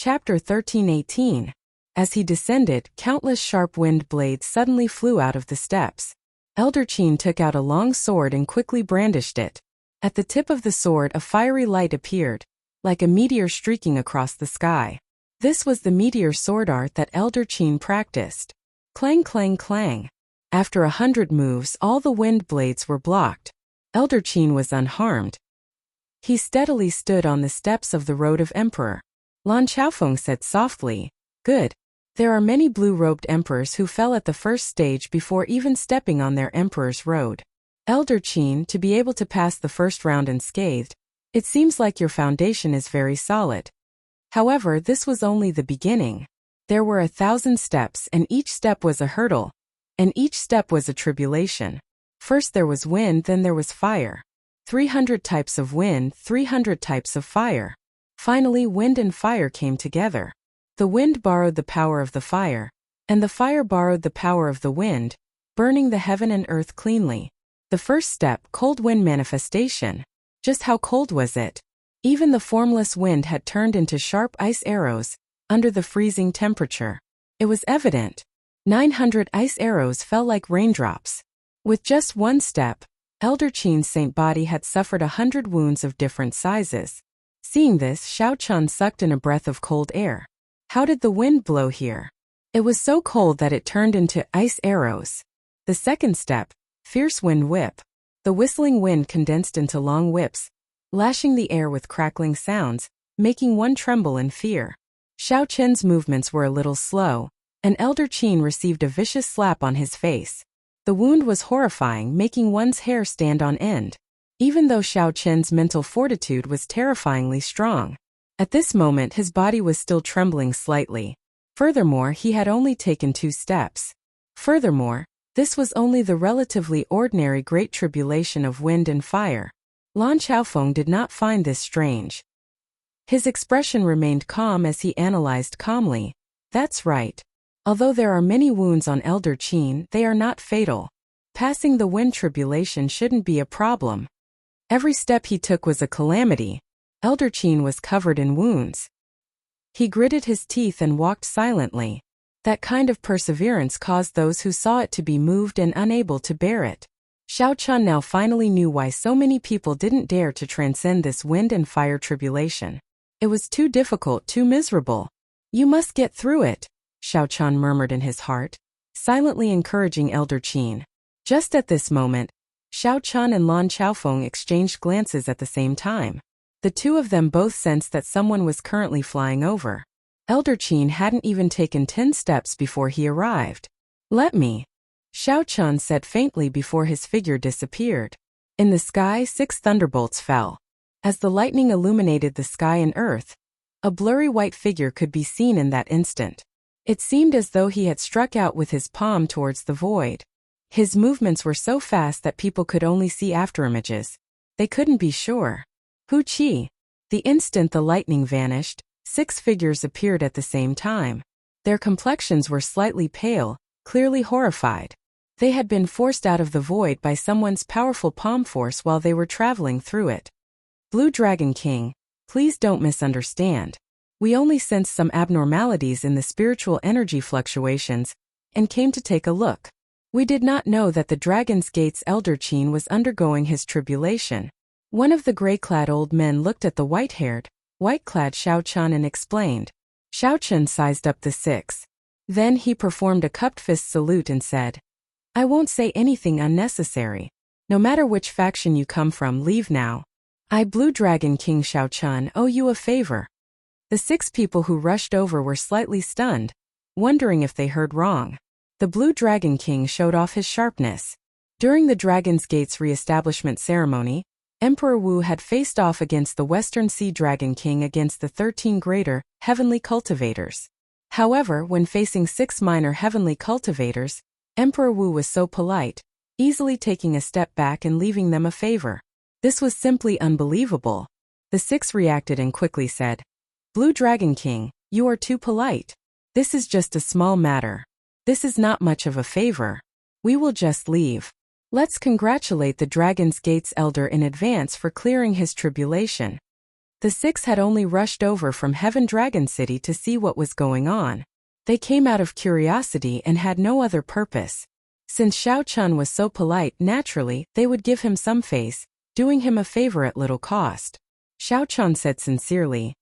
Chapter 13:18. As he descended, countless sharp wind blades suddenly flew out of the steps. Elder Qin took out a long sword and quickly brandished it. At the tip of the sword a fiery light appeared, like a meteor streaking across the sky. This was the meteor sword art that Elder Qin practiced. Clang clang clang. After 100 moves all the wind blades were blocked. Elder Qin was unharmed. He steadily stood on the steps of the Road of Emperor. Lan Xiaofeng said softly, "Good. There are many blue-robed emperors who fell at the first stage before even stepping on their emperor's road. Elder Qin, to be able to pass the first round unscathed, it seems like your foundation is very solid." However, this was only the beginning. There were 1,000 steps and each step was a hurdle. And each step was a tribulation. First there was wind, then there was fire. 300 types of wind, 300 types of fire. Finally, wind and fire came together. The wind borrowed the power of the fire, and the fire borrowed the power of the wind, burning the heaven and earth cleanly. The first step, cold wind manifestation. Just how cold was it? Even the formless wind had turned into sharp ice arrows, under the freezing temperature. It was evident. 900 ice arrows fell like raindrops. With just one step, Elder Qin's saint body had suffered 100 wounds of different sizes. Seeing this, Xiao Chun sucked in a breath of cold air. How did the wind blow here? It was so cold that it turned into ice arrows. The second step, fierce wind whip. The whistling wind condensed into long whips, lashing the air with crackling sounds, making one tremble in fear. Xiao Chen's movements were a little slow, and Elder Qin received a vicious slap on his face. The wound was horrifying, making one's hair stand on end. Even though Xiao Chen's mental fortitude was terrifyingly strong, at this moment his body was still trembling slightly. Furthermore, he had only taken 2 steps. Furthermore, this was only the relatively ordinary great tribulation of wind and fire. Lan Xiaofeng did not find this strange. His expression remained calm as he analyzed calmly. That's right. Although there are many wounds on Elder Qin, they are not fatal. Passing the wind tribulation shouldn't be a problem. Every step he took was a calamity. Elder Qin was covered in wounds. He gritted his teeth and walked silently. That kind of perseverance caused those who saw it to be moved and unable to bear it. Xiao Chun now finally knew why so many people didn't dare to transcend this wind and fire tribulation. It was too difficult, too miserable. "You must get through it," Xiao Chun murmured in his heart, silently encouraging Elder Qin. Just at this moment, Xiao Chun and Lan Xiaofeng exchanged glances at the same time. The two of them both sensed that someone was currently flying over. Elder Qin hadn't even taken 10 steps before he arrived. "Let me," Xiao Chun said faintly before his figure disappeared. In the sky 6 thunderbolts fell. As the lightning illuminated the sky and earth, a blurry white figure could be seen in that instant. It seemed as though he had struck out with his palm towards the void. His movements were so fast that people could only see afterimages. They couldn't be sure. Hu Qi. The instant the lightning vanished, 6 figures appeared at the same time. Their complexions were slightly pale, clearly horrified. They had been forced out of the void by someone's powerful palm force while they were traveling through it. "Blue Dragon King, please don't misunderstand. We only sensed some abnormalities in the spiritual energy fluctuations and came to take a look. We did not know that the Dragon's Gate's Elder Qin was undergoing his tribulation." One of the gray-clad old men looked at the white-haired, white-clad Xiao Chun and explained. Xiao Chun sized up the 6. Then he performed a cupped fist salute and said, "I won't say anything unnecessary. No matter which faction you come from, leave now. I, Blue Dragon King Xiao Chun, owe you a favor." The 6 people who rushed over were slightly stunned, wondering if they heard wrong. The Blue Dragon King showed off his sharpness. During the Dragon's Gate's re-establishment ceremony, Emperor Wu had faced off against the Western Sea Dragon King against the 13 greater, heavenly cultivators. However, when facing 6 minor heavenly cultivators, Emperor Wu was so polite, easily taking a step back and leaving them a favor. This was simply unbelievable. The 6 reacted and quickly said, "Blue Dragon King, you are too polite. This is just a small matter. This is not much of a favor. We will just leave. Let's congratulate the Dragon's Gate's elder in advance for clearing his tribulation." The six had only rushed over from Heaven Dragon City to see what was going on. They came out of curiosity and had no other purpose. Since Xiao Chun was so polite, naturally, they would give him some face, doing him a favor at little cost. Xiao Chun said sincerely,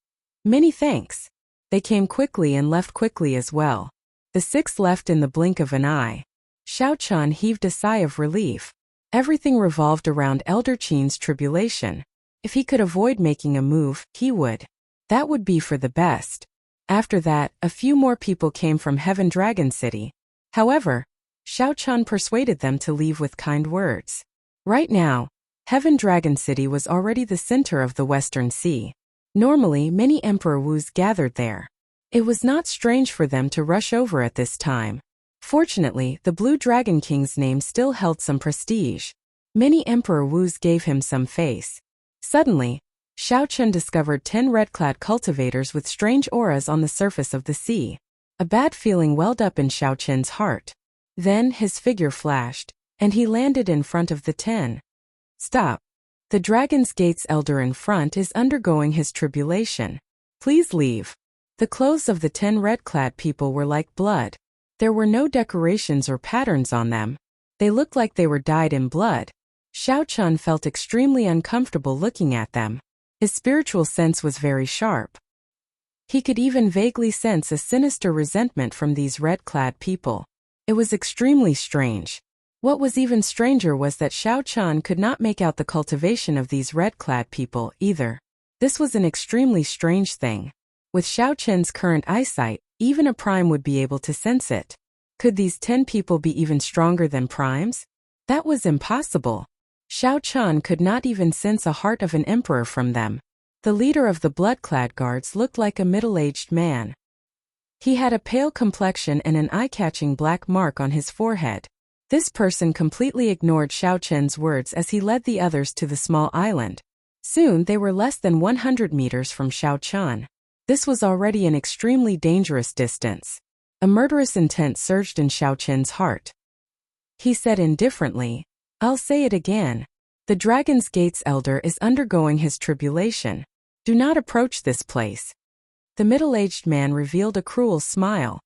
"Many thanks." They came quickly and left quickly as well. The six left in the blink of an eye. Xiao Chun heaved a sigh of relief. Everything revolved around Elder Qin's tribulation. If he could avoid making a move, he would. That would be for the best. After that, a few more people came from Heaven Dragon City. However, Xiao Chun persuaded them to leave with kind words. Right now, Heaven Dragon City was already the center of the Western Sea. Normally, many Emperor Wus gathered there. It was not strange for them to rush over at this time. Fortunately, the Blue Dragon King's name still held some prestige. Many Emperor Wus gave him some face. Suddenly, Xiao Chun discovered 10 red-clad cultivators with strange auras on the surface of the sea. A bad feeling welled up in Xiao Chun's heart. Then his figure flashed, and he landed in front of the 10. Stop. The Dragon's Gate's elder in front is undergoing his tribulation. Please leave. The clothes of the 10 red-clad people were like blood. There were no decorations or patterns on them. They looked like they were dyed in blood. Xiao Chun felt extremely uncomfortable looking at them. His spiritual sense was very sharp. He could even vaguely sense a sinister resentment from these red-clad people. It was extremely strange. What was even stranger was that Xiao Chun could not make out the cultivation of these red-clad people either. This was an extremely strange thing. With Xiao Chun's current eyesight, even a prime would be able to sense it. Could these 10 people be even stronger than primes? That was impossible. Xiao Chun could not even sense a heart of an emperor from them. The leader of the blood-clad guards looked like a middle-aged man. He had a pale complexion and an eye-catching black mark on his forehead. This person completely ignored Xiao Chun's words as he led the others to the small island. Soon they were less than 100 meters from Xiao Chun. This was already an extremely dangerous distance. A murderous intent surged in Xiao Chun's heart. He said indifferently, "I'll say it again. The Dragon's Gate's elder is undergoing his tribulation. Do not approach this place." The middle-aged man revealed a cruel smile.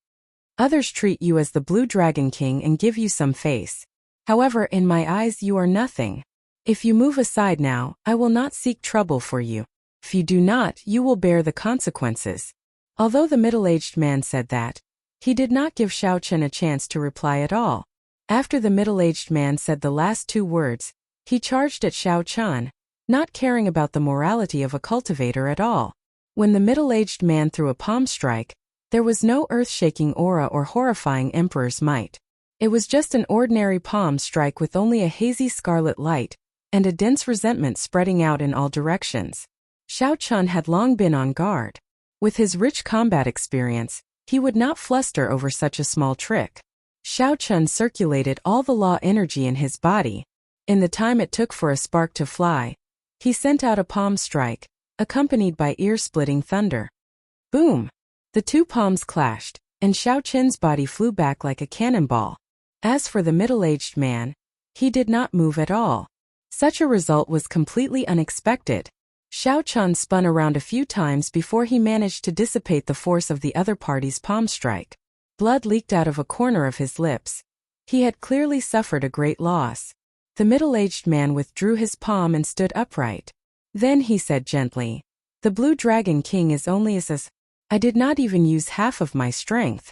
"Others treat you as the Blue Dragon King and give you some face. However, in my eyes you are nothing. If you move aside now, I will not seek trouble for you. If you do not, you will bear the consequences." Although the middle-aged man said that, he did not give Xiao Chun a chance to reply at all. After the middle-aged man said the last 2 words, he charged at Xiao Chun, not caring about the morality of a cultivator at all. When the middle-aged man threw a palm strike, there was no earth-shaking aura or horrifying emperor's might. It was just an ordinary palm strike with only a hazy scarlet light, and a dense resentment spreading out in all directions. Xiao Chun had long been on guard. With his rich combat experience, he would not fluster over such a small trick. Xiao Chun circulated all the law energy in his body. In the time it took for a spark to fly, he sent out a palm strike, accompanied by ear-splitting thunder. Boom! The 2 palms clashed, and Xiao Chun's body flew back like a cannonball. As for the middle-aged man, he did not move at all. Such a result was completely unexpected. Xiao Chun spun around a few times before he managed to dissipate the force of the other party's palm strike. Blood leaked out of a corner of his lips. He had clearly suffered a great loss. The middle-aged man withdrew his palm and stood upright. Then he said gently, "The Blue Dragon King is only as I did not even use half of my strength."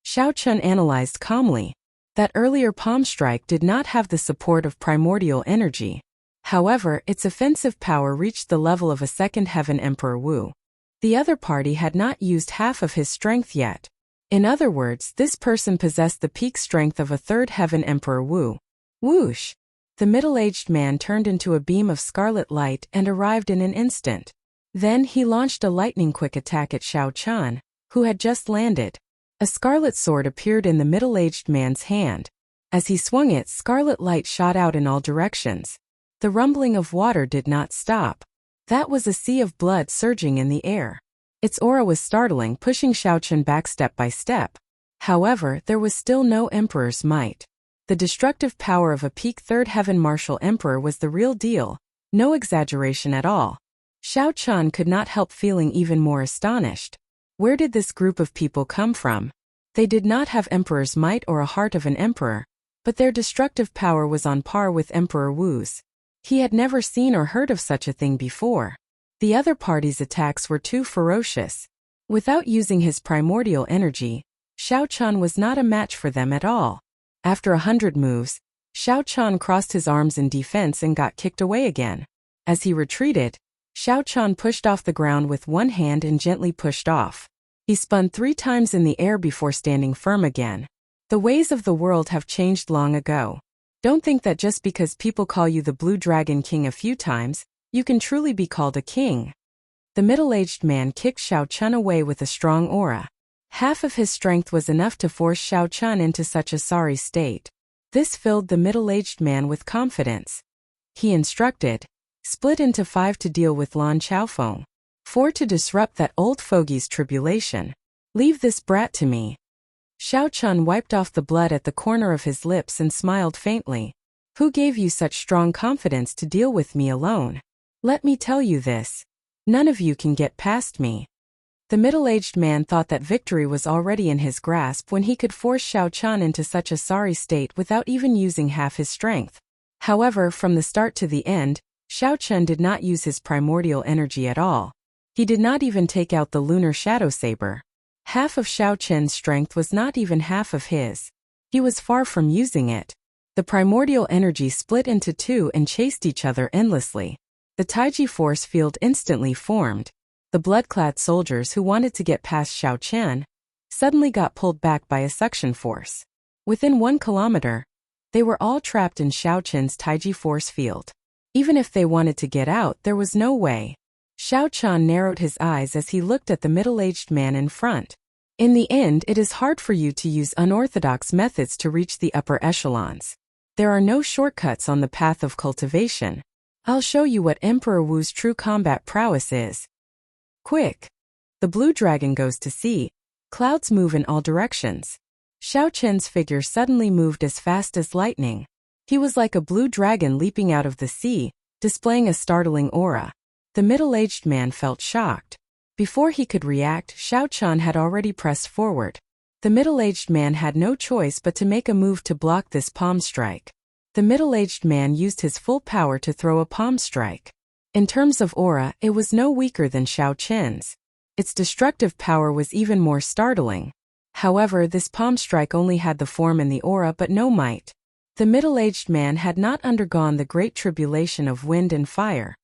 Xiao Chun analyzed calmly. That earlier palm strike did not have the support of primordial energy. However, its offensive power reached the level of a second heaven Emperor Wu. The other party had not used half of his strength yet. In other words, this person possessed the peak strength of a third heaven Emperor Wu. Whoosh! The middle-aged man turned into a beam of scarlet light and arrived in an instant. Then he launched a lightning-quick attack at Xiao Chun, who had just landed. A scarlet sword appeared in the middle-aged man's hand. As he swung it, scarlet light shot out in all directions. The rumbling of water did not stop. That was a sea of blood surging in the air. Its aura was startling, pushing Xiao Chun back step by step. However, there was still no emperor's might. The destructive power of a peak third heaven martial emperor was the real deal, no exaggeration at all. Xiao Chan could not help feeling even more astonished. Where did this group of people come from? They did not have Emperor's might or a heart of an emperor, but their destructive power was on par with Emperor Wu's. He had never seen or heard of such a thing before. The other party's attacks were too ferocious. Without using his primordial energy, Xiao Chan was not a match for them at all. After 100 moves, Xiao Chan crossed his arms in defense and got kicked away again. As he retreated, Xiao Chan pushed off the ground with one hand and gently pushed off. He spun 3 times in the air before standing firm again. The ways of the world have changed long ago. Don't think that just because people call you the Blue Dragon King a few times, you can truly be called a king. The middle-aged man kicked Xiao Chan away with a strong aura. Half of his strength was enough to force Xiao Chan into such a sorry state. This filled the middle-aged man with confidence. He instructed, "Split into 5 to deal with Lan Chaofeng. 4 to disrupt that old fogey's tribulation. Leave this brat to me." Xiao Chan wiped off the blood at the corner of his lips and smiled faintly. "Who gave you such strong confidence to deal with me alone? Let me tell you this. None of you can get past me." The middle-aged man thought that victory was already in his grasp when he could force Xiao Chan into such a sorry state without even using half his strength. However, from the start to the end, Xiao Chan did not use his primordial energy at all. He did not even take out the lunar shadow saber. Half of Xiao Chen's strength was not even half of his. He was far from using it. The primordial energy split into 2 and chased each other endlessly. The Taiji force field instantly formed. The blood-clad soldiers who wanted to get past Xiao Chen suddenly got pulled back by a suction force. Within 1 kilometer, they were all trapped in Xiao Chen's Taiji force field. Even if they wanted to get out, there was no way. Xiao Chan narrowed his eyes as he looked at the middle-aged man in front. In the end, it is hard for you to use unorthodox methods to reach the upper echelons. There are no shortcuts on the path of cultivation. I'll show you what Emperor Wu's true combat prowess is. Quick! The blue dragon goes to sea. Clouds move in all directions. Xiao Chen's figure suddenly moved as fast as lightning. He was like a blue dragon leaping out of the sea, displaying a startling aura. The middle-aged man felt shocked. Before he could react, Xiao Chan had already pressed forward. The middle-aged man had no choice but to make a move to block this palm strike. The middle-aged man used his full power to throw a palm strike. In terms of aura, it was no weaker than Xiao Chen's. Its destructive power was even more startling. However, this palm strike only had the form and the aura but no might. The middle-aged man had not undergone the great tribulation of wind and fire.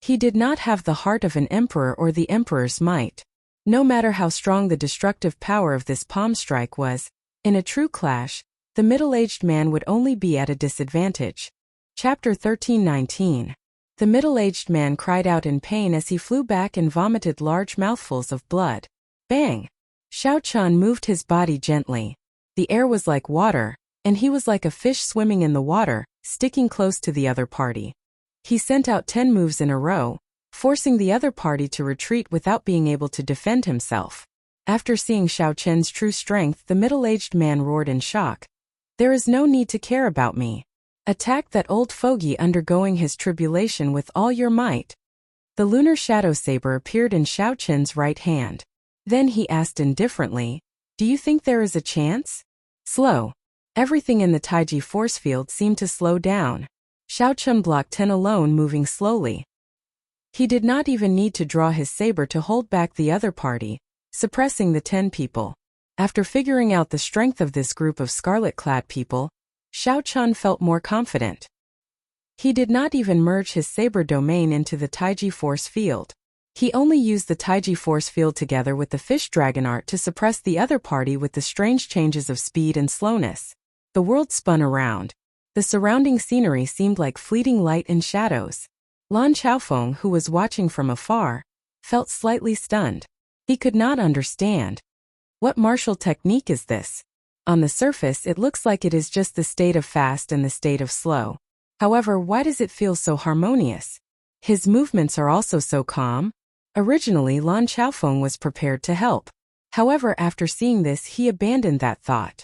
He did not have the heart of an emperor or the emperor's might. No matter how strong the destructive power of this palm strike was, in a true clash, the middle-aged man would only be at a disadvantage. Chapter 13:19. The middle-aged man cried out in pain as he flew back and vomited large mouthfuls of blood. Bang! Xiao Chan moved his body gently. The air was like water, and he was like a fish swimming in the water, sticking close to the other party. He sent out 10 moves in a row, forcing the other party to retreat without being able to defend himself. After seeing Xiao Chen's true strength, the middle-aged man roared in shock. "There is no need to care about me. Attack that old fogey undergoing his tribulation with all your might." The lunar shadow saber appeared in Xiao Chen's right hand. Then he asked indifferently, "Do you think there is a chance?" Slow. Everything in the Taiji force field seemed to slow down. Xiao Chen blocked 10 alone, moving slowly. He did not even need to draw his saber to hold back the other party, suppressing the 10 people. After figuring out the strength of this group of scarlet-clad people, Xiao Chen felt more confident. He did not even merge his saber domain into the Taiji force field. He only used the Taiji force field together with the fish dragon art to suppress the other party with the strange changes of speed and slowness. The world spun around. The surrounding scenery seemed like fleeting light and shadows. Lan Chaofeng, who was watching from afar, felt slightly stunned. He could not understand. What martial technique is this? On the surface, it looks like it is just the state of fast and the state of slow. However, why does it feel so harmonious? His movements are also so calm. Originally, Lan Chaofeng was prepared to help. However, after seeing this, he abandoned that thought.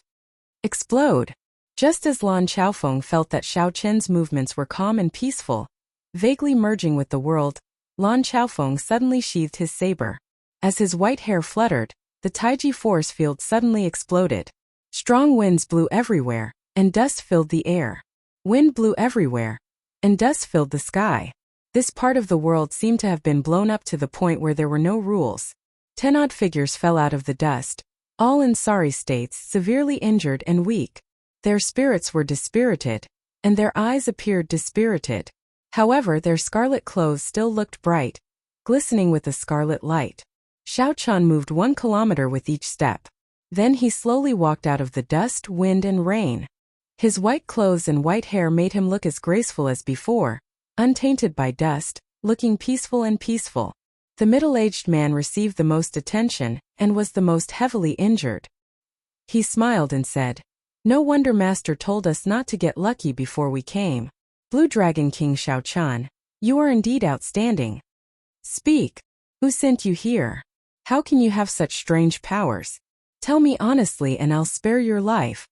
Explode! Just as Lan Chaofeng felt that Xiao Chen's movements were calm and peaceful, vaguely merging with the world, Lan Chaofeng suddenly sheathed his saber. As his white hair fluttered, the Taiji force field suddenly exploded. Strong winds blew everywhere, and dust filled the air. Wind blew everywhere, and dust filled the sky. This part of the world seemed to have been blown up to the point where there were no rules. 10 odd figures fell out of the dust, all in sorry states, severely injured and weak. Their spirits were dispirited, and their eyes appeared dispirited. However, their scarlet clothes still looked bright, glistening with a scarlet light. Xiao Chan moved 1 kilometer with each step. Then he slowly walked out of the dust, wind and rain. His white clothes and white hair made him look as graceful as before, untainted by dust, looking peaceful and peaceful. The middle-aged man received the most attention and was the most heavily injured. He smiled and said, "No wonder Master told us not to get lucky before we came. Blue Dragon King Xiao Chan, you are indeed outstanding. Speak. Who sent you here? How can you have such strange powers? Tell me honestly and I'll spare your life."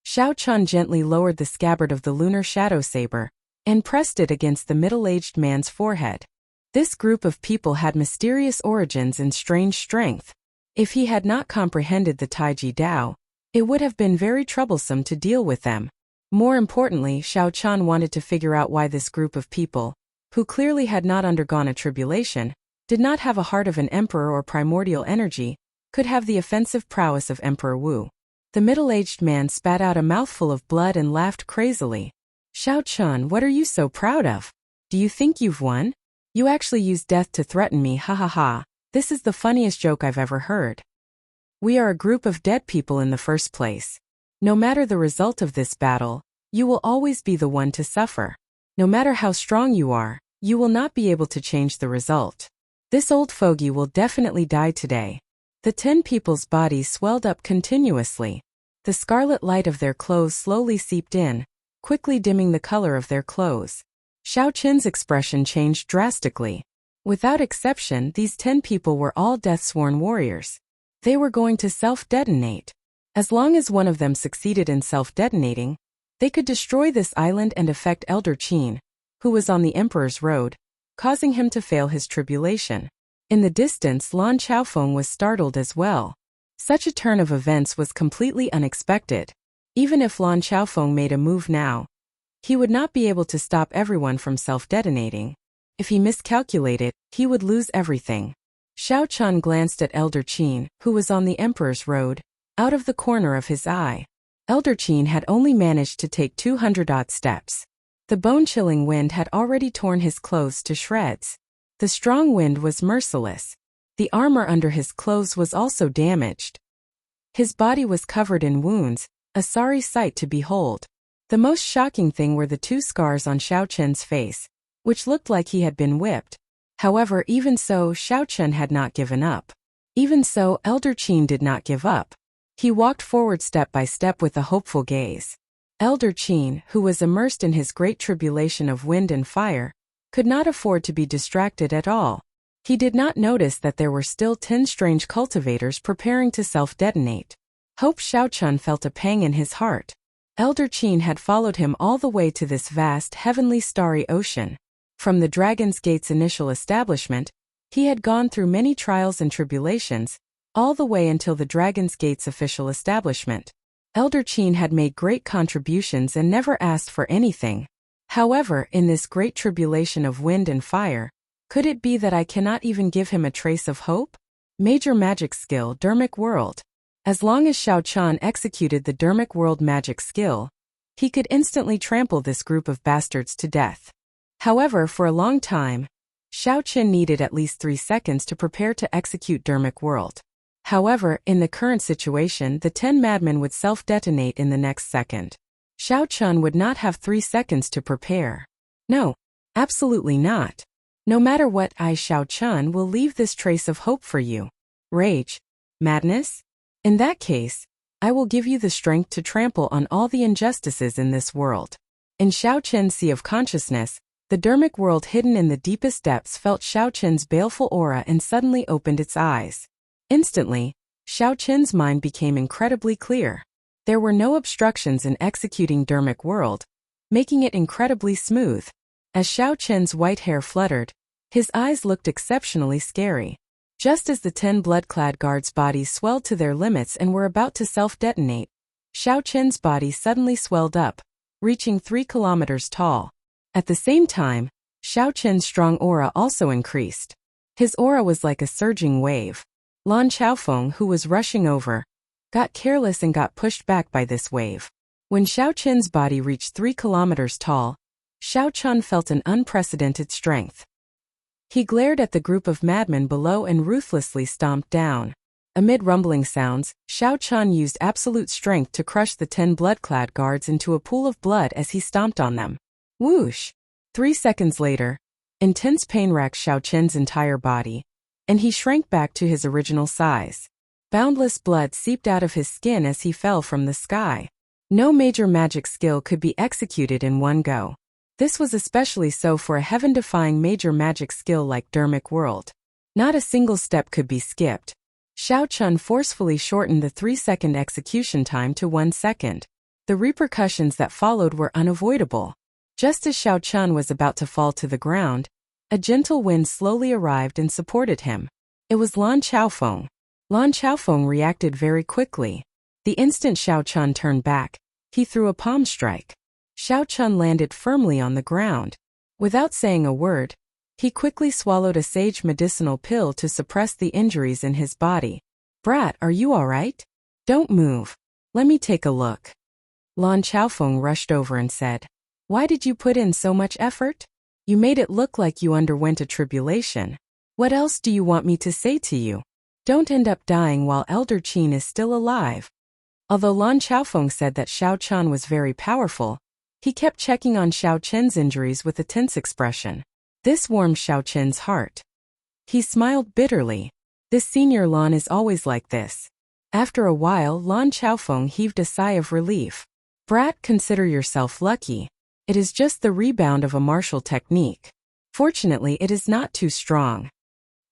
Xiao Chan gently lowered the scabbard of the lunar shadow saber and pressed it against the middle-aged man's forehead. This group of people had mysterious origins and strange strength. If he had not comprehended the Taiji Dao, it would have been very troublesome to deal with them. More importantly, Xiao Chan wanted to figure out why this group of people, who clearly had not undergone a tribulation, did not have a heart of an emperor or primordial energy, could have the offensive prowess of Emperor Wu. The middle-aged man spat out a mouthful of blood and laughed crazily. "Xiao Chan, what are you so proud of? Do you think you've won? You actually used death to threaten me, ha ha ha. This is the funniest joke I've ever heard. We are a group of dead people in the first place. No matter the result of this battle, you will always be the one to suffer. No matter how strong you are, you will not be able to change the result. This old fogey will definitely die today." The 10 people's bodies swelled up continuously. The scarlet light of their clothes slowly seeped in, quickly dimming the color of their clothes. Xiao Qin's expression changed drastically. Without exception, these 10 people were all death-sworn warriors. They were going to self-detonate. As long as one of them succeeded in self-detonating, they could destroy this island and affect Elder Qin, who was on the Emperor's road, causing him to fail his tribulation. In the distance, Lan Chaofeng was startled as well. Such a turn of events was completely unexpected. Even if Lan Chaofeng made a move now, he would not be able to stop everyone from self-detonating. If he miscalculated, he would lose everything. Xiao Chan glanced at Elder Qin, who was on the Emperor's road, out of the corner of his eye. Elder Qin had only managed to take 200-odd steps. The bone-chilling wind had already torn his clothes to shreds. The strong wind was merciless. The armor under his clothes was also damaged. His body was covered in wounds, a sorry sight to behold. The most shocking thing were the 2 scars on Xiao Chen's face, which looked like he had been whipped. However, even so, Xiao Chen had not given up. Even so, Elder Qin did not give up. He walked forward step by step with a hopeful gaze. Elder Qin, who was immersed in his great tribulation of wind and fire, could not afford to be distracted at all. He did not notice that there were still 10 strange cultivators preparing to self-detonate. Hope Xiao Chun felt a pang in his heart. Elder Qin had followed him all the way to this vast, heavenly starry ocean. From the Dragon's Gate's initial establishment, he had gone through many trials and tribulations, all the way until the Dragon's Gate's official establishment. Elder Qin had made great contributions and never asked for anything. However, in this great tribulation of wind and fire, could it be that I cannot even give him a trace of hope? Major magic skill, Dermic World. As long as Xiao Chan executed the Dermic World magic skill, he could instantly trample this group of bastards to death. However, for a long time, Xiao Qin needed at least 3 seconds to prepare to execute Dermic World. However, in the current situation, the 10 madmen would self-detonate in the next second. Xiao Chun would not have 3 seconds to prepare. No, absolutely not. No matter what, I, Xiao Chun, will leave this trace of hope for you. Rage? Madness? In that case, I will give you the strength to trample on all the injustices in this world. In Xiao Chen's sea of consciousness, the Dermic world hidden in the deepest depths felt Xiao Chen's baleful aura and suddenly opened its eyes. Instantly, Xiao Chen's mind became incredibly clear. There were no obstructions in executing Dermic World, making it incredibly smooth. As Xiao Chen's white hair fluttered, His eyes looked exceptionally scary. Just as the 10 blood-clad guards' bodies swelled to their limits and were about to self-detonate, Xiao Qin's body suddenly swelled up, reaching 3 kilometers tall. At the same time, Xiao Qin's strong aura also increased. His aura was like a surging wave. Lan Xiaofeng, who was rushing over, got careless and got pushed back by this wave. When Xiao Qin's body reached 3 kilometers tall, Xiao Qun felt an unprecedented strength. He glared at the group of madmen below and ruthlessly stomped down. Amid rumbling sounds, Xiao Qun used absolute strength to crush the 10 blood-clad guards into a pool of blood as he stomped on them. Whoosh! 3 seconds later, intense pain racked Xiao Qin's entire body, and he shrank back to his original size. Boundless blood seeped out of his skin as he fell from the sky. No major magic skill could be executed in one go. This was especially so for a heaven-defying major magic skill like Dermic World. Not a single step could be skipped. Xiao Qun forcefully shortened the 3-second execution time to 1 second. The repercussions that followed were unavoidable. Just as Xiao Qun was about to fall to the ground, a gentle wind slowly arrived and supported him. It was Lan Xiaofeng. Lan Xiaofeng reacted very quickly. The instant Xiao Qun turned back, he threw a palm strike. Xiao Qun landed firmly on the ground. Without saying a word, he quickly swallowed a sage medicinal pill to suppress the injuries in his body. "Brat, are you all right? Don't move. Let me take a look." Lan Xiaofeng rushed over and said, "Why did you put in so much effort? You made it look like you underwent a tribulation. What else do you want me to say to you? Don't end up dying while Elder Qin is still alive." Although Lan Xiaofeng said that Xiao Qun was very powerful, he kept checking on Xiao Qin's injuries with a tense expression. This warmed Xiao Qin's heart. He smiled bitterly. This senior Lan is always like this. After a while, Lan Xiaofeng heaved a sigh of relief. "Brat, consider yourself lucky. It is just the rebound of a martial technique. Fortunately, it is not too strong."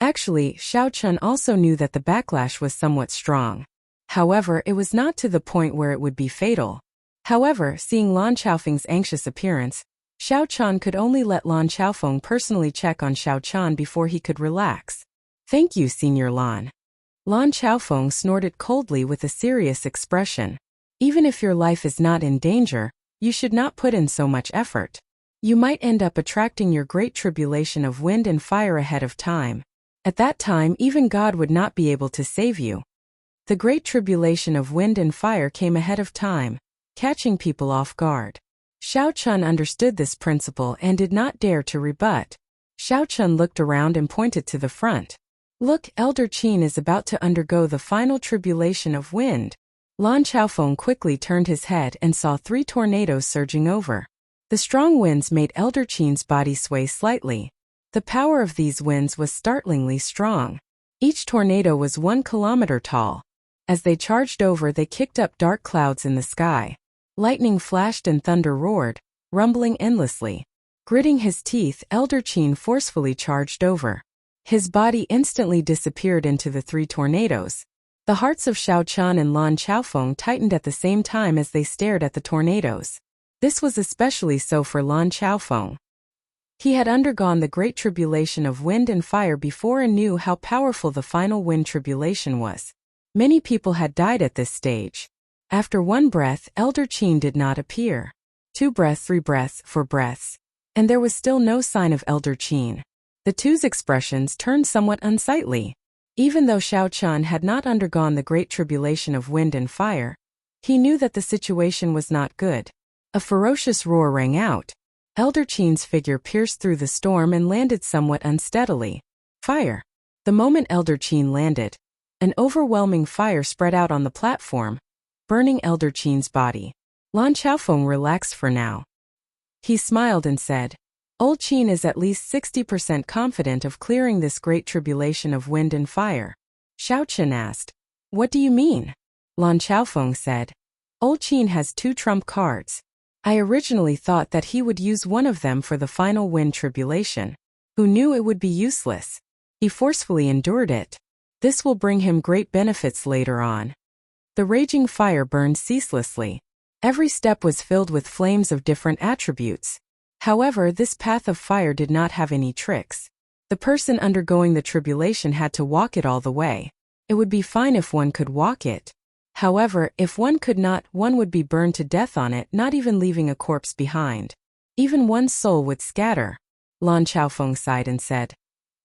Actually, Xiao Qun also knew that the backlash was somewhat strong. However, it was not to the point where it would be fatal. However, seeing Lan Xiaofeng's anxious appearance, Xiao Qun could only let Lan Xiaofeng personally check on Xiao Qun before he could relax. "Thank you, Senior Lan." Lan Xiaofeng snorted coldly with a serious expression. "Even if your life is not in danger, you should not put in so much effort. You might end up attracting your great tribulation of wind and fire ahead of time. At that time, even God would not be able to save you." The great tribulation of wind and fire came ahead of time, catching people off guard. Xiao Qun understood this principle and did not dare to rebut. Xiao Qun looked around and pointed to the front. "Look, Elder Qin is about to undergo the final tribulation of wind." Lan Xiaofeng quickly turned his head and saw 3 tornadoes surging over. The strong winds made Elder Qin's body sway slightly. The power of these winds was startlingly strong. Each tornado was 1 kilometer tall. As they charged over, they kicked up dark clouds in the sky. Lightning flashed and thunder roared, rumbling endlessly. Gritting his teeth, Elder Qin forcefully charged over. His body instantly disappeared into the 3 tornadoes. The hearts of Xiao Qun and Lan Xiaofeng tightened at the same time as they stared at the tornadoes. This was especially so for Lan Xiaofeng. He had undergone the great tribulation of wind and fire before and knew how powerful the final wind tribulation was. Many people had died at this stage. After 1 breath, Elder Qin did not appear. 2 breaths, 3 breaths, 4 breaths. And there was still no sign of Elder Qin. The two's expressions turned somewhat unsightly. Even though Xiao Qun had not undergone the great tribulation of wind and fire, he knew that the situation was not good. A ferocious roar rang out. Elder Qin's figure pierced through the storm and landed somewhat unsteadily. Fire. The moment Elder Qin landed, an overwhelming fire spread out on the platform, burning Elder Qin's body. Lan Xiaofeng relaxed for now. He smiled and said, "Old Qin is at least 60% confident of clearing this great tribulation of wind and fire." Xiao Qin asked, "What do you mean?" Lan Xiaofeng said, "Old Qin has 2 trump cards. I originally thought that he would use one of them for the final wind tribulation. Who knew it would be useless? He forcefully endured it. This will bring him great benefits later on." The raging fire burned ceaselessly. Every step was filled with flames of different attributes. However, this path of fire did not have any tricks. The person undergoing the tribulation had to walk it all the way. It would be fine if one could walk it. However, if one could not, one would be burned to death on it, not even leaving a corpse behind. Even one's soul would scatter. Lan Xiaofeng sighed and said,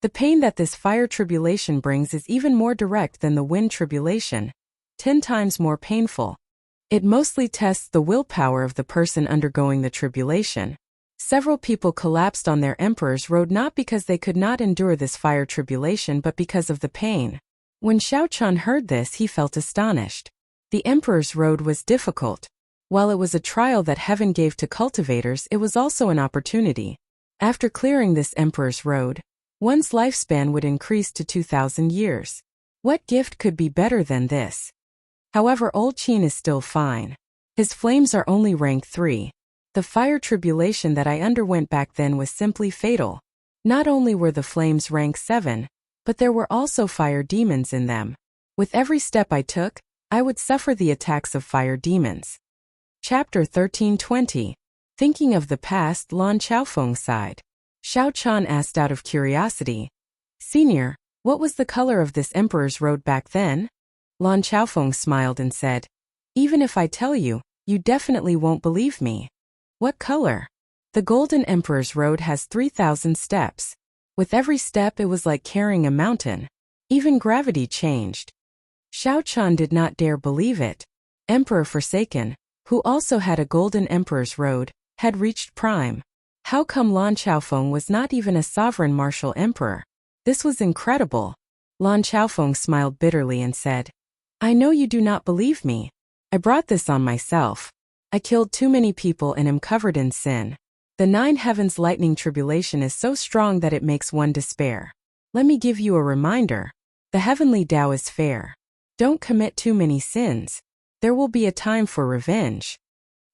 "The pain that this fire tribulation brings is even more direct than the wind tribulation, 10 times more painful. It mostly tests the willpower of the person undergoing the tribulation." Several people collapsed on their emperor's road not because they could not endure this fire tribulation but because of the pain. When Xiao Chun heard this, he felt astonished. The emperor's road was difficult. While it was a trial that heaven gave to cultivators, it was also an opportunity. After clearing this emperor's road, one's lifespan would increase to 2,000 years. What gift could be better than this? However, old Qin is still fine. His flames are only rank 3. The fire tribulation that I underwent back then was simply fatal. Not only were the flames rank 7, but there were also fire demons in them. With every step I took, I would suffer the attacks of fire demons. Chapter 13:20. Thinking of the past, Lan Xiaofeng sighed. Xiao Chan asked out of curiosity, "Senior, what was the color of this emperor's road back then?" Lan Xiaofeng smiled and said, "Even if I tell you, you definitely won't believe me." "What color?" "The Golden Emperor's road has 3,000 steps. With every step it was like carrying a mountain. Even gravity changed." Xiao Chan did not dare believe it. Emperor Forsaken, who also had a Golden Emperor's road, had reached prime. How come Lan Xiaofeng was not even a sovereign martial emperor? This was incredible. Lan Xiaofeng smiled bitterly and said, "I know you do not believe me. I brought this on myself. I killed too many people and am covered in sin. The 9 heavens lightning tribulation is so strong that it makes one despair. Let me give you a reminder. The heavenly Tao is fair. Don't commit too many sins. There will be a time for revenge."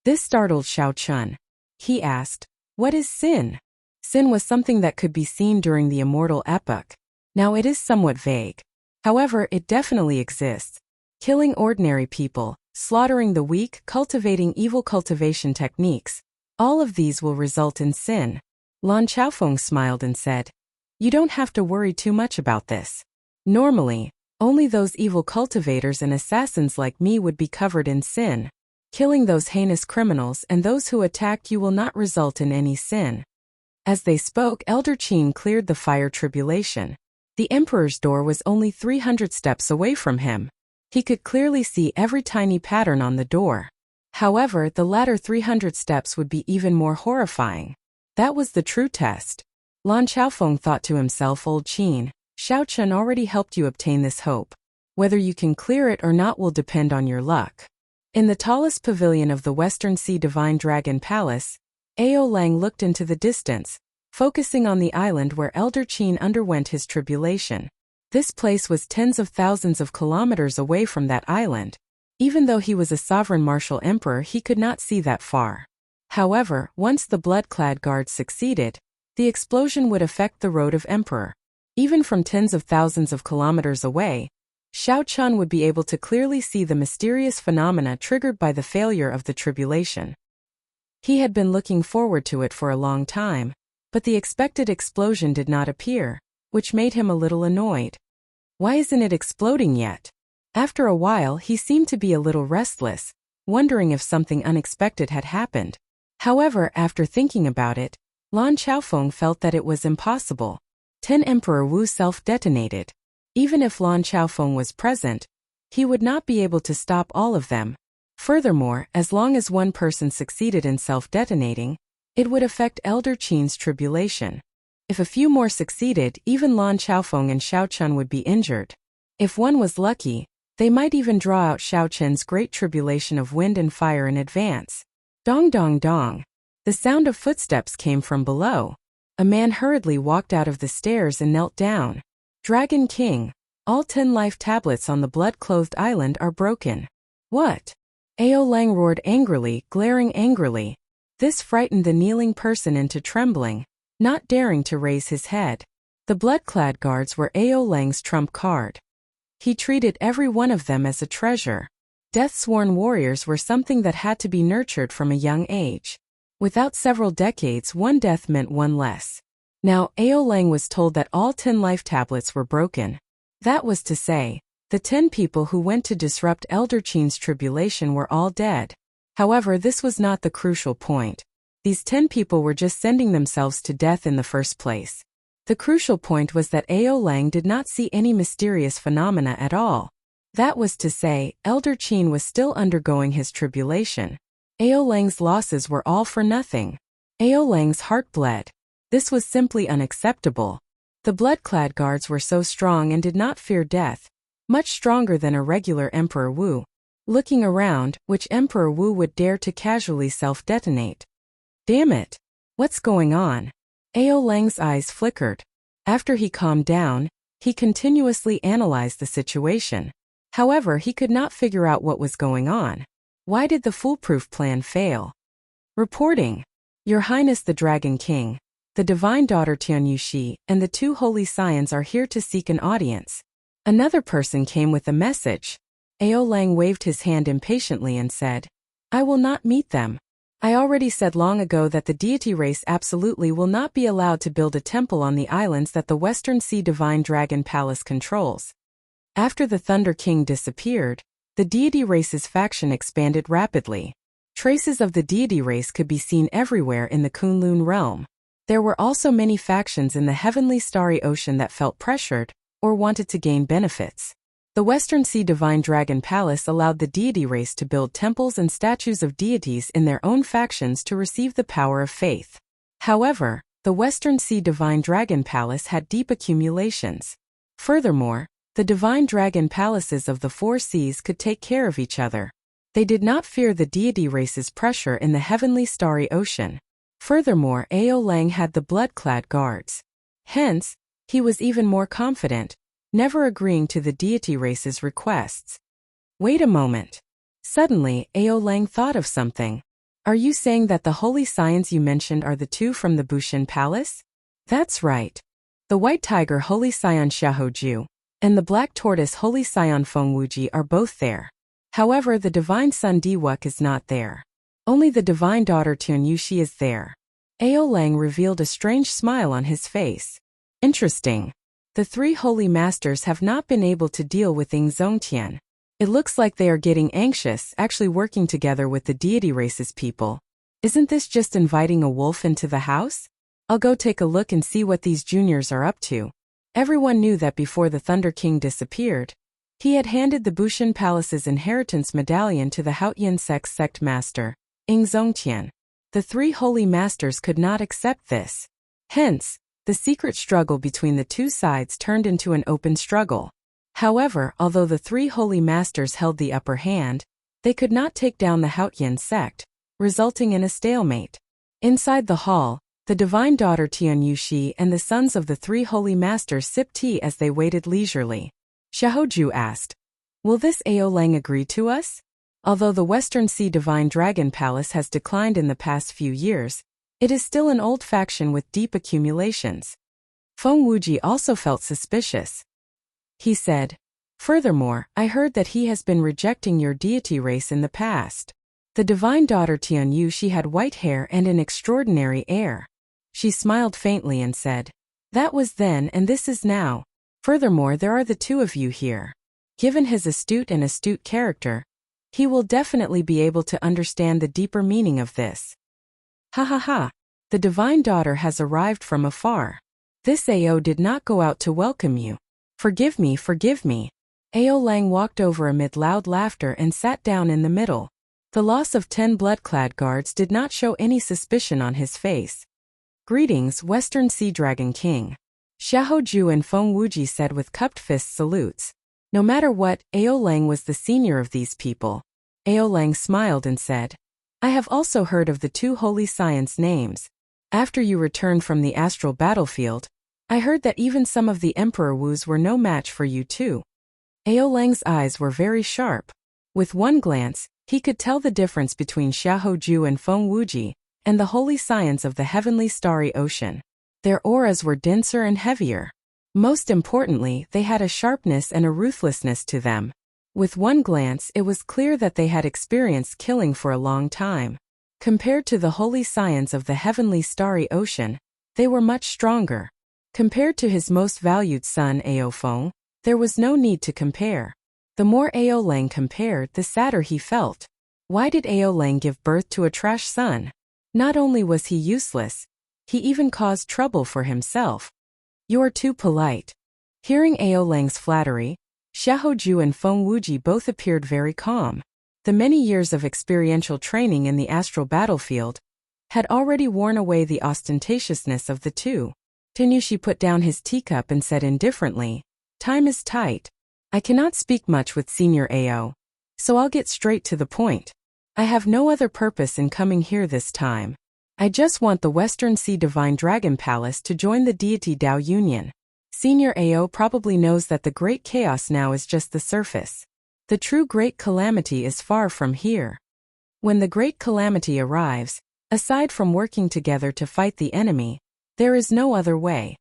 This startled Xiao Chun. He asked, "What is sin?" Sin was something that could be seen during the Immortal epoch. Now it is somewhat vague. However, it definitely exists. Killing ordinary people, slaughtering the weak, cultivating evil cultivation techniques. All of these will result in sin. Lan Xiaofeng smiled and said, "You don't have to worry too much about this. Normally, only those evil cultivators and assassins like me would be covered in sin. Killing those heinous criminals and those who attacked you will not result in any sin." As they spoke, Elder Qin cleared the fire tribulation. The emperor's door was only 300 steps away from him. He could clearly see every tiny pattern on the door. However, the latter 300 steps would be even more horrifying. That was the true test. Lan Xiaofeng thought to himself, "Old Qin, Xiao Chun already helped you obtain this hope. Whether you can clear it or not will depend on your luck." In the tallest pavilion of the Western Sea Divine Dragon Palace, Ao Lang looked into the distance, focusing on the island where Elder Qin underwent his tribulation. This place was tens of thousands of kilometers away from that island. Even though he was a sovereign martial emperor, he could not see that far. However, once the blood-clad guards succeeded, the explosion would affect the road of emperor. Even from tens of thousands of kilometers away, Xiao Chun would be able to clearly see the mysterious phenomena triggered by the failure of the tribulation. He had been looking forward to it for a long time, but the expected explosion did not appear, which made him a little annoyed. Why isn't it exploding yet? After a while, he seemed to be a little restless, wondering if something unexpected had happened. However, after thinking about it, Lan Xiaofeng felt that it was impossible. 10 Emperor Wu self-detonated. Even if Lan Xiaofeng was present, he would not be able to stop all of them. Furthermore, as long as one person succeeded in self-detonating, it would affect Elder Qin's tribulation. If a few more succeeded, even Lan Xiaofeng and Xiao Chun would be injured. If one was lucky, they might even draw out Xiao Chun's great tribulation of wind and fire in advance. Dong dong dong. The sound of footsteps came from below. A man hurriedly walked out of the stairs and knelt down. "Dragon King, all 10 life tablets on the blood-clothed island are broken." "What?" Ao Lang roared angrily, glaring angrily. This frightened the kneeling person into trembling, not daring to raise his head. The blood-clad guards were Ao Lang's trump card. He treated every one of them as a treasure. Death-sworn warriors were something that had to be nurtured from a young age. Without several decades, one death meant one less. Now, Ao Lang was told that all 10 life tablets were broken. That was to say, the 10 people who went to disrupt Elder Qin's tribulation were all dead. However, this was not the crucial point. These 10 people were just sending themselves to death in the first place. The crucial point was that Ao Lang did not see any mysterious phenomena at all. That was to say, Elder Qin was still undergoing his tribulation. Ao Lang's losses were all for nothing. Ao Lang's heart bled. This was simply unacceptable. The blood-clad guards were so strong and did not fear death, much stronger than a regular Emperor Wu. Looking around, which Emperor Wu would dare to casually self-detonate? Damn it! What's going on? Ao Lang's eyes flickered. After he calmed down, he continuously analyzed the situation. However, he could not figure out what was going on. Why did the foolproof plan fail? Reporting. Your Highness the Dragon King, the Divine Daughter Tianyushi, and the 2 Holy Scions are here to seek an audience. Another person came with a message. Ao Lang waved his hand impatiently and said, I will not meet them. I already said long ago that the deity race absolutely will not be allowed to build a temple on the islands that the Western Sea Divine Dragon Palace controls. After the Thunder King disappeared, the deity race's faction expanded rapidly. Traces of the deity race could be seen everywhere in the Kunlun realm. There were also many factions in the heavenly starry ocean that felt pressured, or wanted to gain benefits. The Western Sea Divine Dragon Palace allowed the deity race to build temples and statues of deities in their own factions to receive the power of faith. However, the Western Sea Divine Dragon Palace had deep accumulations. Furthermore, the Divine Dragon Palaces of the 4 seas could take care of each other. They did not fear the deity race's pressure in the heavenly starry ocean. Furthermore, Ao Lang had the blood-clad guards. Hence, he was even more confident, never agreeing to the deity race's requests. Wait a moment. Suddenly, Ao Lang thought of something. Are you saying that the holy scions you mentioned are the 2 from the Bushin Palace? That's right. The White Tiger Holy Scion Xiaoju and the Black Tortoise Holy Scion Fengwuji are both there. However, the Divine Son Diwuk is not there. Only the Divine Daughter Tianyushi is there. Ao Lang revealed a strange smile on his face. Interesting. The 3 holy masters have not been able to deal with Ying Zongtian. It looks like they are getting anxious, actually working together with the deity race's people. Isn't this just inviting a wolf into the house? I'll go take a look and see what these juniors are up to. Everyone knew that before the Thunder King disappeared, he had handed the Bushin Palace's inheritance medallion to the Haotian sect master, Ying Zongtian. The 3 holy masters could not accept this. Hence, the secret struggle between the 2 sides turned into an open struggle. However, although the 3 holy masters held the upper hand, they could not take down the Haotian sect, resulting in a stalemate. Inside the hall, the Divine Daughter Tianyushi and the sons of the 3 holy masters sipped tea as they waited leisurely. Xiaoju asked, Will this Ao Lang agree to us? Although the Western Sea Divine Dragon Palace has declined in the past few years, it is still an old faction with deep accumulations. Fengwuji also felt suspicious. He said, Furthermore, I heard that he has been rejecting your deity race in the past. The Divine Daughter Tianyushi had white hair and an extraordinary air. She smiled faintly and said, That was then and this is now. Furthermore, there are the 2 of you here. Given his astute character, he will definitely be able to understand the deeper meaning of this. Ha ha ha. The Divine Daughter has arrived from afar. This Ao did not go out to welcome you. Forgive me, forgive me. Ao Lang walked over amid loud laughter and sat down in the middle. The loss of 10 blood-clad guards did not show any suspicion on his face. Greetings, Western Sea Dragon King. Xiaoju and Fengwuji said with cupped fist salutes. No matter what, Ao Lang was the senior of these people. Ao Lang smiled and said, I have also heard of the 2 holy scions' names. After you returned from the astral battlefield, I heard that even some of the Emperor Wu's were no match for you too. Ao Lang's eyes were very sharp. With one glance, he could tell the difference between Xiaoju and Fengwuji, and the holy scions of the heavenly starry ocean. Their auras were denser and heavier. Most importantly, they had a sharpness and a ruthlessness to them. With one glance, it was clear that they had experienced killing for a long time. Compared to the holy scions of the heavenly starry ocean, They were much stronger. Compared to his most valued son Ao Feng, there was no need to compare. The more Ao Lang compared, the sadder he felt. Why did Ao Lang give birth to a trash son? Not only was he useless, he even caused trouble for himself. You're too polite. Hearing Ao Lang's flattery, Xiaoju and Feng Wuji both appeared very calm. The many years of experiential training in the astral battlefield had already worn away the ostentatiousness of the two. Tianyushi put down his teacup and said indifferently, "Time is tight. I cannot speak much with Senior Ao, so I'll get straight to the point. I have no other purpose in coming here this time. I just want the Western Sea Divine Dragon Palace to join the deity Tao Union. Senior Ao probably knows that the Great Chaos now is just the surface. The true Great Calamity is far from here. When the Great Calamity arrives, aside from working together to fight the enemy, there is no other way."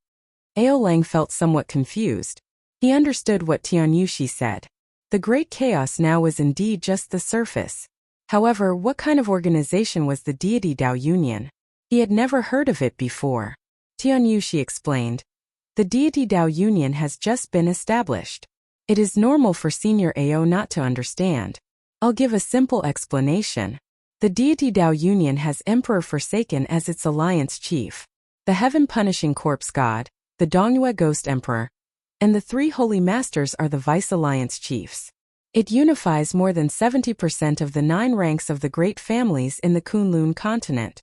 Ao Lang felt somewhat confused. He understood what Tianyushi said. The Great Chaos now was indeed just the surface. However, what kind of organization was the deity Tao Union? He had never heard of it before. Tianyushi explained. The deity Tao Union has just been established. It is normal for Senior Ao not to understand. I'll give a simple explanation. The deity Tao Union has Emperor Forsaken as its alliance chief, the Heaven Punishing Corpse God, the Dongyue Ghost Emperor, and the three Holy Masters are the Vice Alliance chiefs. It unifies more than 70% of the 9 ranks of the great families in the Kunlun continent.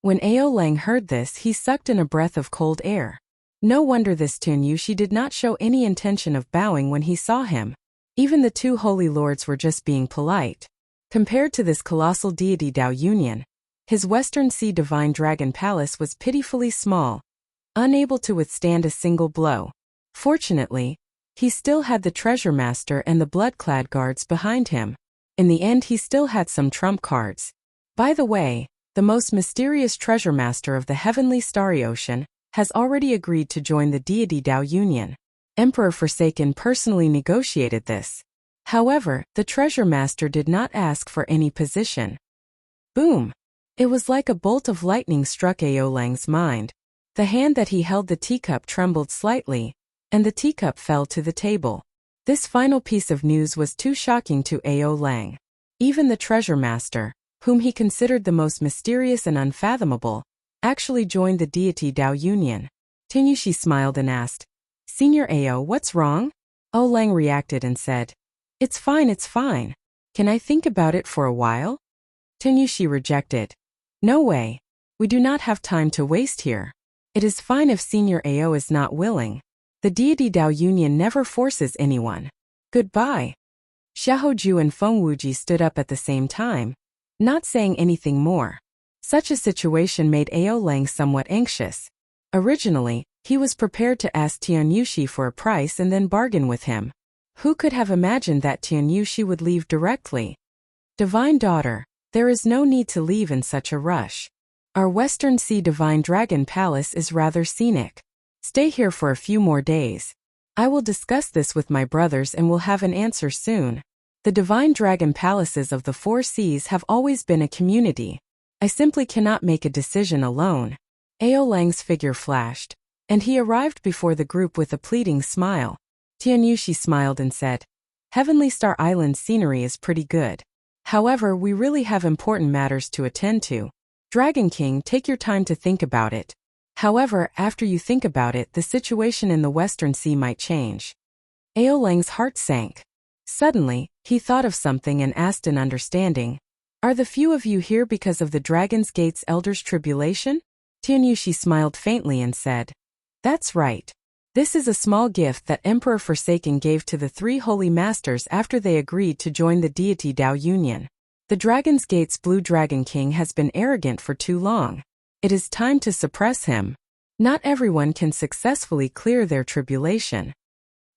When Ao Lang heard this, he sucked in a breath of cold air. No wonder this Tianyushi did not show any intention of bowing when he saw him. Even the 2 holy lords were just being polite. Compared to this colossal deity Tao Union, his Western Sea Divine Dragon Palace was pitifully small, unable to withstand a single blow. Fortunately, he still had the Treasure Master and the Blood-clad guards behind him. In the end, he still had some trump cards. By the way, the most mysterious Treasure Master of the Heavenly Starry Ocean has already agreed to join the deity Tao Union. Emperor Forsaken personally negotiated this. However, the Treasure Master did not ask for any position. Boom! It was like a bolt of lightning struck Ao Lang's mind. The hand that he held the teacup trembled slightly, and the teacup fell to the table. This final piece of news was too shocking to Ao Lang. Even the Treasure Master, whom he considered the most mysterious and unfathomable, actually joined the deity Tao Union. Tianyushi smiled and asked, "Senior Ao, what's wrong?" Ao Lang reacted and said, It's fine. Can I think about it for a while?" Tianyushi rejected. "No way. We do not have time to waste here. It is fine if Senior Ao is not willing. The deity Tao Union never forces anyone. Goodbye." Xiaoju and Feng Wuji stood up at the same time, not saying anything more. Such a situation made Ao Lang somewhat anxious. Originally, he was prepared to ask Tianyushi for a price and then bargain with him. Who could have imagined that Tianyushi would leave directly? "Divine Daughter, there is no need to leave in such a rush. Our Western Sea Divine Dragon Palace is rather scenic. Stay here for a few more days. I will discuss this with my brothers and will have an answer soon. The Divine Dragon Palaces of the 4 seas have always been a community. I simply cannot make a decision alone." Ao Lang's figure flashed, and he arrived before the group with a pleading smile. Tianyushi smiled and said, "Heavenly Star Island's scenery is pretty good. However, we really have important matters to attend to. Dragon King, take your time to think about it. However, after you think about it, the situation in the Western Sea might change." Ao Lang's heart sank. Suddenly, he thought of something and asked in understanding, "Are the few of you here because of the Dragon's Gate's Elder's tribulation?" Tianyushi smiled faintly and said, "That's right. This is a small gift that Emperor Forsaken gave to the 3 Holy Masters after they agreed to join the deity Tao Union. The Dragon's Gate's Blue Dragon King has been arrogant for too long. It is time to suppress him. Not everyone can successfully clear their tribulation."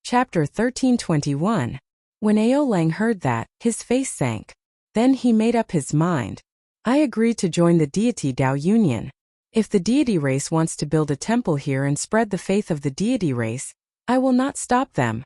Chapter 1321. When Ao Lang heard that, his face sank. Then he made up his mind. "I agree to join the deity Tao Union. If the deity race wants to build a temple here and spread the faith of the deity race, I will not stop them."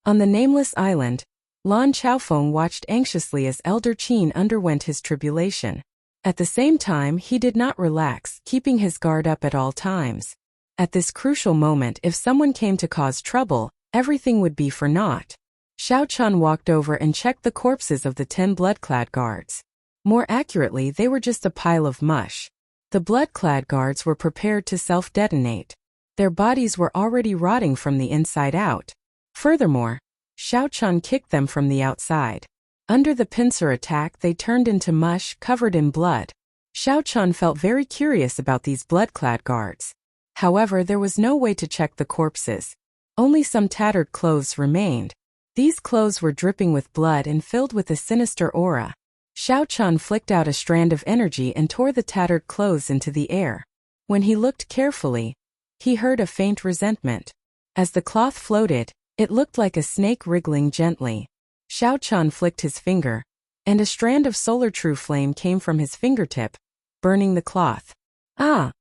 On the nameless island, Lan Chaofeng watched anxiously as Elder Qin underwent his tribulation. At the same time, he did not relax, keeping his guard up at all times. At this crucial moment, if someone came to cause trouble, everything would be for naught. Xiao Chun walked over and checked the corpses of the 10 blood-clad guards. More accurately, they were just a pile of mush. The blood-clad guards were prepared to self-detonate. Their bodies were already rotting from the inside out. Furthermore, Xiao Chun kicked them from the outside. Under the pincer attack, they turned into mush covered in blood. Xiao Chun felt very curious about these blood-clad guards. However, there was no way to check the corpses. Only some tattered clothes remained. These clothes were dripping with blood and filled with a sinister aura. Xiao Chun flicked out a strand of energy and tore the tattered clothes into the air. When he looked carefully, he heard a faint resentment. As the cloth floated, it looked like a snake wriggling gently. Xiao Chun flicked his finger, and a strand of solar true flame came from his fingertip, burning the cloth. Ah!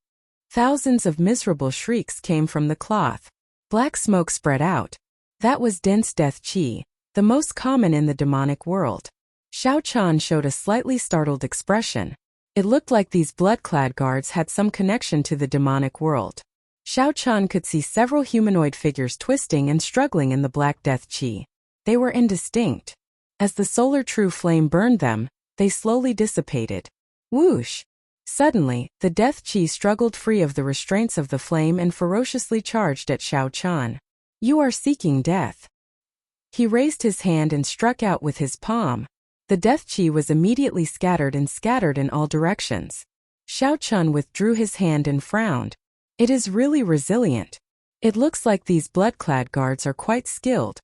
Thousands of miserable shrieks came from the cloth. Black smoke spread out. That was dense death qi, the most common in the demonic world. Xiao Chun showed a slightly startled expression. It looked like these blood-clad guards had some connection to the demonic world. Xiao Chun could see several humanoid figures twisting and struggling in the black death qi. They were indistinct. As the solar true flame burned them, they slowly dissipated. Whoosh! Suddenly, the death qi struggled free of the restraints of the flame and ferociously charged at Xiao Chun. You are seeking death. He raised his hand and struck out with his palm. The death qi was immediately scattered in all directions. Xiao Chun withdrew his hand and frowned. It is really resilient. It looks like these blood-clad guards are quite skilled.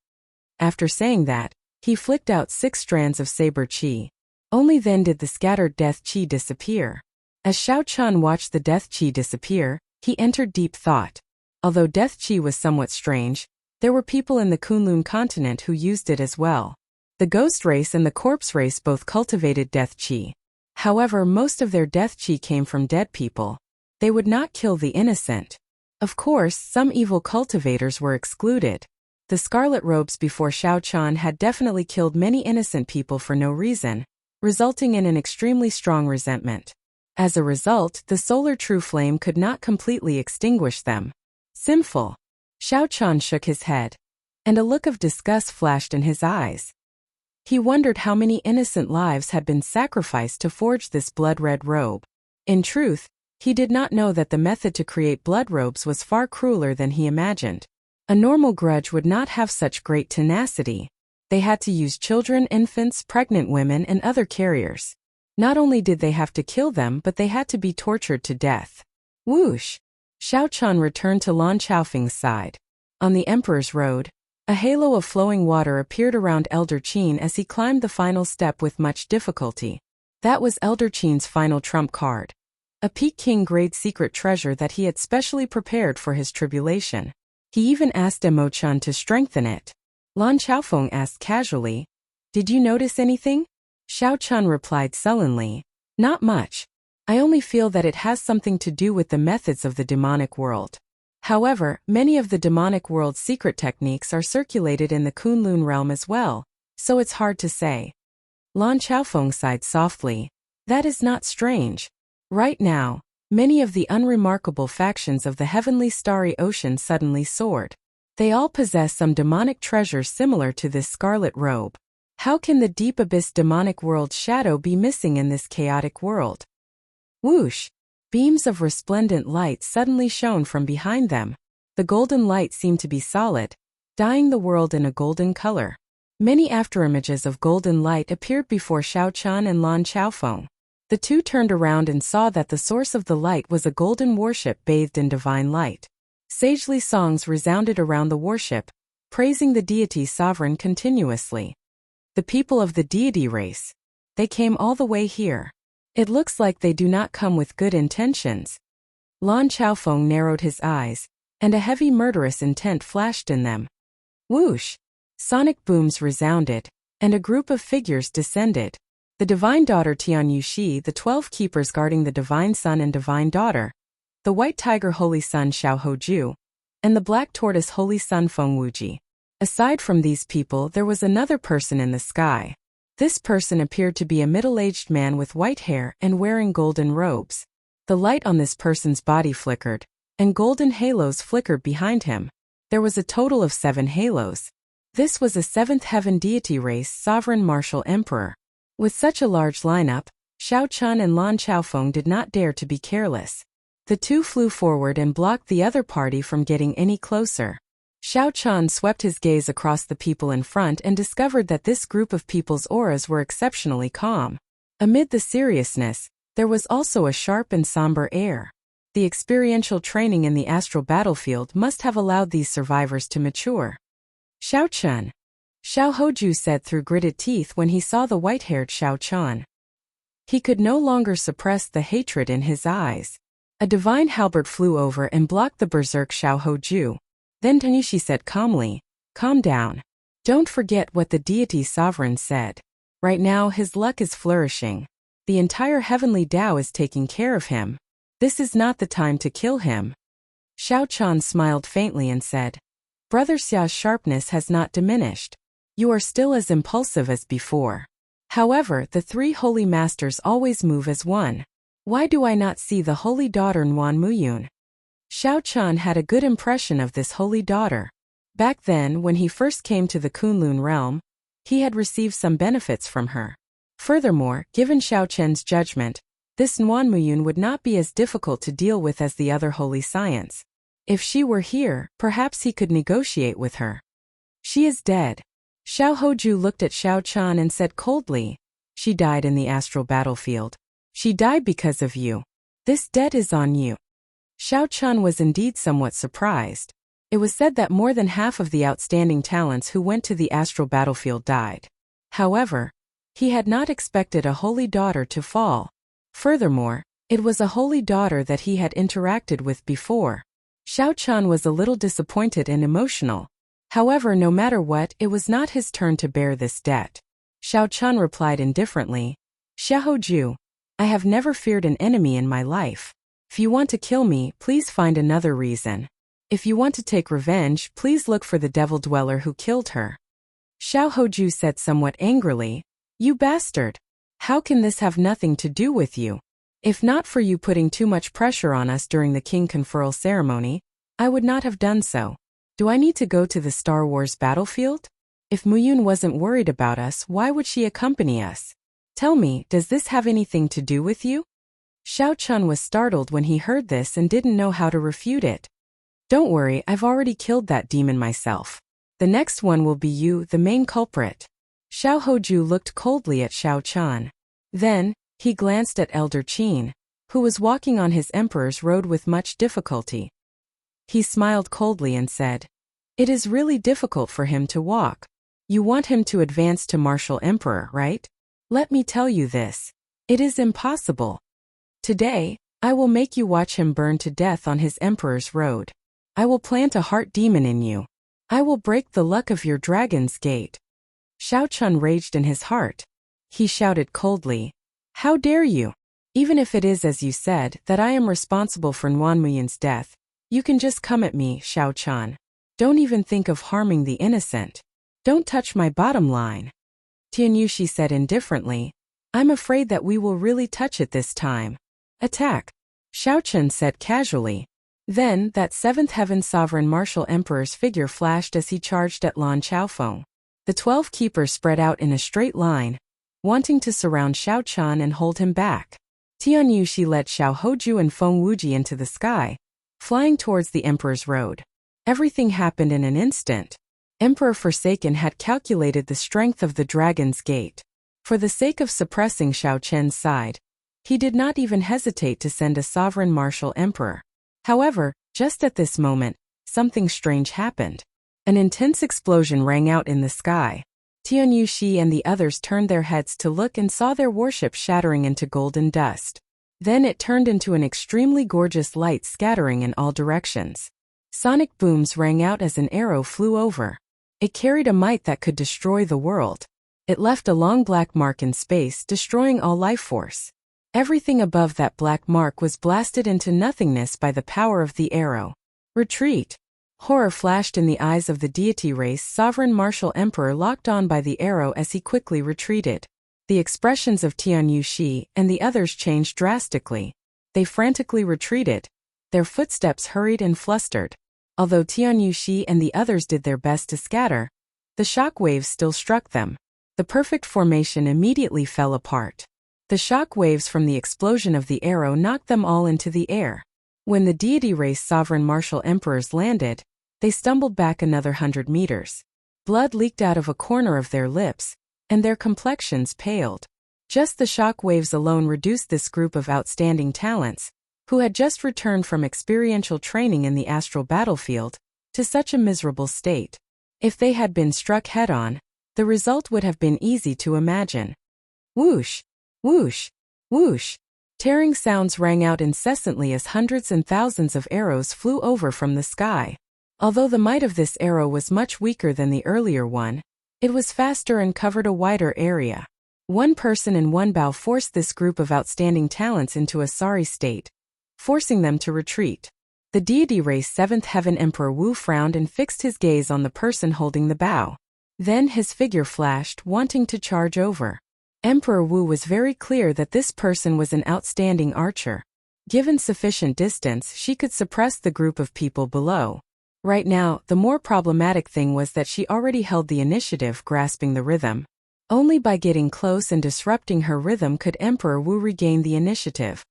After saying that, he flicked out 6 strands of saber qi. Only then did the scattered death qi disappear. As Xiao Chun watched the death qi disappear, he entered deep thought. Although death qi was somewhat strange, there were people in the Kunlun continent who used it as well. The ghost race and the corpse race both cultivated death qi. However, most of their death qi came from dead people. They would not kill the innocent. Of course, some evil cultivators were excluded. The scarlet robes before Xiao Chun had definitely killed many innocent people for no reason, resulting in an extremely strong resentment. As a result, the solar true flame could not completely extinguish them. Sinful. Xiao Chun shook his head, and a look of disgust flashed in his eyes. He wondered how many innocent lives had been sacrificed to forge this blood-red robe. In truth, he did not know that the method to create blood robes was far crueler than he imagined. A normal grudge would not have such great tenacity. They had to use children, infants, pregnant women, and other carriers. Not only did they have to kill them, but they had to be tortured to death. Whoosh! Xiao Chun returned to Lan Chaofeng's side. On the Emperor's Road, a halo of flowing water appeared around Elder Qin as he climbed the final step with much difficulty. That was Elder Qin's final trump card. A Peking grade secret treasure that he had specially prepared for his tribulation. He even asked Emo Chun to strengthen it. Lan Chaofeng asked casually, "Did you notice anything?" Xiao Chun replied sullenly, "Not much. I only feel that it has something to do with the methods of the demonic world. However, many of the demonic world's secret techniques are circulated in the Kunlun realm as well, so it's hard to say." Lan Chaofeng sighed softly. "That is not strange. Right now, many of the unremarkable factions of the heavenly starry ocean suddenly soared. They all possess some demonic treasures similar to this scarlet robe. How can the deep abyss demonic world's shadow be missing in this chaotic world?" Whoosh! Beams of resplendent light suddenly shone from behind them. The golden light seemed to be solid, dyeing the world in a golden color. Many afterimages of golden light appeared before Xiao Chun and Lan Chaofeng. The two turned around and saw that the source of the light was a golden warship bathed in divine light. Sagely songs resounded around the warship, praising the deity's sovereign continuously. The people of the deity race. They came all the way here. It looks like they do not come with good intentions. Lan Chaofeng narrowed his eyes, and a heavy murderous intent flashed in them. Whoosh! Sonic booms resounded, and a group of figures descended. The divine daughter Tian Yuxi, the 12 keepers guarding the divine son and divine daughter, the white tiger holy son Xiao Hoju, and the black tortoise holy son Feng Wuji. Aside from these people, there was another person in the sky. This person appeared to be a middle-aged man with white hair and wearing golden robes. The light on this person's body flickered, and golden halos flickered behind him. There was a total of 7 halos. This was a 7th heaven deity race sovereign martial emperor. With such a large lineup, Xiao Chun and Lan Chaofeng did not dare to be careless. The two flew forward and blocked the other party from getting any closer. Xiao Chun swept his gaze across the people in front and discovered that this group of people's auras were exceptionally calm. Amid the seriousness, there was also a sharp and somber air. The experiential training in the astral battlefield must have allowed these survivors to mature. Xiao Chun, Xiao Hoju said through gritted teeth when he saw the white-haired Xiao Chun. He could no longer suppress the hatred in his eyes. A divine halberd flew over and blocked the berserk Xiao Hoju. Then Tanishi said calmly, "Calm down. Don't forget what the deity sovereign said. Right now his luck is flourishing. The entire heavenly Tao is taking care of him. This is not the time to kill him." Xiao Chun smiled faintly and said, "Brother Xia's sharpness has not diminished. You are still as impulsive as before. However, the 3 holy masters always move as one. Why do I not see the holy daughter Nuan Muyun?" Xiao Chun had a good impression of this holy daughter. Back then, when he first came to the Kunlun realm, he had received some benefits from her. Furthermore, given Xiao Chen's judgment, this Nuan Muyun would not be as difficult to deal with as the other holy science. If she were here, perhaps he could negotiate with her. "She is dead." Xiao Hoju looked at Xiao Chun and said coldly, "She died in the astral battlefield. She died because of you. This debt is on you." Xiao Chun was indeed somewhat surprised. It was said that more than half of the outstanding talents who went to the astral battlefield died. However, he had not expected a holy daughter to fall. Furthermore, it was a holy daughter that he had interacted with before. Xiao Chun was a little disappointed and emotional. However, no matter what, it was not his turn to bear this debt. Xiao Chun replied indifferently, "Xiaoju, I have never feared an enemy in my life. If you want to kill me, please find another reason. If you want to take revenge, please look for the devil dweller who killed her." Xiao Hoju said somewhat angrily, "You bastard! How can this have nothing to do with you? If not for you putting too much pressure on us during the king conferral ceremony, I would not have done so. Do I need to go to the Star Wars battlefield? If Muyun wasn't worried about us, why would she accompany us? Tell me, does this have anything to do with you?" Xiao Chun was startled when he heard this and didn't know how to refute it. "Don't worry, I've already killed that demon myself. The next one will be you, the main culprit." Xiao Hoju looked coldly at Xiao Chun. Then, he glanced at Elder Qin, who was walking on his emperor's road with much difficulty. He smiled coldly and said, "It is really difficult for him to walk. You want him to advance to martial emperor, right? Let me tell you this. It is impossible. Today, I will make you watch him burn to death on his emperor's road. I will plant a heart demon in you. I will break the luck of your dragon's gate." Xiao Chun raged in his heart. He shouted coldly, "How dare you? Even if it is as you said, that I am responsible for Nuan Muyun's death, you can just come at me, Xiao Chun. Don't even think of harming the innocent. Don't touch my bottom line." Tianyushi said indifferently, "I'm afraid that we will really touch it this time. Attack." Xiao Chun said casually. Then, that 7th heaven sovereign martial emperor's figure flashed as he charged at Lan Chaofeng. The 12 keepers spread out in a straight line, wanting to surround Xiao Chun and hold him back. Tianyushi led Xiao Hoju and Feng Wuji into the sky, flying towards the emperor's road. Everything happened in an instant. Emperor Forsaken had calculated the strength of the dragon's gate. For the sake of suppressing Xiao Chen's side, he did not even hesitate to send a sovereign martial emperor. However, just at this moment, something strange happened. An intense explosion rang out in the sky. Tianyushi and the others turned their heads to look and saw their warship shattering into golden dust. Then it turned into an extremely gorgeous light scattering in all directions. Sonic booms rang out as an arrow flew over. It carried a might that could destroy the world. It left a long black mark in space, destroying all life force. Everything above that black mark was blasted into nothingness by the power of the arrow. "Retreat!" Horror flashed in the eyes of the deity race sovereign martial emperor, locked on by the arrow as he quickly retreated. The expressions of Tian Yuxi and the others changed drastically. They frantically retreated. Their footsteps hurried and flustered. Although Tian Yuxi and the others did their best to scatter, the shock waves still struck them. The perfect formation immediately fell apart. The shock waves from the explosion of the arrow knocked them all into the air. When the deity race sovereign martial emperors landed, they stumbled back another 100 meters. Blood leaked out of a corner of their lips, and their complexions paled. Just the shock waves alone reduced this group of outstanding talents, who had just returned from experiential training in the astral battlefield, to such a miserable state. If they had been struck head-on, the result would have been easy to imagine. Whoosh! Whoosh! Whoosh! Tearing sounds rang out incessantly as hundreds and thousands of arrows flew over from the sky. Although the might of this arrow was much weaker than the earlier one, it was faster and covered a wider area. One person in one bow forced this group of outstanding talents into a sorry state, forcing them to retreat. The deity race 7th Heaven Emperor Wu frowned and fixed his gaze on the person holding the bow. Then his figure flashed, wanting to charge over. Emperor Wu was very clear that this person was an outstanding archer. Given sufficient distance, she could suppress the group of people below. Right now, the more problematic thing was that she already held the initiative, grasping the rhythm. Only by getting close and disrupting her rhythm could Emperor Wu regain the initiative.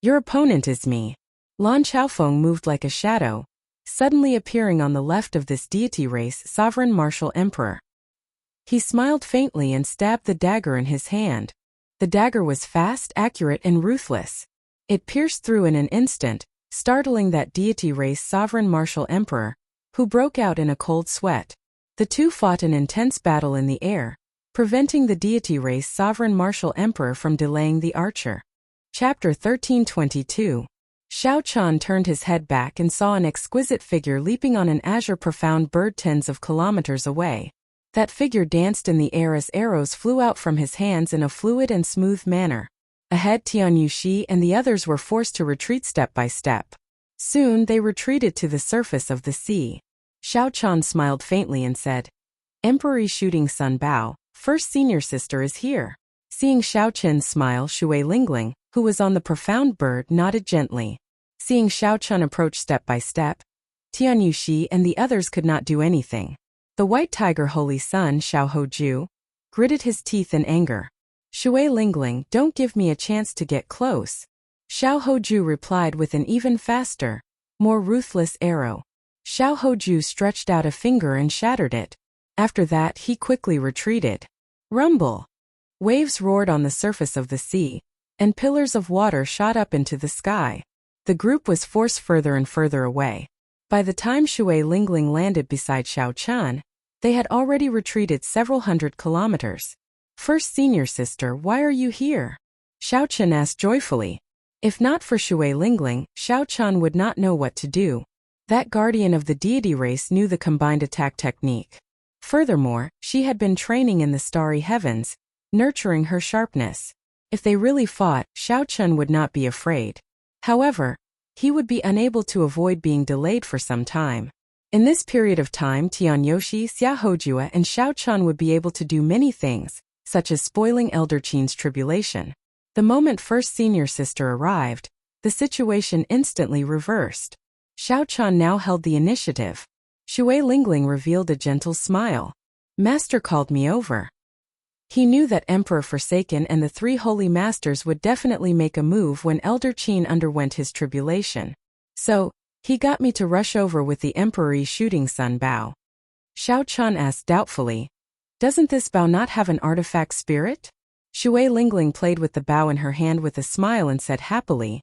Your opponent is me. Lan Chaofeng moved like a shadow, suddenly appearing on the left of this deity race sovereign martial emperor. He smiled faintly and stabbed the dagger in his hand. The dagger was fast, accurate, and ruthless. It pierced through in an instant, startling that deity race sovereign martial emperor, who broke out in a cold sweat. The two fought an intense battle in the air, preventing the deity race sovereign martial emperor from delaying the archer. Chapter 1322. Xiao Chan turned his head back and saw an exquisite figure leaping on an azure profound bird tens of kilometers away. That figure danced in the air as arrows flew out from his hands in a fluid and smooth manner. Ahead, Tian Yuxi and the others were forced to retreat step by step. Soon they retreated to the surface of the sea. Xiao Chan smiled faintly and said, Emperor Shooting Sun Bao, first senior sister is here. Seeing Xiao Chen's smile, Shui Lingling, who was on the profound bird, nodded gently. Seeing Xiao Chan approach step by step, Tian Yuxi and the others could not do anything. The white tiger holy son, Xiao Hoju, gritted his teeth in anger. Shui Lingling, don't give me a chance to get close. Xiao Hoju replied with an even faster, more ruthless arrow. Xiao Hoju stretched out a finger and shattered it. After that, he quickly retreated. Rumble! Waves roared on the surface of the sea, and pillars of water shot up into the sky. The group was forced further and further away. By the time Shui Lingling landed beside Xiao Chan, they had already retreated several hundred kilometers. First senior sister, why are you here? Xiao Chan asked joyfully. If not for Shui Lingling, Xiao Chan would not know what to do. That guardian of the deity race knew the combined attack technique. Furthermore, she had been training in the starry heavens, nurturing her sharpness. If they really fought, Xiao Chan would not be afraid. However, he would be unable to avoid being delayed for some time. In this period of time, Tian Yuxi, Xia Hojue, and Xiao Chan would be able to do many things, such as spoiling Elder Qin's tribulation. The moment first senior sister arrived, the situation instantly reversed. Xiao Chan now held the initiative. Shui Lingling revealed a gentle smile. Master called me over. He knew that Emperor Forsaken and the three holy masters would definitely make a move when Elder Qin underwent his tribulation. So, he got me to rush over with the Emperor Shooting Sun Bao. Xiao Chan asked doubtfully, doesn't this Bao not have an artifact spirit? Shui Lingling played with the Bao in her hand with a smile and said happily,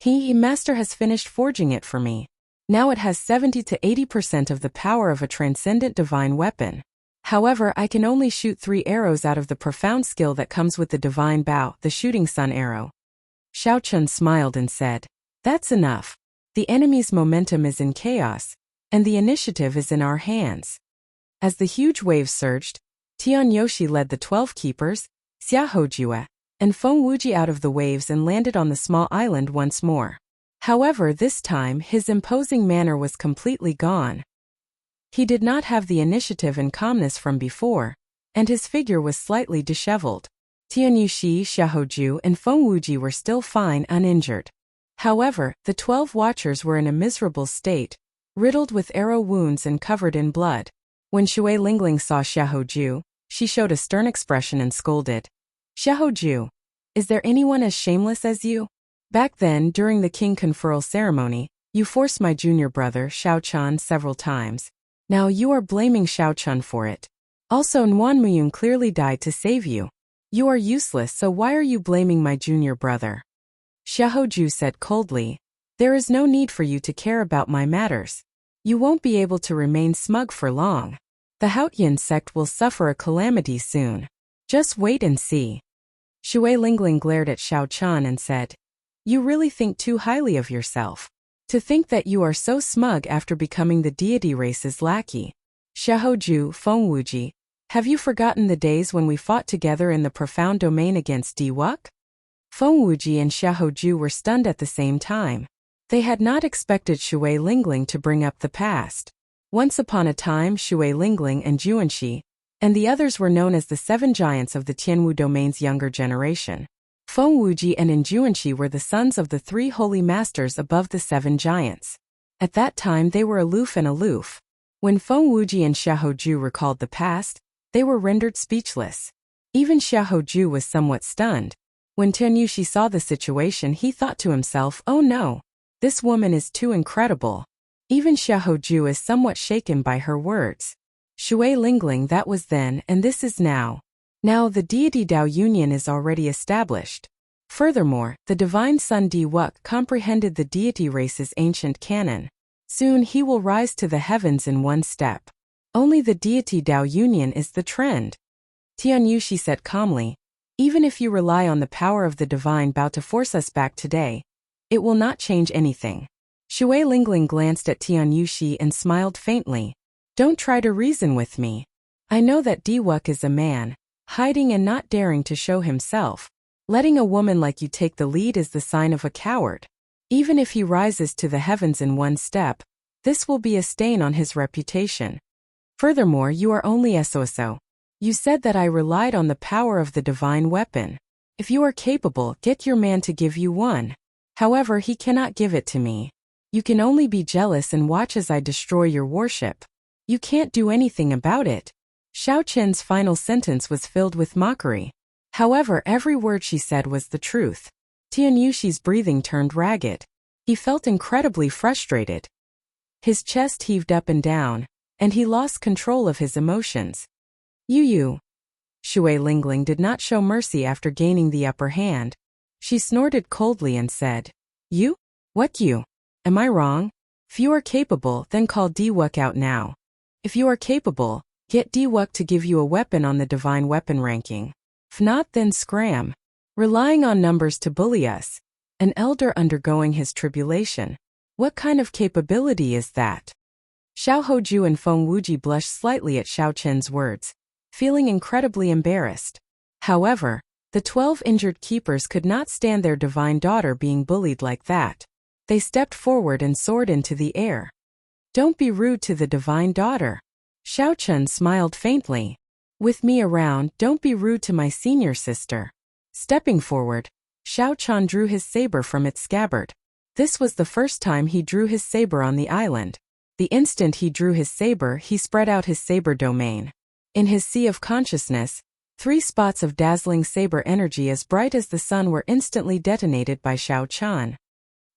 Master has finished forging it for me. Now it has 70 to 80% of the power of a transcendent divine weapon. However, I can only shoot 3 arrows out of the profound skill that comes with the divine Bao, the shooting sun arrow. Xiao Chun smiled and said, that's enough. The enemy's momentum is in chaos, and the initiative is in our hands. As the huge waves surged, Tian Yoshi led the 12 keepers, Xia Hojue, and Feng Wuji out of the waves and landed on the small island once more. However, this time his imposing manner was completely gone. He did not have the initiative and calmness from before, and his figure was slightly disheveled. Tianyushi, Xiaoju, and Feng Wuji were still fine, uninjured. However, the 12 watchers were in a miserable state, riddled with arrow wounds and covered in blood. When Shui Lingling saw Xiaoju, she showed a stern expression and scolded. Xiaoju, is there anyone as shameless as you? Back then, during the king conferral ceremony, you forced my junior brother, Xiaochun, several times. Now you are blaming Xiaochun for it. Also, Nguyen Muyun clearly died to save you. You are useless, so why are you blaming my junior brother? Xiaoju said coldly. There is no need for you to care about my matters. You won't be able to remain smug for long. The Haotian sect will suffer a calamity soon. Just wait and see. Shui Lingling glared at Xiaochun and said, You really think too highly of yourself. To think that you are so smug after becoming the deity race's lackey. Xiaoju, Feng Wuji, have you forgotten the days when we fought together in the profound domain against Diwuk? Feng Wuji and Xiaoju were stunned at the same time. They had not expected Shui Lingling to bring up the past. Once upon a time, Shui Lingling and Juanxi, and the others were known as the 7 giants of the Tianwu domain's younger generation. Feng Wuji and Juanxi were the sons of the 3 holy masters above the 7 giants. At that time they were aloof. When Feng Wuji and Xiaoju recalled the past, they were rendered speechless. Even Xiaoju was somewhat stunned. When Tianyushi saw the situation, he thought to himself, oh no, this woman is too incredible. Even Xiaoju is somewhat shaken by her words. Shui Lingling, that was then, and this is now. Now the deity Dao union is already established. Furthermore, the divine son Diwuk comprehended the deity race's ancient canon. Soon he will rise to the heavens in one step. Only the deity Dao union is the trend. Tianyushi said calmly, even if you rely on the power of the divine Bao to force us back today, it will not change anything. Shui Lingling glanced at Tianyushi and smiled faintly. Don't try to reason with me. I know that Diwuk is a man, hiding and not daring to show himself. Letting a woman like you take the lead is the sign of a coward. Even if he rises to the heavens in one step, this will be a stain on his reputation. Furthermore, you are only SOSO. You said that I relied on the power of the divine weapon. If you are capable, get your man to give you one. However, he cannot give it to me. You can only be jealous and watch as I destroy your worship. You can't do anything about it. Xiao Chen's final sentence was filled with mockery. However, every word she said was the truth. Tianyushi's breathing turned ragged. He felt incredibly frustrated. His chest heaved up and down, and he lost control of his emotions. You. Shui Lingling did not show mercy after gaining the upper hand. She snorted coldly and said, You? What you? Am I wrong? If you are capable, then call Diwuk out now. If you are capable, get Diwuk to give you a weapon on the divine weapon ranking. If not, then scram. Relying on numbers to bully us. An elder undergoing his tribulation. What kind of capability is that? Xiaoju and Feng Wuji blushed slightly at Xiao Chen's words, feeling incredibly embarrassed. However, the 12 injured keepers could not stand their divine daughter being bullied like that. They stepped forward and soared into the air. Don't be rude to the divine daughter. Xiao Chen smiled faintly. With me around, don't be rude to my senior sister. Stepping forward, Xiao Chen drew his saber from its scabbard. This was the first time he drew his saber on the island. The instant he drew his saber, he spread out his saber domain. In his sea of consciousness, 3 spots of dazzling saber energy as bright as the sun were instantly detonated by Xiao Chen.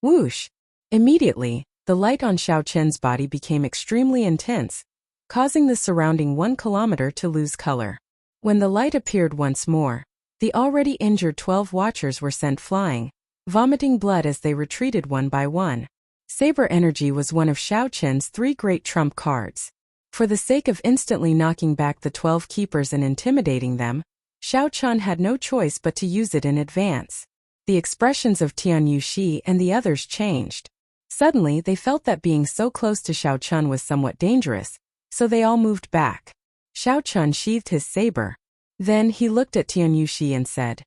Whoosh! Immediately, the light on Xiao Chen's body became extremely intense, causing the surrounding 1 kilometer to lose color. When the light appeared once more, the already injured 12 watchers were sent flying, vomiting blood as they retreated one by one. Saber energy was one of Xiao Chen's 3 great trump cards. For the sake of instantly knocking back the 12 keepers and intimidating them, Xiao Chen had no choice but to use it in advance. The expressions of Tianyushi and the others changed. Suddenly, they felt that being so close to Xiao Chen was somewhat dangerous, so they all moved back. Xiao Chen sheathed his saber. Then he looked at Tianyushi and said,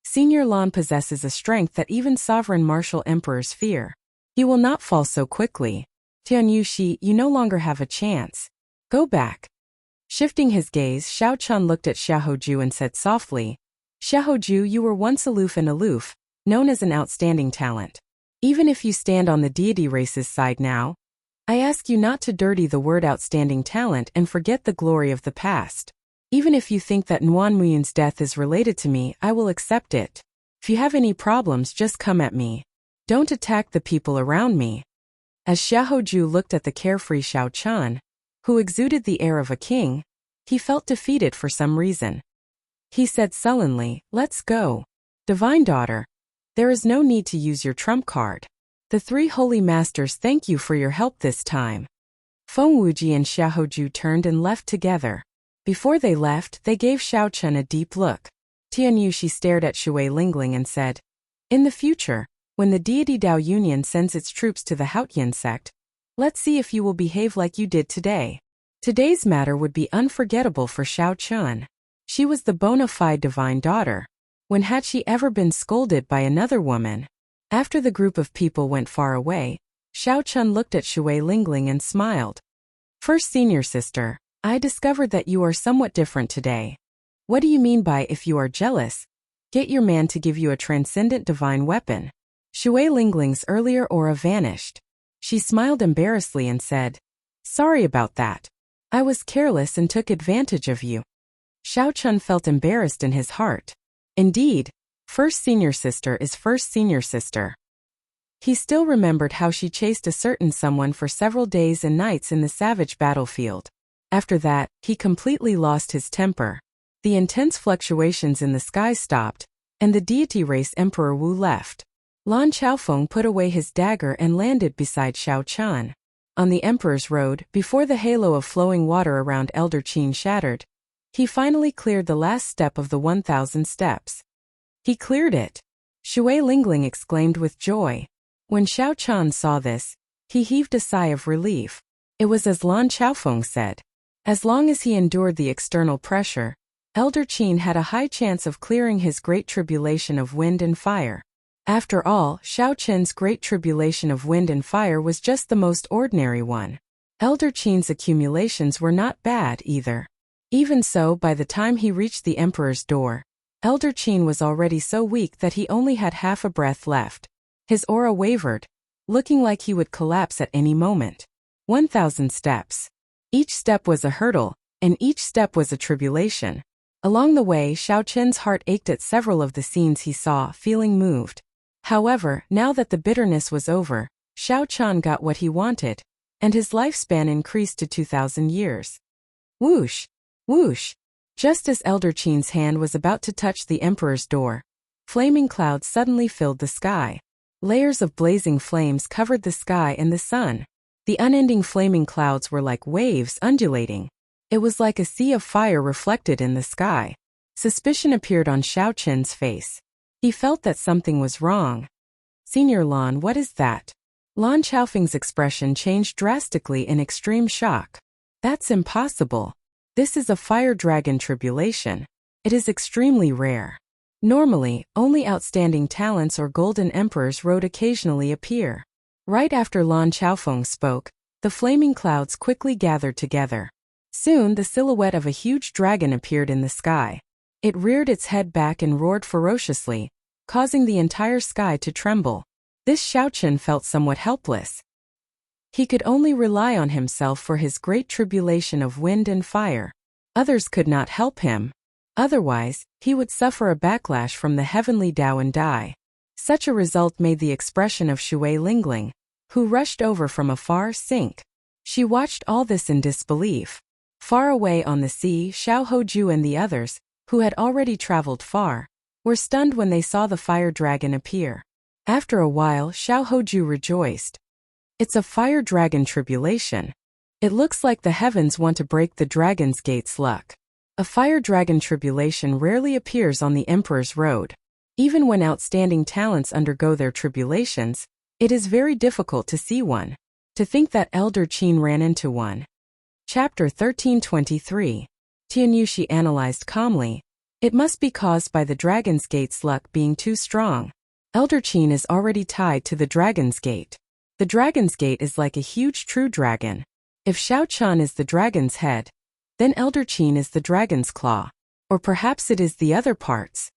Senior Lan possesses a strength that even sovereign martial emperors fear. He will not fall so quickly. Tianyushi, you no longer have a chance. Go back. Shifting his gaze, Xiao Chun looked at Xiaoju and said softly, Xiaoju, you were once aloof, known as an outstanding talent. Even if you stand on the deity race's side now, I ask you not to dirty the word outstanding talent and forget the glory of the past. Even if you think that Nguyen Muyun's death is related to me, I will accept it. If you have any problems, just come at me. Don't attack the people around me. As Xiaoju looked at the carefree Xiao Chun, who exuded the air of a king, he felt defeated for some reason. He said sullenly, let's go. Divine daughter, there is no need to use your trump card. The three holy masters thank you for your help this time. Feng Wuji and Xiaoju turned and left together. Before they left, they gave Xiao Chun a deep look. Tianyushi stared at Shui Lingling and said, in the future, when the deity Dao Union sends its troops to the Haotian sect, let's see if you will behave like you did today. Today's matter would be unforgettable for Xiao Chun. She was the bona fide divine daughter. When had she ever been scolded by another woman? After the group of people went far away, Xiao Chun looked at Shui Lingling and smiled. First senior sister, I discovered that you are somewhat different today. What do you mean by if you are jealous? Get your man to give you a transcendent divine weapon. Shui Lingling's earlier aura vanished. She smiled embarrassedly and said, sorry about that. I was careless and took advantage of you. Xiao Chun felt embarrassed in his heart. Indeed, first senior sister is first senior sister. He still remembered how she chased a certain someone for several days and nights in the savage battlefield. After that, he completely lost his temper. The intense fluctuations in the sky stopped, and the deity race Emperor Wu left. Lan Chaofeng put away his dagger and landed beside Xiao Chun. On the Emperor's road, before the halo of flowing water around Elder Qin shattered, he finally cleared the last step of the 1,000 steps. He cleared it. Shui Lingling exclaimed with joy. When Xiao Chun saw this, he heaved a sigh of relief. It was as Lan Chaofeng said. As long as he endured the external pressure, Elder Qin had a high chance of clearing his great tribulation of wind and fire. After all, Xiao Chen's great tribulation of wind and fire was just the most ordinary one. Elder Qin's accumulations were not bad either. Even so, by the time he reached the Emperor's door, Elder Qin was already so weak that he only had half a breath left. His aura wavered, looking like he would collapse at any moment. 1,000 steps. Each step was a hurdle, and each step was a tribulation. Along the way, Xiao Chen's heart ached at several of the scenes he saw, feeling moved. However, now that the bitterness was over, Xiao Chun got what he wanted, and his lifespan increased to 2,000 years. Whoosh! Whoosh! Just as Elder Qin's hand was about to touch the Emperor's door, flaming clouds suddenly filled the sky. Layers of blazing flames covered the sky and the sun. The unending flaming clouds were like waves undulating. It was like a sea of fire reflected in the sky. Suspicion appeared on Xiao Chen's face. He felt that something was wrong. Senior Lan, what is that? Lan Chaofeng's expression changed drastically in extreme shock. That's impossible. This is a fire dragon tribulation. It is extremely rare. Normally, only outstanding talents or golden emperors road occasionally appear. Right after Lan Chaofeng spoke, the flaming clouds quickly gathered together. Soon the silhouette of a huge dragon appeared in the sky. It reared its head back and roared ferociously, causing the entire sky to tremble. This Xiao Chun felt somewhat helpless. He could only rely on himself for his great tribulation of wind and fire. Others could not help him. Otherwise, he would suffer a backlash from the heavenly Tao and die. Such a result made the expression of Shui Lingling, who rushed over from afar, sink. She watched all this in disbelief. Far away on the sea, Xiao Hoju and the others, who had already traveled far, were stunned when they saw the fire dragon appear. After a while, Xiao Hoju rejoiced. It's a fire dragon tribulation. It looks like the heavens want to break the dragon's gate's luck. A fire dragon tribulation rarely appears on the Emperor's road. Even when outstanding talents undergo their tribulations, it is very difficult to see one. To think that Elder Qin ran into one. Chapter 1323. Tianyushi analyzed calmly. It must be caused by the Dragon's Gate's luck being too strong. Elder Qin is already tied to the Dragon's Gate. The Dragon's Gate is like a huge true dragon. If Xiao Chun is the dragon's head, then Elder Qin is the dragon's claw. Or perhaps it is the other parts.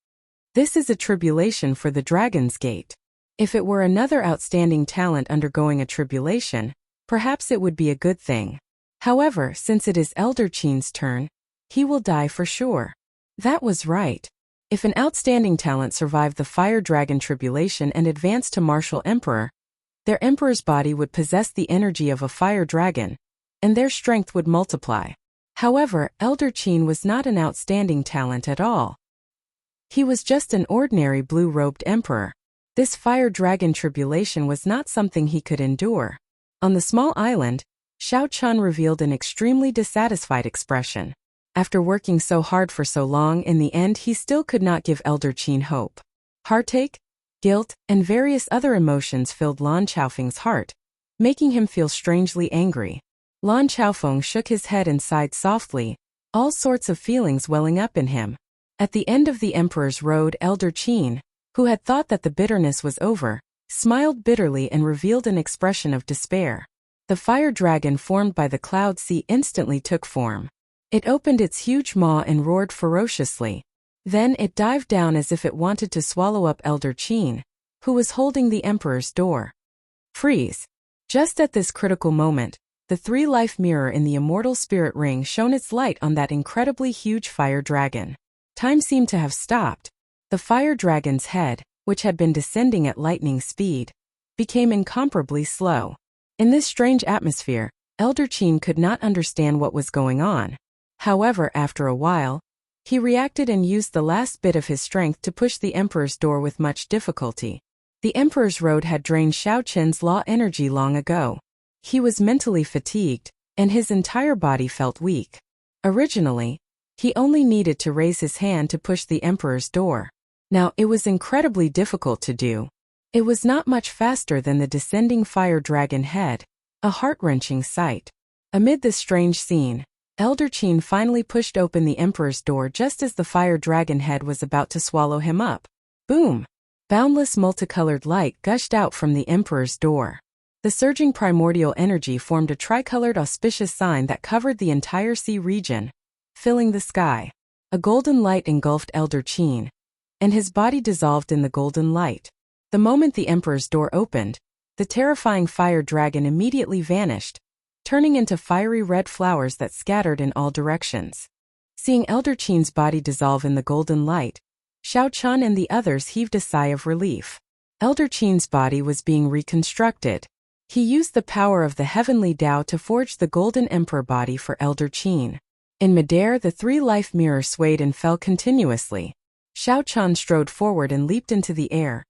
This is a tribulation for the Dragon's Gate. If it were another outstanding talent undergoing a tribulation, perhaps it would be a good thing. However, since it is Elder Qin's turn, he will die for sure. That was right. If an outstanding talent survived the Fire Dragon tribulation and advanced to Martial Emperor, their emperor's body would possess the energy of a fire dragon, and their strength would multiply. However, Elder Qin was not an outstanding talent at all. He was just an ordinary blue-robed emperor. This fire dragon tribulation was not something he could endure. On the small island, Xiao Chun revealed an extremely dissatisfied expression. After working so hard for so long, in the end he still could not give Elder Qin hope. Heartache, guilt, and various other emotions filled Lan Chaofeng's heart, making him feel strangely angry. Lan Chaofeng shook his head and sighed softly, all sorts of feelings welling up in him. At the end of the Emperor's Road, Elder Qin, who had thought that the bitterness was over, smiled bitterly and revealed an expression of despair. The fire dragon formed by the cloud sea instantly took form. It opened its huge maw and roared ferociously. Then it dived down as if it wanted to swallow up Elder Qin, who was holding the Emperor's door. Freeze! Just at this critical moment, the three-life mirror in the Immortal Spirit Ring shone its light on that incredibly huge fire dragon. Time seemed to have stopped. The fire dragon's head, which had been descending at lightning speed, became incomparably slow. In this strange atmosphere, Elder Qin could not understand what was going on. However, after a while, he reacted and used the last bit of his strength to push the Emperor's door with much difficulty. The Emperor's Road had drained Xiao Qin's law energy long ago. He was mentally fatigued, and his entire body felt weak. Originally, he only needed to raise his hand to push the Emperor's door. Now, it was incredibly difficult to do. It was not much faster than the descending fire dragon head, a heart-wrenching sight. Amid this strange scene, Elder Qin finally pushed open the Emperor's door just as the fire dragon head was about to swallow him up. Boom! Boundless multicolored light gushed out from the Emperor's door. The surging primordial energy formed a tricolored auspicious sign that covered the entire sea region, filling the sky. A golden light engulfed Elder Qin, and his body dissolved in the golden light. The moment the Emperor's door opened, the terrifying fire dragon immediately vanished, turning into fiery red flowers that scattered in all directions. Seeing Elder Qin's body dissolve in the golden light, Xiao Chun and the others heaved a sigh of relief. Elder Qin's body was being reconstructed. He used the power of the heavenly Tao to forge the golden emperor body for Elder Qin. In midair, the three-life mirror swayed and fell continuously. Xiao Chun strode forward and leaped into the air,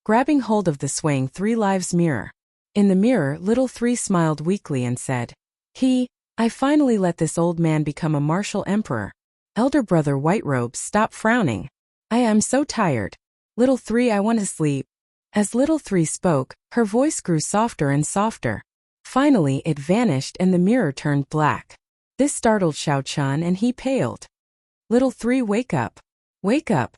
grabbing hold of the swaying three-lives mirror. In the mirror, Little Three smiled weakly and said, I finally let this old man become a martial emperor. Elder brother White Robes, stop frowning. I am so tired. Little Three, I want to sleep. As Little Three spoke, her voice grew softer and softer. Finally, it vanished and the mirror turned black. This startled Xiao Chun and he paled. Little Three, wake up. Wake up.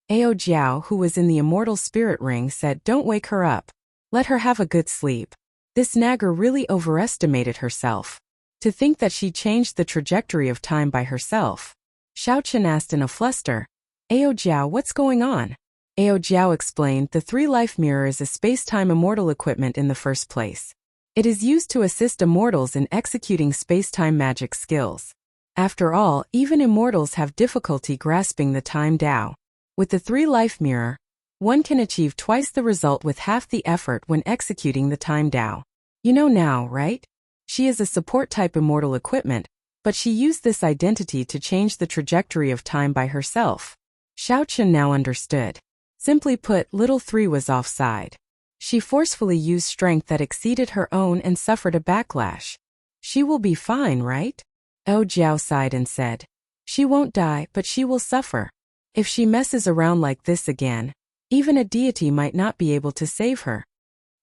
Ao Jiao, who was in the Immortal Spirit Ring, said, don't wake her up. Let her have a good sleep. This nagger really overestimated herself. To think that she changed the trajectory of time by herself. Xiao Chun asked in a fluster, Ao Jiao, what's going on? Ao Jiao explained, the three-life mirror is a space-time immortal equipment in the first place. It is used to assist immortals in executing space-time magic skills. After all, even immortals have difficulty grasping the time Tao. With the three-life mirror, one can achieve twice the result with half the effort when executing the time Tao. You know now, right? She is a support-type immortal equipment, but she used this identity to change the trajectory of time by herself. Xiao Chun now understood. Simply put, Little Three was offside. She forcefully used strength that exceeded her own and suffered a backlash. She will be fine, right? Ao Jiao sighed and said, she won't die, but she will suffer. If she messes around like this again, even a deity might not be able to save her.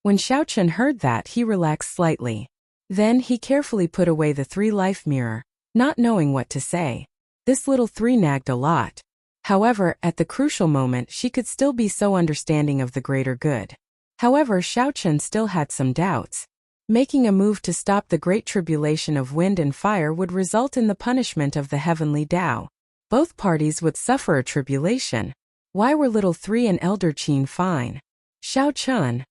When Xiao Chun heard that, he relaxed slightly. Then he carefully put away the three-life mirror, not knowing what to say. This Little Three nagged a lot. However, at the crucial moment, she could still be so understanding of the greater good. However, Xiao Chun still had some doubts. Making a move to stop the great tribulation of wind and fire would result in the punishment of the heavenly Tao. Both parties would suffer a tribulation. Why were little 3 and Elder Qin fine? Xiao Chun,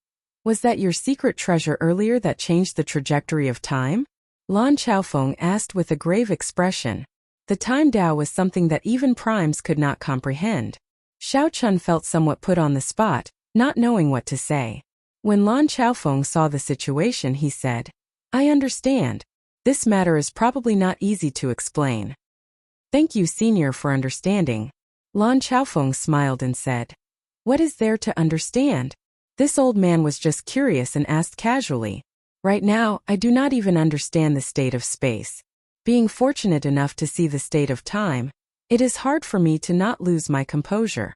was that your secret treasure earlier that changed the trajectory of time? Lan Chaofeng asked with a grave expression. The time Tao was something that even primes could not comprehend. Xiao Chun felt somewhat put on the spot, not knowing what to say. When Lan Chaofeng saw the situation, he said, I understand. This matter is probably not easy to explain. Thank you, Senior, for understanding. Lan Chaofeng smiled and said, What is there to understand? This old man was just curious and asked casually. Right now, I do not even understand the state of space. Being fortunate enough to see the state of time, it is hard for me to not lose my composure.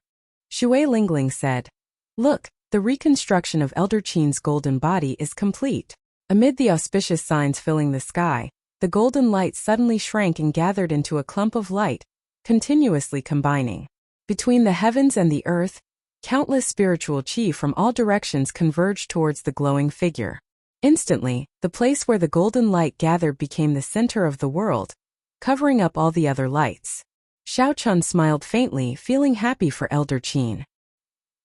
Shui Lingling said, Look, the reconstruction of Elder Qin's golden body is complete. Amid the auspicious signs filling the sky, the golden light suddenly shrank and gathered into a clump of light, continuously combining. Between the heavens and the earth, countless spiritual qi from all directions converged towards the glowing figure. Instantly, the place where the golden light gathered became the center of the world, covering up all the other lights. Xiao Chun smiled faintly, feeling happy for Elder Qin.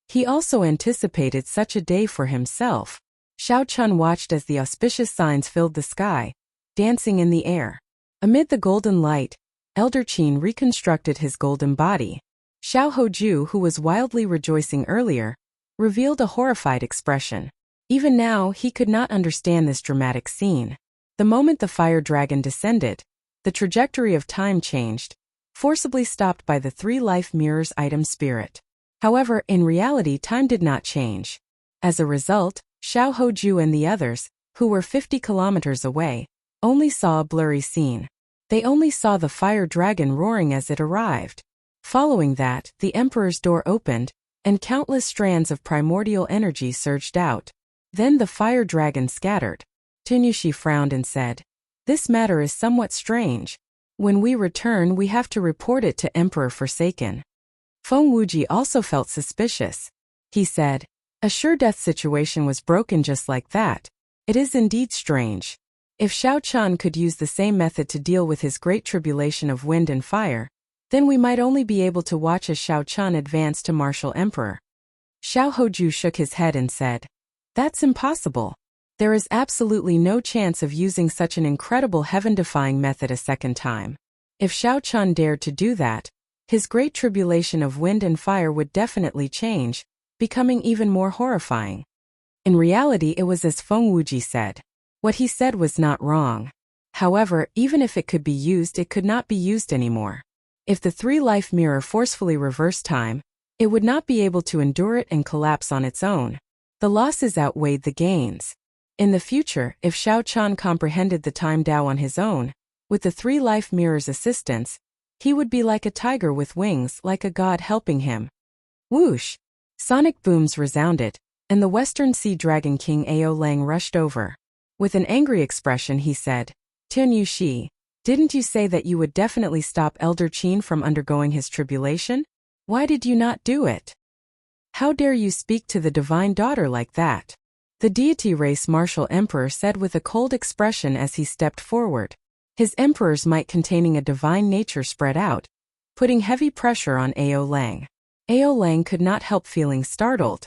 He also anticipated such a day for himself. Xiao Chun watched as the auspicious signs filled the sky, dancing in the air. Amid the golden light, Elder Qin reconstructed his golden body. Xiao Hoju, who was wildly rejoicing earlier, revealed a horrified expression. Even now, he could not understand this dramatic scene. The moment the fire dragon descended, the trajectory of time changed, forcibly stopped by the 3 life mirrors item spirit. However, in reality, time did not change. As a result, Xiao Hoju and the others, who were 50 kilometers away, only saw a blurry scene. They only saw the fire dragon roaring as it arrived. Following that, the Emperor's door opened, and countless strands of primordial energy surged out. Then the fire dragon scattered. Tinyushi frowned and said, This matter is somewhat strange. When we return, we have to report it to Emperor Forsaken. Feng Wuji also felt suspicious. He said, A sure death situation was broken just like that. It is indeed strange. If Xiao Chun could use the same method to deal with his great tribulation of wind and fire, then we might only be able to watch as Xiao Chun advance to martial emperor. Xiao Hoju shook his head and said, That's impossible. There is absolutely no chance of using such an incredible heaven-defying method a second time. If Xiao Chun dared to do that, his great tribulation of wind and fire would definitely change, becoming even more horrifying. In reality, it was as Feng Wuji said. What he said was not wrong. However, even if it could be used, it could not be used anymore. If the 3 life mirror forcefully reversed time, it would not be able to endure it and collapse on its own. The losses outweighed the gains. In the future, if Xiao Chun comprehended the time Tao on his own, with the 3 life mirrors' assistance, he would be like a tiger with wings, like a god helping him. Whoosh! Sonic booms resounded, and the Western Sea Dragon King Ao Lang rushed over. With an angry expression, he said, Tianyushi, didn't you say that you would definitely stop Elder Qin from undergoing his tribulation? Why did you not do it? How dare you speak to the divine daughter like that? The deity race martial emperor said with a cold expression as he stepped forward. His emperor's might containing a divine nature spread out, putting heavy pressure on Ao Lang. Ao Lang could not help feeling startled.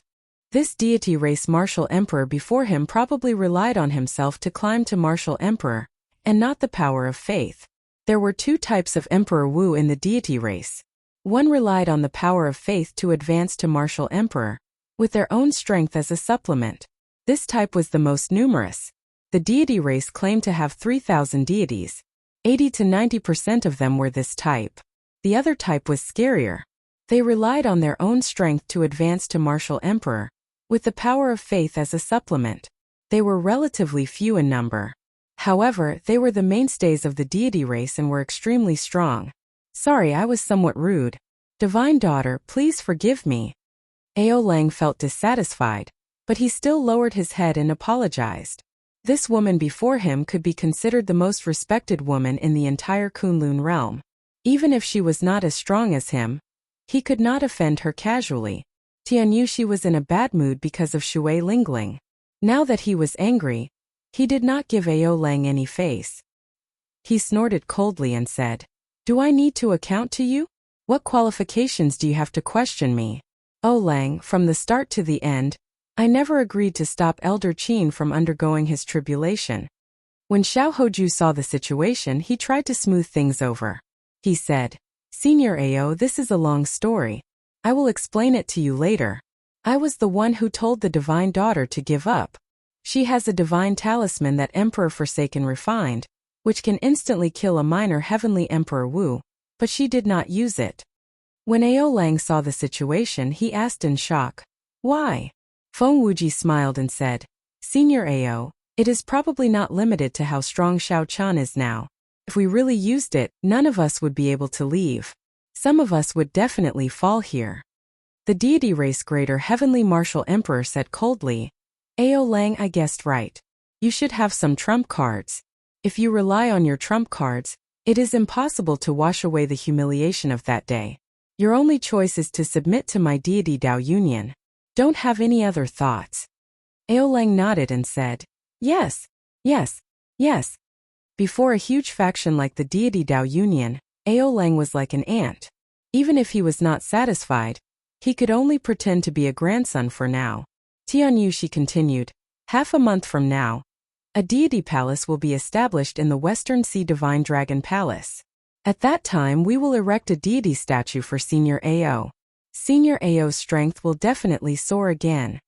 This deity race martial emperor before him probably relied on himself to climb to martial emperor, and not the power of faith. There were 2 types of Emperor Wu in the deity race. One relied on the power of faith to advance to martial emperor, with their own strength as a supplement. This type was the most numerous. The deity race claimed to have 3,000 deities. 80 to 90% of them were this type. The other type was scarier. They relied on their own strength to advance to martial emperor, with the power of faith as a supplement. They were relatively few in number. However, they were the mainstays of the deity race and were extremely strong. Sorry, I was somewhat rude. Divine daughter, please forgive me. Ao Lang felt dissatisfied, but he still lowered his head and apologized. This woman before him could be considered the most respected woman in the entire Kunlun realm. Even if she was not as strong as him, he could not offend her casually. Tianyushi was in a bad mood because of Shui Lingling. Now that he was angry, He did not give Ao Lang any face. He snorted coldly and said, "Do I need to account to you? What qualifications do you have to question me? O Lang, from the start to the end, I never agreed to stop Elder Qin from undergoing his tribulation." When Xiao Hoju saw the situation, he tried to smooth things over. He said, "Senior Ao, this is a long story. I will explain it to you later. I was the one who told the divine daughter to give up. She has a divine talisman that Emperor Forsaken refined, which can instantly kill a minor heavenly Emperor Wu, but she did not use it." When Ao Lang saw the situation, he asked in shock, "Why?" Feng Wuji smiled and said, "Senior Ao, it is probably not limited to how strong Xiao Chan is now. If we really used it, none of us would be able to leave. Some of us would definitely fall here." The deity race greater heavenly martial emperor said coldly, "Ao Lang, I guessed right. You should have some trump cards. If you rely on your trump cards, it is impossible to wash away the humiliation of that day. Your only choice is to submit to my deity Dao Union. Don't have any other thoughts." Ao Lang nodded and said, "Yes, yes, yes." Before a huge faction like the deity Dao Union, Ao Lang was like an ant. Even if he was not satisfied, he could only pretend to be a grandson for now. Tianyu, she continued, "Half a month from now, a deity palace will be established in the Western Sea Divine Dragon Palace. At that time we will erect a deity statue for Senior Ao. Senior Ao's strength will definitely soar again."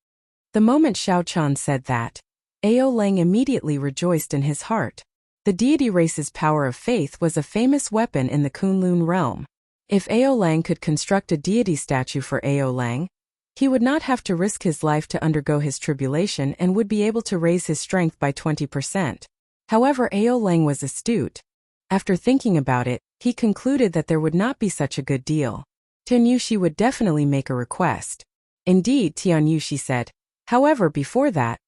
The moment Xiao Chan said that, Ao Lang immediately rejoiced in his heart. The deity race's power of faith was a famous weapon in the Kunlun realm. If Ao Lang could construct a deity statue for Ao Lang, he would not have to risk his life to undergo his tribulation and would be able to raise his strength by 20%. However, Ao Lang was astute. After thinking about it, he concluded that there would not be such a good deal. Tianyushi would definitely make a request. "Indeed, Tianyushi said. However, before that,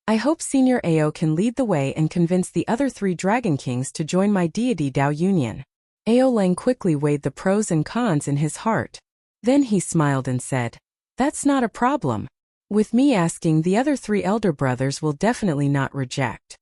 I hope Senior Ao can lead the way and convince the other 3 Dragon Kings to join my deity Dao Union." Ao Lang quickly weighed the pros and cons in his heart. Then he smiled and said, "That's not a problem. With me asking, the other 3 elder brothers will definitely not reject."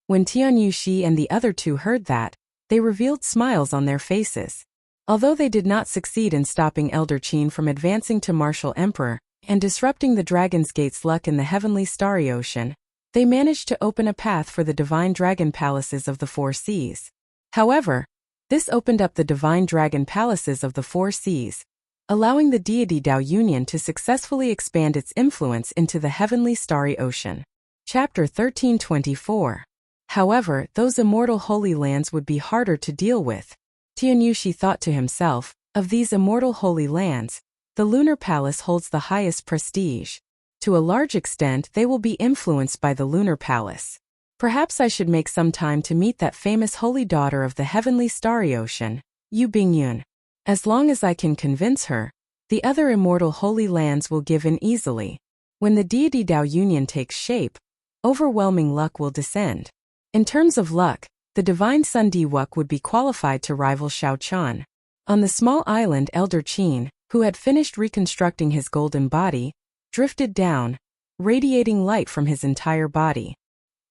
When Tianyushi and the other 2 heard that, they revealed smiles on their faces. Although they did not succeed in stopping Elder Qin from advancing to Martial Emperor and disrupting the Dragon's Gate's luck in the heavenly starry ocean, they managed to open a path for the divine dragon palaces of the 4 seas. However, this opened up the divine dragon palaces of the 4 seas, allowing the deity Dao Union to successfully expand its influence into the heavenly starry ocean. Chapter 1324. However, those immortal holy lands would be harder to deal with. Tianyushi thought to himself, of these immortal holy lands, the lunar palace holds the highest prestige. To a large extent, they will be influenced by the lunar palace. Perhaps I should make some time to meet that famous holy daughter of the heavenly starry ocean, Yu Bingyun. As long as I can convince her, the other immortal holy lands will give in easily. When the deity Dao Union takes shape, overwhelming luck will descend. In terms of luck, the divine Sun Diwuk would be qualified to rival Xiao Chan. On the small island, Elder Qin, who had finished reconstructing his golden body, drifted down, radiating light from his entire body.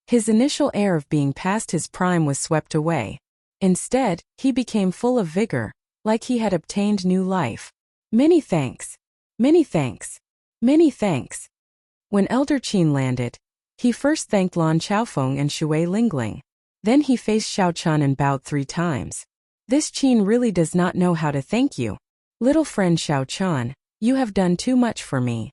His initial air of being past his prime was swept away. Instead, he became full of vigor, like he had obtained new life. "Many thanks. Many thanks. Many thanks." When Elder Qin landed, he first thanked Lan Chaofeng and Shui Lingling. Then he faced Xiao Chan and bowed 3 times. "This Qin really does not know how to thank you. Little friend Xiao Chan, you have done too much for me."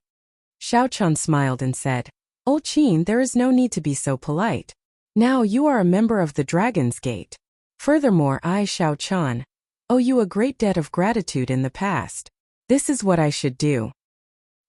Xiao Chan smiled and said, "Old Qin, there is no need to be so polite. Now you are a member of the Dragon's Gate. Furthermore, I, Xiao Chan, owe you a great debt of gratitude in the past. This is what I should do."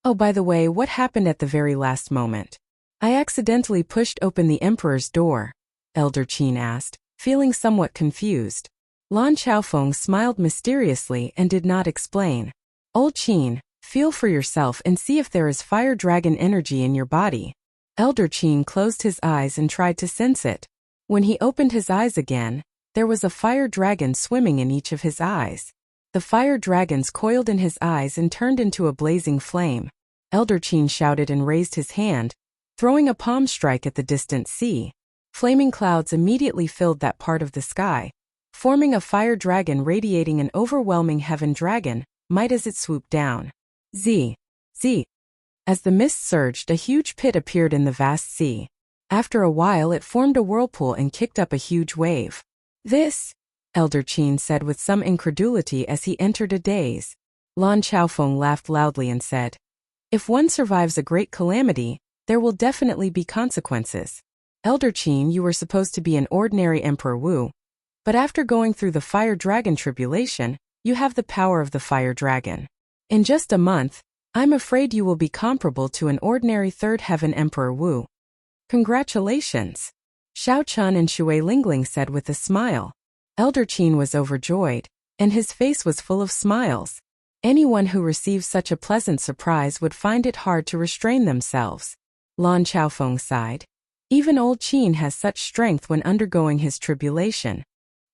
"Oh, by the way, what happened at the very last moment? I accidentally pushed open the Emperor's door," Elder Qin asked, feeling somewhat confused. Lan Chaofeng smiled mysteriously and did not explain. "Old Qin, feel for yourself and see if there is fire dragon energy in your body." Elder Qin closed his eyes and tried to sense it. When he opened his eyes again, there was a fire dragon swimming in each of his eyes. The fire dragons coiled in his eyes and turned into a blazing flame. Elder Qin shouted and raised his hand, throwing a palm strike at the distant sea. Flaming clouds immediately filled that part of the sky, forming a fire dragon radiating an overwhelming heaven dragon might as it swooped down. Z. As the mist surged, a huge pit appeared in the vast sea. After a while it formed a whirlpool and kicked up a huge wave. This, Elder Qin said with some incredulity as he entered a daze. Lan Chaofeng laughed loudly and said, "If one survives a great calamity, there will definitely be consequences. Elder Qin, you were supposed to be an ordinary Emperor Wu, but after going through the fire dragon tribulation, you have the power of the fire dragon. In just a month, I'm afraid you will be comparable to an ordinary third heaven Emperor Wu. Congratulations," Xiao Chun and Shui Lingling said with a smile. Elder Qin was overjoyed, and his face was full of smiles. Anyone who receives such a pleasant surprise would find it hard to restrain themselves. Lan Chaofeng sighed. Even old Qin has such strength when undergoing his tribulation.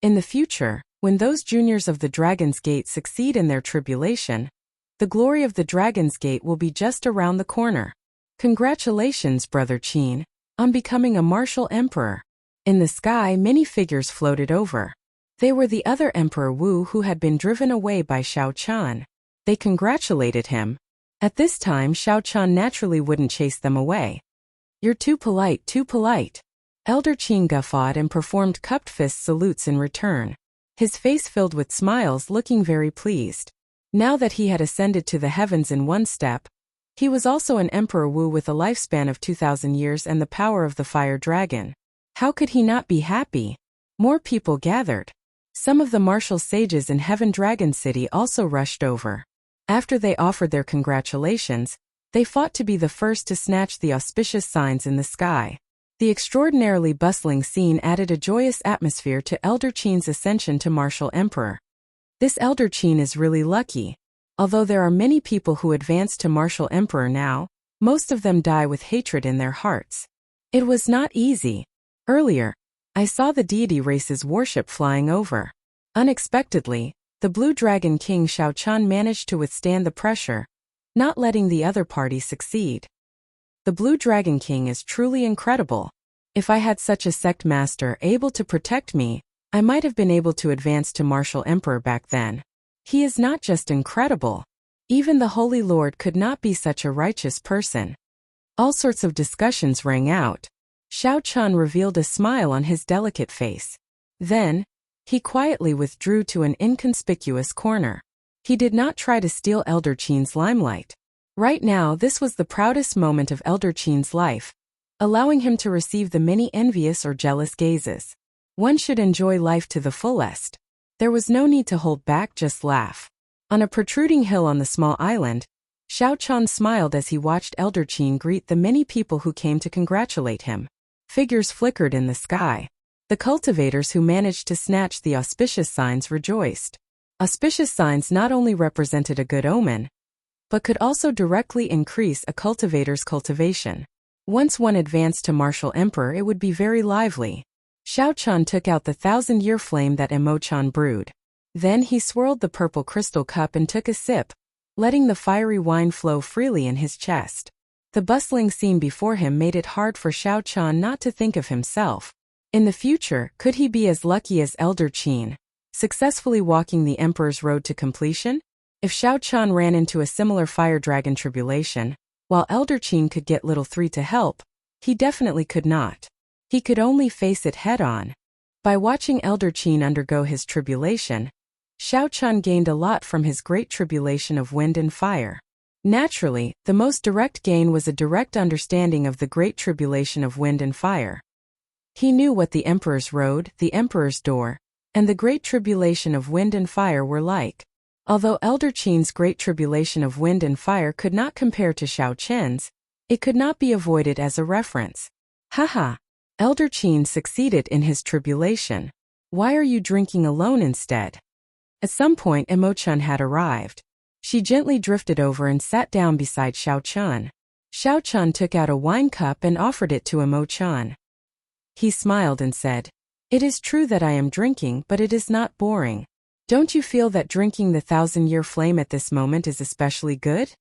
In the future, when those juniors of the Dragon's Gate succeed in their tribulation, the glory of the Dragon's Gate will be just around the corner. Congratulations, Brother Qin, on becoming a martial emperor. In the sky, many figures floated over. They were the other Emperor Wu who had been driven away by Xiao Chun. They congratulated him. At this time, Xiao Chun naturally wouldn't chase them away. "You're too polite, too polite." Elder Qin guffawed and performed cupped fist salutes in return. His face filled with smiles, looking very pleased. Now that he had ascended to the heavens in one step, he was also an Emperor Wu with a lifespan of 2,000 years and the power of the fire dragon. How could he not be happy? More people gathered. Some of the martial sages in Heaven Dragon City also rushed over. After they offered their congratulations, they fought to be the first to snatch the auspicious signs in the sky. The extraordinarily bustling scene added a joyous atmosphere to Elder Qin's ascension to martial emperor. This Elder Qin is really lucky. Although there are many people who advance to martial emperor now, most of them die with hatred in their hearts. It was not easy. Earlier, I saw the deity race's warship flying over. Unexpectedly, the Blue Dragon King Xiao Chun managed to withstand the pressure, not letting the other party succeed. The Blue Dragon King is truly incredible. If I had such a sect master able to protect me, I might have been able to advance to martial emperor back then. He is not just incredible. Even the Holy Lord could not be such a righteous person. All sorts of discussions rang out. Xiao Chun revealed a smile on his delicate face. Then, he quietly withdrew to an inconspicuous corner. He did not try to steal Elder Qin's limelight. Right now, this was the proudest moment of Elder Qin's life, allowing him to receive the many envious or jealous gazes. One should enjoy life to the fullest. There was no need to hold back, just laugh. On a protruding hill on the small island, Xiao Chun smiled as he watched Elder Qin greet the many people who came to congratulate him. Figures flickered in the sky. The cultivators who managed to snatch the auspicious signs rejoiced. Auspicious signs not only represented a good omen, but could also directly increase a cultivator's cultivation. Once one advanced to martial emperor, it would be very lively. Xiao Chun took out the 1,000-year flame that Emo-chan brewed. Then he swirled the purple crystal cup and took a sip, letting the fiery wine flow freely in his chest. The bustling scene before him made it hard for Xiao Chun not to think of himself. In the future, could he be as lucky as Elder Qin, successfully walking the Emperor's road to completion? If Xiao Chun ran into a similar fire dragon tribulation, while Elder Qin could get little three to help, he definitely could not. He could only face it head-on. By watching Elder Qin undergo his tribulation, Xiao Chun gained a lot from his great tribulation of wind and fire. Naturally, the most direct gain was a direct understanding of the great tribulation of wind and fire. He knew what the Emperor's Road, the Emperor's Door, and the great tribulation of wind and fire were like. Although Elder Qin's great tribulation of wind and fire could not compare to Xiao Chen's, it could not be avoided as a reference. Haha! Elder Qin succeeded in his tribulation. Why are you drinking alone instead? At some point, Emo-chan had arrived. She gently drifted over and sat down beside Xiao Chun. Xiao Chun took out a wine cup and offered it to Emo-chan. He smiled and said, "It is true that I am drinking, but it is not boring. Don't you feel that drinking the 1,000-year flame at this moment is especially good?"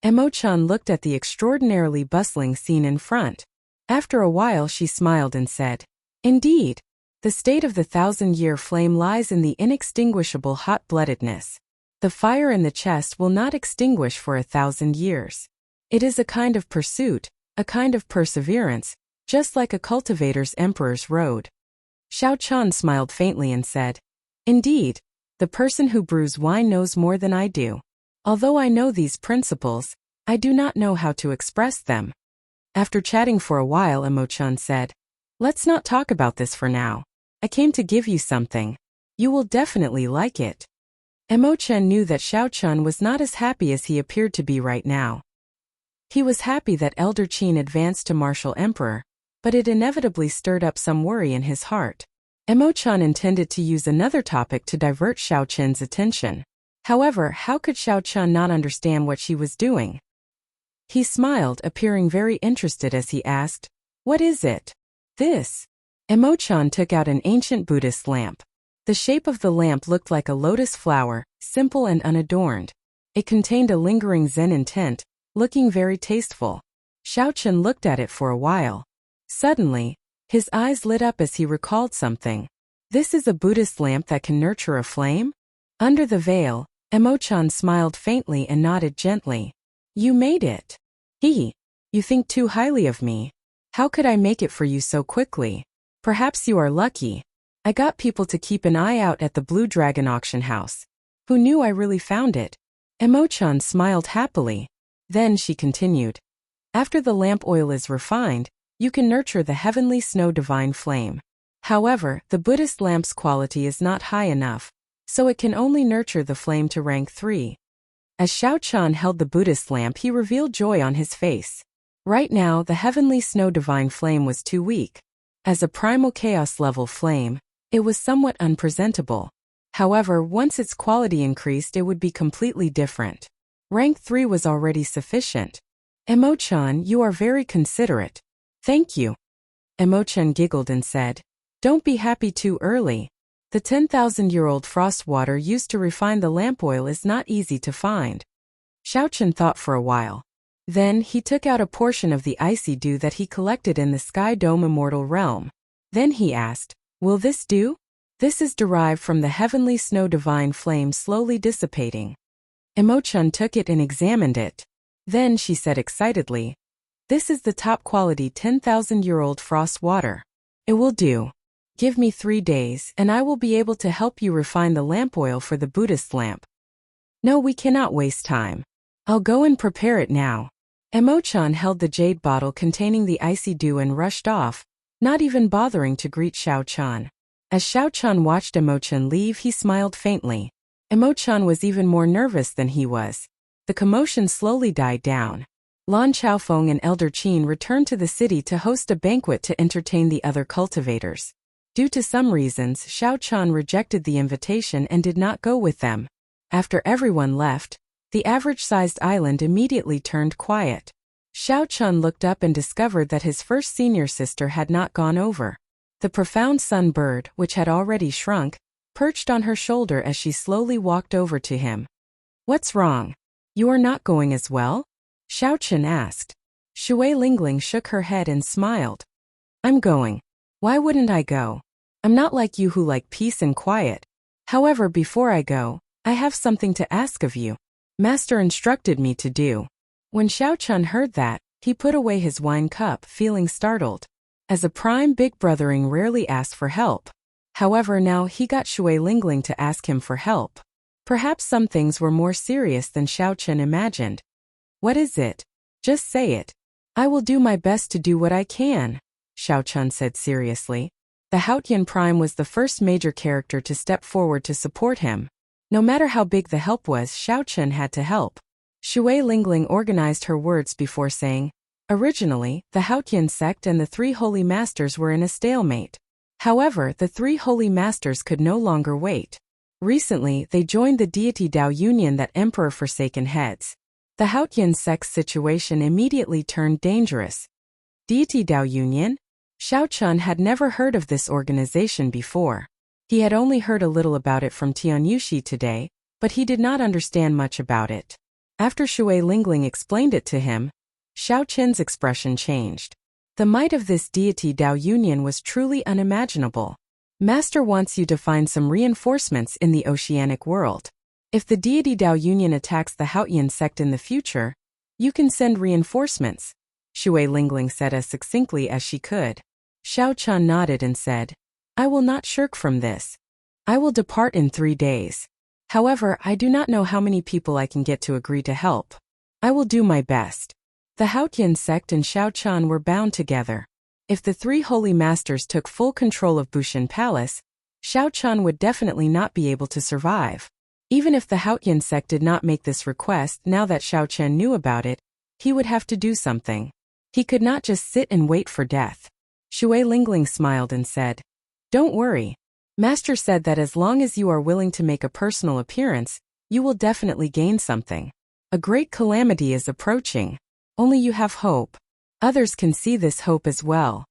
Emo-chan looked at the extraordinarily bustling scene in front. After a while she smiled and said, Indeed, the state of the 1,000-year flame lies in the inextinguishable hot-bloodedness. The fire in the chest will not extinguish for 1,000 years. It is a kind of pursuit, a kind of perseverance, just like a cultivator's emperor's road. Xiao Chan smiled faintly and said, "Indeed, the person who brews wine knows more than I do. Although I know these principles, I do not know how to express them." After chatting for a while, Imo-chan said, "Let's not talk about this for now. I came to give you something. You will definitely like it." Imo-chan knew that Xiao Chan was not as happy as he appeared to be right now. He was happy that Elder Qin advanced to Martial Emperor, but it inevitably stirred up some worry in his heart. Imo-chan intended to use another topic to divert Xiao Chen's attention. However, how could Xiao Chan not understand what she was doing? He smiled, appearing very interested as he asked, "What is it?" "This." Imo-chan took out an ancient Buddhist lamp. The shape of the lamp looked like a lotus flower, simple and unadorned. It contained a lingering Zen intent, looking very tasteful. Xiao Chen looked at it for a while. Suddenly, his eyes lit up as he recalled something. "This is a Buddhist lamp that can nurture a flame?" Under the veil, Imo-chan smiled faintly and nodded gently. "You made it." You think too highly of me. How could I make it for you so quickly?" "Perhaps you are lucky. I got people to keep an eye out at the Blue Dragon auction house. Who knew I really found it?" Imo-chan smiled happily. Then she continued, "After the lamp oil is refined, you can nurture the heavenly snow divine flame. However, the Buddhist lamp's quality is not high enough, so it can only nurture the flame to rank 3. As Xiao Chan held the Buddhist lamp, he revealed joy on his face. Right now, the heavenly snow divine flame was too weak. As a primal chaos level flame, it was somewhat unpresentable. However, once its quality increased, it would be completely different. Rank 3 was already sufficient. "Imo-chan, you are very considerate. Thank you." Imo-chan giggled and said, "Don't be happy too early. The 10,000-year-old frost water used to refine the lamp oil is not easy to find." Xiao Chen thought for a while. Then he took out a portion of the icy dew that he collected in the Sky Dome Immortal realm. Then he asked, "Will this do?" "This is derived from the heavenly snow divine flame slowly dissipating." Imo-chan took it and examined it. Then she said excitedly, "This is the top quality 10,000-year-old frost water. It will do. Give me 3 days, and I will be able to help you refine the lamp oil for the Buddhist lamp." "No, we cannot waste time. I'll go and prepare it now." Imo-chan held the jade bottle containing the icy dew and rushed off, not even bothering to greet Xiao Chan. As Xiao Chan watched Imo-chan leave, he smiled faintly. Imo-chan was even more nervous than he was. The commotion slowly died down. Lan Chaofeng and Elder Qin returned to the city to host a banquet to entertain the other cultivators. Due to some reasons, Xiao Chan rejected the invitation and did not go with them. After everyone left, the average-sized island immediately turned quiet. Xiao Chan looked up and discovered that his first senior sister had not gone over. The profound sun bird, which had already shrunk, perched on her shoulder as she slowly walked over to him. "What's wrong? You are not going as well?" Xiao Chan asked. Shui Lingling shook her head and smiled. "I'm going. Why wouldn't I go? I'm not like you who like peace and quiet. However, before I go, I have something to ask of you. Master instructed me to do." When Xiao Chan heard that, he put away his wine cup, feeling startled. As a prime big brothering rarely asked for help. However, now he got Shui Lingling to ask him for help. Perhaps some things were more serious than Xiao Chen imagined. "What is it? Just say it. I will do my best to do what I can," Xiao Chen said seriously. The Haotian Prime was the first major character to step forward to support him. No matter how big the help was, Xiao Chen had to help. Shui Lingling organized her words before saying, "Originally, the Haotian sect and the 3 holy masters were in a stalemate. However, the 3 holy masters could no longer wait. Recently, they joined the deity Dao Union that Emperor Forsaken heads. The Haotian sect's situation immediately turned dangerous." Deity Dao Union? Xiao Chun had never heard of this organization before. He had only heard a little about it from Tianyushi today, but he did not understand much about it. After Shui Lingling explained it to him, Xiao Chen's expression changed. The might of this deity Dao Union was truly unimaginable. Master wants you to find some reinforcements in the oceanic world. If the deity Dao Union attacks the Haotian sect in the future, you can send reinforcements, Shui Lingling said as succinctly as she could. Xiao Chan nodded and said, I will not shirk from this. I will depart in 3 days. However, I do not know how many people I can get to agree to help. I will do my best. The Haotian sect and Xiao Chan were bound together. If the 3 holy masters took full control of Bushan Palace, Xiao Chan would definitely not be able to survive. Even if the Haotian sect did not make this request, now that Xiao Chen knew about it, he would have to do something. He could not just sit and wait for death. Shui Lingling smiled and said, Don't worry. Master said that as long as you are willing to make a personal appearance, you will definitely gain something. A great calamity is approaching. Only you have hope. Others can see this hope as well.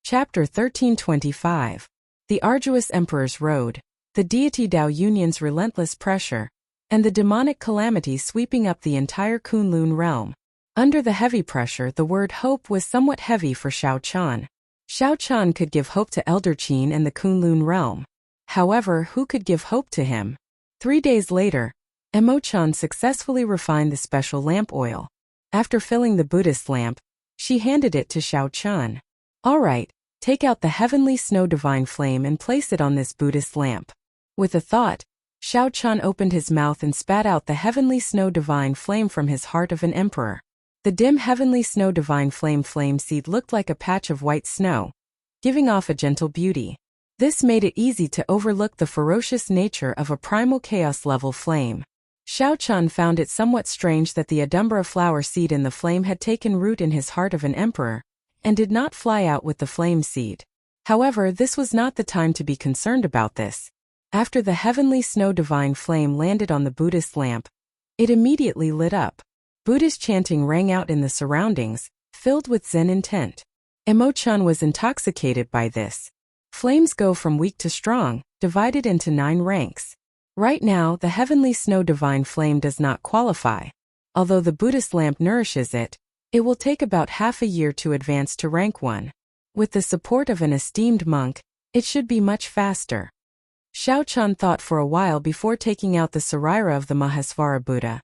Chapter 1325. The Arduous Emperor's Road, the deity Dao Union's relentless pressure, and the demonic calamity sweeping up the entire Kunlun realm. Under the heavy pressure, the word hope was somewhat heavy for Xiao Chan. Xiao Chan could give hope to Elder Qin and the Kunlun realm. However, who could give hope to him? 3 days later, Emo-chan successfully refined the special lamp oil. After filling the Buddhist lamp, she handed it to Xiao Chan. All right, take out the heavenly snow divine flame and place it on this Buddhist lamp. With a thought, Xiao Chan opened his mouth and spat out the heavenly snow divine flame from his heart of an emperor. The dim heavenly snow divine flame seed looked like a patch of white snow, giving off a gentle beauty. This made it easy to overlook the ferocious nature of a primal chaos level flame. Xiao Chan found it somewhat strange that the Adumbra flower seed in the flame had taken root in his heart of an emperor, and did not fly out with the flame seed. However, this was not the time to be concerned about this. After the heavenly snow divine flame landed on the Buddhist lamp, it immediately lit up. Buddhist chanting rang out in the surroundings, filled with Zen intent. Emo-chan was intoxicated by this. Flames go from weak to strong, divided into 9 ranks. Right now, the heavenly snow divine flame does not qualify. Although the Buddhist lamp nourishes it, it will take about half a year to advance to rank 1. With the support of an esteemed monk, it should be much faster. Xiao Chan thought for a while before taking out the Sarira of the Mahasvara Buddha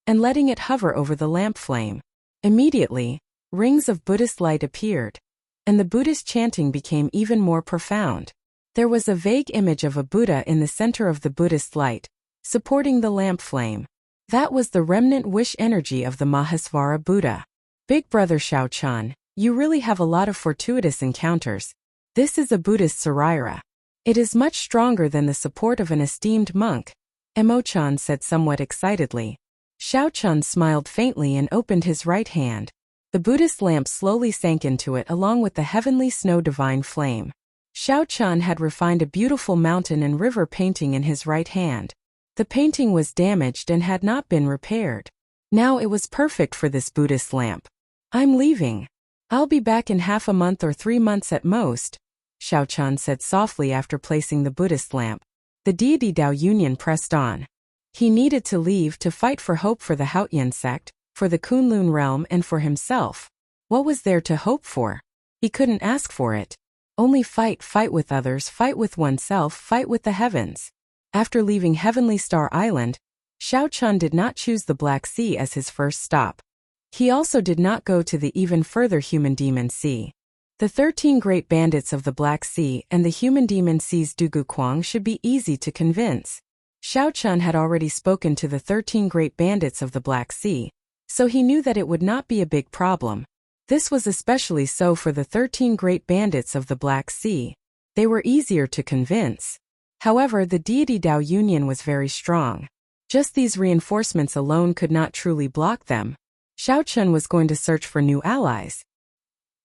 and letting it hover over the lamp flame. Immediately, rings of Buddhist light appeared, and the Buddhist chanting became even more profound. There was a vague image of a Buddha in the center of the Buddhist light, supporting the lamp flame. That was the remnant wish energy of the Mahasvara Buddha. Big brother Xiao Chan, you really have a lot of fortuitous encounters. This is a Buddhist Sarira. It is much stronger than the support of an esteemed monk, Emo-chan said somewhat excitedly. Xiao Chan smiled faintly and opened his right hand. The Buddhist lamp slowly sank into it along with the heavenly snow divine flame. Xiao Chan had refined a beautiful mountain and river painting in his right hand. The painting was damaged and had not been repaired. Now it was perfect for this Buddhist lamp. I'm leaving. I'll be back in half a month or 3 months at most, Xiao Chan said softly after placing the Buddhist lamp. The deity Dao Union pressed on. He needed to leave to fight for hope for the Haotian sect, for the Kunlun realm and for himself. What was there to hope for? He couldn't ask for it. Only fight with others, fight with oneself, fight with the heavens. After leaving Heavenly Star Island, Xiao Chan did not choose the Black Sea as his first stop. He also did not go to the even further Human Demon Sea. The 13 great bandits of the Black Sea and the Human Demon Sea's Dugu Kwang should be easy to convince. Xiao Chan had already spoken to the 13 great bandits of the Black Sea, so he knew that it would not be a big problem. This was especially so for the 13 great bandits of the Black Sea. They were easier to convince. However, the deity Dao Union was very strong. Just these reinforcements alone could not truly block them. Xiao Chan was going to search for new allies.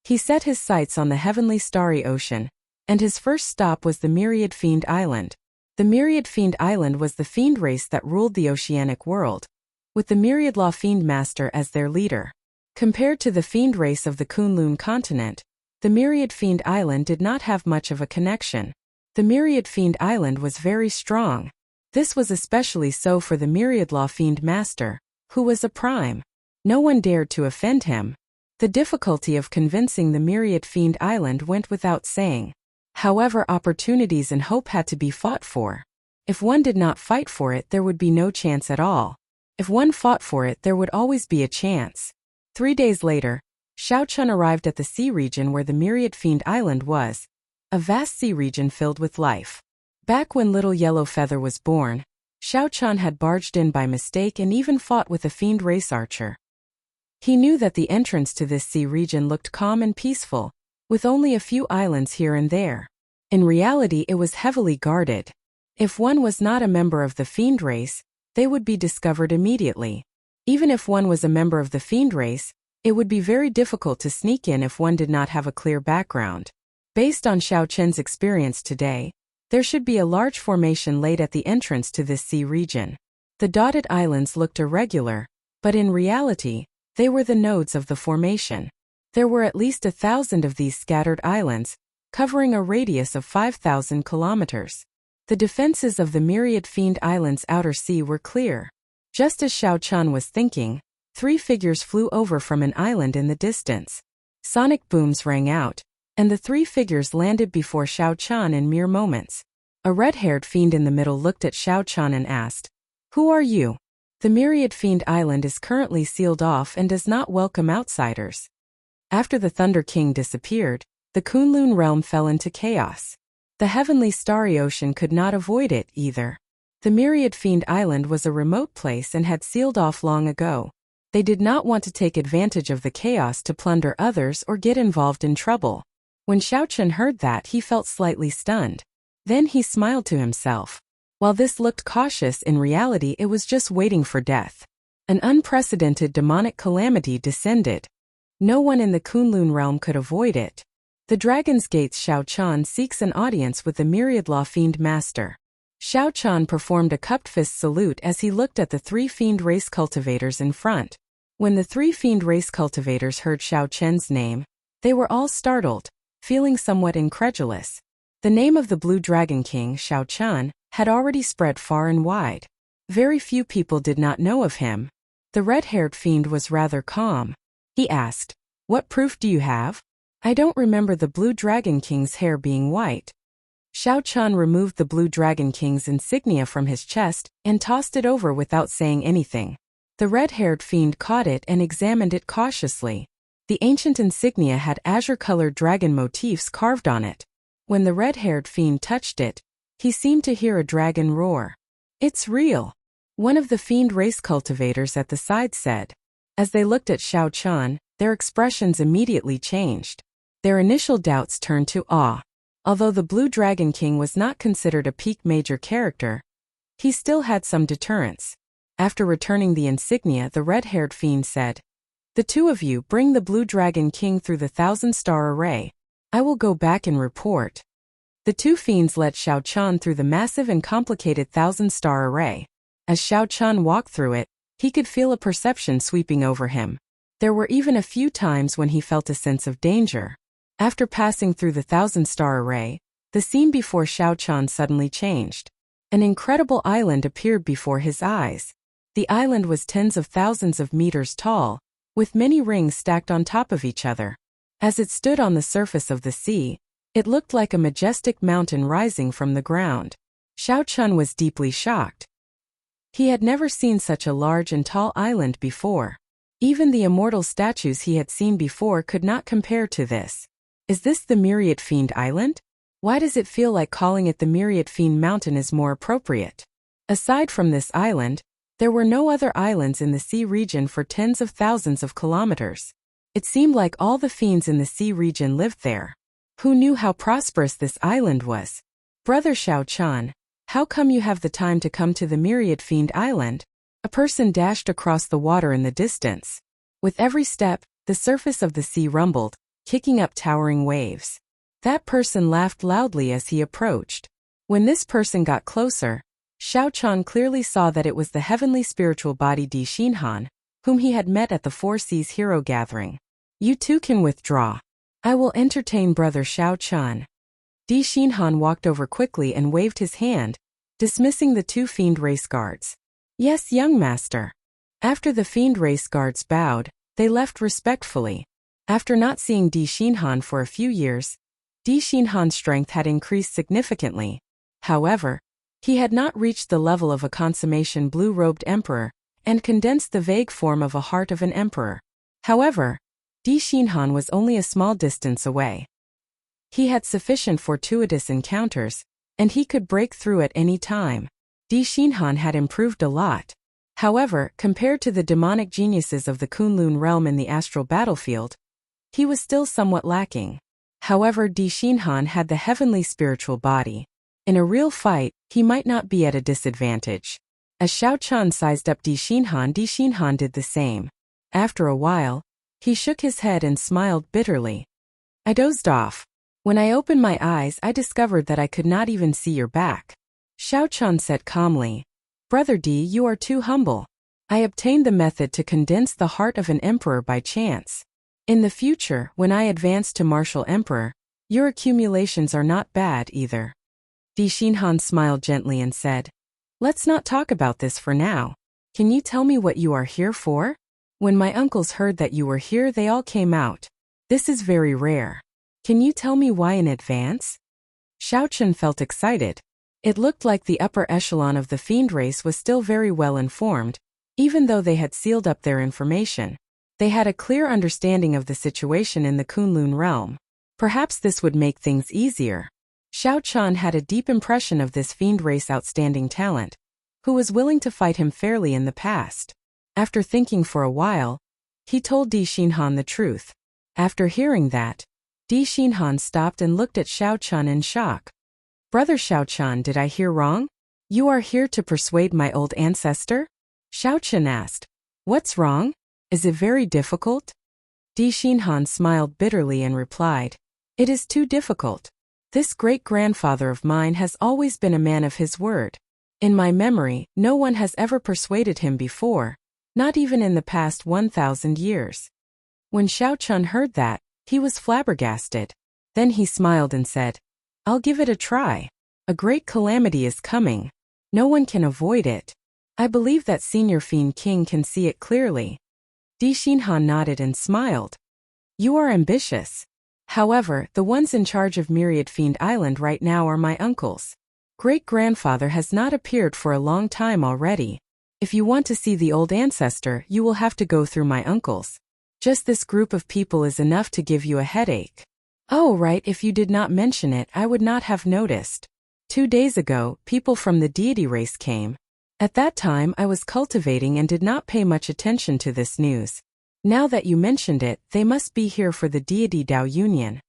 He set his sights on the heavenly starry ocean, and his first stop was the Myriad Fiend Island. The Myriad Fiend Island was the fiend race that ruled the oceanic world, with the Myriad Law Fiend Master as their leader. Compared to the fiend race of the Kunlun continent, the Myriad Fiend Island did not have much of a connection. The Myriad Fiend Island was very strong. This was especially so for the Myriad Law Fiend Master, who was a prime. No one dared to offend him. The difficulty of convincing the myriad fiend island went without saying. However, opportunities and hope had to be fought for. If one did not fight for it, there would be no chance at all. If one fought for it, there would always be a chance. 3 days later, Xiao Chun arrived at the sea region where the myriad fiend island was, a vast sea region filled with life. Back when little Yellow Feather was born, Xiao Chun had barged in by mistake and even fought with a fiend race archer. He knew that the entrance to this sea region looked calm and peaceful, with only a few islands here and there. In reality, it was heavily guarded. If one was not a member of the fiend race, they would be discovered immediately. Even if one was a member of the fiend race, it would be very difficult to sneak in if one did not have a clear background. Based on Xiao Chen's experience today, there should be a large formation laid at the entrance to this sea region. The dotted islands looked irregular, but in reality, they were the nodes of the formation. There were at least 1,000 of these scattered islands, covering a radius of 5,000 kilometers. The defenses of the myriad fiend island's outer sea were clear. Just as Xiao Chun was thinking, 3 figures flew over from an island in the distance. Sonic booms rang out, and the 3 figures landed before Xiao Chun in mere moments. A red-haired fiend in the middle looked at Xiao Chun and asked, "Who are you?" The myriad fiend island is currently sealed off and does not welcome outsiders. After the Thunder King disappeared, the Kunlun realm fell into chaos. The heavenly starry ocean could not avoid it either. The myriad fiend island was a remote place and had sealed off long ago. They did not want to take advantage of the chaos to plunder others or get involved in trouble. When Xiao Chun heard that, he felt slightly stunned. Then he smiled to himself. While this looked cautious, in reality it was just waiting for death. An unprecedented demonic calamity descended. No one in the Kunlun realm could avoid it. The Dragon's Gate's Xiao Chun seeks an audience with the Myriad Law Fiend Master. Xiao Chun performed a cupped fist salute as he looked at the 3 fiend race cultivators in front. When the 3 fiend race cultivators heard Xiao Chen's name, they were all startled, feeling somewhat incredulous. The name of the Blue Dragon King, Xiao Chun, had already spread far and wide. Very few people did not know of him. The red-haired fiend was rather calm. He asked, "What proof do you have?" "I don't remember the Blue Dragon King's hair being white." Xiao Chun removed the Blue Dragon King's insignia from his chest and tossed it over without saying anything. The red-haired fiend caught it and examined it cautiously. The ancient insignia had azure-colored dragon motifs carved on it. When the red-haired fiend touched it, he seemed to hear a dragon roar. "It's real," one of the fiend race cultivators at the side said. As they looked at Xiao Chun, their expressions immediately changed. Their initial doubts turned to awe. Although the Blue Dragon King was not considered a peak major character, he still had some deterrence. After returning the insignia, the red-haired fiend said, "The 2 of you bring the Blue Dragon King through the 1,000-star array. I will go back and report." The 2 fiends led Xiao Chun through the massive and complicated 1,000-star array. As Xiao Chun walked through it, he could feel a perception sweeping over him. There were even a few times when he felt a sense of danger. After passing through the 1,000-star array, the scene before Xiao Chun suddenly changed. An incredible island appeared before his eyes. The island was tens of thousands of meters tall, with many rings stacked on top of each other. As it stood on the surface of the sea, it looked like a majestic mountain rising from the ground. Xiao Chun was deeply shocked. He had never seen such a large and tall island before. Even the immortal statues he had seen before could not compare to this. Is this the Myriad Fiend Island? Why does it feel like calling it the Myriad Fiend Mountain is more appropriate? Aside from this island, there were no other islands in the sea region for tens of thousands of kilometers. It seemed like all the fiends in the sea region lived there. Who knew how prosperous this island was? "Brother Xiao Chun, how come you have the time to come to the Myriad Fiend Island?" A person dashed across the water in the distance. With every step, the surface of the sea rumbled, kicking up towering waves. That person laughed loudly as he approached. When this person got closer, Xiao Chun clearly saw that it was the heavenly spiritual body Di Xinhan, whom he had met at the Four Seas Hero Gathering. "You too can withdraw. I will entertain Brother Xiao Chun." Di Xinhan walked over quickly and waved his hand, dismissing the 2 fiend race guards. "Yes, young master." After the fiend race guards bowed, they left respectfully. After not seeing Di Xinhan for a few years, Di Xinhan's strength had increased significantly. However, he had not reached the level of a consummation blue-robed emperor and condensed the vague form of a heart of an emperor. However, Di Xinhan was only a small distance away. He had sufficient fortuitous encounters, and he could break through at any time. Di Xinhan had improved a lot. However, compared to the demonic geniuses of the Kunlun realm in the astral battlefield, he was still somewhat lacking. However, Di Xinhan had the heavenly spiritual body. In a real fight, he might not be at a disadvantage. As Xiao Chun sized up Di Xinhan did the same. After a while, he shook his head and smiled bitterly. I dozed off. When I opened my eyes, I discovered that I could not even see your back. Xiao Chun said calmly, Brother Di, you are too humble. I obtained the method to condense the heart of an emperor by chance. In the future, when I advance to martial emperor, your accumulations are not bad either. Di Xinhan smiled gently and said, Let's not talk about this for now. Can you tell me what you are here for? When my uncles heard that you were here, they all came out. This is very rare. Can you tell me why in advance? Xiao Chun felt excited. It looked like the upper echelon of the fiend race was still very well informed, even though they had sealed up their information. They had a clear understanding of the situation in the Kunlun realm. Perhaps this would make things easier. Xiao Chun had a deep impression of this fiend race outstanding talent, who was willing to fight him fairly in the past. After thinking for a while, he told Di Xinhan the truth. After hearing that, Di Xinhan stopped and looked at Xiao Chun in shock. Brother Xiao Chun, did I hear wrong? You are here to persuade my old ancestor? Xiao Chun asked. What's wrong? Is it very difficult? Di Xinhan smiled bitterly and replied, It is too difficult. This great-grandfather of mine has always been a man of his word. In my memory, no one has ever persuaded him before, not even in the past 1,000 years. When Xiao Chun heard that, he was flabbergasted. Then he smiled and said, I'll give it a try. A great calamity is coming. No one can avoid it. I believe that Senior Fiend King can see it clearly. Di Xinhan nodded and smiled. You are ambitious. However, the ones in charge of Myriad Fiend Island right now are my uncles. Great-grandfather has not appeared for a long time already. If you want to see the old ancestor, you will have to go through my uncles. Just this group of people is enough to give you a headache. Oh right, if you did not mention it, I would not have noticed. 2 days ago, people from the deity race came. At that time I was cultivating and did not pay much attention to this news. Now that you mentioned it, they must be here for the deity Dao Union.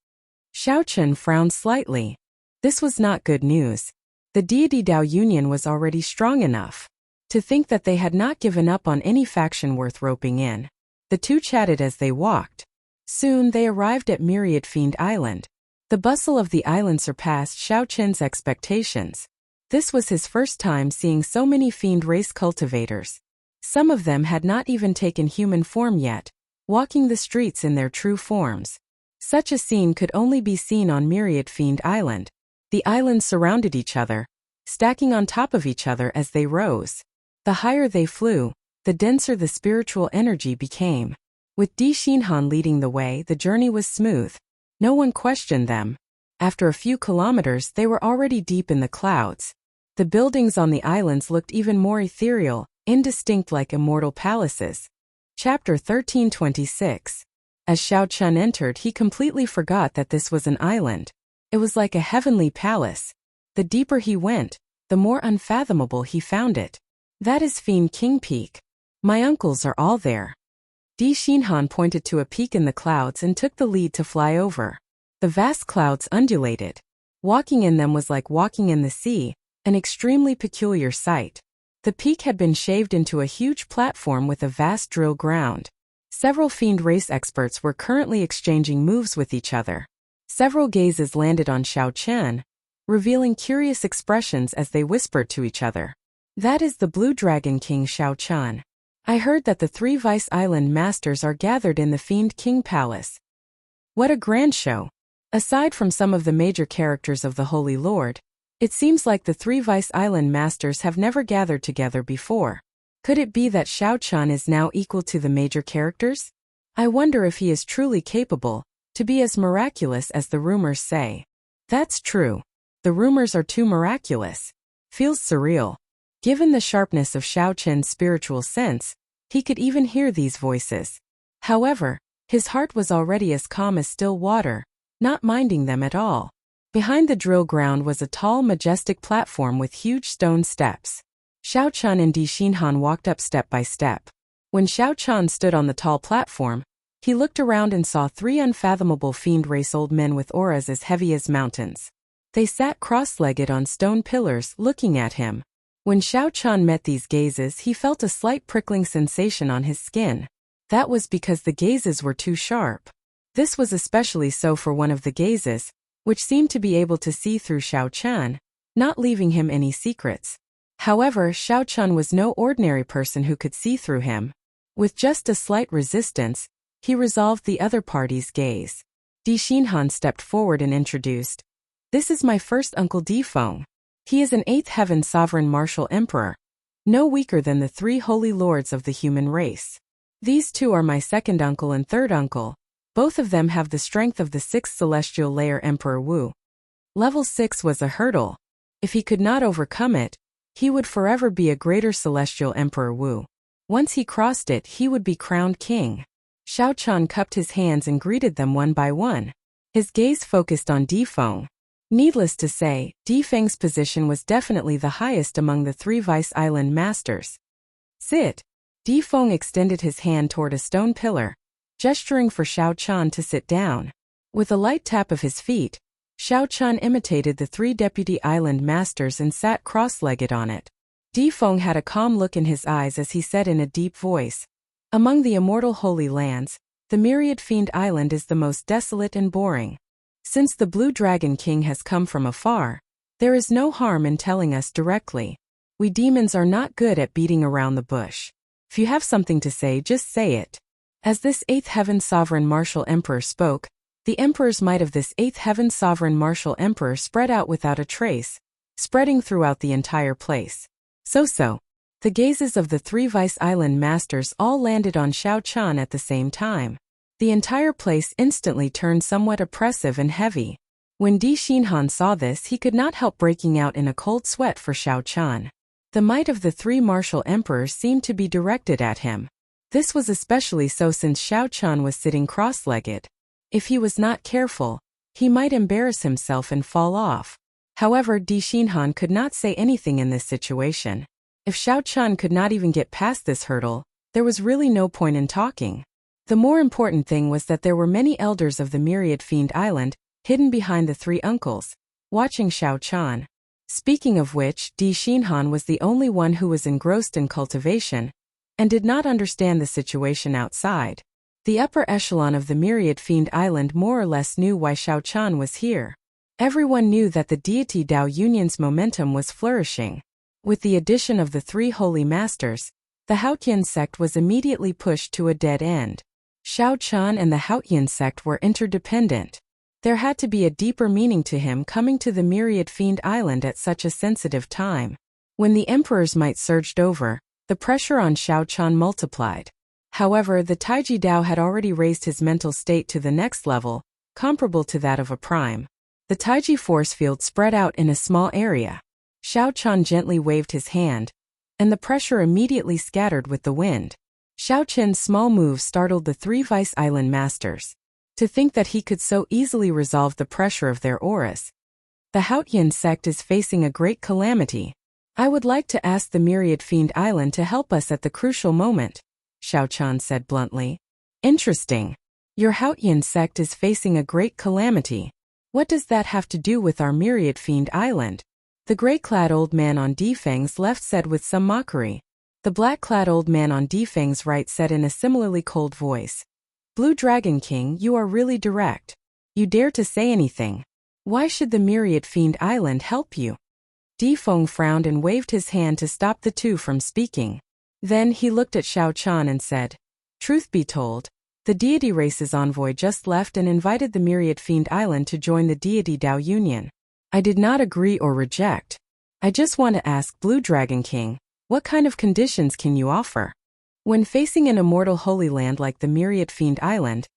Xiao Chun frowned slightly. This was not good news. The deity Dao Union was already strong enough. To think that they had not given up on any faction worth roping in. The two chatted as they walked. Soon they arrived at Myriad Fiend Island. The bustle of the island surpassed Xiao Chun's expectations. This was his first time seeing so many fiend race cultivators. Some of them had not even taken human form yet, walking the streets in their true forms. Such a scene could only be seen on Myriad Fiend Island. The islands surrounded each other, stacking on top of each other as they rose. The higher they flew, the denser the spiritual energy became. With Di Xinhan leading the way, the journey was smooth. No one questioned them. After a few kilometers, they were already deep in the clouds. The buildings on the islands looked even more ethereal, indistinct like immortal palaces. Chapter 1326. As Xiao Chun entered, he completely forgot that this was an island. It was like a heavenly palace. The deeper he went, the more unfathomable he found it. That is Fiend King Peak. My uncles are all there. Di Xinhan pointed to a peak in the clouds and took the lead to fly over. The vast clouds undulated. Walking in them was like walking in the sea, an extremely peculiar sight. The peak had been shaved into a huge platform with a vast drill ground. Several fiend race experts were currently exchanging moves with each other. Several gazes landed on Xiao Chun, revealing curious expressions as they whispered to each other. That is the Blue Dragon King Xiao Chun. I heard that the 3 Vice Island Masters are gathered in the Fiend King Palace. What a grand show! Aside from some of the major characters of the Holy Lord, it seems like the 3 Vice Island Masters have never gathered together before. Could it be that Xiao Chun is now equal to the major characters? I wonder if he is truly capable to be as miraculous as the rumors say. That's true. The rumors are too miraculous. Feels surreal. Given the sharpness of Xiao Qian's spiritual sense, he could even hear these voices. However, his heart was already as calm as still water, not minding them at all. Behind the drill ground was a tall, majestic platform with huge stone steps. Xiao Qian and Di Xinhan walked up step by step. When Xiao Qian stood on the tall platform, he looked around and saw 3 unfathomable fiend-race old men with auras as heavy as mountains. They sat cross-legged on stone pillars, looking at him. When Xiao Qian met these gazes, he felt a slight prickling sensation on his skin. That was because the gazes were too sharp. This was especially so for one of the gazes, which seemed to be able to see through Xiao Qian, not leaving him any secrets. However, Xiao Qian was no ordinary person who could see through him. With just a slight resistance, he resolved the other party's gaze. Di Xinhan stepped forward and introduced, "This is my first uncle Di Feng. He is an 8th heaven sovereign martial emperor, no weaker than the 3 holy lords of the human race. These 2 are my second uncle and third uncle. Both of them have the strength of the 6th celestial layer Emperor Wu. Level 6 was a hurdle. If he could not overcome it, he would forever be a greater celestial Emperor Wu. Once he crossed it, he would be crowned king." Xiao Qian cupped his hands and greeted them one by one. His gaze focused on Di Feng. Needless to say, Di Feng's position was definitely the highest among the 3 Vice Island masters. "Sit." Di Feng extended his hand toward a stone pillar, gesturing for Xiao Qian to sit down. With a light tap of his feet, Xiao Qian imitated the 3 deputy island masters and sat cross-legged on it. Di Feng had a calm look in his eyes as he said in a deep voice, "Among the immortal holy lands, the myriad fiend island is the most desolate and boring. Since the Blue Dragon King has come from afar, there is no harm in telling us directly. We demons are not good at beating around the bush. If you have something to say, just say it." As this 8th heaven sovereign martial emperor spoke, the emperor's might of this 8th heaven sovereign martial emperor spread out without a trace, spreading throughout the entire place. So. The gazes of the 3 Vice Island masters all landed on Xiao Qian at the same time. The entire place instantly turned somewhat oppressive and heavy. When Di Xinhan saw this, he could not help breaking out in a cold sweat for Xiao Qian. The might of the 3 martial emperors seemed to be directed at him. This was especially so since Xiao Qian was sitting cross-legged. If he was not careful, he might embarrass himself and fall off. However, Di Xinhan could not say anything in this situation. If Xiao Qian could not even get past this hurdle, there was really no point in talking. The more important thing was that there were many elders of the Myriad Fiend Island, hidden behind the 3 uncles, watching Xiao Qian. Speaking of which, Di Xinhan was the only one who was engrossed in cultivation, and did not understand the situation outside. The upper echelon of the Myriad Fiend Island more or less knew why Xiao Qian was here. Everyone knew that the deity Dao Union's momentum was flourishing. With the addition of the 3 holy masters, the Haotian sect was immediately pushed to a dead end. Xiao Qian and the Haotian sect were interdependent. There had to be a deeper meaning to him coming to the Myriad Fiend Island at such a sensitive time. When the emperor's might surged over, the pressure on Xiao Qian multiplied. However, the Taiji Dao had already raised his mental state to the next level, comparable to that of a prime. The Taiji force field spread out in a small area. Xiao Qian gently waved his hand, and the pressure immediately scattered with the wind. Xiao Qian's small move startled the 3 Vice Island masters. To think that he could so easily resolve the pressure of their auras. The Haotian sect is facing a great calamity. I would like to ask the Myriad Fiend Island to help us at the crucial moment, Xiao Qian said bluntly. Interesting. Your Haotian sect is facing a great calamity. What does that have to do with our Myriad Fiend Island? The gray-clad old man on Di Feng's left said with some mockery. The black-clad old man on Di Feng's right said in a similarly cold voice. Blue Dragon King, you are really direct. You dare to say anything. Why should the Myriad Fiend Island help you? Di Feng frowned and waved his hand to stop the 2 from speaking. Then he looked at Xiao Qian and said, Truth be told, the deity race's envoy just left and invited the Myriad Fiend Island to join the deity Dao Union. I did not agree or reject. I just want to ask Blue Dragon King, what kind of conditions can you offer? When facing an immortal holy land like the Myriad Fiend Island,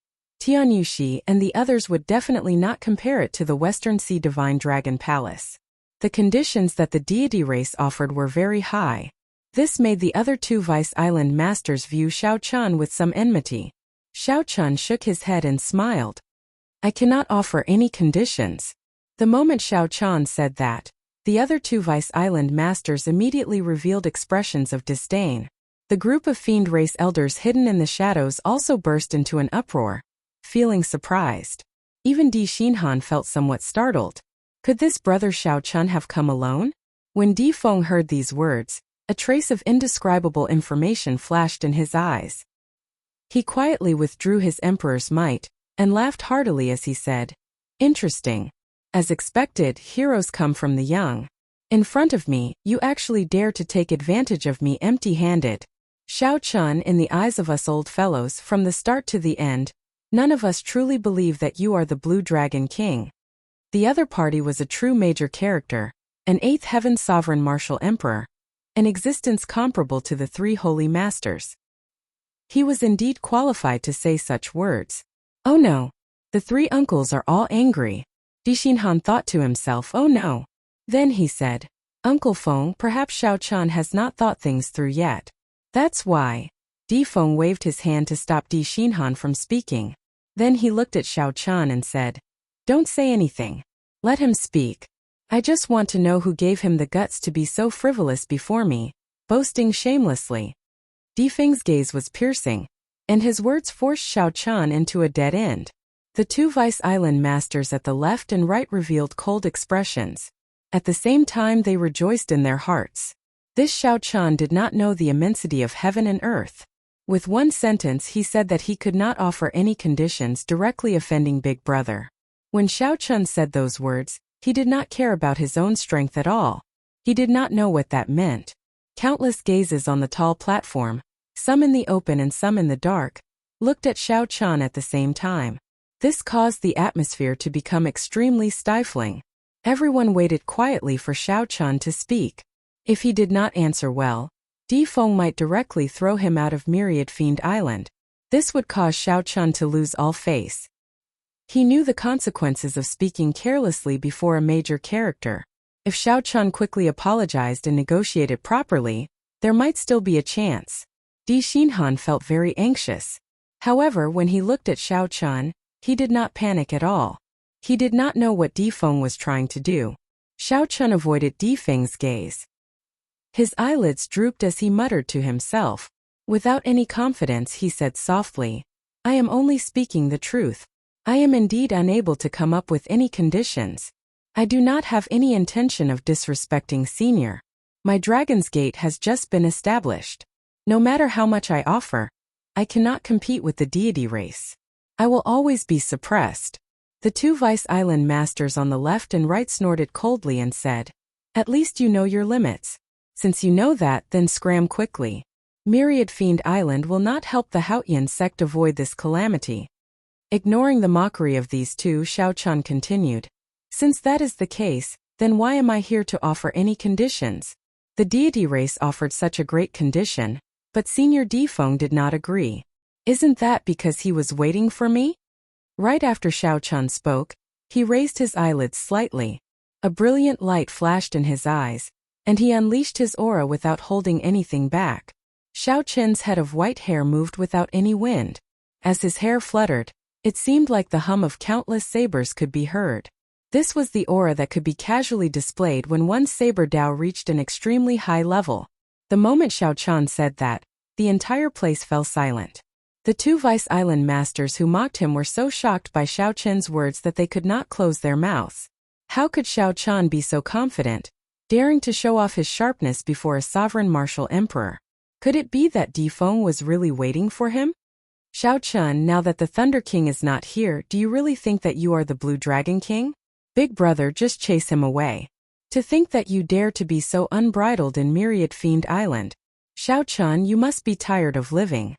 Tianyushi and the others would definitely not compare it to the Western Sea Divine Dragon Palace. The conditions that the deity race offered were very high. This made the other two Vice Island masters view Xiao Chun with some enmity. Xiao Chun shook his head and smiled. I cannot offer any conditions. The moment Xiao Chun said that, the other two Vice Island masters immediately revealed expressions of disdain. The group of fiend race elders hidden in the shadows also burst into an uproar, feeling surprised. Even Di Xinhan felt somewhat startled. Could this brother Xiao Chun have come alone? When Di Feng heard these words, a trace of indescribable information flashed in his eyes. He quietly withdrew his emperor's might, and laughed heartily as he said, Interesting. As expected, heroes come from the young. In front of me, you actually dare to take advantage of me empty-handed. Xiao Chun, in the eyes of us old fellows, from the start to the end, none of us truly believe that you are the Blue Dragon King. The other party was a true major character, an eighth heaven sovereign martial emperor, an existence comparable to the three holy masters. He was indeed qualified to say such words. Oh no! The three uncles are all angry. Di Xinhan thought to himself, oh no. Then he said, Uncle Feng, perhaps Xiao Chun has not thought things through yet. That's why. Di Feng waved his hand to stop Di Xinhan from speaking. Then he looked at Xiao Chun and said, Don't say anything. Let him speak. I just want to know who gave him the guts to be so frivolous before me, boasting shamelessly. Di Feng's gaze was piercing, and his words forced Xiao Chun into a dead end. The two Vice Island masters at the left and right revealed cold expressions. At the same time they rejoiced in their hearts. This Xiao Chun did not know the immensity of heaven and earth. With one sentence he said that he could not offer any conditions, directly offending Big Brother. When Xiao Chun said those words, he did not care about his own strength at all. He did not know what that meant. Countless gazes on the tall platform, some in the open and some in the dark, looked at Xiao Chun at the same time. This caused the atmosphere to become extremely stifling. Everyone waited quietly for Xiao Chun to speak. If he did not answer well, Di Feng might directly throw him out of Myriad Fiend Island. This would cause Xiao Chun to lose all face. He knew the consequences of speaking carelessly before a major character. If Xiao Chun quickly apologized and negotiated properly, there might still be a chance. Di Xinhan felt very anxious. However, when he looked at Xiao Chun, he did not panic at all. He did not know what Di Feng was trying to do. Xiao Chun avoided Di Feng's gaze. His eyelids drooped as he muttered to himself. Without any confidence he said softly, I am only speaking the truth. I am indeed unable to come up with any conditions. I do not have any intention of disrespecting Senior. My Dragon's Gate has just been established. No matter how much I offer, I cannot compete with the deity race. I will always be suppressed. The two Vice Island masters on the left and right snorted coldly and said, At least you know your limits. Since you know that, then scram quickly. Myriad Fiend Island will not help the Haotian sect avoid this calamity. Ignoring the mockery of these two, Xiao Chun continued, Since that is the case, then why am I here to offer any conditions? The deity race offered such a great condition, but Senior Di Feng did not agree. Isn't that because he was waiting for me? Right after Xiao Chun spoke, he raised his eyelids slightly. A brilliant light flashed in his eyes, and he unleashed his aura without holding anything back. Xiao Chun's head of white hair moved without any wind. As his hair fluttered, it seemed like the hum of countless sabers could be heard. This was the aura that could be casually displayed when one's saber Dao reached an extremely high level. The moment Xiao Chun said that, the entire place fell silent. The two Vice Island masters who mocked him were so shocked by Xiao Chun's words that they could not close their mouths. How could Xiao Chun be so confident, daring to show off his sharpness before a sovereign martial emperor? Could it be that Di Feng was really waiting for him? Xiao Chun, now that the Thunder King is not here, do you really think that you are the Blue Dragon King? Big Brother, just chase him away. To think that you dare to be so unbridled in Myriad Fiend Island. Xiao Chun, you must be tired of living.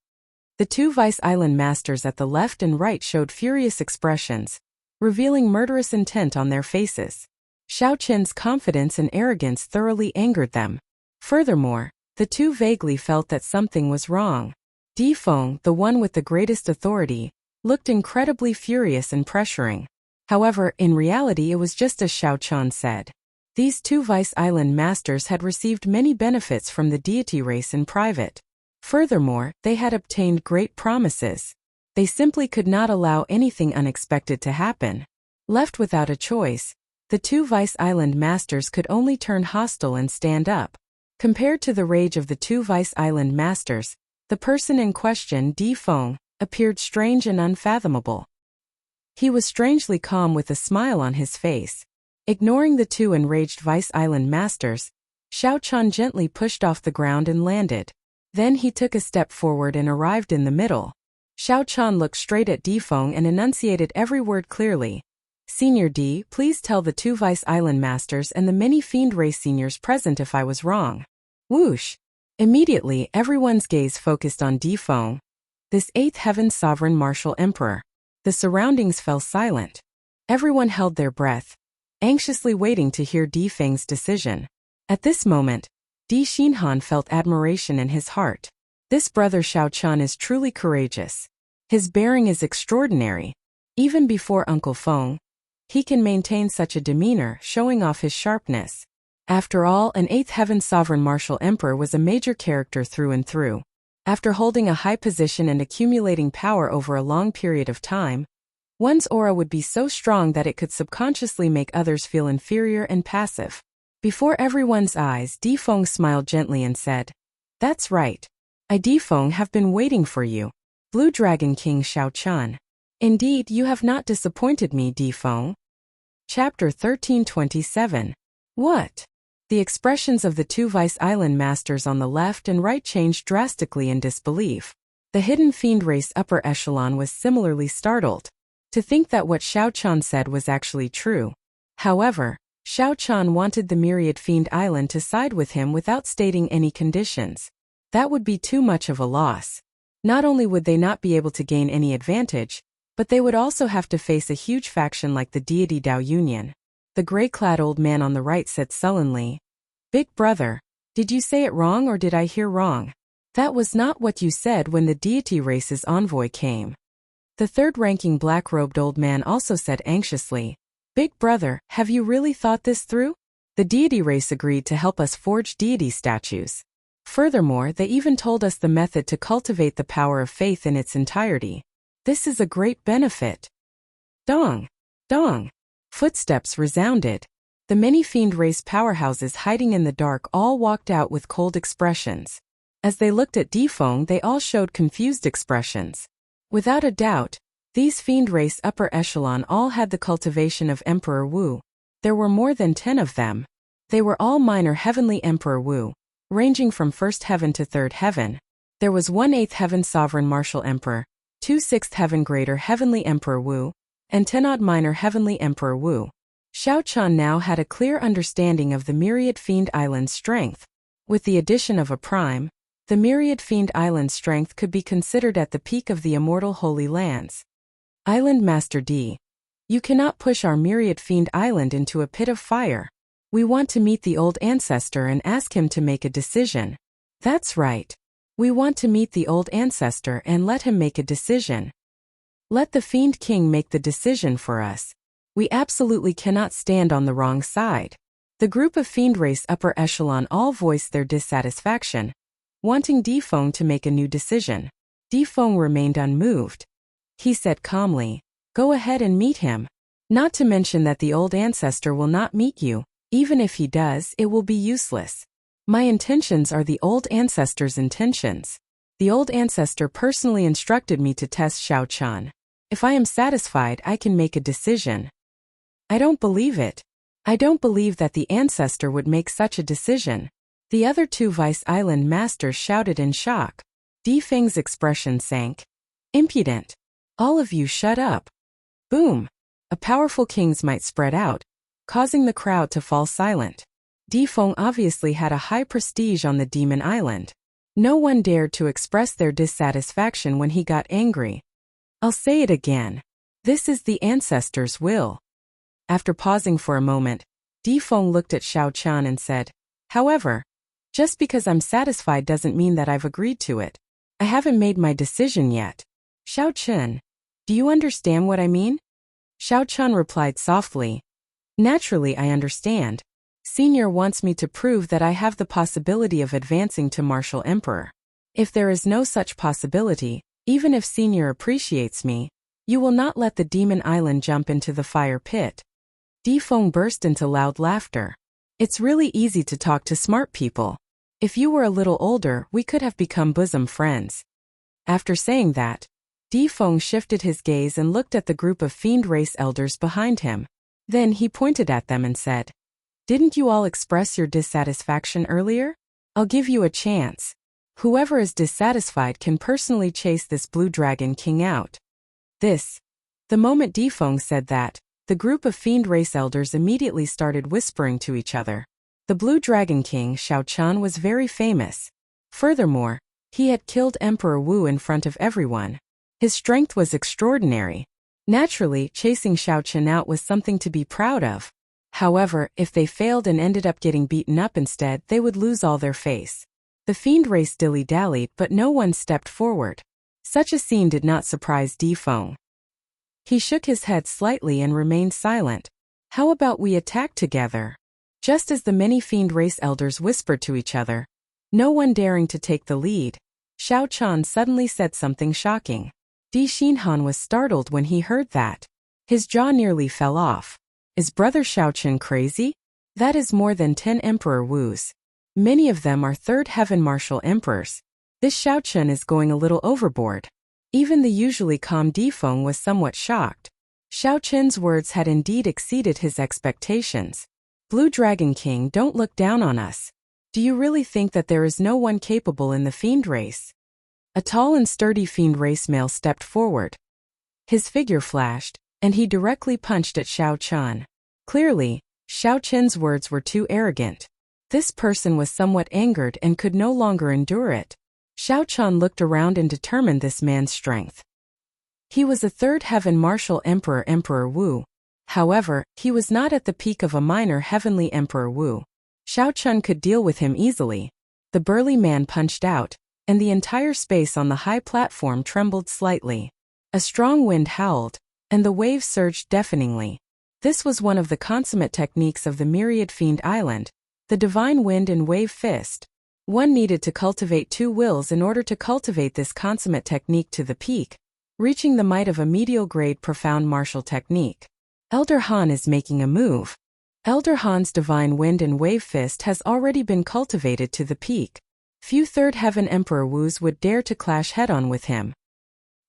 The two Vice Island masters at the left and right showed furious expressions, revealing murderous intent on their faces. Xiao Chun's confidence and arrogance thoroughly angered them. Furthermore, the two vaguely felt that something was wrong. Di Feng, the one with the greatest authority, looked incredibly furious and pressuring. However, in reality it was just as Xiao Chan said. These two Vice Island masters had received many benefits from the deity race in private. Furthermore, they had obtained great promises. They simply could not allow anything unexpected to happen. Left without a choice, the two Vice Island masters could only turn hostile and stand up. Compared to the rage of the two Vice Island masters, the person in question, Di Feng, appeared strange and unfathomable. He was strangely calm with a smile on his face. Ignoring the two enraged Vice Island masters, Xiao Chan gently pushed off the ground and landed. Then he took a step forward and arrived in the middle. Xiao Chan looked straight at Di Feng and enunciated every word clearly. Senior Di, please tell the two Vice Island masters and the many fiend race seniors present if I was wrong. Whoosh! Immediately, everyone's gaze focused on Di Feng, this eighth heaven sovereign martial emperor. The surroundings fell silent. Everyone held their breath, anxiously waiting to hear Di Feng's decision. At this moment, Di Xinhan felt admiration in his heart. This brother Xiao Chan is truly courageous. His bearing is extraordinary. Even before Uncle Feng, he can maintain such a demeanor, showing off his sharpness. After all, an eighth heaven sovereign martial emperor was a major character through and through. After holding a high position and accumulating power over a long period of time, one's aura would be so strong that it could subconsciously make others feel inferior and passive. Before everyone's eyes, Di Feng smiled gently and said, "That's right. I, Di Feng, have been waiting for you. Blue Dragon King Xiao Chan. Indeed, you have not disappointed me, Di Feng." Chapter 1327. What? The expressions of the two Vice Island masters on the left and right changed drastically in disbelief. The hidden fiend race upper echelon was similarly startled. To think that what Xiao Chan said was actually true. However, Xiao Chan wanted the myriad fiend island to side with him without stating any conditions. That would be too much of a loss. Not only would they not be able to gain any advantage, but they would also have to face a huge faction like the deity Dao Union. The gray-clad old man on the right said sullenly, "Big brother, did you say it wrong or did I hear wrong? That was not what you said when the deity race's envoy came." The third-ranking black-robed old man also said anxiously, "Big brother, have you really thought this through? The deity race agreed to help us forge deity statues. Furthermore, they even told us the method to cultivate the power of faith in its entirety. This is a great benefit." Dong! Dong! Footsteps resounded. The many fiend race powerhouses hiding in the dark all walked out with cold expressions. As they looked at Di Feng, they all showed confused expressions. Without a doubt, these fiend race upper echelon all had the cultivation of Emperor Wu. There were more than 10 of them. They were all minor heavenly Emperor Wu, ranging from first heaven to third heaven. There was one eighth heaven sovereign martial emperor, 2 sixth heaven greater heavenly Emperor Wu, and 10 odd minor heavenly Emperor Wu. Xiao Chan now had a clear understanding of the myriad fiend island's strength. With the addition of a prime, the myriad fiend island's strength could be considered at the peak of the immortal holy lands. Island Master D. You cannot push our myriad fiend island into a pit of fire. We want to meet the old ancestor and ask him to make a decision. That's right. We want to meet the old ancestor and let him make a decision. Let the Fiend King make the decision for us. We absolutely cannot stand on the wrong side. The group of fiend race upper echelon all voiced their dissatisfaction, wanting Di Feng to make a new decision. Di Feng remained unmoved. He said calmly, "Go ahead and meet him. Not to mention that the old ancestor will not meet you. Even if he does, it will be useless. My intentions are the old ancestor's intentions. The old ancestor personally instructed me to test Xiao Chan. If I am satisfied, I can make a decision." I don't believe it. I don't believe that the ancestor would make such a decision. The other two Vice Island masters shouted in shock. Di Feng's expression sank. "Impudent. All of you shut up." Boom. A powerful king's might spread out, causing the crowd to fall silent. Di Feng obviously had a high prestige on the Demon Island. No one dared to express their dissatisfaction when he got angry. I'll say it again. This is the ancestor's will. After pausing for a moment, Di Feng looked at Xiao Chan and said, "However, just because I'm satisfied doesn't mean that I've agreed to it. I haven't made my decision yet. Xiao Chun, do you understand what I mean? Xiao Chun replied softly. Naturally, I understand. Senior wants me to prove that I have the possibility of advancing to Martial Emperor. If there is no such possibility, even if Senior appreciates me, you will not let the Demon Island jump into the fire pit. Di Feng burst into loud laughter. It's really easy to talk to smart people. If you were a little older, we could have become bosom friends. After saying that, Di Feng shifted his gaze and looked at the group of fiend race elders behind him. Then he pointed at them and said, "Didn't you all express your dissatisfaction earlier? I'll give you a chance. Whoever is dissatisfied can personally chase this Blue Dragon King out." The moment Di Feng said that, the group of fiend race elders immediately started whispering to each other. The Blue Dragon King Xiao Chun was very famous. Furthermore, he had killed Emperor Wu in front of everyone. His strength was extraordinary. Naturally, chasing Xiao Chun out was something to be proud of. However, if they failed and ended up getting beaten up instead, they would lose all their face. The fiend race dilly-dallied, but no one stepped forward. Such a scene did not surprise Di Feng. He shook his head slightly and remained silent. How about we attack together? Just as the many fiend race elders whispered to each other, no one daring to take the lead, Xiao Chun suddenly said something shocking. Di Xinhan was startled when he heard that. His jaw nearly fell off. Is Brother Xiao Chun crazy? That is more than 10 Emperor Wus. Many of them are third heaven martial emperors. This Xiao Chun is going a little overboard. Even the usually calm Di Feng was somewhat shocked. Xiao Chun's words had indeed exceeded his expectations. Blue Dragon King, don't look down on us. Do you really think that there is no one capable in the fiend race? A tall and sturdy fiend race male stepped forward. His figure flashed, and he directly punched at Xiao Chun. Clearly, Xiao Chun's words were too arrogant. This person was somewhat angered and could no longer endure it. Xiao Chun looked around and determined this man's strength. He was a third heaven martial emperor, Emperor Wu. However, he was not at the peak of a minor heavenly Emperor Wu. Xiao Chun could deal with him easily. The burly man punched out, and the entire space on the high platform trembled slightly. A strong wind howled, and the waves surged deafeningly. This was one of the consummate techniques of the Myriad Fiend Island, the Divine Wind and Wave Fist. One needed to cultivate two wills in order to cultivate this consummate technique to the peak, reaching the might of a medial grade profound martial technique. Elder Han is making a move. Elder Han's Divine Wind and Wave Fist has already been cultivated to the peak. Few Third Heaven Emperor Wus would dare to clash head-on with him.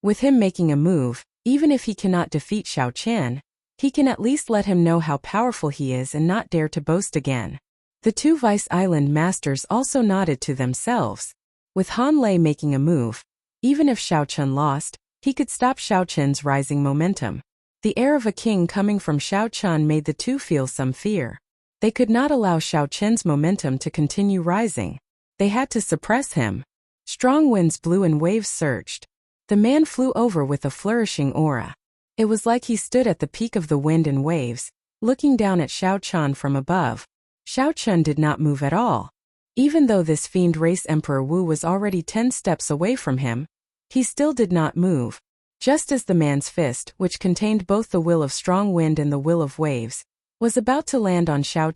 With him making a move, even if he cannot defeat Xiao Chun, he can at least let him know how powerful he is and not dare to boast again. The two Vice Island masters also nodded to themselves. With Han Lei making a move, even if Xiao Chun lost, he could stop Xiao Chun's rising momentum. The air of a king coming from Xiao Chun made the two feel some fear. They could not allow Xiao Chun's momentum to continue rising. They had to suppress him. Strong winds blew and waves surged. The man flew over with a flourishing aura. It was like he stood at the peak of the wind and waves, looking down at Xiao Chun from above. Xiao Chun did not move at all. Even though this fiend race Emperor Wu was already 10 steps away from him, he still did not move. Just as the man's fist, which contained both the will of strong wind and the will of waves, was about to land on Xiao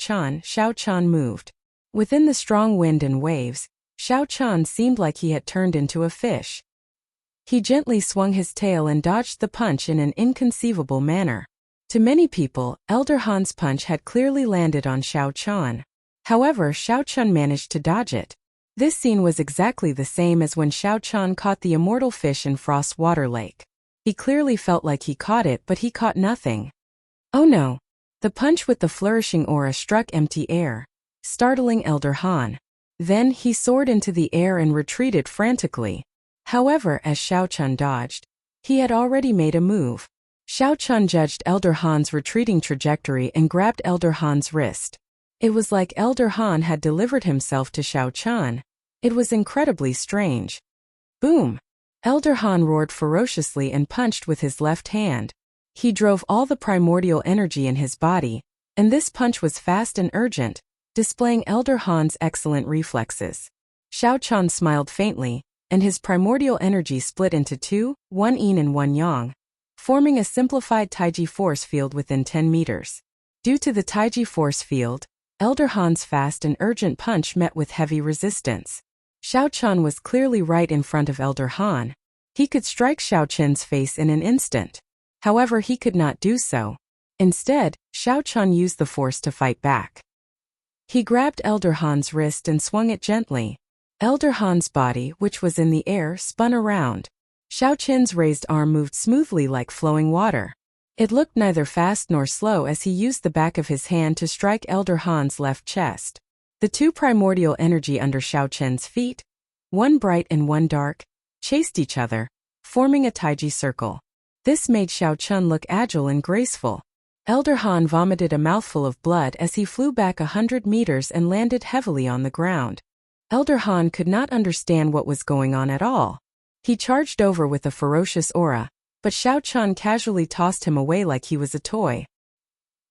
Chun moved. Within the strong wind and waves, Xiao Chun seemed like he had turned into a fish. He gently swung his tail and dodged the punch in an inconceivable manner. To many people, Elder Han's punch had clearly landed on Xiao Chun. However, Xiao Chun managed to dodge it. This scene was exactly the same as when Xiao Chun caught the immortal fish in Frost Water Lake. He clearly felt like he caught it, but he caught nothing. Oh no! The punch with the flourishing aura struck empty air, startling Elder Han. Then he soared into the air and retreated frantically. However, as Xiao Chun dodged, he had already made a move. Xiao Chun judged Elder Han's retreating trajectory and grabbed Elder Han's wrist. It was like Elder Han had delivered himself to Xiao Chun. It was incredibly strange. Boom! Elder Han roared ferociously and punched with his left hand. He drove all the primordial energy in his body, and this punch was fast and urgent, displaying Elder Han's excellent reflexes. Xiao Chun smiled faintly, and his primordial energy split into two, one yin and one yang, forming a simplified Taiji force field within 10 meters. Due to the Taiji force field, Elder Han's fast and urgent punch met with heavy resistance. Xiao Chen was clearly right in front of Elder Han. He could strike Xiao Chen's face in an instant. However, he could not do so. Instead, Xiao Chen used the force to fight back. He grabbed Elder Han's wrist and swung it gently. Elder Han's body, which was in the air, spun around. Xiao Chen's raised arm moved smoothly like flowing water. It looked neither fast nor slow as he used the back of his hand to strike Elder Han's left chest. The two primordial energy under Xiao Chen's feet, one bright and one dark, chased each other, forming a Taiji circle. This made Xiao Chen look agile and graceful. Elder Han vomited a mouthful of blood as he flew back 100 meters and landed heavily on the ground. Elder Han could not understand what was going on at all. He charged over with a ferocious aura, but Xiao Chen casually tossed him away like he was a toy.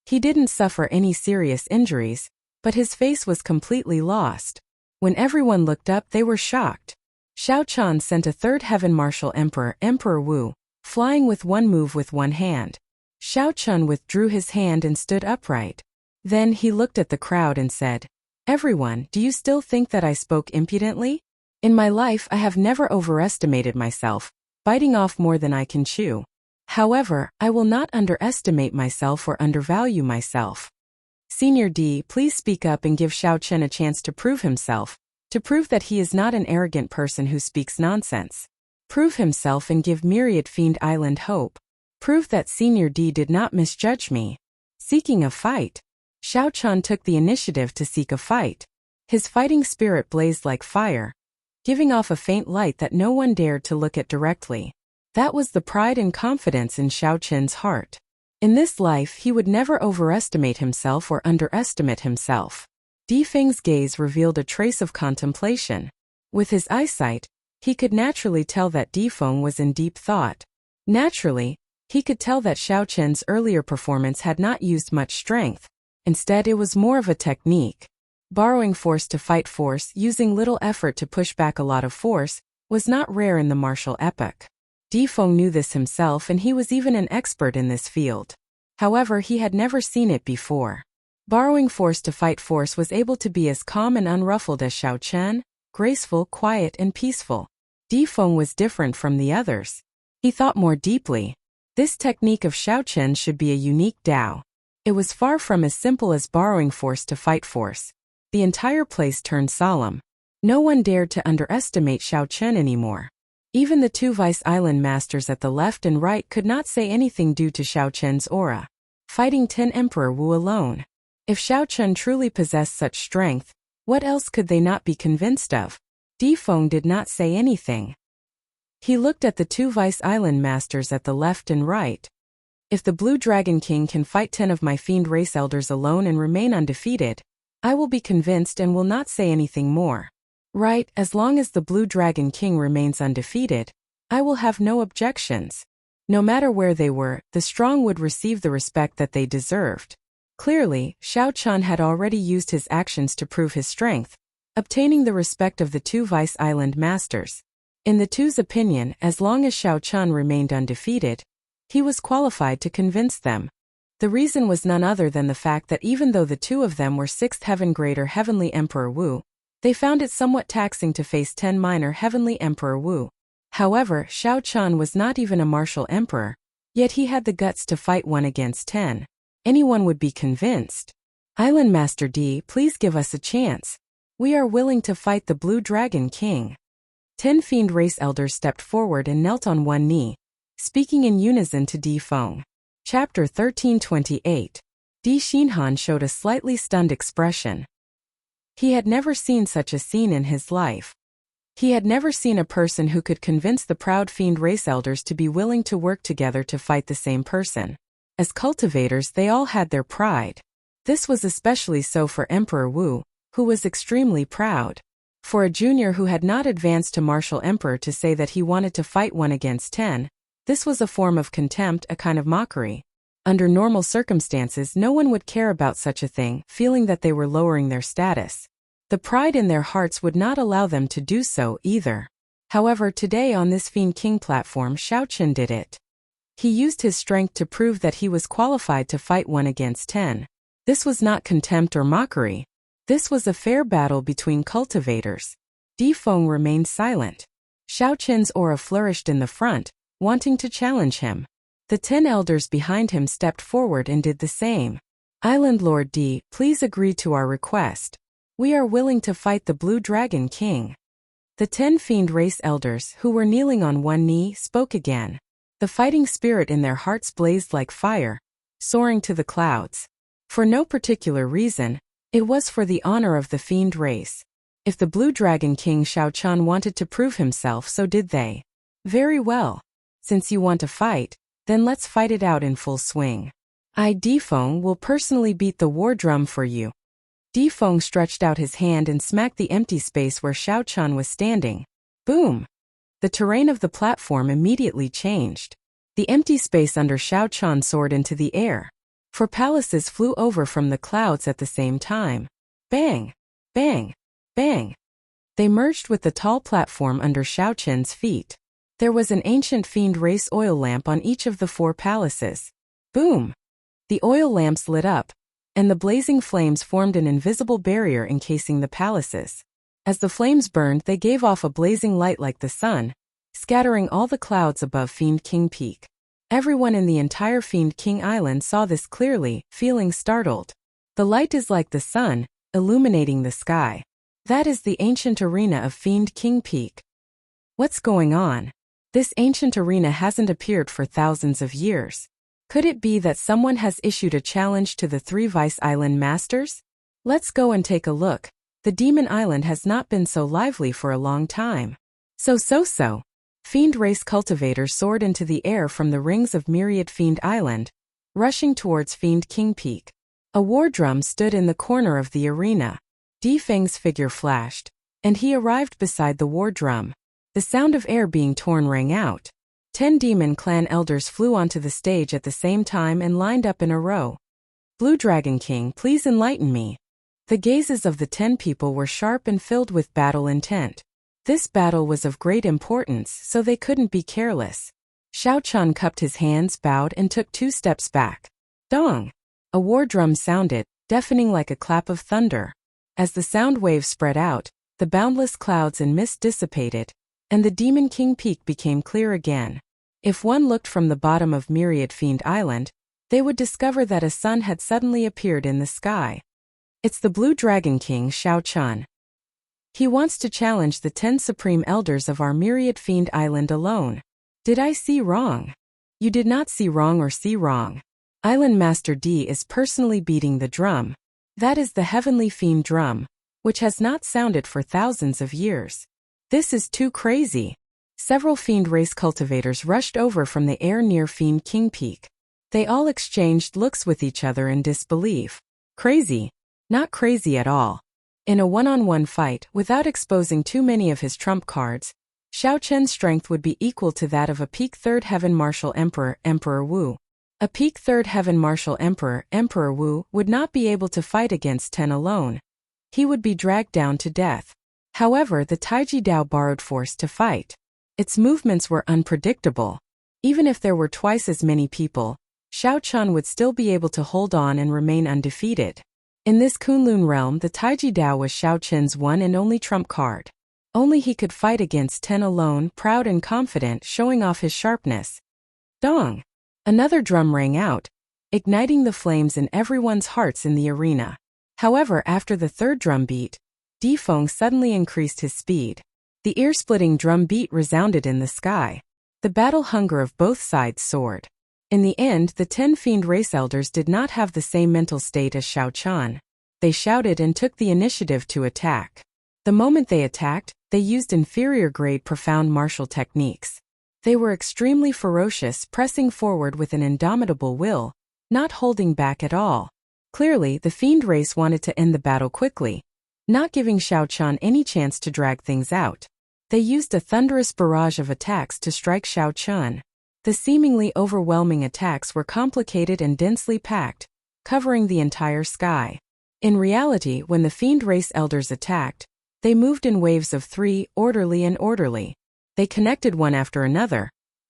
He didn't suffer any serious injuries, but his face was completely lost. When everyone looked up, they were shocked. Xiao Chen sent a third heaven martial emperor, Emperor Wu, flying with one move with one hand. Xiao Chen withdrew his hand and stood upright. Then he looked at the crowd and said, "Everyone, do you still think that I spoke impudently? In my life I have never overestimated myself, biting off more than I can chew. However, I will not underestimate myself or undervalue myself. Senior D, please speak up and give Xiao Chen a chance to prove himself, to prove that he is not an arrogant person who speaks nonsense. Prove himself and give Myriad Fiend Island hope. Prove that Senior D did not misjudge me." Seeking a fight. Xiao Chen took the initiative to seek a fight. His fighting spirit blazed like fire, giving off a faint light that no one dared to look at directly. That was the pride and confidence in Xiao Chen's heart. In this life he would never overestimate himself or underestimate himself. Di Feng's gaze revealed a trace of contemplation. With his eyesight, he could naturally tell that Di Feng was in deep thought. Naturally, he could tell that Xiao Chen's earlier performance had not used much strength. Instead, it was more of a technique. Borrowing force to fight force, using little effort to push back a lot of force, was not rare in the martial epoch. Di Feng knew this himself and he was even an expert in this field. However, he had never seen it before. Borrowing force to fight force was able to be as calm and unruffled as Xiao Chen, graceful, quiet, and peaceful. Di Feng was different from the others. He thought more deeply. This technique of Xiao Chen should be a unique Dao. It was far from as simple as borrowing force to fight force. The entire place turned solemn. No one dared to underestimate Xiao Chen anymore. Even the two Vice Island masters at the left and right could not say anything due to Xiao Chen's aura. Fighting 10 Emperor Wu alone. If Xiao Chen truly possessed such strength, what else could they not be convinced of? Di Feng did not say anything. He looked at the two Vice Island masters at the left and right. If the Blue Dragon King can fight 10 of my fiend race elders alone and remain undefeated, I will be convinced and will not say anything more. Right, as long as the Blue Dragon King remains undefeated, I will have no objections. No matter where they were, the strong would receive the respect that they deserved. Clearly, Xiao Chen had already used his actions to prove his strength, obtaining the respect of the two Vice Island masters. In the two's opinion, as long as Xiao Chen remained undefeated, he was qualified to convince them. The reason was none other than the fact that even though the two of them were 6th Heaven Greater Heavenly Emperor Wu, they found it somewhat taxing to face 10 Minor Heavenly Emperor Wu. However, Xiao Chen was not even a martial emperor, yet he had the guts to fight 1 against 10. Anyone would be convinced. Island Master D, please give us a chance. We are willing to fight the Blue Dragon King. 10 Fiend Race Elders stepped forward and knelt on one knee, speaking in unison to Di Feng. Chapter 1328. Di Xinhan showed a slightly stunned expression. He had never seen such a scene in his life. He had never seen a person who could convince the proud Fiend Race Elders to be willing to work together to fight the same person. As cultivators, they all had their pride. This was especially so for Emperor Wu, who was extremely proud. For a junior who had not advanced to martial emperor to say that he wanted to fight 1 against 10, this was a form of contempt, a kind of mockery. Under normal circumstances, no one would care about such a thing, feeling that they were lowering their status. The pride in their hearts would not allow them to do so either. However, today on this Fiend King platform, Xiaochen did it. He used his strength to prove that he was qualified to fight 1 against 10. This was not contempt or mockery. This was a fair battle between cultivators. Di Feng remained silent. Xiaochen's aura flourished in the front, wanting to challenge him. The 10 elders behind him stepped forward and did the same. Island Lord Di, please agree to our request. We are willing to fight the Blue Dragon King. The 10 fiend race elders, who were kneeling on one knee, spoke again. The fighting spirit in their hearts blazed like fire, soaring to the clouds. For no particular reason, it was for the honor of the fiend race. If the Blue Dragon King Xiaochan wanted to prove himself, so did they. Very well. Since you want to fight, then let's fight it out in full swing. I, Di Feng, will personally beat the war drum for you. Di Feng stretched out his hand and smacked the empty space where Xiaochan was standing. Boom! The terrain of the platform immediately changed. The empty space under Xiaochan soared into the air. 4 palaces flew over from the clouds at the same time. Bang! Bang! Bang! They merged with the tall platform under Xiaochen's feet. There was an ancient fiend race oil lamp on each of the 4 palaces. Boom! The oil lamps lit up, and the blazing flames formed an invisible barrier encasing the palaces. As the flames burned, they gave off a blazing light like the sun, scattering all the clouds above Fiend King Peak. Everyone in the entire Fiend King Island saw this clearly, feeling startled. The light is like the sun, illuminating the sky. That is the ancient arena of Fiend King Peak. What's going on? This ancient arena hasn't appeared for thousands of years. Could it be that someone has issued a challenge to the 3 Vice Island Masters? Let's go and take a look. The Demon Island has not been so lively for a long time. So. Fiend race cultivators soared into the air from the rings of Myriad Fiend Island, rushing towards Fiend King Peak. A war drum stood in the corner of the arena. Di Feng's figure flashed, and he arrived beside the war drum. The sound of air being torn rang out. 10 demon clan elders flew onto the stage at the same time and lined up in a row. Blue Dragon King, please enlighten me. The gazes of the 10 people were sharp and filled with battle intent. This battle was of great importance, so they couldn't be careless. Xiaochan cupped his hands, bowed, and took 2 steps back. Dong! A war drum sounded, deafening like a clap of thunder. As the sound wave spread out, the boundless clouds and mist dissipated, and the Demon King Peak became clear again. If one looked from the bottom of Myriad Fiend Island, they would discover that a sun had suddenly appeared in the sky. It's the Blue Dragon King Xiaochan. He wants to challenge the 10 supreme elders of our Myriad Fiend Island alone. Did I see wrong? You did not see wrong or see wrong. Island Master D is personally beating the drum. That is the Heavenly Fiend drum, which has not sounded for thousands of years. This is too crazy. Several fiend race cultivators rushed over from the air near Fiend King Peak. They all exchanged looks with each other in disbelief. Crazy? Not crazy at all. In a one-on-one fight, without exposing too many of his trump cards, Xiaochen's strength would be equal to that of a peak 3rd Heaven Martial Emperor, Emperor Wu. A peak 3rd Heaven Martial Emperor, Emperor Wu, would not be able to fight against 10 alone. He would be dragged down to death. However, the Taiji Dao borrowed force to fight. Its movements were unpredictable. Even if there were twice as many people, Xiaochan would still be able to hold on and remain undefeated. In this Kunlun realm, the Taiji Dao was Xiaochen's one and only trump card. Only he could fight against 10 alone, proud and confident, showing off his sharpness. Dong! Another drum rang out, igniting the flames in everyone's hearts in the arena. However, after the 3rd drum beat, Di Feng suddenly increased his speed. The ear-splitting drum beat resounded in the sky. The battle hunger of both sides soared. In the end, the 10 fiend race elders did not have the same mental state as Xiaochan. They shouted and took the initiative to attack. The moment they attacked, they used inferior-grade profound martial techniques. They were extremely ferocious, pressing forward with an indomitable will, not holding back at all. Clearly, the fiend race wanted to end the battle quickly, not giving Xiaochan any chance to drag things out. They used a thunderous barrage of attacks to strike Xiaochan. The seemingly overwhelming attacks were complicated and densely packed, covering the entire sky. In reality, when the fiend race elders attacked, they moved in waves of 3, orderly and orderly. They connected one after another,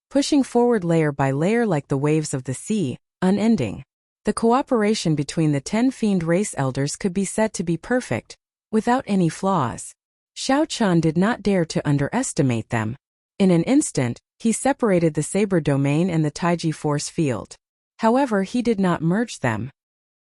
pushing forward layer by layer like the waves of the sea, unending. The cooperation between the 10 fiend race elders could be said to be perfect, without any flaws. Xiao Chun did not dare to underestimate them. In an instant, he separated the saber domain and the Taiji force field. However, he did not merge them.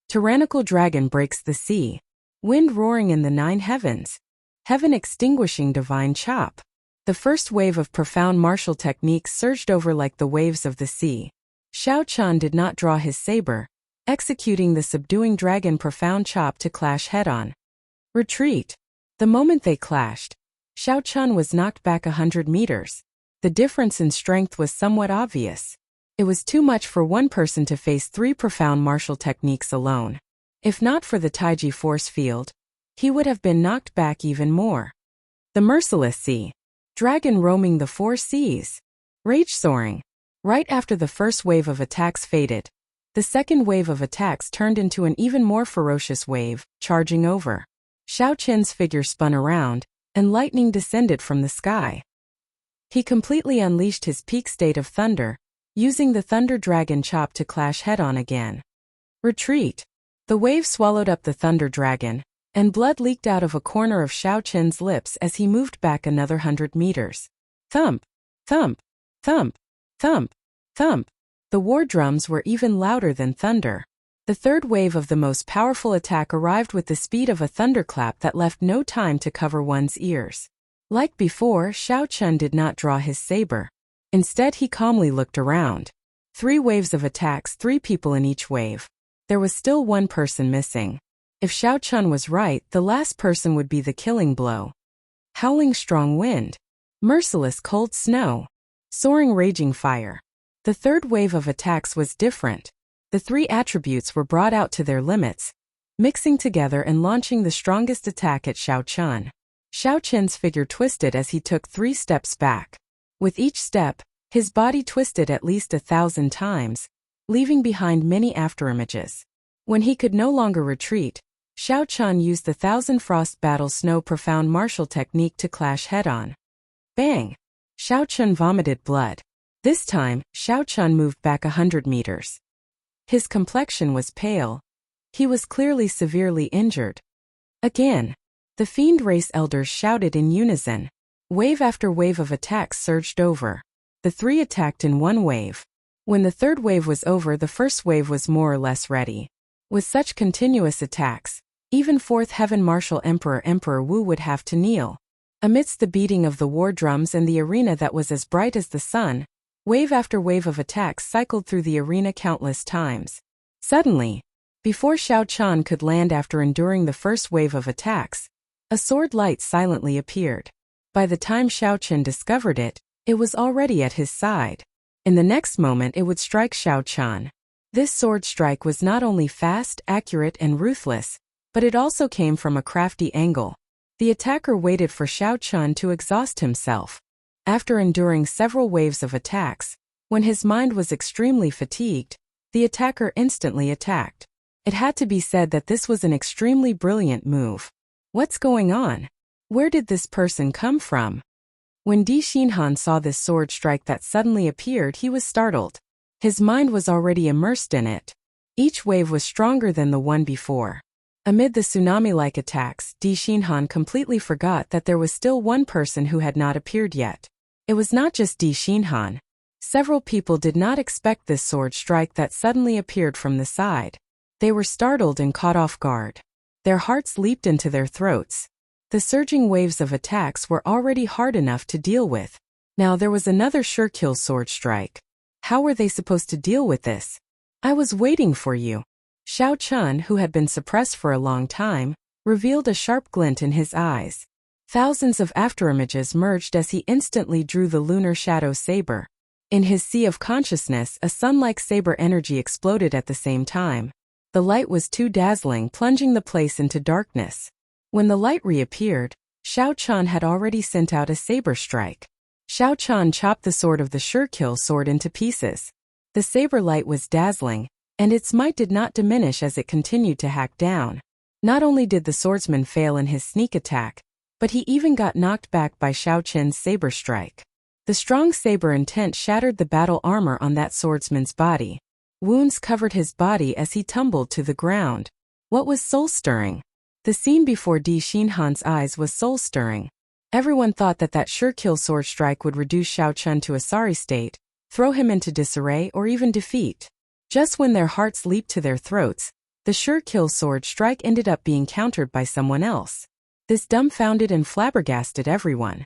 Tyrannical dragon breaks the sea. Wind roaring in the 9 heavens. Heaven extinguishing divine chop. The first wave of profound martial techniques surged over like the waves of the sea. Xiao Chun did not draw his saber, executing the subduing dragon profound chop to clash head-on. Retreat. The moment they clashed, Xiao Chun was knocked back 100 meters. The difference in strength was somewhat obvious. It was too much for one person to face 3 profound martial techniques alone. If not for the Taiji force field, he would have been knocked back even more. The merciless sea. Dragon roaming the 4 seas. Rage soaring. Right after the first wave of attacks faded, the second wave of attacks turned into an even more ferocious wave, charging over. Xiao Chun's figure spun around, and lightning descended from the sky. He completely unleashed his peak state of thunder, using the Thunder Dragon chop to clash head-on again. Retreat. The wave swallowed up the Thunder Dragon, and blood leaked out of a corner of Xiao Chun's lips as he moved back another 100 meters. Thump, thump, thump, thump, thump. The war drums were even louder than thunder. The third wave of the most powerful attack arrived with the speed of a thunderclap that left no time to cover one's ears. Like before, Xiao Chun did not draw his saber. Instead, he calmly looked around. 3 waves of attacks, 3 people in each wave. There was still one person missing. If Xiao Chun was right, the last person would be the killing blow. Howling strong wind. Merciless cold snow. Soaring raging fire. The third wave of attacks was different. The 3 attributes were brought out to their limits, mixing together and launching the strongest attack at Xiao Chun. Xiao Chun's figure twisted as he took 3 steps back. With each step, his body twisted at least 1,000 times, leaving behind many afterimages. When he could no longer retreat, Xiao Chun used the Thousand Frost Battle Snow Profound Martial Technique to clash head-on. Bang! Xiao Chun vomited blood. This time, Xiao Chun moved back 100 meters. His complexion was pale. He was clearly severely injured. Again. The Fiend Race Elders shouted in unison. Wave after wave of attacks surged over. The 3 attacked in one wave. When the third wave was over, the first wave was more or less ready. With such continuous attacks, even 4th Heaven Martial Emperor Wu would have to kneel. Amidst the beating of the war drums and the arena that was as bright as the sun, wave after wave of attacks cycled through the arena countless times. Suddenly, before Xiao Chun could land after enduring the first wave of attacks, a sword light silently appeared. By the time Xiao Chun discovered it, it was already at his side. In the next moment it would strike Xiao Chun. This sword strike was not only fast, accurate, and ruthless, but it also came from a crafty angle. The attacker waited for Xiao Chun to exhaust himself. After enduring several waves of attacks, when his mind was extremely fatigued, the attacker instantly attacked. It had to be said that this was an extremely brilliant move. What's going on? Where did this person come from? When Di Xinhan saw this sword strike that suddenly appeared, he was startled. His mind was already immersed in it. Each wave was stronger than the one before. Amid the tsunami-like attacks, Di Xinhan completely forgot that there was still one person who had not appeared yet. It was not just Di Xinhan. Several people did not expect this sword strike that suddenly appeared from the side. They were startled and caught off guard. Their hearts leaped into their throats. The surging waves of attacks were already hard enough to deal with. Now there was another sure-kill sword strike. How were they supposed to deal with this? I was waiting for you. Xiao Chun, who had been suppressed for a long time, revealed a sharp glint in his eyes. Thousands of afterimages merged as he instantly drew the lunar shadow saber. In his sea of consciousness, a sun-like saber energy exploded at the same time. The light was too dazzling, plunging the place into darkness. When the light reappeared, Xiao Chun had already sent out a saber strike. Xiao Chun chopped the sword of the sure-kill sword into pieces. The saber light was dazzling, and its might did not diminish as it continued to hack down. Not only did the swordsman fail in his sneak attack, but he even got knocked back by Xiao Chun's saber strike. The strong saber intent shattered the battle armor on that swordsman's body. Wounds covered his body as he tumbled to the ground. What was soul-stirring? The scene before Di Xinhan's eyes was soul-stirring. Everyone thought that sure-kill sword strike would reduce Xiao Chun to a sorry state, throw him into disarray or even defeat. Just when their hearts leaped to their throats, the sure-kill sword strike ended up being countered by someone else. This dumbfounded and flabbergasted everyone.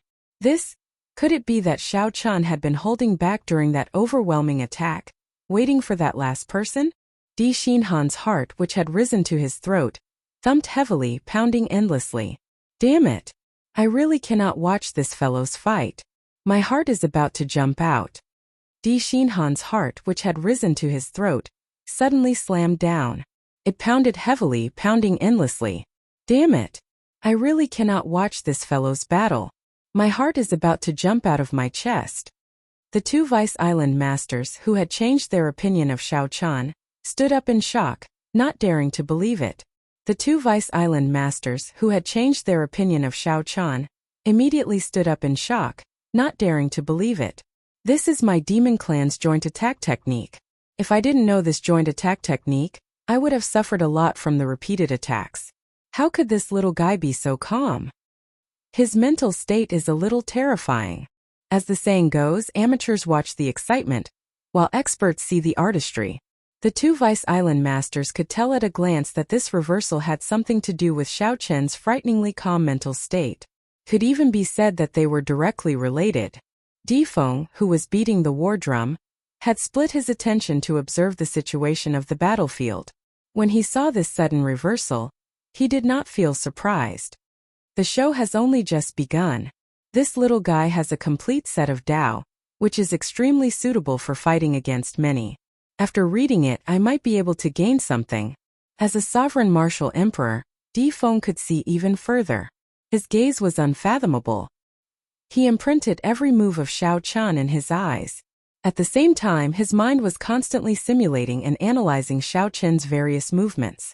Could it be that Xiao Chun had been holding back during that overwhelming attack, waiting for that last person? Di Xinhan's heart, which had risen to his throat, thumped heavily, pounding endlessly. Damn it! I really cannot watch this fellow's fight. My heart is about to jump out. Di Xinhan's heart, which had risen to his throat, suddenly slammed down. It pounded heavily, pounding endlessly. Damn it! I really cannot watch this fellow's battle. My heart is about to jump out of my chest. The two Vice Island masters, who had changed their opinion of Xiao Chun, stood up in shock, not daring to believe it. The two Vice Island masters, who had changed their opinion of Xiao Chun, immediately stood up in shock, not daring to believe it. This is my demon clan's joint attack technique. If I didn't know this joint attack technique, I would have suffered a lot from the repeated attacks. How could this little guy be so calm? His mental state is a little terrifying. As the saying goes, amateurs watch the excitement, while experts see the artistry. The two Vice Island masters could tell at a glance that this reversal had something to do with Xiao Chen's frighteningly calm mental state. Could even be said that they were directly related. Di Feng, who was beating the war drum, had split his attention to observe the situation of the battlefield. When he saw this sudden reversal, he did not feel surprised. The show has only just begun. This little guy has a complete set of Dao, which is extremely suitable for fighting against many. After reading it, I might be able to gain something. As a sovereign martial emperor, Di Feng could see even further. His gaze was unfathomable. He imprinted every move of Xiao Chun in his eyes. At the same time, his mind was constantly simulating and analyzing Xiao Chen's various movements.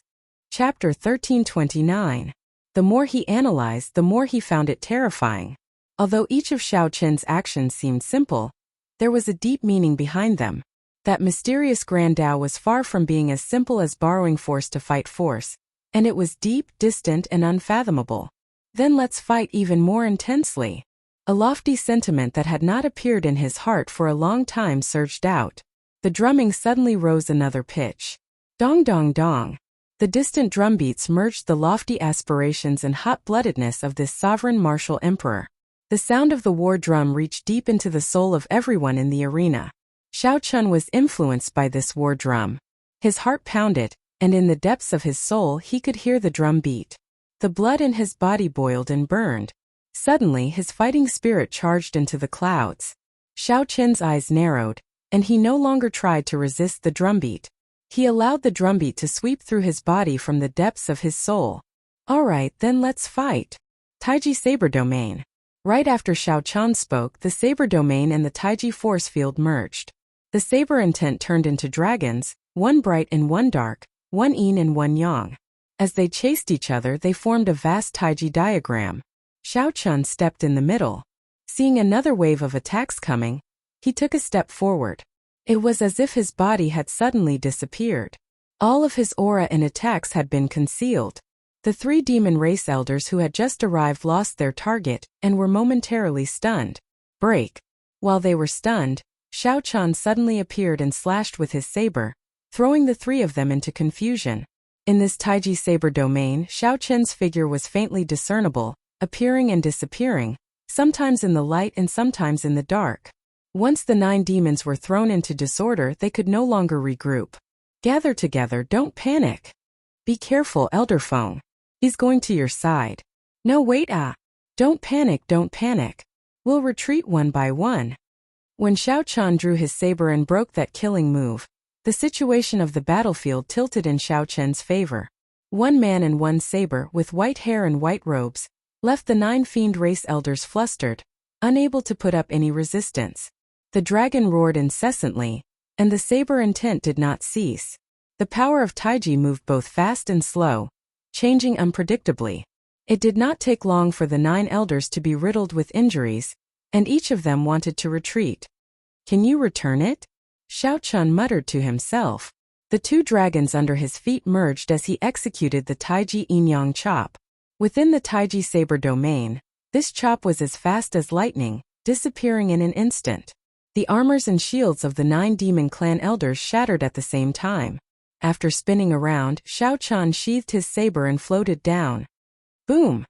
Chapter 1329. The more he analyzed, the more he found it terrifying. Although each of Xiao Chen's actions seemed simple, there was a deep meaning behind them. That mysterious Grand Dao was far from being as simple as borrowing force to fight force, and it was deep, distant, and unfathomable. Then let's fight even more intensely. A lofty sentiment that had not appeared in his heart for a long time surged out. The drumming suddenly rose another pitch. Dong dong dong. The distant drumbeats merged the lofty aspirations and hot-bloodedness of this sovereign martial emperor. The sound of the war drum reached deep into the soul of everyone in the arena. Xiao Chun was influenced by this war drum. His heart pounded, and in the depths of his soul he could hear the drum beat. The blood in his body boiled and burned. Suddenly his fighting spirit charged into the clouds. Xiao Chen's eyes narrowed, and he no longer tried to resist the drumbeat. He allowed the drumbeat to sweep through his body from the depths of his soul. Alright, then let's fight. Taiji Saber Domain. Right after Xiao Chun spoke, the Saber Domain and the Taiji force field merged. The Saber intent turned into dragons, one bright and one dark, one yin and one yang. As they chased each other, they formed a vast Taiji diagram. Xiao Chun stepped in the middle. Seeing another wave of attacks coming, he took a step forward. It was as if his body had suddenly disappeared. All of his aura and attacks had been concealed. The three demon race elders who had just arrived lost their target and were momentarily stunned. Break. While they were stunned, Xiao Chun suddenly appeared and slashed with his saber, throwing the three of them into confusion. In this Taiji Saber Domain, Xiao Chen's figure was faintly discernible, appearing and disappearing, sometimes in the light and sometimes in the dark. Once the 9 demons were thrown into disorder, they could no longer regroup. Gather together, don't panic. Be careful, Elder Feng. He's going to your side. No, wait, Don't panic. We'll retreat one by one. When Xiao Chun drew his saber and broke that killing move, the situation of the battlefield tilted in Xiao Chen's favor. One man and one saber, with white hair and white robes, left the 9 fiend race elders flustered, unable to put up any resistance. The dragon roared incessantly, and the saber intent did not cease. The power of Taiji moved both fast and slow, changing unpredictably. It did not take long for the 9 elders to be riddled with injuries, and each of them wanted to retreat. "Can you return it?" Xiao Chun muttered to himself. The two dragons under his feet merged as he executed the Taiji Yin-Yang chop. Within the Taiji saber domain, this chop was as fast as lightning, disappearing in an instant. The armors and shields of the 9 demon clan elders shattered at the same time. After spinning around, Xiao Chun sheathed his saber and floated down. Boom!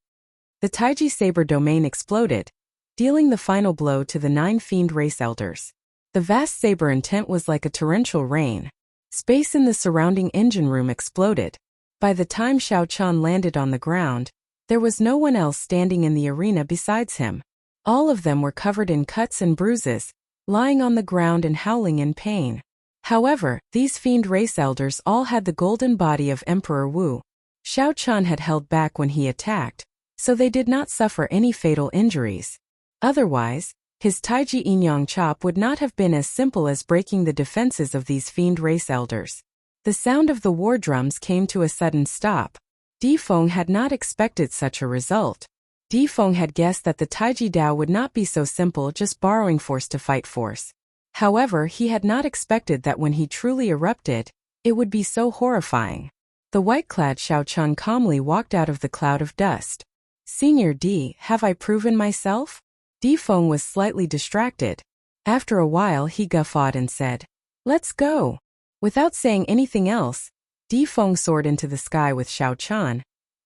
The Taiji saber domain exploded, dealing the final blow to the 9 fiend race elders. The vast saber intent was like a torrential rain. Space in the surrounding engine room exploded. By the time Xiao Chun landed on the ground, there was no one else standing in the arena besides him. All of them were covered in cuts and bruises, lying on the ground and howling in pain. However, these fiend race elders all had the golden body of Emperor Wu. Xiao Chun had held back when he attacked, so they did not suffer any fatal injuries. Otherwise, his Taiji Yin-Yang chop would not have been as simple as breaking the defenses of these fiend race elders. The sound of the war drums came to a sudden stop. Di Feng had not expected such a result. Di Feng had guessed that the Taiji Dao would not be so simple, just borrowing force to fight force. However, he had not expected that when he truly erupted, it would be so horrifying. The white-clad Xiao Chun calmly walked out of the cloud of dust. "Senior Di, have I proven myself?" Di Feng was slightly distracted. After a while he guffawed and said, "Let's go." Without saying anything else, Di Feng soared into the sky with Xiao Chun,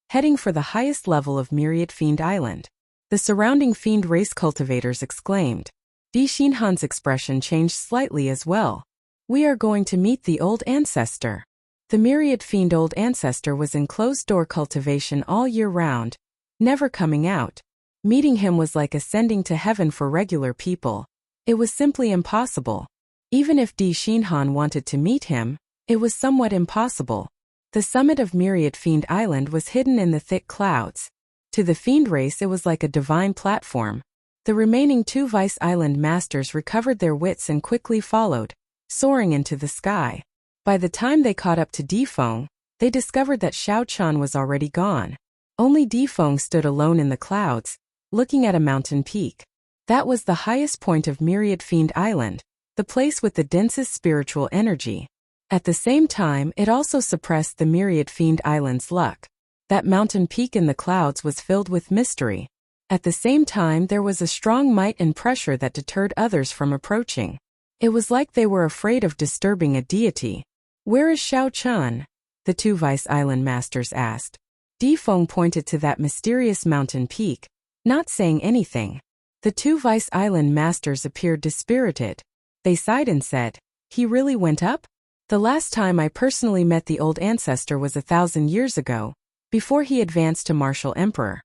heading for the highest level of Myriad Fiend Island. The surrounding fiend race cultivators exclaimed. Di Xinhan's expression changed slightly as well. "We are going to meet the old ancestor." The Myriad Fiend Old Ancestor was in closed-door cultivation all year round, never coming out. Meeting him was like ascending to heaven for regular people. It was simply impossible. Even if Di Xinhan wanted to meet him, it was somewhat impossible. The summit of Myriad Fiend Island was hidden in the thick clouds. To the fiend race it was like a divine platform. The remaining 2 Vice Island masters recovered their wits and quickly followed, soaring into the sky. By the time they caught up to Di Feng, they discovered that Xiao Chun was already gone. Only Di Feng stood alone in the clouds, looking at a mountain peak. That was the highest point of Myriad Fiend Island, the place with the densest spiritual energy. At the same time, it also suppressed the Myriad Fiend Island's luck. That mountain peak in the clouds was filled with mystery. At the same time, there was a strong might and pressure that deterred others from approaching. It was like they were afraid of disturbing a deity. "Where is Xiao Chun?" the 2 Vice Island masters asked. Di Feng pointed to that mysterious mountain peak, not saying anything. The 2 Vice Island masters appeared dispirited. They sighed and said, "He really went up? The last time I personally met the old ancestor was 1,000 years ago, before he advanced to Martial Emperor.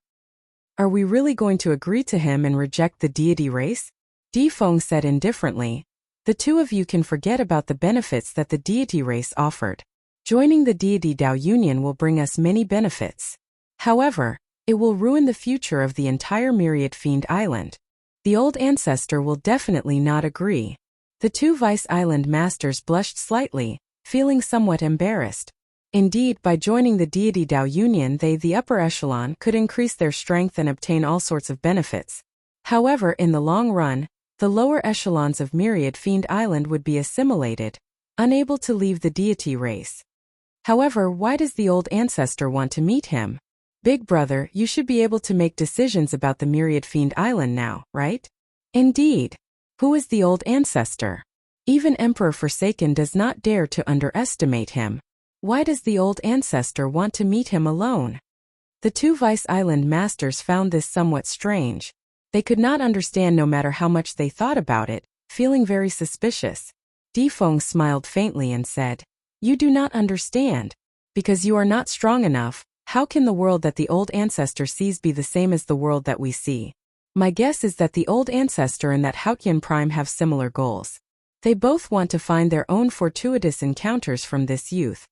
Are we really going to agree to him and reject the deity race?" Di Feng said indifferently. "The 2 of you can forget about the benefits that the deity race offered. Joining the deity Dao Union will bring us many benefits. However, it will ruin the future of the entire Myriad Fiend Island. The old ancestor will definitely not agree." The 2 Vice Island masters blushed slightly, feeling somewhat embarrassed. Indeed, by joining the deity Dao Union they, the upper echelon, could increase their strength and obtain all sorts of benefits. However, in the long run, the lower echelons of Myriad Fiend Island would be assimilated, unable to leave the deity race. However, why does the old ancestor want to meet him? Big brother, you should be able to make decisions about the Myriad Fiend Island now, right? Indeed. Who is the old ancestor? Even Emperor Forsaken does not dare to underestimate him. Why does the old ancestor want to meet him alone? The 2 Vice Island masters found this somewhat strange. They could not understand no matter how much they thought about it, feeling very suspicious. Di Feng smiled faintly and said, "You do not understand. Because you are not strong enough, how can the world that the old ancestor sees be the same as the world that we see? My guess is that the old ancestor and that Haoqian Prime have similar goals. They both want to find their own fortuitous encounters from this youth."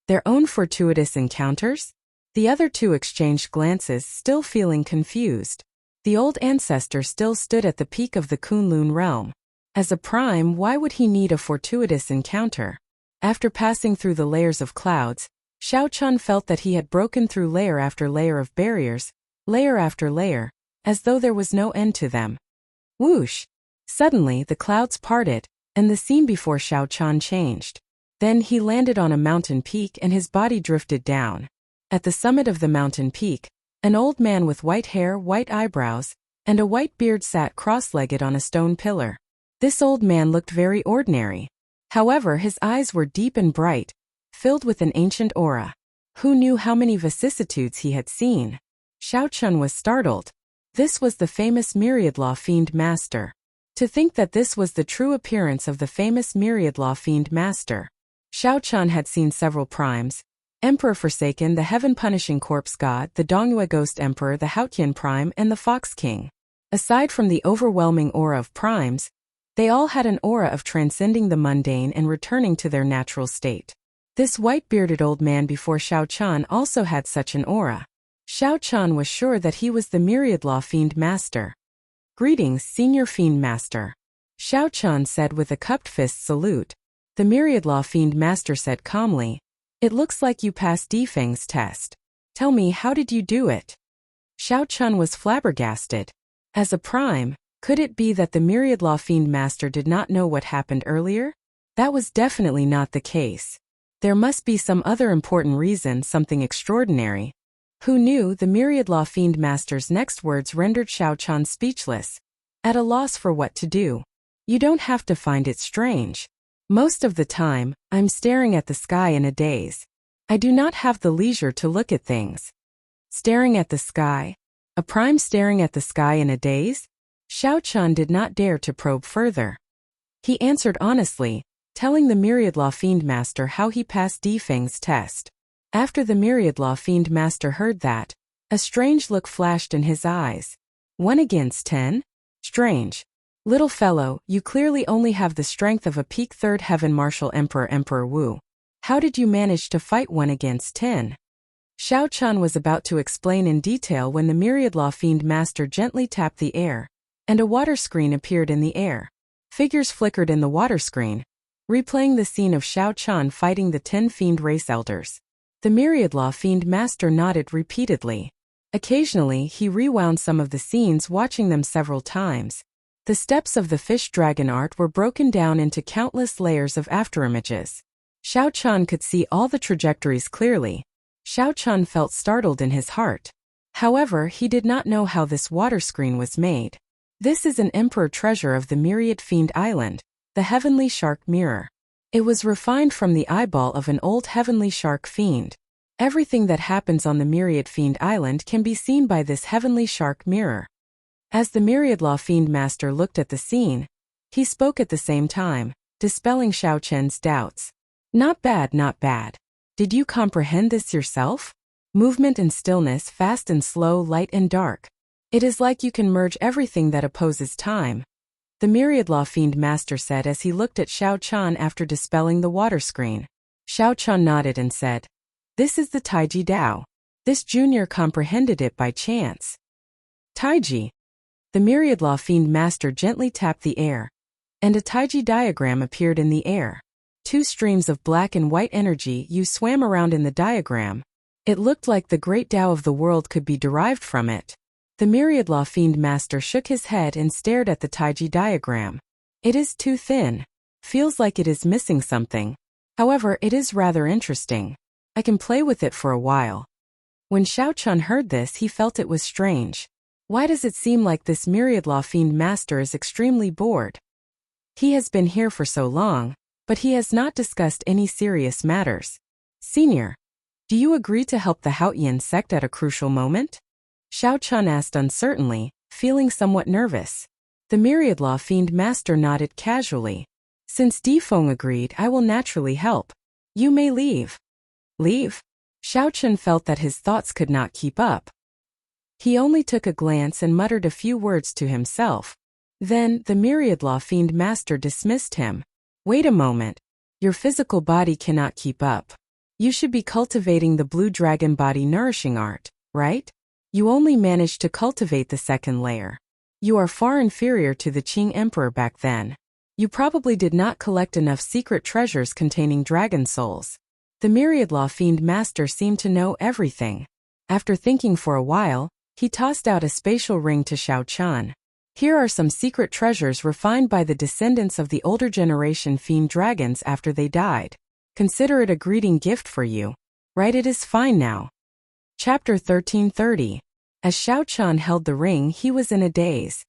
Their own fortuitous encounters? The other 2 exchanged glances, still feeling confused. The old ancestor still stood at the peak of the Kunlun realm. As a prime, why would he need a fortuitous encounter? After passing through the layers of clouds, Xiao Chun felt that he had broken through layer after layer of barriers, layer after layer, as though there was no end to them. Whoosh! Suddenly the clouds parted, and the scene before Xiao Chan changed. Then he landed on a mountain peak and his body drifted down. At the summit of the mountain peak, an old man with white hair, white eyebrows, and a white beard sat cross-legged on a stone pillar. This old man looked very ordinary. However, his eyes were deep and bright, filled with an ancient aura. Who knew how many vicissitudes he had seen? Xiao Chun was startled. This was the famous Myriad Law Fiend Master. To think that this was the true appearance of the famous Myriad Law Fiend Master. Xiao Chun had seen several primes: Emperor Forsaken, the Heaven-Punishing Corpse God, the Dongyue Ghost Emperor, the Haotian Prime, and the Fox King. Aside from the overwhelming aura of primes, they all had an aura of transcending the mundane and returning to their natural state. This white-bearded old man before Xiao Chun also had such an aura. Xiao Chun was sure that he was the Myriad Law Fiend Master. "Greetings, Senior Fiend Master," Xiao Chun said with a cupped fist salute. The Myriad Law Fiend Master said calmly, "It looks like you passed Defeng's test. Tell me, how did you do it?" Xiao Chun was flabbergasted. As a prime, could it be that the Myriad Law Fiend Master did not know what happened earlier? That was definitely not the case. There must be some other important reason, something extraordinary. Who knew? The Myriad Law Fiend Master's next words rendered Xiao Chun speechless, at a loss for what to do. "You don't have to find it strange. Most of the time, I'm staring at the sky in a daze. I do not have the leisure to look at things." Staring at the sky? A prime staring at the sky in a daze? Xiao Chun did not dare to probe further. He answered honestly, telling the Myriad Law Fiend Master how he passed Defeng's test. After the Myriad Law Fiend Master heard that, a strange look flashed in his eyes. 1 against 10? Strange. Little fellow, you clearly only have the strength of a peak 3rd Heaven Martial Emperor, Emperor Wu. How did you manage to fight 1 against 10? Xiao Chun was about to explain in detail when the Myriad Law Fiend Master gently tapped the air, and a water screen appeared in the air. Figures flickered in the water screen, replaying the scene of Xiao Chun fighting the 10 Fiend Race Elders. The Myriad Law Fiend Master nodded repeatedly. Occasionally, he rewound some of the scenes, watching them several times. The steps of the fish dragon art were broken down into countless layers of afterimages. Xiao Chun could see all the trajectories clearly. Xiao Chun felt startled in his heart. However, he did not know how this water screen was made. This is an emperor treasure of the Myriad Fiend Island, the Heavenly Shark Mirror. It was refined from the eyeball of an old Heavenly Shark Fiend. Everything that happens on the Myriad Fiend Island can be seen by this Heavenly Shark Mirror. As the Myriad Law Fiend Master looked at the scene, he spoke at the same time, dispelling Xiao Chun's doubts. "Not bad, not bad. Did you comprehend this yourself? Movement and stillness, fast and slow, light and dark. It is like you can merge everything that opposes time," the Myriad Law Fiend Master said as he looked at Xiao Chun after dispelling the water screen. Xiao Chun nodded and said, "This is the Taiji Dao. This junior comprehended it by chance." Taiji. The Myriad Law Fiend Master gently tapped the air, and a Taiji diagram appeared in the air. 2 streams of black and white energy swam around in the diagram. It looked like the great Tao of the world could be derived from it. The Myriad Law Fiend Master shook his head and stared at the Taiji diagram. "It is too thin. Feels like it is missing something. However, it is rather interesting. I can play with it for a while." When Xiao Chun heard this, he felt it was strange. Why does it seem like this Myriad Law Fiend Master is extremely bored? He has been here for so long, but he has not discussed any serious matters. "Senior, do you agree to help the Haotian sect at a crucial moment?" Xiao Chun asked uncertainly, feeling somewhat nervous. The Myriad Law Fiend Master nodded casually. "Since Defeng agreed, I will naturally help. You may leave." "Leave?" Xiao Chun felt that his thoughts could not keep up. He only took a glance and muttered a few words to himself. Then, the Myriad Law Fiend Master dismissed him. "Wait a moment. Your physical body cannot keep up. You should be cultivating the Blue Dragon Body Nourishing Art, right? You only managed to cultivate the 2nd layer. You are far inferior to the Qing Emperor back then. You probably did not collect enough secret treasures containing dragon souls." The Myriad Law Fiend Master seemed to know everything. After thinking for a while, he tossed out a spatial ring to Xiao Chun. Here are some secret treasures refined by the descendants of the older generation fiend dragons after they died. Consider it a greeting gift for you. Right, it is fine now. Chapter 1330. As Xiao Chun held the ring, he was in a daze.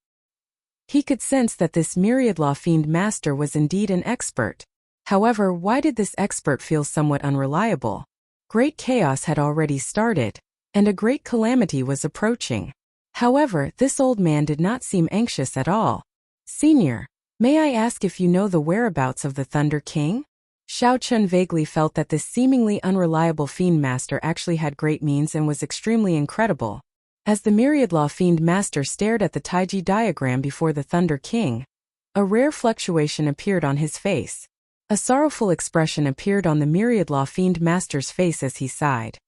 He could sense that this myriad law fiend master was indeed an expert. However, why did this expert feel somewhat unreliable? Great chaos had already started, and a great calamity was approaching. However, this old man did not seem anxious at all. Senior, may I ask if you know the whereabouts of the Thunder King? Xiao Chun vaguely felt that this seemingly unreliable fiend master actually had great means and was extremely incredible. As the myriad law fiend master stared at the Taiji diagram before the Thunder King, a rare fluctuation appeared on his face. A sorrowful expression appeared on the myriad law fiend master's face as he sighed.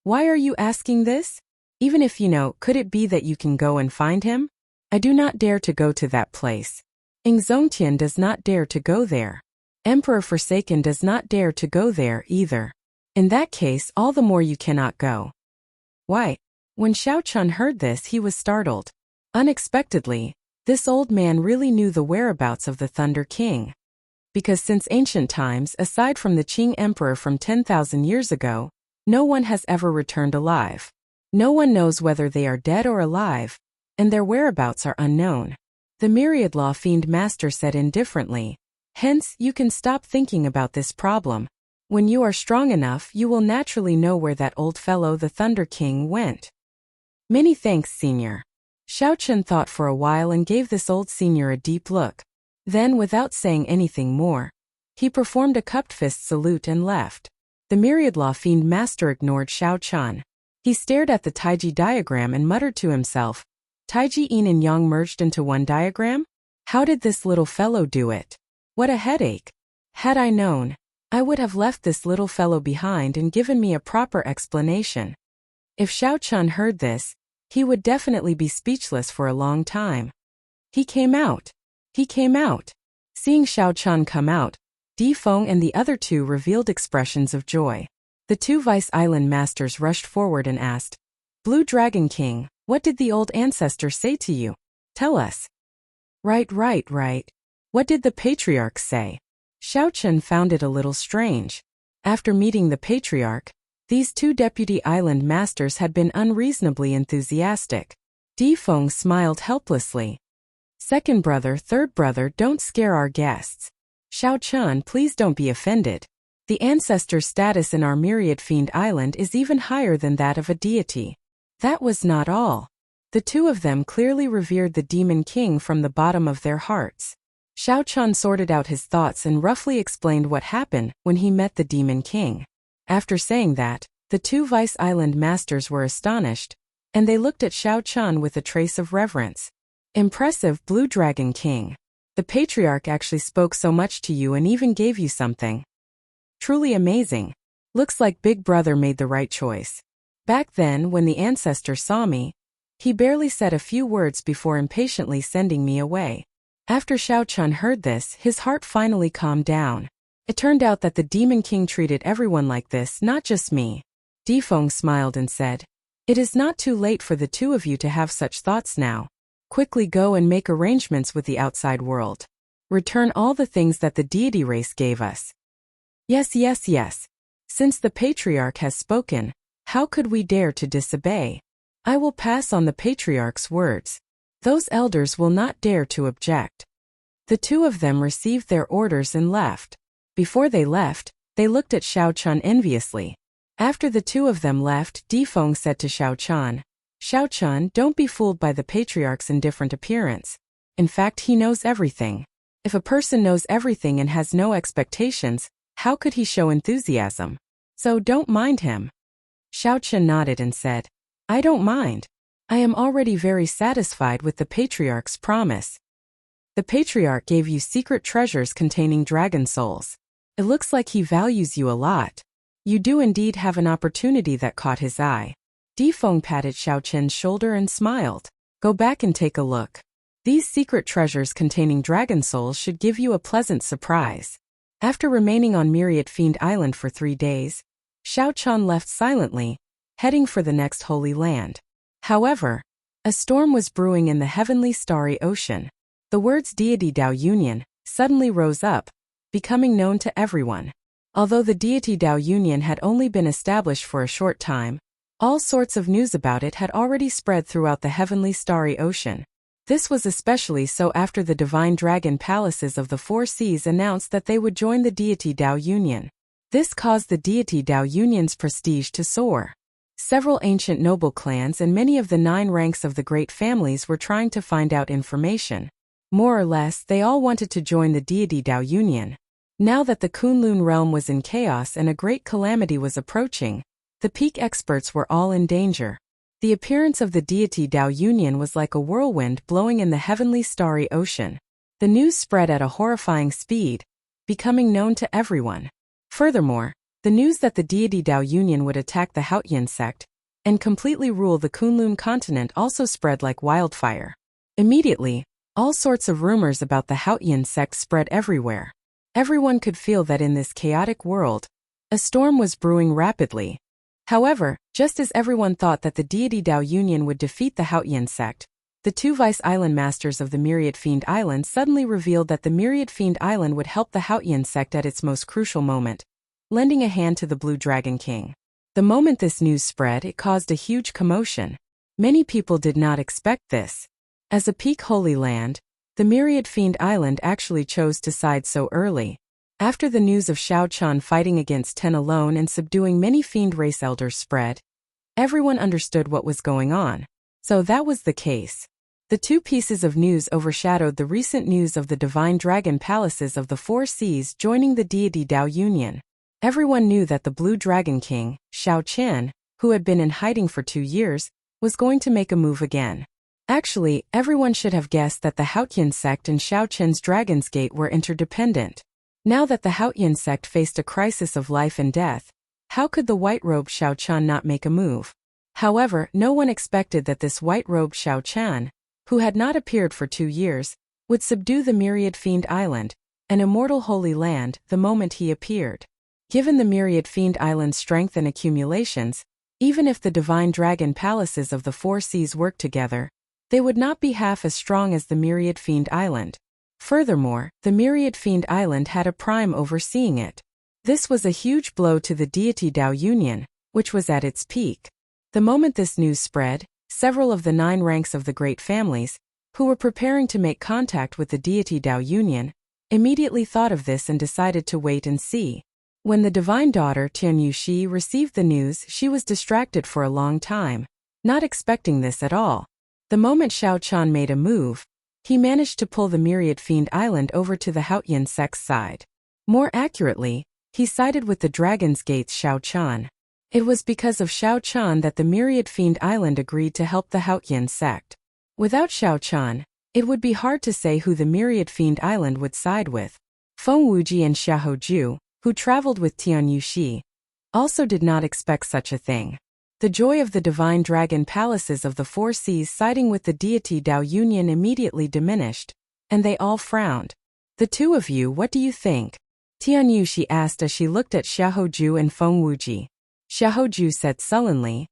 Why are you asking this? Even if you know, could it be that you can go and find him? I do not dare to go to that place. Ing Zongtian does not dare to go there. Emperor Forsaken does not dare to go there either. In that case, all the more you cannot go. Why? When Xiao Chun heard this, he was startled. Unexpectedly, this old man really knew the whereabouts of the Thunder King. Because since ancient times, aside from the Qing Emperor from 10,000 years ago, no one has ever returned alive. No one knows whether they are dead or alive, and their whereabouts are unknown. The myriad law fiend master said indifferently. Hence, you can stop thinking about this problem. When you are strong enough, you will naturally know where that old fellow the Thunder King went. Many thanks, senior. Xiao Chun thought for a while and gave this old senior a deep look. Then, without saying anything more, he performed a cupped fist salute and left. The myriad law fiend master ignored Xiao Chun. He stared at the Taiji diagram and muttered to himself, Taiji Yin and Yang merged into one diagram? How did this little fellow do it? What a headache. Had I known, I would have left this little fellow behind and given me a proper explanation. If Xiao Chun heard this, he would definitely be speechless for a long time. He came out. He came out. Seeing Xiao Chun come out, Di Feng and the other two revealed expressions of joy. The two Vice Island masters rushed forward and asked, Blue Dragon King, what did the old ancestor say to you? Tell us. Right. What did the patriarch say? Xiao Chun found it a little strange. After meeting the patriarch, these two deputy island masters had been unreasonably enthusiastic. Di Feng smiled helplessly. Second brother, third brother, don't scare our guests. Xiao Chun, please don't be offended. The ancestor's status in our myriad fiend island is even higher than that of a deity. That was not all. The two of them clearly revered the Demon King from the bottom of their hearts. Xiao Chun sorted out his thoughts and roughly explained what happened when he met the Demon King. After saying that, the two Vice Island masters were astonished, and they looked at Xiao Chun with a trace of reverence. Impressive, Blue Dragon King. The patriarch actually spoke so much to you and even gave you something. Truly amazing. Looks like Big Brother made the right choice. Back then, when the ancestor saw me, he barely said a few words before impatiently sending me away. After Xiao Chun heard this, his heart finally calmed down. It turned out that the Demon King treated everyone like this, not just me. Di Feng smiled and said, It is not too late for the two of you to have such thoughts now. Quickly go and make arrangements with the outside world. Return all the things that the deity race gave us. Yes. Since the patriarch has spoken, how could we dare to disobey? I will pass on the patriarch's words. Those elders will not dare to object. The two of them received their orders and left. Before they left, they looked at Xiao Chun enviously. After the two of them left, Di Feng said to Xiao Chun, Xiao Chun, don't be fooled by the patriarch's indifferent appearance. In fact, he knows everything. If a person knows everything and has no expectations, how could he show enthusiasm? So don't mind him. Xiao Chun nodded and said, I don't mind. I am already very satisfied with the patriarch's promise. The patriarch gave you secret treasures containing dragon souls. It looks like he values you a lot. You do indeed have an opportunity that caught his eye. Di Feng patted Xiao Chun's shoulder and smiled. Go back and take a look. These secret treasures containing dragon souls should give you a pleasant surprise. After remaining on Myriad Fiend Island for 3 days, Xiao Chun left silently, heading for the next Holy Land. However, A storm was brewing in the heavenly starry ocean. The words deity Dao Union suddenly rose up, becoming known to everyone. Although the deity Dao Union had only been established for a short time, all sorts of news about it had already spread throughout the heavenly starry ocean. This was especially so after the divine dragon palaces of the four seas announced that they would join the deity Dao Union. This caused the deity Dao Union's prestige to soar. Several ancient noble clans and many of the 9 ranks of the great families were trying to find out information. More or less, they all wanted to join the deity Dao Union. Now that the Kunlun realm was in chaos and a great calamity was approaching, the peak experts were all in danger. The appearance of the deity Dao Union was like a whirlwind blowing in the heavenly starry ocean. The news spread at a horrifying speed, becoming known to everyone. Furthermore, the news that the deity Dao Union would attack the Haotian sect and completely rule the Kunlun continent also spread like wildfire. Immediately, all sorts of rumors about the Haotian sect spread everywhere. Everyone could feel that in this chaotic world, a storm was brewing rapidly. However, just as everyone thought that the deity Dao Union would defeat the Haotian sect, the 2 vice island masters of the Myriad Fiend Island suddenly revealed that the Myriad Fiend Island would help the Haotian sect at its most crucial moment, lending a hand to the Blue Dragon King. The moment this news spread, it caused a huge commotion. Many people did not expect this. As a peak holy land, the Myriad Fiend Island actually chose to side so early. After the news of Shao Chan fighting against 10 alone and subduing many fiend race elders spread, everyone understood what was going on. So that was the case. The 2 pieces of news overshadowed the recent news of the divine dragon palaces of the 4 seas joining the deity Dao Union. Everyone knew that the Blue Dragon King, Shao Chen, who had been in hiding for 2 years, was going to make a move again. Actually, everyone should have guessed that the Haotian sect and Shao Chen's Dragon's Gate were interdependent. Now that the Haotian sect faced a crisis of life and death, how could the white-robed Shao Chan not make a move? However, no one expected that this white-robed Shao Chan, who had not appeared for 2 years, would subdue the Myriad Fiend Island, an immortal holy land, the moment he appeared. Given the Myriad Fiend Island's strength and accumulations, even if the divine dragon palaces of the 4 seas worked together, they would not be half as strong as the Myriad Fiend Island. Furthermore, the Myriad Fiend Island had a prime overseeing it. This was a huge blow to the deity Dao Union, which was at its peak. The moment this news spread, several of the 9 ranks of the great families, who were preparing to make contact with the deity Dao Union, immediately thought of this and decided to wait and see. When the divine daughter Tian Yuxi received the news, she was distracted for a long time, not expecting this at all. The moment Shao Chan made a move, he managed to pull the Myriad Fiend Island over to the Haotian sect's side. More accurately, he sided with the Dragon's Gate's Shao Chan. It was because of Shao Chan that the Myriad Fiend Island agreed to help the Haotian sect. Without Shao Chan, it would be hard to say who the Myriad Fiend Island would side with. Feng Wuji and Xiaoju, who traveled with Tian Yuxi, also did not expect such a thing. The joy of the divine dragon palaces of the 4 seas siding with the deity Dao Union immediately diminished, and they all frowned. The 2 of you, what do you think? Tian Yuxi asked as she looked at Xiaoju and Feng Wuji. Xiaoju said sullenly,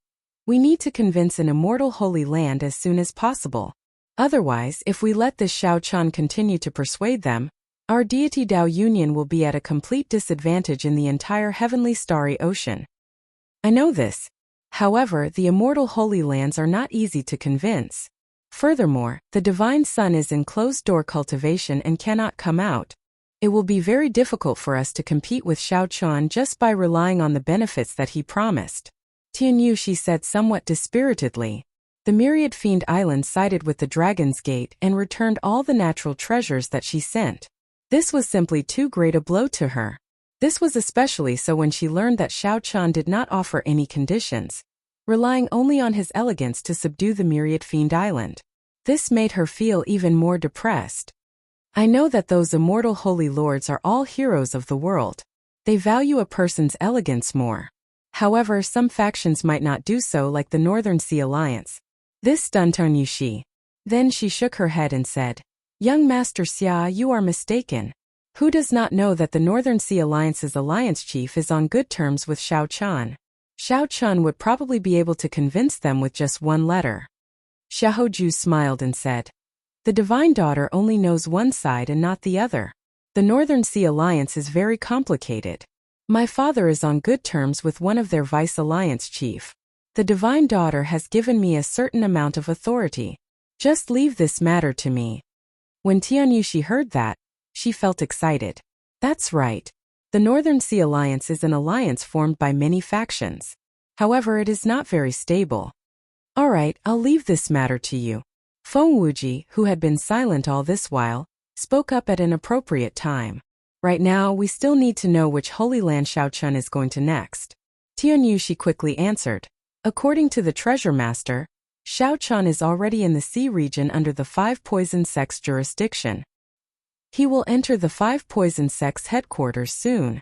"We need to convince an immortal holy land as soon as possible. Otherwise, if we let this Shao Chan continue to persuade them, our deity Dao Union will be at a complete disadvantage in the entire heavenly starry ocean." I know this. However, the immortal holy lands are not easy to convince. Furthermore, the divine sun is in closed-door cultivation and cannot come out. It will be very difficult for us to compete with Shao Chan just by relying on the benefits that he promised. Tian Yuxi said somewhat dispiritedly. The Myriad Fiend Island sided with the Dragon's Gate and returned all the natural treasures that she sent. This was simply too great a blow to her. This was especially so when she learned that Shao Chan did not offer any conditions, relying only on his elegance to subdue the Myriad Fiend Island. This made her feel even more depressed. I know that those immortal holy lords are all heroes of the world. They value a person's elegance more. However, some factions might not do so, like the Northern Sea Alliance. This stunned Tian Yuxi. Then she shook her head and said, "Young Master Xia, you are mistaken. Who does not know that the Northern Sea Alliance's alliance chief is on good terms with Shao Chan? Shao Chan would probably be able to convince them with just one letter." Xiaoju smiled and said, "The Divine Daughter only knows one side and not the other. The Northern Sea Alliance is very complicated. My father is on good terms with one of their Vice Alliance chief. The Divine Daughter has given me a certain amount of authority. Just leave this matter to me." When Tianyushi heard that, she felt excited. That's right. The Northern Sea Alliance is an alliance formed by many factions. However, it is not very stable. All right, I'll leave this matter to you. Feng Wuji, who had been silent all this while, spoke up at an appropriate time. Right now, we still need to know which Holy Land Xiaochun is going to next. Tianyushi quickly answered. According to the Treasure Master, Xiaochun is already in the sea region under the Five Poison Sect's jurisdiction. He will enter the Five Poison Sect's headquarters soon.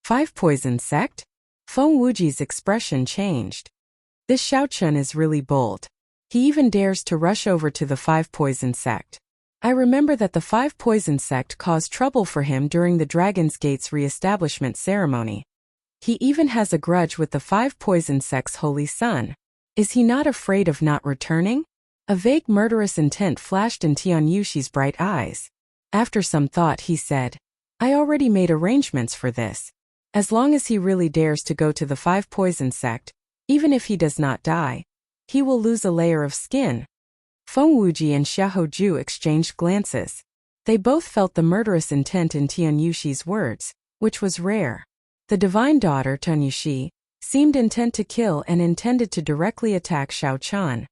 Five Poison Sect? Feng Wuji's expression changed. This Xiaochun is really bold. He even dares to rush over to the Five Poison Sect. I remember that the Five Poison Sect caused trouble for him during the Dragon's Gate's re-establishment ceremony. He even has a grudge with the Five Poison Sect's holy son. Is he not afraid of not returning? A vague murderous intent flashed in Tianyushi's bright eyes. After some thought, he said, I already made arrangements for this. As long as he really dares to go to the Five Poison Sect, even if he does not die, he will lose a layer of skin. Feng Wuji and Xiaoju exchanged glances. They both felt the murderous intent in Tianyushi's words, which was rare. The Divine Daughter, Tianyushi, seemed intent to kill and intended to directly attack Xiaochun.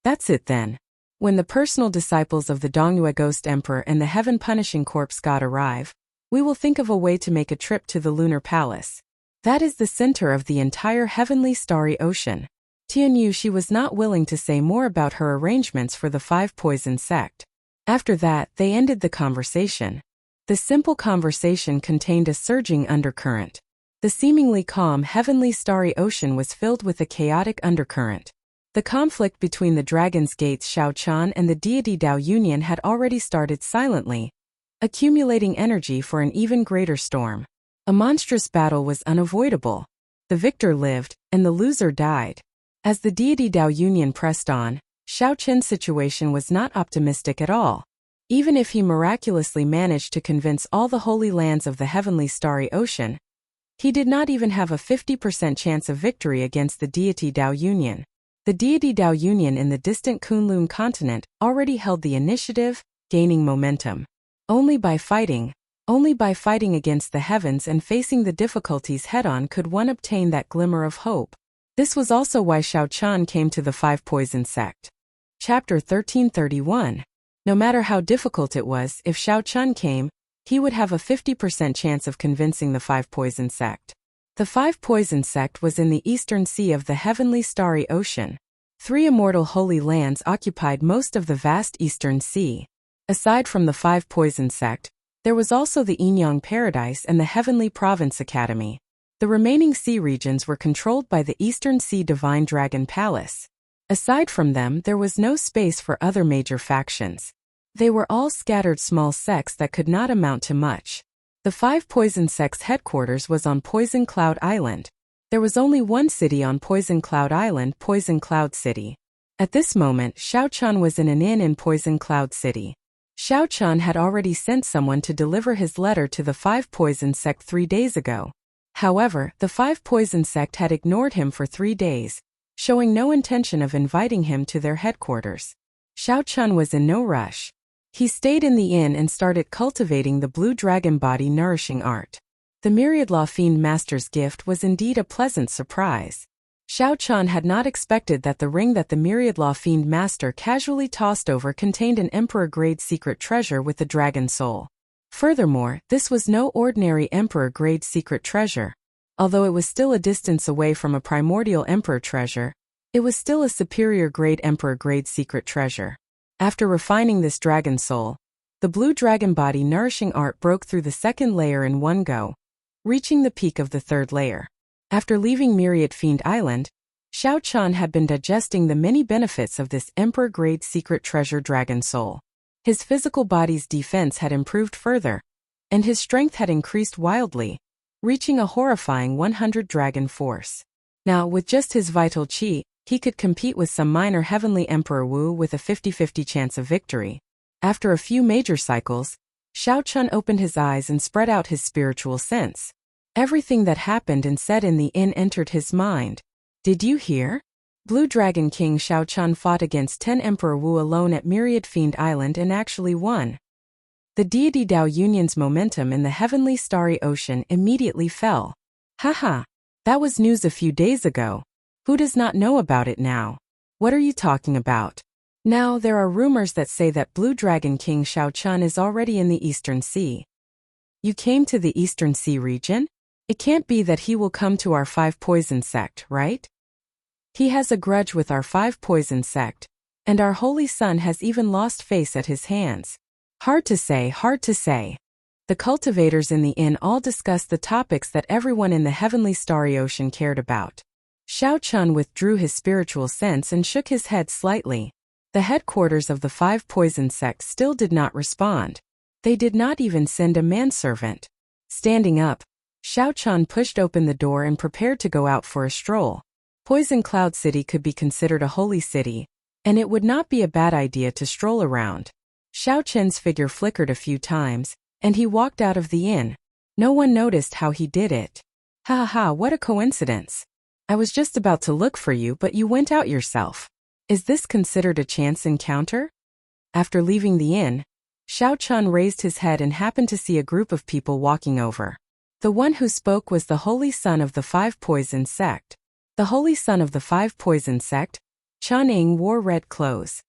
That's it then. When the personal disciples of the Dongyue Ghost Emperor and the Heaven Punishing Corpse God arrive, we will think of a way to make a trip to the Lunar Palace. That is the center of the entire heavenly starry ocean. Tianyushi was not willing to say more about her arrangements for the Five Poison Sect. After that, they ended the conversation. The simple conversation contained a surging undercurrent. The seemingly calm heavenly starry ocean was filled with a chaotic undercurrent. The conflict between the Dragon's Gate's Xiaochun and the deity Dao Union had already started silently, accumulating energy for an even greater storm. A monstrous battle was unavoidable. The victor lived, and the loser died. As the deity Dao Union pressed on, Xiaochun's situation was not optimistic at all. Even if he miraculously managed to convince all the holy lands of the heavenly starry ocean, he did not even have a 50% chance of victory against the deity Dao Union. The deity Dao Union in the distant Kunlun continent already held the initiative, gaining momentum. Only by fighting against the heavens and facing the difficulties head-on could one obtain that glimmer of hope. This was also why Xiaochun came to the Five Poison Sect. Chapter 1331. No matter how difficult it was, if Xiaochun came, he would have a 50% chance of convincing the Five Poison Sect. The Five Poison Sect was in the eastern sea of the heavenly starry ocean. 3 immortal holy lands occupied most of the vast eastern sea. Aside from the Five Poison Sect, there was also the Yinyang Paradise and the Heavenly Province Academy. The remaining sea regions were controlled by the Eastern Sea Divine Dragon Palace. Aside from them, there was no space for other major factions. They were all scattered small sects that could not amount to much. The Five Poison Sect's headquarters was on Poison Cloud Island. There was only one city on Poison Cloud Island, Poison Cloud City. At this moment, Xiaochun was in an inn in Poison Cloud City. Xiaochun had already sent someone to deliver his letter to the Five Poison Sect 3 days ago. However, the Five Poison Sect had ignored him for 3 days, showing no intention of inviting him to their headquarters. Xiaochun was in no rush. He stayed in the inn and started cultivating the Blue Dragon Body Nourishing Art. The Myriad Law Fiend Master's gift was indeed a pleasant surprise. Xiaochun had not expected that the ring that the Myriad Law Fiend Master casually tossed over contained an Emperor-grade secret treasure with the dragon soul. Furthermore, this was no ordinary Emperor-grade secret treasure. Although it was still a distance away from a primordial Emperor treasure, it was still a superior-grade Emperor-grade secret treasure. After refining this dragon soul, the Blue Dragon Body Nourishing Art broke through the 2nd layer in one go, reaching the peak of the 3rd layer. After leaving Myriad Fiend Island, Xiaochun had been digesting the many benefits of this Emperor-grade secret treasure dragon soul. His physical body's defense had improved further, and his strength had increased wildly, reaching a horrifying 100 dragon force. Now, with just his vital qi, he could compete with some minor heavenly Emperor Wu with a 50-50 chance of victory. After a few major cycles, Xiao Chun opened his eyes and spread out his spiritual sense. Everything that happened and said in the inn entered his mind. Did you hear? Blue Dragon King Xiao Chun fought against 10 Emperor Wu alone at Myriad Fiend Island and actually won. The deity Dao Union's momentum in the heavenly starry ocean immediately fell. Haha, that was news a few days ago. Who does not know about it now? What are you talking about? Now there are rumors that say that Blue Dragon King Xiao Chun is already in the Eastern Sea. You came to the Eastern Sea region? It can't be that he will come to our 5 Poison sect, right? He has a grudge with our 5 Poison sect, and our holy son has even lost face at his hands. Hard to say, hard to say. The cultivators in the inn all discussed the topics that everyone in the heavenly starry ocean cared about. Xiao Chun withdrew his spiritual sense and shook his head slightly. The headquarters of the 5 Poison sects still did not respond. They did not even send a manservant. Standing up, Xiao Chun pushed open the door and prepared to go out for a stroll. Poison Cloud City could be considered a holy city, and it would not be a bad idea to stroll around. Xiao Chun's figure flickered a few times, and he walked out of the inn. No one noticed how he did it. Ha ha ha, what a coincidence. I was just about to look for you, but you went out yourself. Is this considered a chance encounter? After leaving the inn, Xiao Chun raised his head and happened to see a group of people walking over. The one who spoke was the holy son of the 5 Poison sect. The holy son of the 5 Poison sect, Chun Ying, wore red clothes.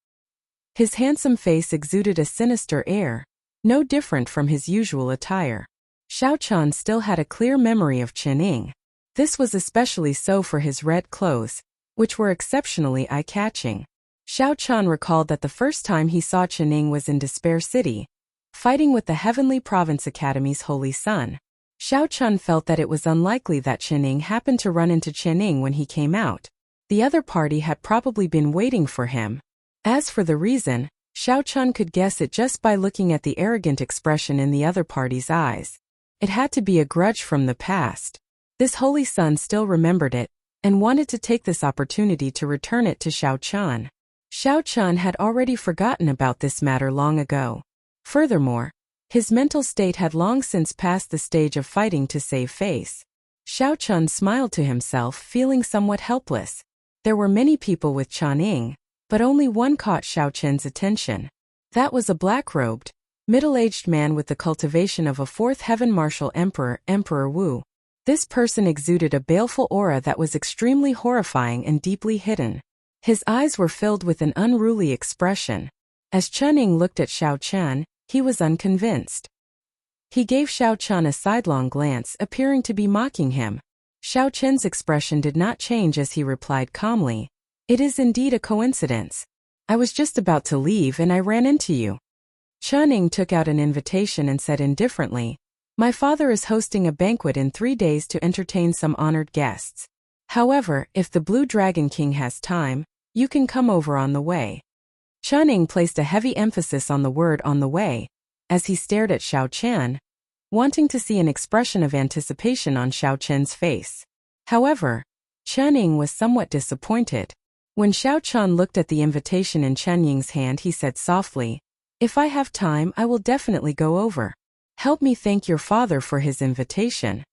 His handsome face exuded a sinister air, no different from his usual attire. Xiao Chun still had a clear memory of Chun Ying. This was especially so for his red clothes, which were exceptionally eye-catching. Xiao Chun recalled that the first time he saw Chun Ying was in Despair City, fighting with the Heavenly Province Academy's holy son. Xiao Chun felt that it was unlikely that Chun Ying happened to run into Chun Ying when he came out. The other party had probably been waiting for him. As for the reason, Xiao Chun could guess it just by looking at the arrogant expression in the other party's eyes. It had to be a grudge from the past. This holy son still remembered it, and wanted to take this opportunity to return it to Xiao Chun. Xiao Chun had already forgotten about this matter long ago. Furthermore, his mental state had long since passed the stage of fighting to save face. Xiao Chun smiled to himself, feeling somewhat helpless. There were many people with Chun Ying, but only one caught Xiao Chun's attention. That was a black-robed, middle-aged man with the cultivation of a 4th Heaven Martial Emperor, Emperor Wu. This person exuded a baleful aura that was extremely horrifying and deeply hidden. His eyes were filled with an unruly expression. As Chun Ying looked at Xiao Chun, he was unconvinced. He gave Xiao Chun a sidelong glance, appearing to be mocking him. Xiao Chun's expression did not change as he replied calmly, "It is indeed a coincidence. I was just about to leave and I ran into you." Chun Ying took out an invitation and said indifferently, "My father is hosting a banquet in 3 days to entertain some honored guests. However, if the Blue Dragon King has time, you can come over on the way." Chun Ying placed a heavy emphasis on the word "on the way," as he stared at Xiao Chun, wanting to see an expression of anticipation on Xiao Chun's face. However, Chun Ying was somewhat disappointed. When Xiao Chun looked at the invitation in Chun Ying's hand, he said softly, "If I have time, I will definitely go over. Help me thank your father for his invitation."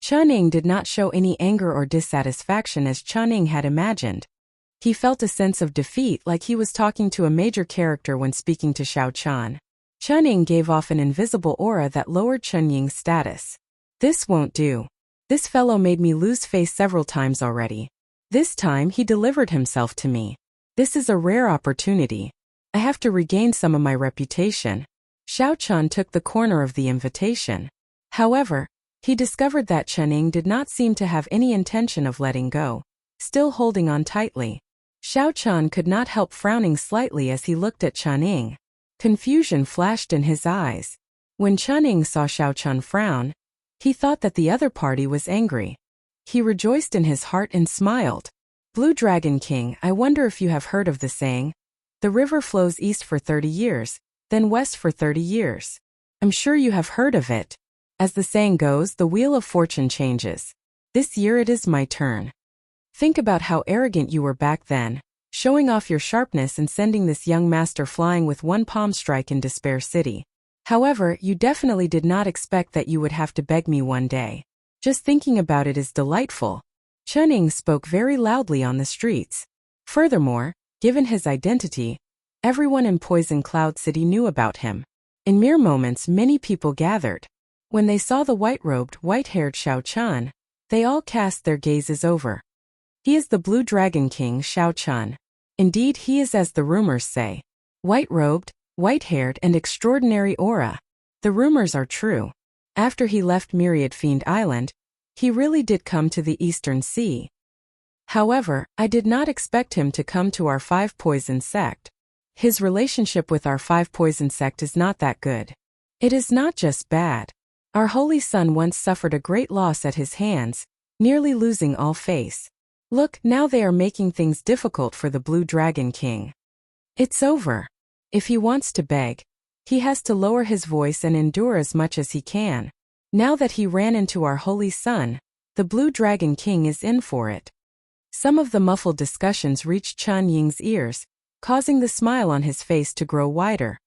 Chun Ying did not show any anger or dissatisfaction as Chun Ying had imagined. He felt a sense of defeat, like he was talking to a major character when speaking to Xiao Chun. Chun Ying gave off an invisible aura that lowered Chun Ying's status. "This won't do. This fellow made me lose face several times already. This time he delivered himself to me. This is a rare opportunity. I have to regain some of my reputation." Xiao Chun took the corner of the invitation. However, he discovered that Chun Ying did not seem to have any intention of letting go, still holding on tightly. Xiao Chun could not help frowning slightly as he looked at Chun Ying. Confusion flashed in his eyes. When Chun Ying saw Xiao Chun frown, he thought that the other party was angry. He rejoiced in his heart and smiled. "Blue Dragon King, I wonder if you have heard of the saying, 'The river flows east for 30 years, then west for 30 years. I'm sure you have heard of it. As the saying goes, the wheel of fortune changes. This year it is my turn." Think about how arrogant you were back then, showing off your sharpness and sending this young master flying with one palm strike in Despair City. However, you definitely did not expect that you would have to beg me one day. Just thinking about it is delightful. Chuning spoke very loudly on the streets. Furthermore, given his identity, everyone in Poison Cloud City knew about him. In mere moments, many people gathered. When they saw the white-robed, white-haired Xiao Chun, they all cast their gazes over. He is the Blue Dragon King Xiao Chun. Indeed, he is as the rumors say. White-robed, white-haired and extraordinary aura. The rumors are true. After he left Myriad Fiend Island, he really did come to the Eastern Sea. However, I did not expect him to come to our Five Poison sect. His relationship with our Five Poison sect is not that good. It is not just bad. Our holy son once suffered a great loss at his hands, nearly losing all face. Look, now they are making things difficult for the Blue Dragon King. It's over. If he wants to beg, he has to lower his voice and endure as much as he can. Now that he ran into our holy son, the Blue Dragon King is in for it. Some of the muffled discussions reached Chun Ying's ears, causing the smile on his face to grow wider.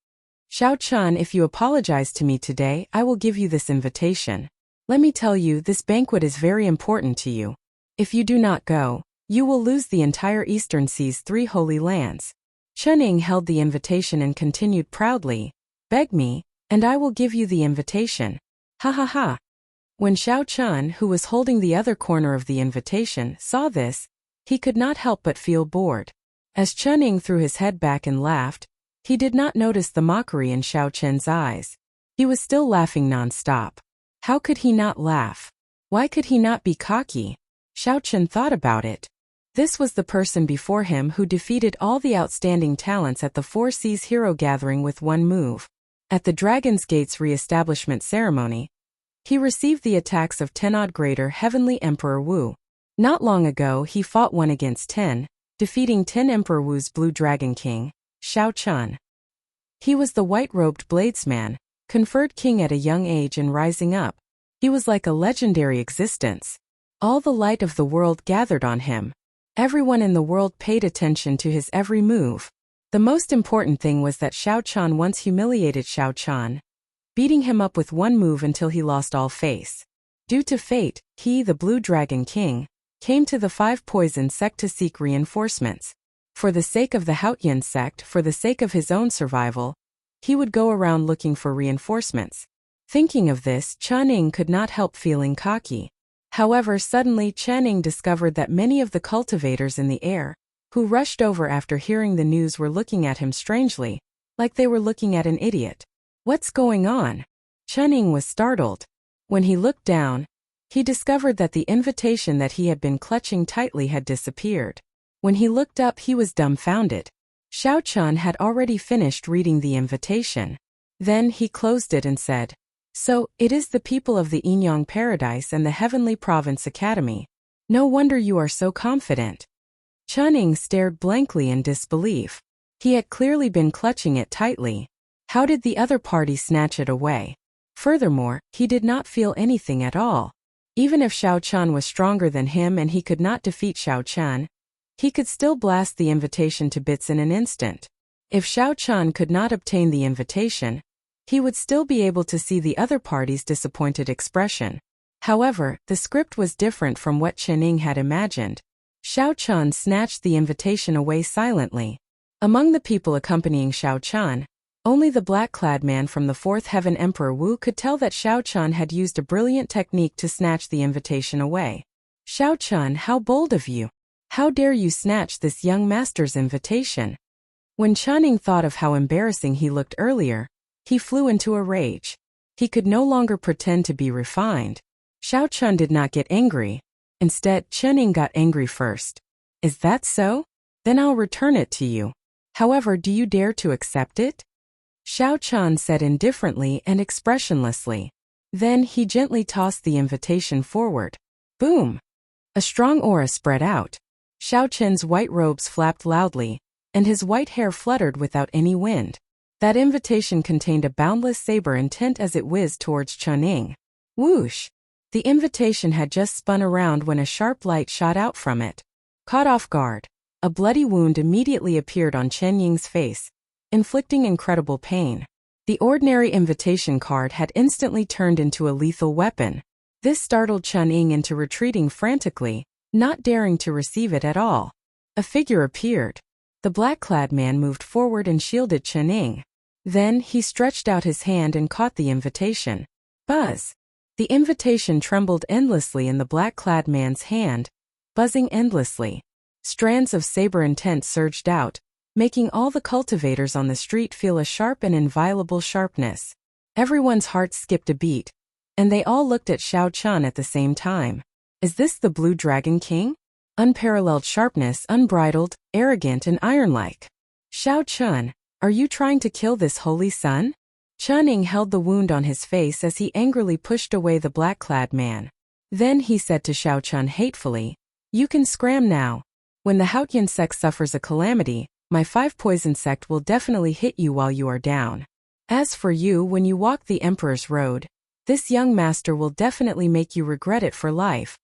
Xiao Chun, if you apologize to me today, I will give you this invitation. Let me tell you, this banquet is very important to you. If you do not go, you will lose the entire Eastern Sea's 3 holy lands. Chuning held the invitation and continued proudly, beg me, and I will give you the invitation. Ha ha ha. When Xiao Chun, who was holding the other corner of the invitation, saw this, he could not help but feel bored. As Chuning threw his head back and laughed, he did not notice the mockery in Xiao Chen's eyes. He was still laughing non-stop. How could he not laugh? Why could he not be cocky? Xiao Chen thought about it. This was the person before him who defeated all the outstanding talents at the Four Seas Hero Gathering with one move. At the Dragon's Gate's re-establishment ceremony, he received the attacks of 10-odd greater Heavenly Emperor Wu. Not long ago he fought 1 against 10, defeating 10 Emperor Wu's Blue Dragon King, Xiao Chun. He was the white-robed bladesman, conferred king at a young age and rising up. He was like a legendary existence. All the light of the world gathered on him. Everyone in the world paid attention to his every move. The most important thing was that Xiao Chun once humiliated Xiao Chun, beating him up with one move until he lost all face. Due to fate, he, the Blue Dragon King, came to the Five Poison sect to seek reinforcements. For the sake of the Haotian sect, for the sake of his own survival, he would go around looking for reinforcements. Thinking of this, Chuning could not help feeling cocky. However, suddenly Chuning discovered that many of the cultivators in the air, who rushed over after hearing the news, were looking at him strangely, like they were looking at an idiot. What's going on? Chuning was startled. When he looked down, he discovered that the invitation that he had been clutching tightly had disappeared. When he looked up, he was dumbfounded. Xiao Chun had already finished reading the invitation. Then he closed it and said, "So, it is the people of the Inyang Paradise and the Heavenly Province Academy. No wonder you are so confident." Chuning stared blankly in disbelief. He had clearly been clutching it tightly. How did the other party snatch it away? Furthermore, he did not feel anything at all. Even if Xiao Chun was stronger than him and he could not defeat Xiao Chun, he could still blast the invitation to bits in an instant. If Xiao Chun could not obtain the invitation, he would still be able to see the other party's disappointed expression. However, the script was different from what Chuning had imagined. Xiao Chun snatched the invitation away silently. Among the people accompanying Xiao Chun, only the black-clad man from the Fourth Heaven Emperor Wu could tell that Xiao Chun had used a brilliant technique to snatch the invitation away. "Xiao Chun, how bold of you! How dare you snatch this young master's invitation?" When Chuning thought of how embarrassing he looked earlier, he flew into a rage. He could no longer pretend to be refined. Xiao Chun did not get angry. Instead, Chuning got angry first. "Is that so? Then I'll return it to you. However, do you dare to accept it?" Xiao Chun said indifferently and expressionlessly. Then he gently tossed the invitation forward. Boom! A strong aura spread out. Xiao Chen's white robes flapped loudly, and his white hair fluttered without any wind. That invitation contained a boundless saber intent as it whizzed towards Chuning. Whoosh! The invitation had just spun around when a sharp light shot out from it. Caught off guard, a bloody wound immediately appeared on Chen Ying's face, inflicting incredible pain. The ordinary invitation card had instantly turned into a lethal weapon. This startled Chen Ying into retreating frantically, not daring to receive it at all. A figure appeared. The black-clad man moved forward and shielded Chen Ying. Then he stretched out his hand and caught the invitation. Buzz! The invitation trembled endlessly in the black-clad man's hand, buzzing endlessly. Strands of saber intent surged out, making all the cultivators on the street feel a sharp and inviolable sharpness. Everyone's heart skipped a beat, and they all looked at Xiao Chun at the same time. Is this the Blue Dragon King? Unparalleled sharpness, unbridled, arrogant and iron-like. Xiao Chun, are you trying to kill this holy sun? Chen Ying held the wound on his face as he angrily pushed away the black-clad man. Then he said to Xiao Chun hatefully, "You can scram now. When the Haotian sect suffers a calamity, my 5-poison sect will definitely hit you while you are down. As for you, when you walk the Emperor's Road, this young master will definitely make you regret it for life."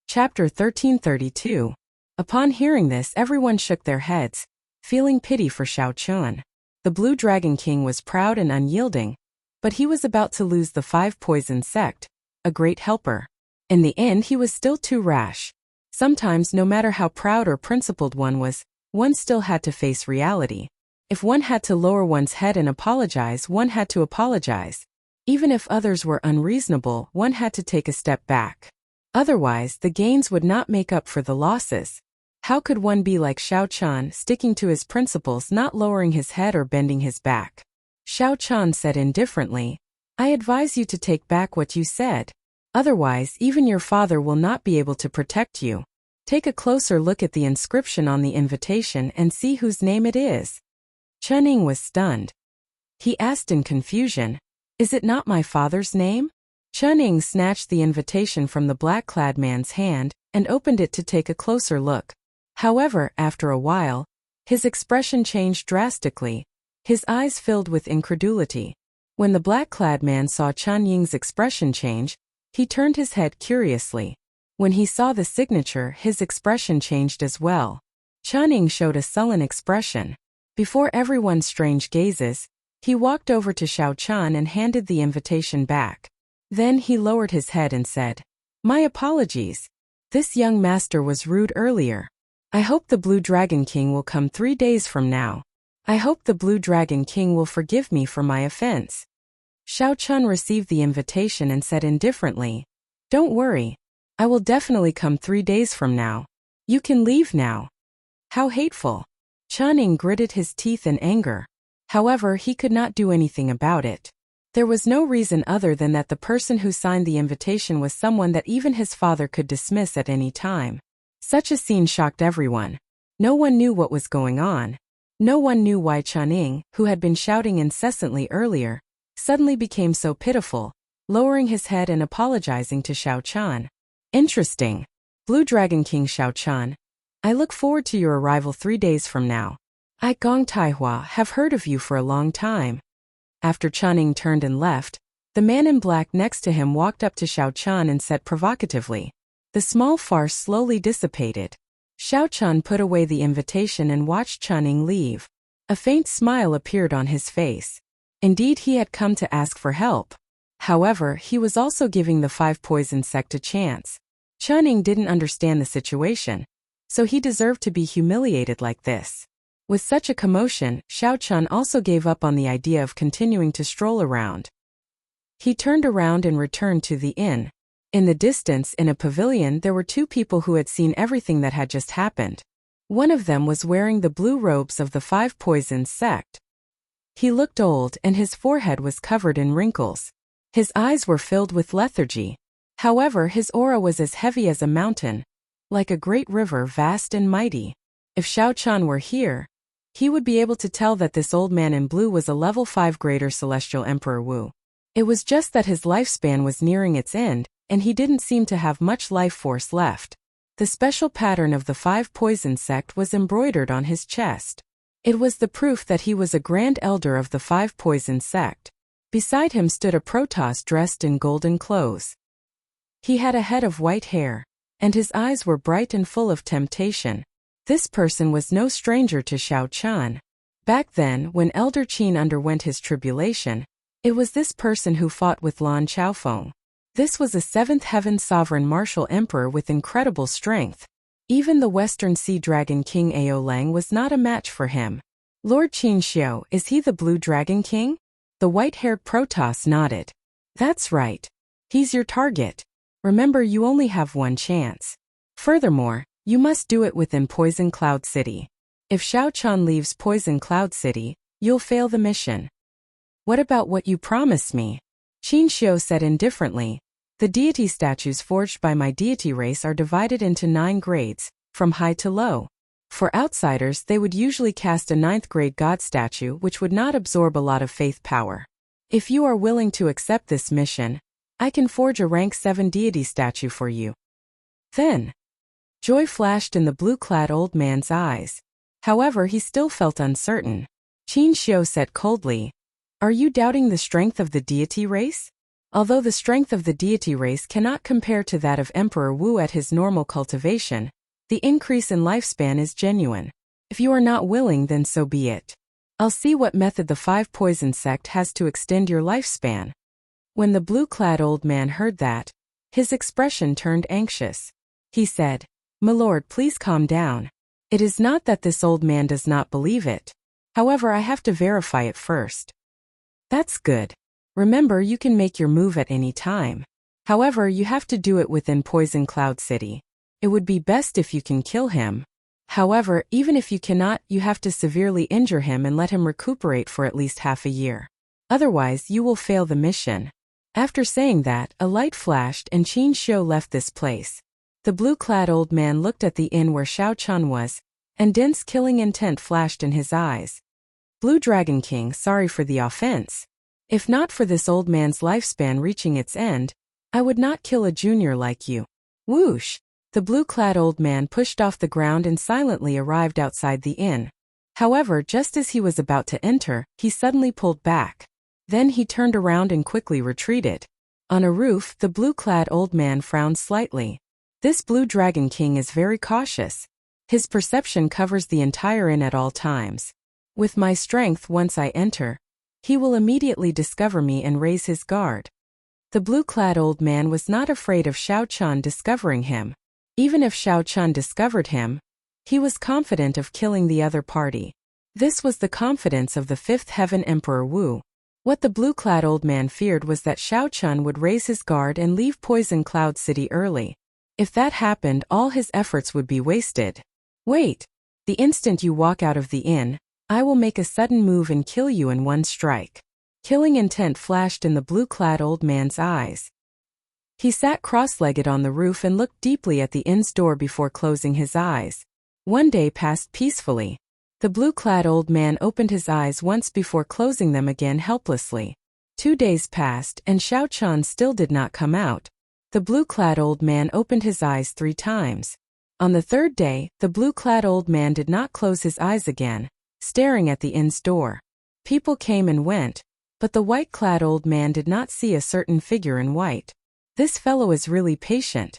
Chapter 1332. Upon hearing this, everyone shook their heads, feeling pity for Xiao Chun. The Blue Dragon King was proud and unyielding, but he was about to lose the 5-poison sect, a great helper. In the end, he was still too rash. Sometimes, no matter how proud or principled one was, one still had to face reality. If one had to lower one's head and apologize, one had to apologize. Even if others were unreasonable, one had to take a step back. Otherwise, the gains would not make up for the losses. How could one be like Xiao Chun, sticking to his principles, not lowering his head or bending his back? Xiao Chun said indifferently, "I advise you to take back what you said. Otherwise, even your father will not be able to protect you. Take a closer look at the inscription on the invitation and see whose name it is." Chen Ying was stunned. He asked in confusion, "Is it not my father's name?" Chen Ying snatched the invitation from the black-clad man's hand and opened it to take a closer look. However, after a while, his expression changed drastically. His eyes filled with incredulity. When the black-clad man saw Chen Ying's expression change, he turned his head curiously. When he saw the signature, his expression changed as well. Chen Ying showed a sullen expression. Before everyone's strange gazes, he walked over to Xiao Chun and handed the invitation back. Then he lowered his head and said, "My apologies. This young master was rude earlier. I hope the Blue Dragon King will come 3 days from now. I hope the Blue Dragon King will forgive me for my offense." Xiao Chun received the invitation and said indifferently, "Don't worry. I will definitely come 3 days from now. You can leave now." How hateful. Chen Ying gritted his teeth in anger. However, he could not do anything about it. There was no reason other than that the person who signed the invitation was someone that even his father could dismiss at any time. Such a scene shocked everyone. No one knew what was going on. No one knew why Chen Ying, who had been shouting incessantly earlier, suddenly became so pitiful, lowering his head and apologizing to Xiao Chun. Interesting. Blue Dragon King Xiao Chun, I look forward to your arrival 3 days from now. I Gong Taihua have heard of you for a long time. After Chen Ying turned and left, the man in black next to him walked up to Xiao Chun and said provocatively. The small farce slowly dissipated. Xiao Chun put away the invitation and watched Chen Ying leave. A faint smile appeared on his face. Indeed, he had come to ask for help. However, he was also giving the 5-poison sect a chance. Chen Ying didn't understand the situation, so he deserved to be humiliated like this. With such a commotion, Xiao Chun also gave up on the idea of continuing to stroll around. He turned around and returned to the inn. In the distance, in a pavilion, there were 2 people who had seen everything that had just happened. One of them was wearing the blue robes of the 5-poison sect. He looked old and his forehead was covered in wrinkles. His eyes were filled with lethargy. However, his aura was as heavy as a mountain, like a great river, vast and mighty. If Xiao Chun were here, he would be able to tell that this old man in blue was a level 5 greater celestial Emperor Wu. It was just that his lifespan was nearing its end, and he didn't seem to have much life force left. The special pattern of the 5-poison sect was embroidered on his chest. It was the proof that he was a grand elder of the 5-poison sect. Beside him stood a Protoss dressed in golden clothes. He had a head of white hair, and his eyes were bright and full of temptation. This person was no stranger to Xiao Chun. Back then, when Elder Qin underwent his tribulation, it was this person who fought with Lan Chaofeng. This was a seventh heaven sovereign martial emperor with incredible strength. Even the Western Sea Dragon King Ao Lang was not a match for him. Lord Qin Xiu, is he the Blue Dragon King? The white-haired Protoss nodded. That's right. He's your target. Remember, you only have one chance. Furthermore, you must do it within Poison Cloud City. If Xiao Chun leaves Poison Cloud City, you'll fail the mission. What about what you promised me? Qin Xiu said indifferently. The deity statues forged by my deity race are divided into 9 grades, from high to low. For outsiders, they would usually cast a 9th grade god statue which would not absorb a lot of faith power. If you are willing to accept this mission, I can forge a rank 7 deity statue for you. Then, joy flashed in the blue-clad old man's eyes. However, he still felt uncertain. Qin Xiu said coldly, "Are you doubting the strength of the deity race? Although the strength of the deity race cannot compare to that of Emperor Wu at his normal cultivation, the increase in lifespan is genuine. If you are not willing, then so be it. I'll see what method the 5 Poison sect has to extend your lifespan." When the blue-clad old man heard that, his expression turned anxious. He said, "My lord, please calm down. It is not that this old man does not believe it. However, I have to verify it first." "That's good. Remember, you can make your move at any time. However, you have to do it within Poison Cloud City. It would be best if you can kill him. However, even if you cannot, you have to severely injure him and let him recuperate for at least half a year. Otherwise, you will fail the mission." After saying that, a light flashed and Qin Xiu left this place. The blue-clad old man looked at the inn where Xiao Chun was, and dense killing intent flashed in his eyes. "Blue Dragon King, sorry for the offense. If not for this old man's lifespan reaching its end, I would not kill a junior like you." Whoosh! The blue-clad old man pushed off the ground and silently arrived outside the inn. However, just as he was about to enter, he suddenly pulled back. Then he turned around and quickly retreated. On a roof, the blue-clad old man frowned slightly. This Blue Dragon King is very cautious. His perception covers the entire inn at all times. With my strength, once I enter, he will immediately discover me and raise his guard. The blue-clad old man was not afraid of Xiao Chun discovering him. Even if Xiao Chun discovered him, he was confident of killing the other party. This was the confidence of the 5th Heaven Emperor Wu. What the blue-clad old man feared was that Xiao Chun would raise his guard and leave Poison Cloud City early. If that happened, all his efforts would be wasted. "Wait. The instant you walk out of the inn, I will make a sudden move and kill you in one strike." Killing intent flashed in the blue-clad old man's eyes. He sat cross-legged on the roof and looked deeply at the inn's door before closing his eyes. One day passed peacefully. The blue-clad old man opened his eyes once before closing them again helplessly. 2 days passed and Xiao Chun still did not come out. The blue-clad old man opened his eyes 3 times. On the 3rd day, the blue-clad old man did not close his eyes again, staring at the inn's door. People came and went, but the white-clad old man did not see a certain figure in white. This fellow is really patient.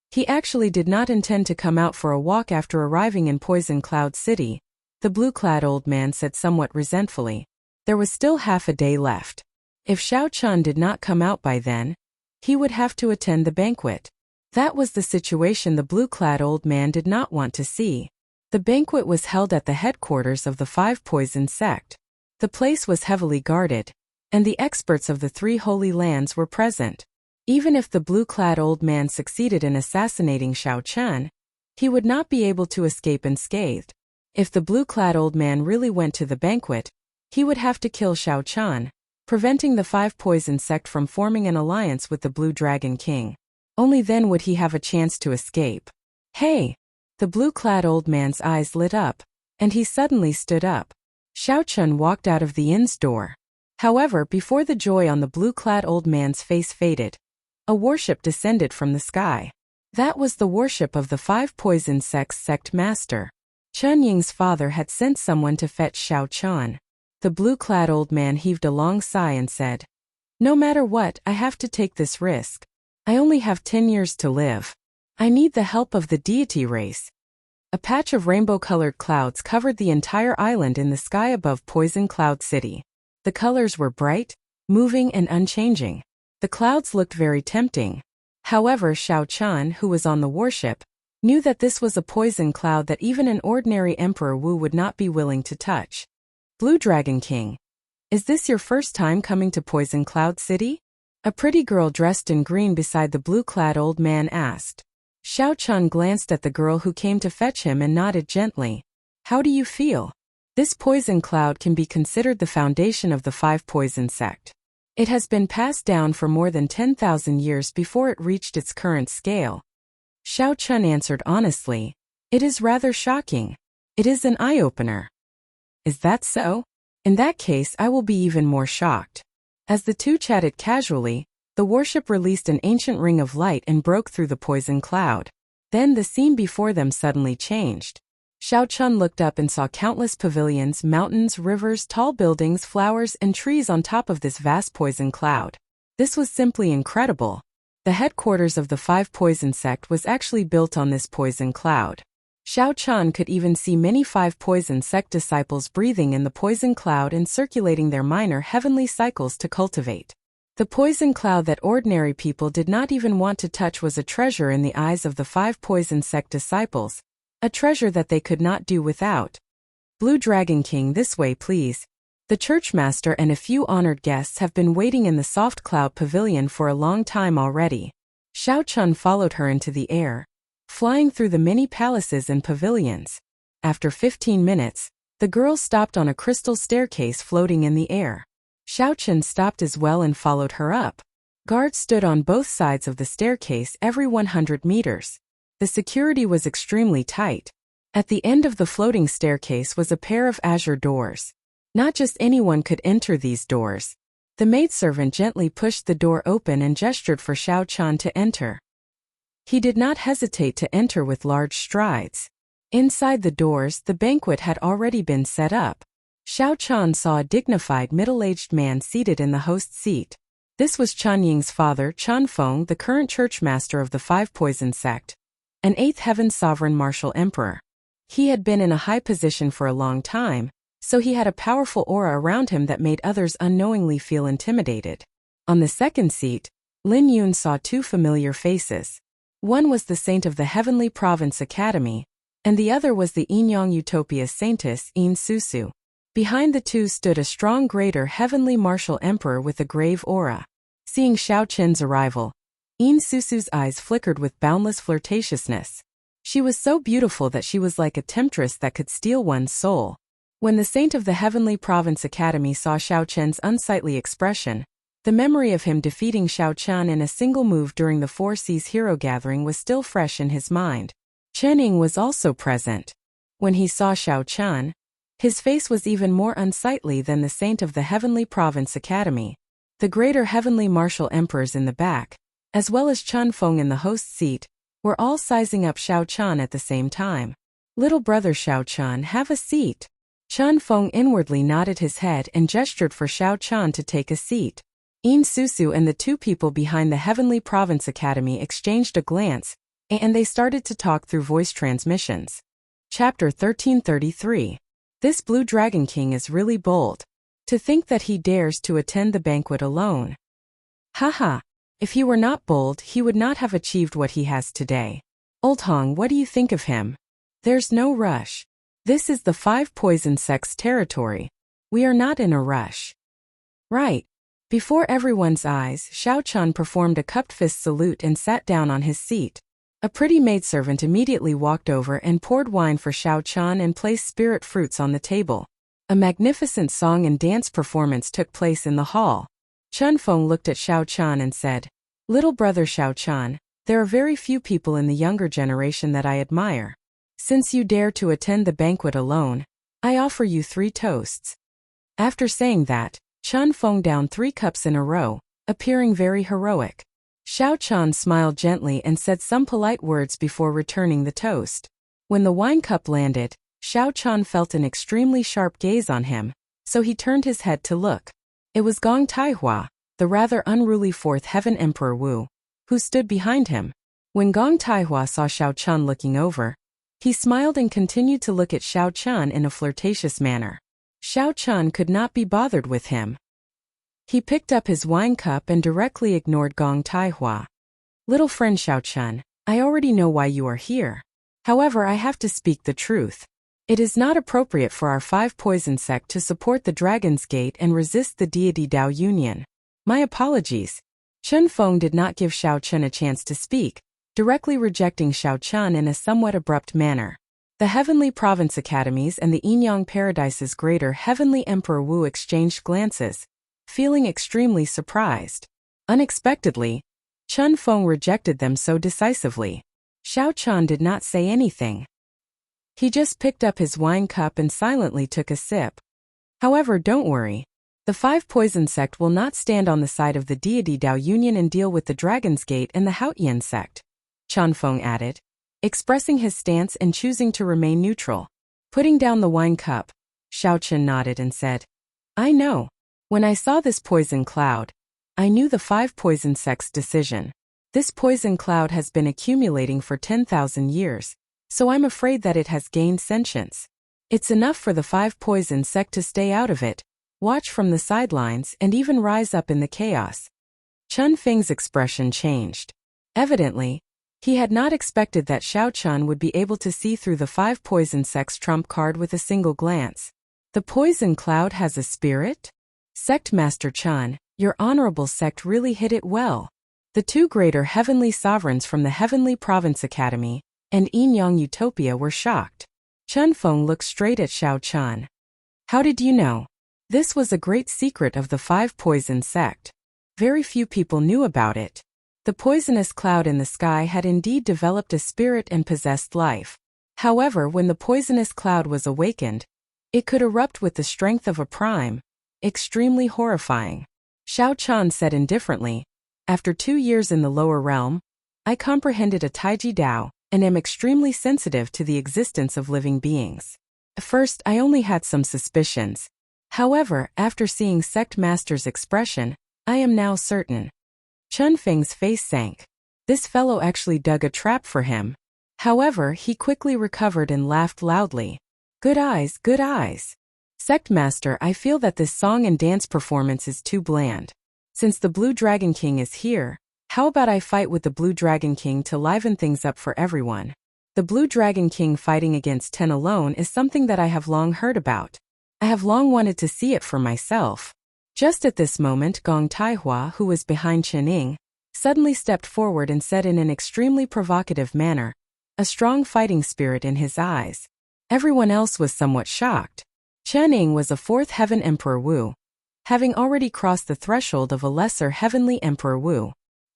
He actually did not intend to come out for a walk after arriving in Poison Cloud City, the blue-clad old man said somewhat resentfully. There was still half a day left. If Xiao Chun did not come out by then, he would have to attend the banquet. That was the situation the blue-clad old man did not want to see. The banquet was held at the headquarters of the 5 Poison sect. The place was heavily guarded, and the experts of the 3 holy lands were present. Even if the blue-clad old man succeeded in assassinating Xiao Chun, he would not be able to escape unscathed. If the blue-clad old man really went to the banquet, he would have to kill Xiao Chun, preventing the 5 Poison sect from forming an alliance with the Blue Dragon King. Only then would he have a chance to escape. "Hey!" The blue-clad old man's eyes lit up, and he suddenly stood up. Xiao Chun walked out of the inn's door. However, before the joy on the blue-clad old man's face faded, a warship descended from the sky. That was the warship of the 5 Poison sect's sect master. Chun Ying's father had sent someone to fetch Xiao Chun. The blue-clad old man heaved a long sigh and said, "No matter what, I have to take this risk. I only have 10 years to live. I need the help of the deity race. A patch of rainbow-colored clouds covered the entire island in the sky above Poison Cloud City. The colors were bright, moving and unchanging. The clouds looked very tempting. However, Xiao Chun, who was on the warship, knew that this was a poison cloud that even an ordinary Emperor Wu would not be willing to touch. Blue Dragon King, is this your first time coming to Poison Cloud City? A pretty girl dressed in green beside the blue-clad old man asked. Xiao Chun glanced at the girl who came to fetch him and nodded gently. How do you feel? This poison cloud can be considered the foundation of the Five Poison sect. It has been passed down for more than 10,000 years before it reached its current scale. Xiao Chun answered honestly. It is rather shocking. It is an eye-opener. Is that so? In that case, I will be even more shocked. As the two chatted casually, the warship released an ancient ring of light and broke through the poison cloud. Then the scene before them suddenly changed. Xiao Chun looked up and saw countless pavilions, mountains, rivers, tall buildings, flowers, and trees on top of this vast poison cloud. This was simply incredible. The headquarters of the Five Poison sect was actually built on this poison cloud. Xiao Chun could even see many Five Poison sect disciples breathing in the poison cloud and circulating their minor heavenly cycles to cultivate. The poison cloud that ordinary people did not even want to touch was a treasure in the eyes of the Five Poison sect disciples, a treasure that they could not do without. Blue Dragon King, this way please. The churchmaster and a few honored guests have been waiting in the soft cloud pavilion for a long time already. Xiao Chun followed her into the air, flying through the many palaces and pavilions. After 15 minutes, the girl stopped on a crystal staircase floating in the air. Xiao Chun stopped as well and followed her up. Guards stood on both sides of the staircase every 100 meters. The security was extremely tight. At the end of the floating staircase was a pair of azure doors. Not just anyone could enter these doors. The maidservant gently pushed the door open and gestured for Xiao Chun to enter. He did not hesitate to enter with large strides. Inside the doors, the banquet had already been set up. Xiao Chun saw a dignified middle-aged man seated in the host's seat. This was Chun Ying's father, Chun Feng, the current churchmaster of the Five Poison sect, an eighth heaven sovereign martial emperor. He had been in a high position for a long time, so he had a powerful aura around him that made others unknowingly feel intimidated. On the second seat, Lin Yun saw two familiar faces. One was the saint of the Heavenly Province Academy, and the other was the Yinyang Utopia saintess, Yin Susu. Behind the two stood a strong greater heavenly martial emperor with a grave aura. Seeing Xiao Chun's arrival, Yin Susu's eyes flickered with boundless flirtatiousness. She was so beautiful that she was like a temptress that could steal one's soul. When the saint of the Heavenly Province Academy saw Xiao Chun's unsightly expression, the memory of him defeating Xiao Chun in a single move during the Four Seas Hero Gathering was still fresh in his mind. Chen Ying was also present. When he saw Xiao Chun, his face was even more unsightly than the saint of the Heavenly Province Academy. The greater heavenly martial emperors in the back, as well as Chun Feng in the host's seat, were all sizing up Xiao Chun at the same time. Little brother Xiao Chun, have a seat. Chun Feng inwardly nodded his head and gestured for Xiao Chun to take a seat. Yin Susu and the two people behind the Heavenly Province Academy exchanged a glance, and they started to talk through voice transmissions. Chapter 1333. This Blue Dragon King is really bold. To think that he dares to attend the banquet alone. Haha. If he were not bold, he would not have achieved what he has today. Old Hong, what do you think of him? There's no rush. This is the Five Poison sect's territory. We are not in a rush. Right. Before everyone's eyes, Xiao Chun performed a cupped fist salute and sat down on his seat. A pretty maidservant immediately walked over and poured wine for Xiao Chun and placed spirit fruits on the table. A magnificent song and dance performance took place in the hall. Chun Feng looked at Xiao Chun and said, "Little brother Xiao Chun, there are very few people in the younger generation that I admire. Since you dare to attend the banquet alone, I offer you 3 toasts." After saying that, Chun Feng downed 3 cups in a row, appearing very heroic. Xiao Chun smiled gently and said some polite words before returning the toast. When the wine cup landed, Xiao Chun felt an extremely sharp gaze on him, so he turned his head to look. It was Gong Taihua, the rather unruly 4th Heaven Emperor Wu, who stood behind him. When Gong Taihua saw Xiao Chun looking over, he smiled and continued to look at Xiao Chun in a flirtatious manner. Xiao Chun could not be bothered with him. He picked up his wine cup and directly ignored Gong Taihua. Little friend Xiao Chun, I already know why you are here. However, I have to speak the truth. It is not appropriate for our 5 poison sect to support the Dragon's Gate and resist the deity Dao Union. My apologies. Chun Feng did not give Xiao Chun a chance to speak, directly rejecting Xiao Chun in a somewhat abrupt manner. The Heavenly Province Academies and the Yinyang Paradise's Greater Heavenly Emperor Wu exchanged glances, feeling extremely surprised. Unexpectedly, Chun Feng rejected them so decisively. Xiao Chun did not say anything. He just picked up his wine cup and silently took a sip. However, don't worry. The 5 poison sect will not stand on the side of the deity Dao Union and deal with the Dragon's Gate and the Haotian sect, Chun Feng added, expressing his stance and choosing to remain neutral. Putting down the wine cup, Xiao Chun nodded and said, I know. When I saw this poison cloud, I knew the 5 poison sect's decision. This poison cloud has been accumulating for 10,000 years, so I'm afraid that it has gained sentience. It's enough for the 5 poison sect to stay out of it, watch from the sidelines and even rise up in the chaos. Chun Feng's expression changed. Evidently, he had not expected that Xiao Chun would be able to see through the 5 poison sect's trump card with a single glance. The poison cloud has a spirit? Sect Master Chun, your honorable sect really hit it well. The 2 greater heavenly sovereigns from the Heavenly Province Academy and Yinyang Utopia were shocked. Chun Feng looked straight at Xiao Chun. How did you know? This was a great secret of the 5 poison sect. Very few people knew about it. The poisonous cloud in the sky had indeed developed a spirit and possessed life. However, when the poisonous cloud was awakened, it could erupt with the strength of a prime. Extremely horrifying. Xiao Chun said indifferently, after 2 years in the lower realm, I comprehended a Taiji Dao, and am extremely sensitive to the existence of living beings. At first, I only had some suspicions. However, after seeing Sect Master's expression, I am now certain. Chun Feng's face sank. This fellow actually dug a trap for him. However, he quickly recovered and laughed loudly. Good eyes, good eyes. Sect Master, I feel that this song and dance performance is too bland. Since the Blue Dragon King is here, how about I fight with the Blue Dragon King to liven things up for everyone? The Blue Dragon King fighting against 10 alone is something that I have long heard about. I have long wanted to see it for myself. Just at this moment, Gong Taihua, who was behind Chen Ying, suddenly stepped forward and said in an extremely provocative manner, a strong fighting spirit in his eyes. Everyone else was somewhat shocked. Chen Ying was a 4th Heaven Emperor Wu, having already crossed the threshold of a lesser Heavenly Emperor Wu.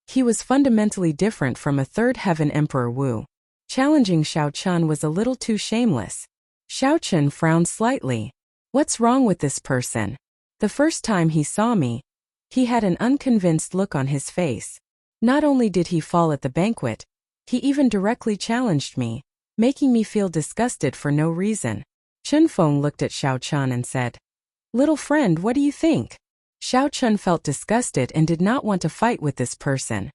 He was fundamentally different from a 3rd Heaven Emperor Wu. Challenging Xiao Chun was a little too shameless. Xiao Chun frowned slightly. What's wrong with this person? The first time he saw me, he had an unconvinced look on his face. Not only did he fall at the banquet, he even directly challenged me, making me feel disgusted for no reason. Chun Feng looked at Xiao Chun and said, Little friend, what do you think? Xiao Chun felt disgusted and did not want to fight with this person.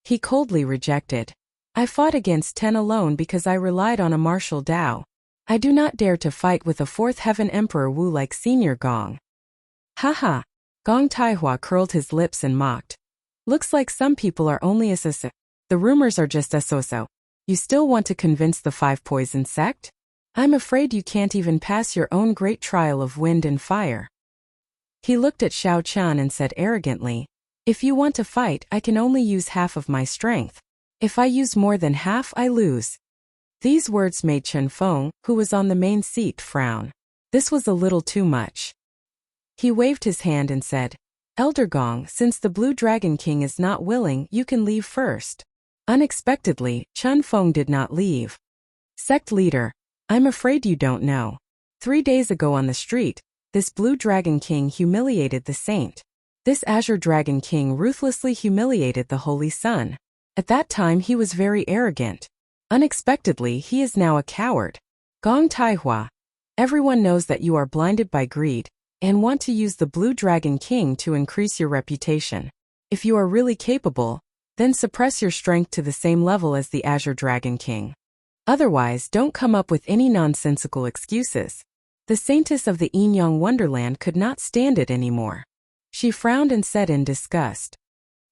He coldly rejected. I fought against 10 alone because I relied on a martial Dao. I do not dare to fight with a 4th Heaven Emperor Wu like Senior Gong. Haha. Gong Taihua curled his lips and mocked. Looks like some people are only so. The rumors are just so. You still want to convince the 5 poison sect? I'm afraid you can't even pass your own great trial of wind and fire. He looked at Xiao Chun and said arrogantly, If you want to fight, I can only use half of my strength. If I use more than half, I lose. These words made Chun Feng, who was on the main seat, frown. This was a little too much. He waved his hand and said, Elder Gong, since the Blue Dragon King is not willing, you can leave first. Unexpectedly, Chun Feng did not leave. Sect leader, I'm afraid you don't know. 3 days ago on the street, this Blue Dragon King humiliated the saint. This Azure Dragon King ruthlessly humiliated the Holy Sun. At that time he was very arrogant. Unexpectedly, he is now a coward. Gong Taihua, everyone knows that you are blinded by greed and want to use the Blue Dragon King to increase your reputation. If you are really capable, Then suppress your strength to the same level as the Azure Dragon King. Otherwise, don't come up with any nonsensical excuses. The Saintess of the Yin-Yang Wonderland could not stand it anymore. She frowned and said in disgust,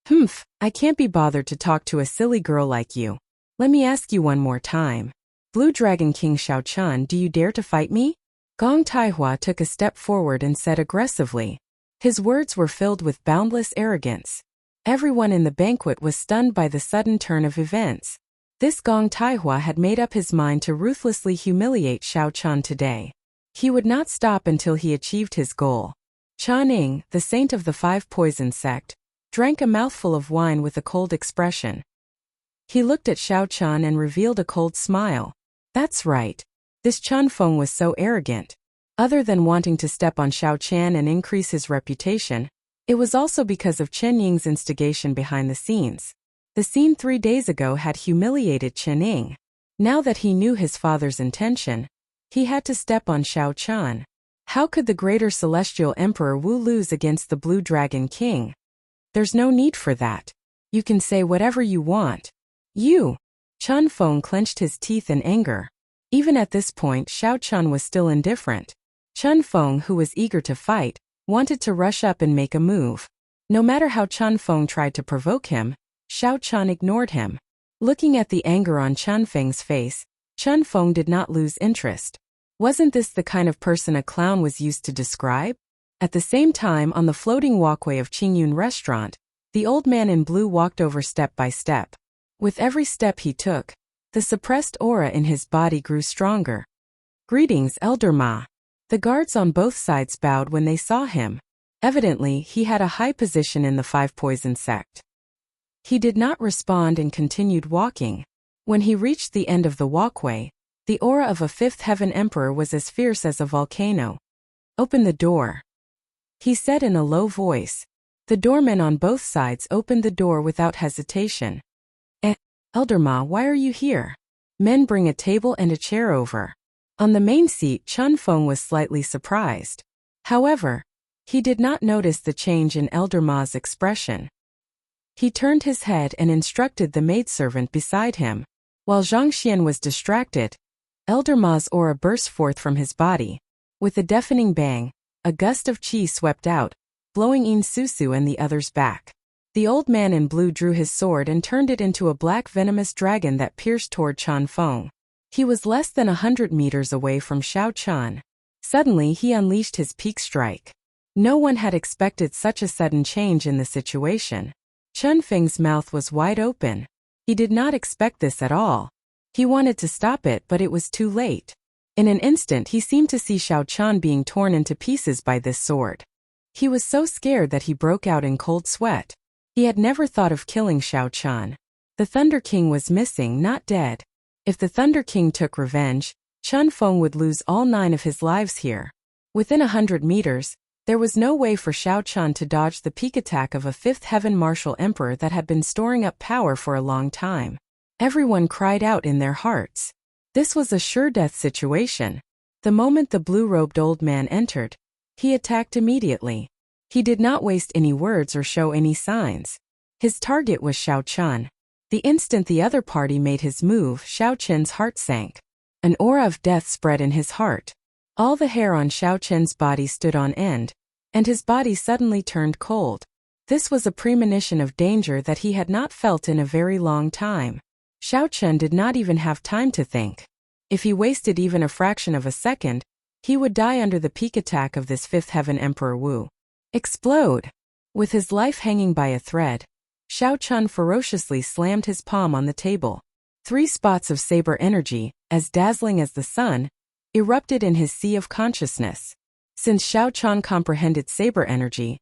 "Humph, I can't be bothered to talk to a silly girl like you. Let me ask you one more time. Blue Dragon King Shao Chun, do you dare to fight me?" Gong Taihua took a step forward and said aggressively. His words were filled with boundless arrogance. Everyone in the banquet was stunned by the sudden turn of events. This Gong Taihua had made up his mind to ruthlessly humiliate Shao Chun today. He would not stop until he achieved his goal. Chan Ning, the saint of the Five Poison sect, drank a mouthful of wine with a cold expression. He looked at Shao Chun and revealed a cold smile. That's right. This Chun Feng was so arrogant. Other than wanting to step on Shao Chan and increase his reputation, it was also because of Chen Ying's instigation behind the scenes. The scene 3 days ago had humiliated Chen Ying. Now that he knew his father's intention, he had to step on Shao Chun. How could the greater celestial emperor Wu lose against the Blue Dragon King? There's no need for that. You can say whatever you want. You! Chun Feng clenched his teeth in anger. Even at this point, Shao Chun was still indifferent. Chun Feng, who was eager to fight, wanted to rush up and make a move. No matter how Chun Feng tried to provoke him, Shao Chun ignored him. Looking at the anger on Chun Feng's face, Chun Feng did not lose interest. Wasn't this the kind of person a clown was used to describe? At the same time, on the floating walkway of Qingyun Restaurant, the old man in blue walked over step by step. With every step he took, the suppressed aura in his body grew stronger. "Greetings, Elder Ma." The guards on both sides bowed when they saw him. Evidently, he had a high position in the Five Poison sect. He did not respond and continued walking. When he reached the end of the walkway, the aura of a fifth heaven emperor was as fierce as a volcano. "Open the door," he said in a low voice. The doormen on both sides opened the door without hesitation. Elder Ma, why are you here?" "Men, bring a table and a chair over." On the main seat, Chun Feng was slightly surprised. However, he did not notice the change in Elder Ma's expression. He turned his head and instructed the maidservant beside him. While Zhang Xian was distracted, Elder Ma's aura burst forth from his body. With a deafening bang, a gust of qi swept out, blowing In Susu and the others back. The old man in blue drew his sword and turned it into a black venomous dragon that pierced toward Chun Feng. He was less than 100 meters away from Shao Chun. Suddenly he unleashed his peak strike. No one had expected such a sudden change in the situation. Chun Feng's mouth was wide open. He did not expect this at all. He wanted to stop it, but it was too late. In an instant he seemed to see Shao Chun being torn into pieces by this sword. He was so scared that he broke out in cold sweat. He had never thought of killing Shao Chun. The Thunder King was missing, not dead. If the Thunder King took revenge, Chun Feng would lose all 9 of his lives here. Within 100 meters, there was no way for Shao Chun to dodge the peak attack of a fifth heaven martial emperor that had been storing up power for a long time. Everyone cried out in their hearts. This was a sure death situation. The moment the blue-robed old man entered, he attacked immediately. He did not waste any words or show any signs. His target was Shao Chun. The instant the other party made his move, Shao Chun's heart sank. An aura of death spread in his heart. All the hair on Shao Chun's body stood on end, and his body suddenly turned cold. This was a premonition of danger that he had not felt in a very long time. Shao Chun did not even have time to think. If he wasted even a fraction of a second, he would die under the peak attack of this fifth heaven Emperor Wu. Explode! With his life hanging by a thread, Shao Chun ferociously slammed his palm on the table. 3 spots of saber energy, as dazzling as the sun, erupted in his sea of consciousness. Since Shao Chun comprehended saber energy,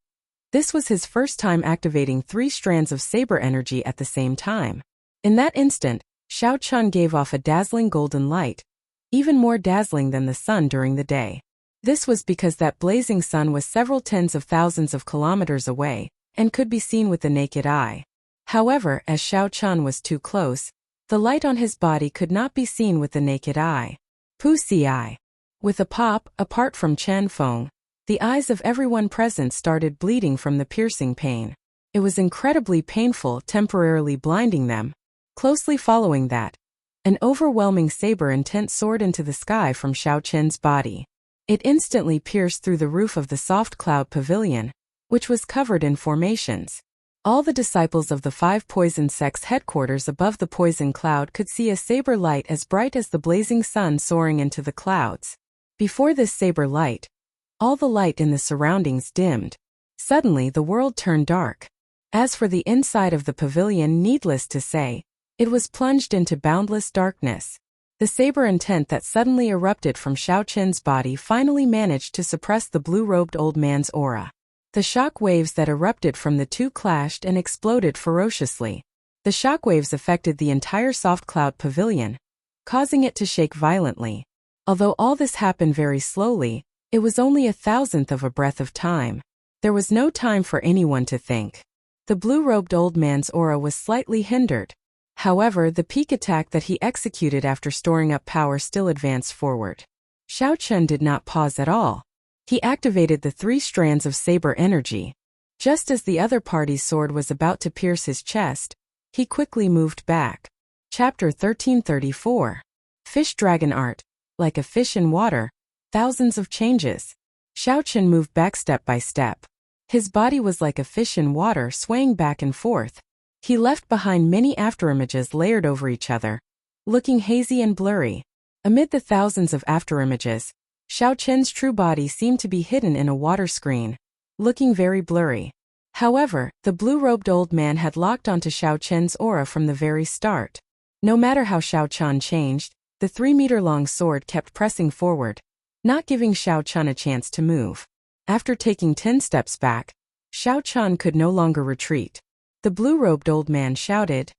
this was his first time activating 3 strands of saber energy at the same time. In that instant, Shao Chun gave off a dazzling golden light, even more dazzling than the sun during the day. This was because that blazing sun was several tens of thousands of kilometers away, and could be seen with the naked eye. However, as Shao Chun was too close, the light on his body could not be seen with the naked eye. Pussy eye. With a pop, apart from Chun Feng, the eyes of everyone present started bleeding from the piercing pain. It was incredibly painful, temporarily blinding them. Closely following that, an overwhelming saber intent soared into the sky from Xiao Qin's body. It instantly pierced through the roof of the soft cloud pavilion, which was covered in formations. All the disciples of the 5 poison sects' headquarters above the poison cloud could see a saber light as bright as the blazing sun soaring into the clouds. Before this saber light, all the light in the surroundings dimmed. Suddenly the world turned dark. As for the inside of the pavilion, needless to say, it was plunged into boundless darkness. The saber intent that suddenly erupted from Xiao Qin's body finally managed to suppress the blue-robed old man's aura. The shock waves that erupted from the two clashed and exploded ferociously. The shock waves affected the entire soft cloud pavilion, causing it to shake violently. Although all this happened very slowly, it was only 1,000th of a breath of time. There was no time for anyone to think. The blue-robed old man's aura was slightly hindered. However, the peak attack that he executed after storing up power still advanced forward. Xiao Qin did not pause at all. He activated the 3 strands of saber energy. Just as the other party's sword was about to pierce his chest, he quickly moved back. Chapter 1334. Fish Dragon Art. Like a fish in water, thousands of changes. Xiao Qin moved back step by step. His body was like a fish in water, swaying back and forth. He left behind many afterimages layered over each other, looking hazy and blurry. Amid the thousands of afterimages, Xiao Qin's true body seemed to be hidden in a water screen, looking very blurry. However, the blue-robed old man had locked onto Xiao Qin's aura from the very start. No matter how Xiao Qin changed, the 3-meter-long sword kept pressing forward, not giving Xiao Qin a chance to move. After taking 10 steps back, Xiao Qin could no longer retreat. The blue-robed old man shouted,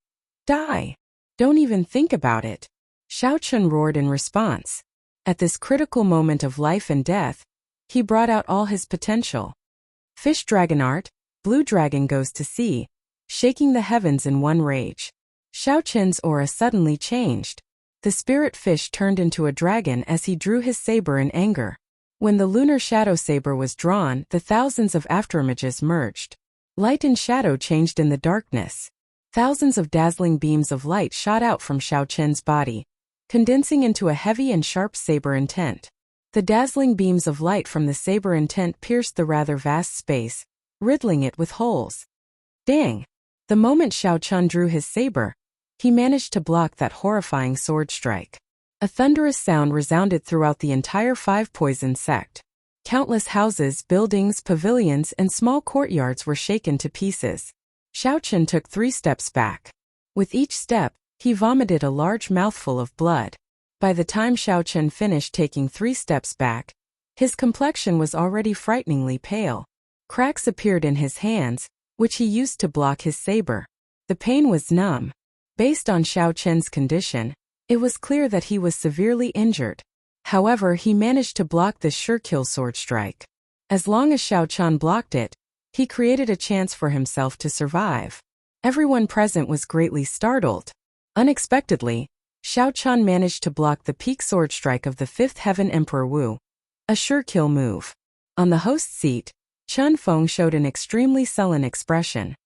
"Die! Don't even think about it." Xiao Qin roared in response. At this critical moment of life and death, he brought out all his potential. Fish Dragon Art, Blue Dragon Goes to Sea, shaking the heavens in one rage. Xiao Qin's aura suddenly changed. The spirit fish turned into a dragon as he drew his saber in anger. When the lunar shadow saber was drawn, the thousands of afterimages merged. Light and shadow changed in the darkness. Thousands of dazzling beams of light shot out from Xiao Qin's body, condensing into a heavy and sharp saber intent. The dazzling beams of light from the saber intent pierced the rather vast space, riddling it with holes. Dang! The moment Xiao Qin drew his saber, he managed to block that horrifying sword strike. A thunderous sound resounded throughout the entire 5 poison sect. Countless houses, buildings, pavilions, and small courtyards were shaken to pieces. Xiao Qin took 3 steps back. With each step, he vomited a large mouthful of blood. By the time Xiao Qin finished taking 3 steps back, his complexion was already frighteningly pale. Cracks appeared in his hands, which he used to block his saber. The pain was numb. Based on Xiao Qin's condition, it was clear that he was severely injured. However, he managed to block this sure-kill sword strike. As long as Xiao Qin blocked it, he created a chance for himself to survive. Everyone present was greatly startled. Unexpectedly, Xiao Qin managed to block the peak sword strike of the 5th Heaven Emperor Wu. A sure-kill move. On the host seat, Chen Feng showed an extremely sullen expression.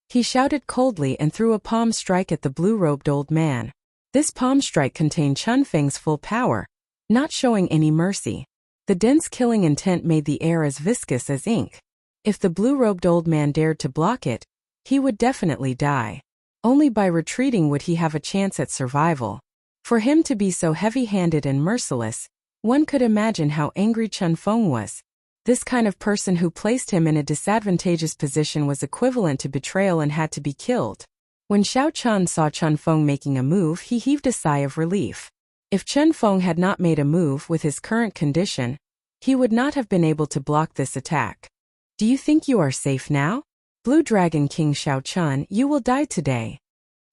He shouted coldly and threw a palm strike at the blue-robed old man. This palm strike contained Chen Feng's full power, not showing any mercy. The dense killing intent made the air as viscous as ink. If the blue-robed old man dared to block it, he would definitely die. Only by retreating would he have a chance at survival. For him to be so heavy-handed and merciless, one could imagine how angry Chen Feng was. This kind of person who placed him in a disadvantageous position was equivalent to betrayal and had to be killed. When Xiao Qin saw Chen Feng making a move, he heaved a sigh of relief. If Chen Feng had not made a move with his current condition, he would not have been able to block this attack. Do you think you are safe now? Blue Dragon King Xiao Qin, you will die today.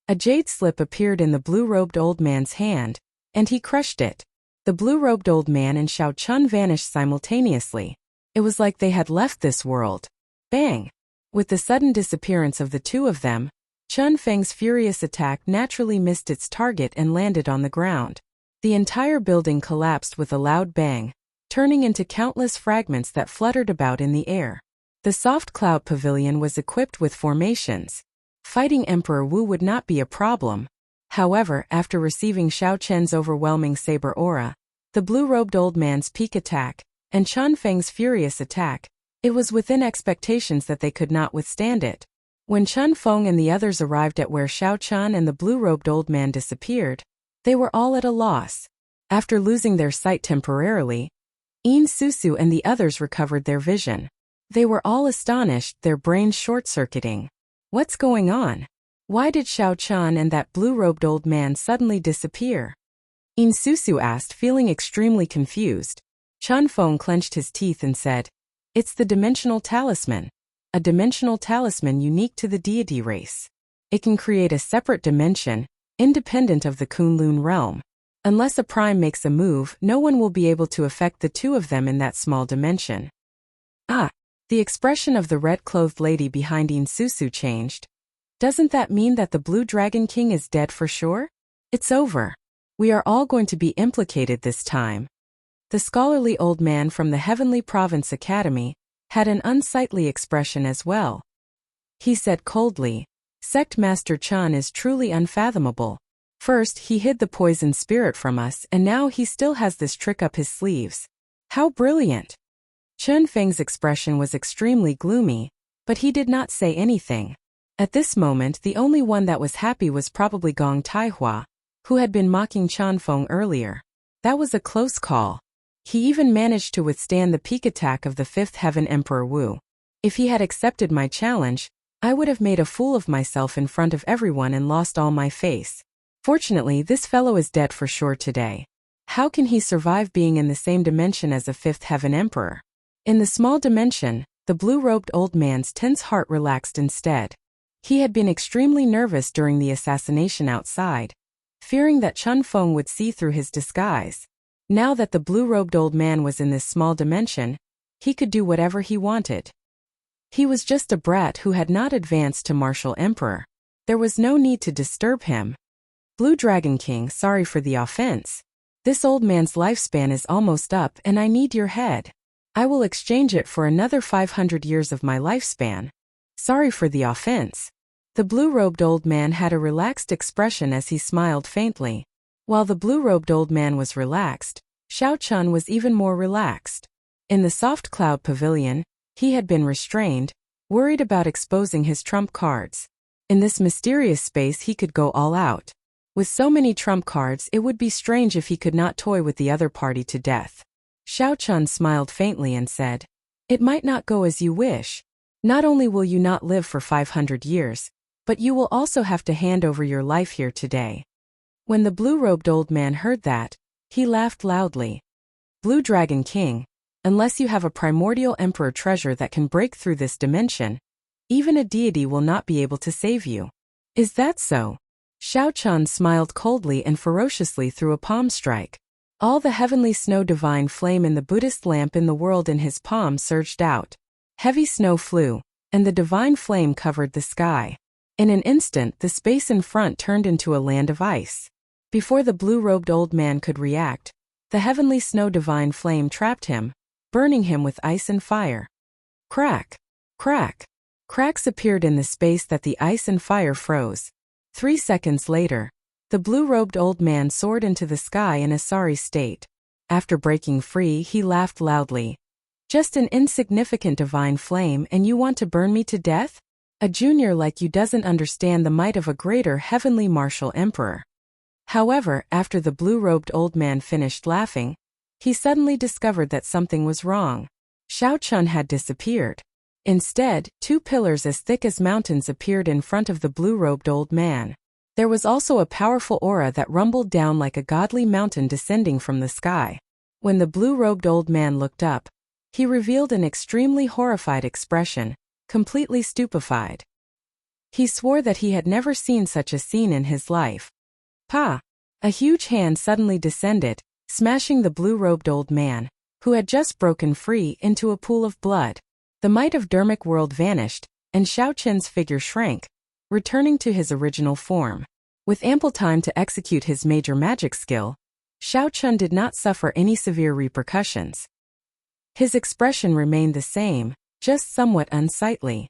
A jade slip appeared in the blue-robed old man's hand, and he crushed it. The blue-robed old man and Xiao Qin vanished simultaneously. It was like they had left this world. Bang! With the sudden disappearance of the two of them, Chen Feng's furious attack naturally missed its target and landed on the ground. The entire building collapsed with a loud bang, turning into countless fragments that fluttered about in the air. The soft cloud pavilion was equipped with formations. Fighting Emperor Wu would not be a problem. However, after receiving Xiao Chen's overwhelming saber aura, the blue-robed old man's peak attack, and Chun Feng's furious attack, it was within expectations that they could not withstand it. When Chun Feng and the others arrived at where Xiao Chun and the blue-robed old man disappeared, they were all at a loss. After losing their sight temporarily, Yin Susu and the others recovered their vision. They were all astonished, their brains short-circuiting. What's going on? Why did Xiao Chun and that blue-robed old man suddenly disappear? Yin Susu asked, feeling extremely confused. Chun Feng clenched his teeth and said, "It's the dimensional talisman. A dimensional talisman unique to the deity race. It can create a separate dimension, independent of the Kunlun realm. Unless a prime makes a move, no one will be able to affect the two of them in that small dimension." Ah! The expression of the red-clothed lady behind Yin Susu changed. Doesn't that mean that the Blue Dragon King is dead for sure? It's over. We are all going to be implicated this time. The scholarly old man from the Heavenly Province Academy had an unsightly expression as well. He said coldly, "Sect Master Chun is truly unfathomable. First, he hid the poison spirit from us, and now he still has this trick up his sleeves. How brilliant!" Chun Feng's expression was extremely gloomy, but he did not say anything. At this moment, the only one that was happy was probably Gong Taihua, who had been mocking Chun Feng earlier. That was a close call. He even managed to withstand the peak attack of the Fifth Heaven Emperor Wu. If he had accepted my challenge, I would have made a fool of myself in front of everyone and lost all my face. Fortunately, this fellow is dead for sure today. How can he survive being in the same dimension as a Fifth Heaven Emperor? In the small dimension, the blue-robed old man's tense heart relaxed instead. He had been extremely nervous during the assassination outside, fearing that Chun Feng would see through his disguise. Now that the blue-robed old man was in this small dimension, he could do whatever he wanted. He was just a brat who had not advanced to martial emperor. There was no need to disturb him. "Blue Dragon King, sorry for the offense. This old man's lifespan is almost up and I need your head. I will exchange it for another 500 years of my lifespan. Sorry for the offense." The blue-robed old man had a relaxed expression as he smiled faintly. While the blue-robed old man was relaxed, Xiao Chun was even more relaxed. In the soft cloud pavilion, he had been restrained, worried about exposing his trump cards. In this mysterious space he could go all out. With so many trump cards, it would be strange if he could not toy with the other party to death. Xiao Chun smiled faintly and said, "It might not go as you wish. Not only will you not live for 500 years, but you will also have to hand over your life here today." When the blue-robed old man heard that, he laughed loudly. "Blue Dragon King, unless you have a primordial emperor treasure that can break through this dimension, even a deity will not be able to save you. Is that so?" Xiao Chun smiled coldly and ferociously through a palm strike. All the heavenly snow divine flame in the Buddhist lamp in the world in his palm surged out. Heavy snow flew, and the divine flame covered the sky. In an instant, the space in front turned into a land of ice. Before the blue-robed old man could react, the heavenly snow divine flame trapped him, burning him with ice and fire. Crack! Crack! Cracks appeared in the space that the ice and fire froze. 3 seconds later, the blue-robed old man soared into the sky in a sorry state. After breaking free, he laughed loudly. "Just an insignificant divine flame and you want to burn me to death? A junior like you doesn't understand the might of a greater heavenly martial emperor." However, after the blue-robed old man finished laughing, he suddenly discovered that something was wrong. Xiao Chun had disappeared. Instead, 2 pillars as thick as mountains appeared in front of the blue-robed old man. There was also a powerful aura that rumbled down like a godly mountain descending from the sky. When the blue-robed old man looked up, he revealed an extremely horrified expression, completely stupefied. He swore that he had never seen such a scene in his life. Pa! A huge hand suddenly descended, smashing the blue-robed old man, who had just broken free, into a pool of blood. The might of Dermic world vanished, and Xiao Chen's figure shrank, returning to his original form. With ample time to execute his major magic skill, Xiao Chun did not suffer any severe repercussions. His expression remained the same, just somewhat unsightly.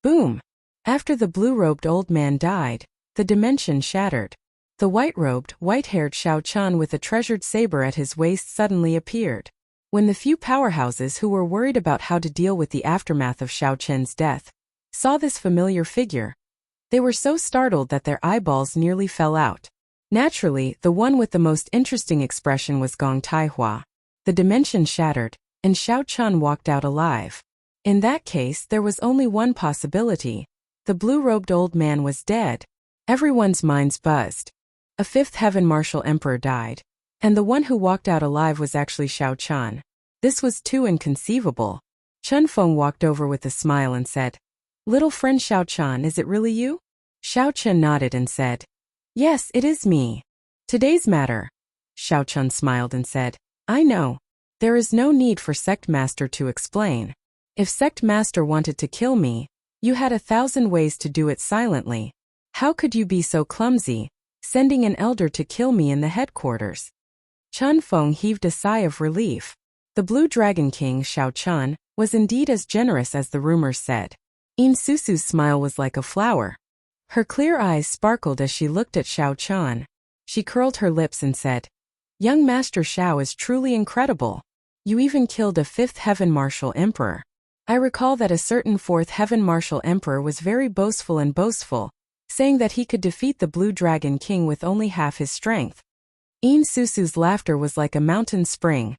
Boom! After the blue-robed old man died, the dimension shattered. The white-robed, white-haired Shao Chun with a treasured saber at his waist suddenly appeared. When the few powerhouses who were worried about how to deal with the aftermath of Shao Chen's death saw this familiar figure, they were so startled that their eyeballs nearly fell out. Naturally, the one with the most interesting expression was Gong Taihua. The dimension shattered, and Shao Chun walked out alive. In that case, there was only one possibility. The blue-robed old man was dead. Everyone's minds buzzed. A fifth heaven martial emperor died, and the one who walked out alive was actually Shao Chun. This was too inconceivable. Chun Feng walked over with a smile and said, "Little friend Shao Chun, is it really you?" Shao Chun nodded and said, "Yes, it is me." "Today's matter." Shao Chun smiled and said, "I know. There is no need for Sect Master to explain. If Sect Master wanted to kill me, you had 1,000 ways to do it silently. How could you be so clumsy, sending an elder to kill me in the headquarters?" Chun Feng heaved a sigh of relief. The Blue Dragon King, Shao Chun, was indeed as generous as the rumors said. Yin Susu's smile was like a flower. Her clear eyes sparkled as she looked at Shao Chun. She curled her lips and said, "Young Master Shao is truly incredible. You even killed a fifth heaven martial emperor. I recall that a certain fourth heaven martial emperor was very boastful, saying that he could defeat the Blue Dragon King with only half his strength." Yin Susu's laughter was like a mountain spring,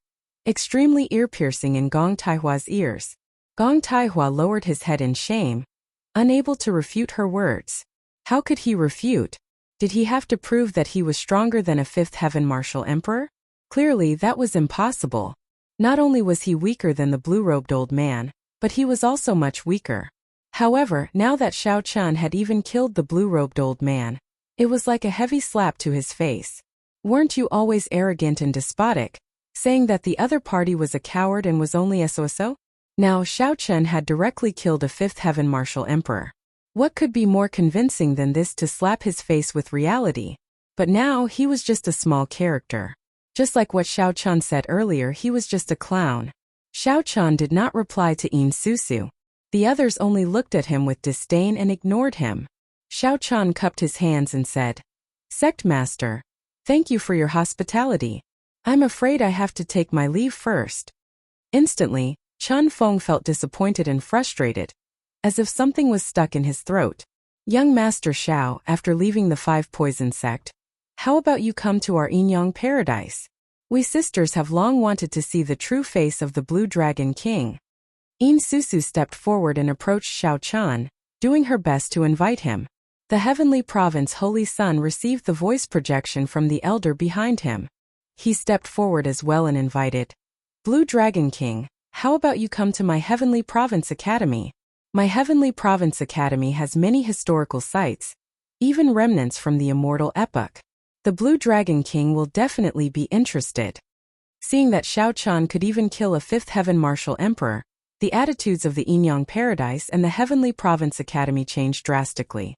extremely ear-piercing in Gong Taihua's ears. Gong Taihua lowered his head in shame, unable to refute her words. How could he refute? Did he have to prove that he was stronger than a fifth heaven martial emperor? Clearly, that was impossible. Not only was he weaker than the blue-robed old man, but he was also much weaker. However, now that Shao Chun had even killed the blue-robed old man, it was like a heavy slap to his face. "Weren't you always arrogant and despotic, saying that the other party was a coward and was only a so-so?" Now Shao Chun had directly killed a fifth heaven martial emperor. What could be more convincing than this to slap his face with reality? But now he was just a small character. Just like what Shao Chun said earlier, he was just a clown. Shao Chun did not reply to Yin Susu. The others only looked at him with disdain and ignored him. Shao Chun cupped his hands and said, "Sect Master, thank you for your hospitality. I'm afraid I have to take my leave first." Instantly, Chun Feng felt disappointed and frustrated, as if something was stuck in his throat. "Young Master Shao, after leaving the Five Poison Sect, how about you come to our Yin-Yang paradise? We sisters have long wanted to see the true face of the Blue Dragon King." Yin Susu stepped forward and approached Shao Chun, doing her best to invite him. The Heavenly Province Holy Sun received the voice projection from the elder behind him. He stepped forward as well and invited, "Blue Dragon King, how about you come to my Heavenly Province Academy? My Heavenly Province Academy has many historical sites, even remnants from the Immortal epoch. The Blue Dragon King will definitely be interested." Seeing that Shao Chun could even kill a fifth heaven martial emperor, the attitudes of the Yin-Yang Paradise and the Heavenly Province Academy changed drastically.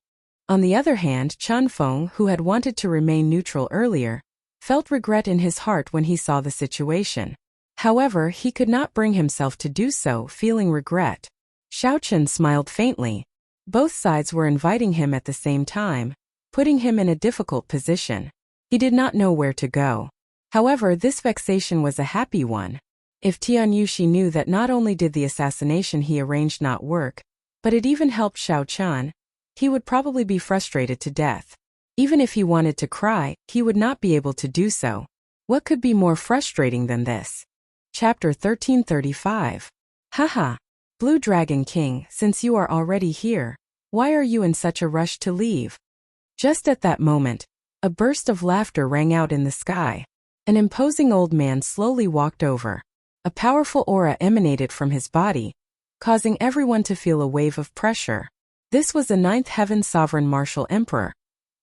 On the other hand, Chun Feng, who had wanted to remain neutral earlier, felt regret in his heart when he saw the situation. However, he could not bring himself to do so, feeling regret. Shao Chun smiled faintly. Both sides were inviting him at the same time, putting him in a difficult position. He did not know where to go. However, this vexation was a happy one. If Tian Yushi knew that not only did the assassination he arranged not work, but it even helped Shao Chun, he would probably be frustrated to death. Even if he wanted to cry, he would not be able to do so. What could be more frustrating than this? Chapter 1335. Haha. Blue Dragon King, since you are already here, why are you in such a rush to leave? Just at that moment, a burst of laughter rang out in the sky. An imposing old man slowly walked over. A powerful aura emanated from his body, causing everyone to feel a wave of pressure. This was a ninth heaven sovereign martial emperor,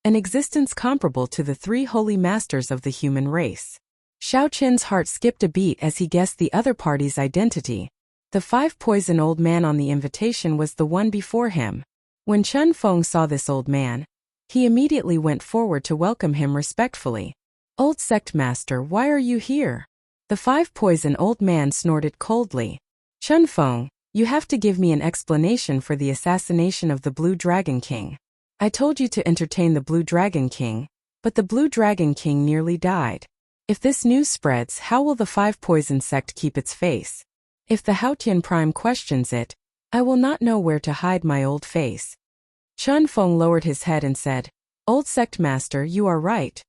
an existence comparable to the three holy masters of the human race. Shao Chen's heart skipped a beat as he guessed the other party's identity. The five poison old man on the invitation was the one before him. When Chun Feng saw this old man, he immediately went forward to welcome him respectfully. "Old Sect Master, why are you here?" The five poison old man snorted coldly. "Chun Feng, You have to give me an explanation for the assassination of the Blue Dragon King. I told you to entertain the Blue Dragon King, but the Blue Dragon King nearly died. If this news spreads, how will the Five Poison sect keep its face? If the Haotian Prime questions it, I will not know where to hide my old face. Chun Feng lowered his head and said, Old Sect Master, you are right.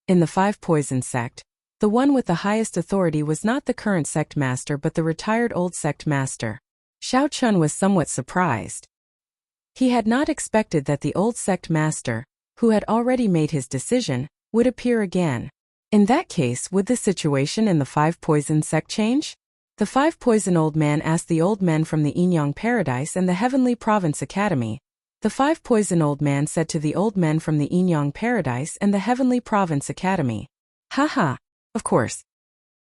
In the Five Poison sect, the one with the highest authority was not the current sect master but the retired old sect master. Xiao Chun was somewhat surprised. He had not expected that the old sect master, who had already made his decision, would appear again. In that case, would the situation in the Five Poison sect change? The Five Poison old man asked the old men from the Yinyang Paradise and the Heavenly Province Academy. The Five Poison old man said to the old men from the Yinyang Paradise and the Heavenly Province Academy, Haha, of course.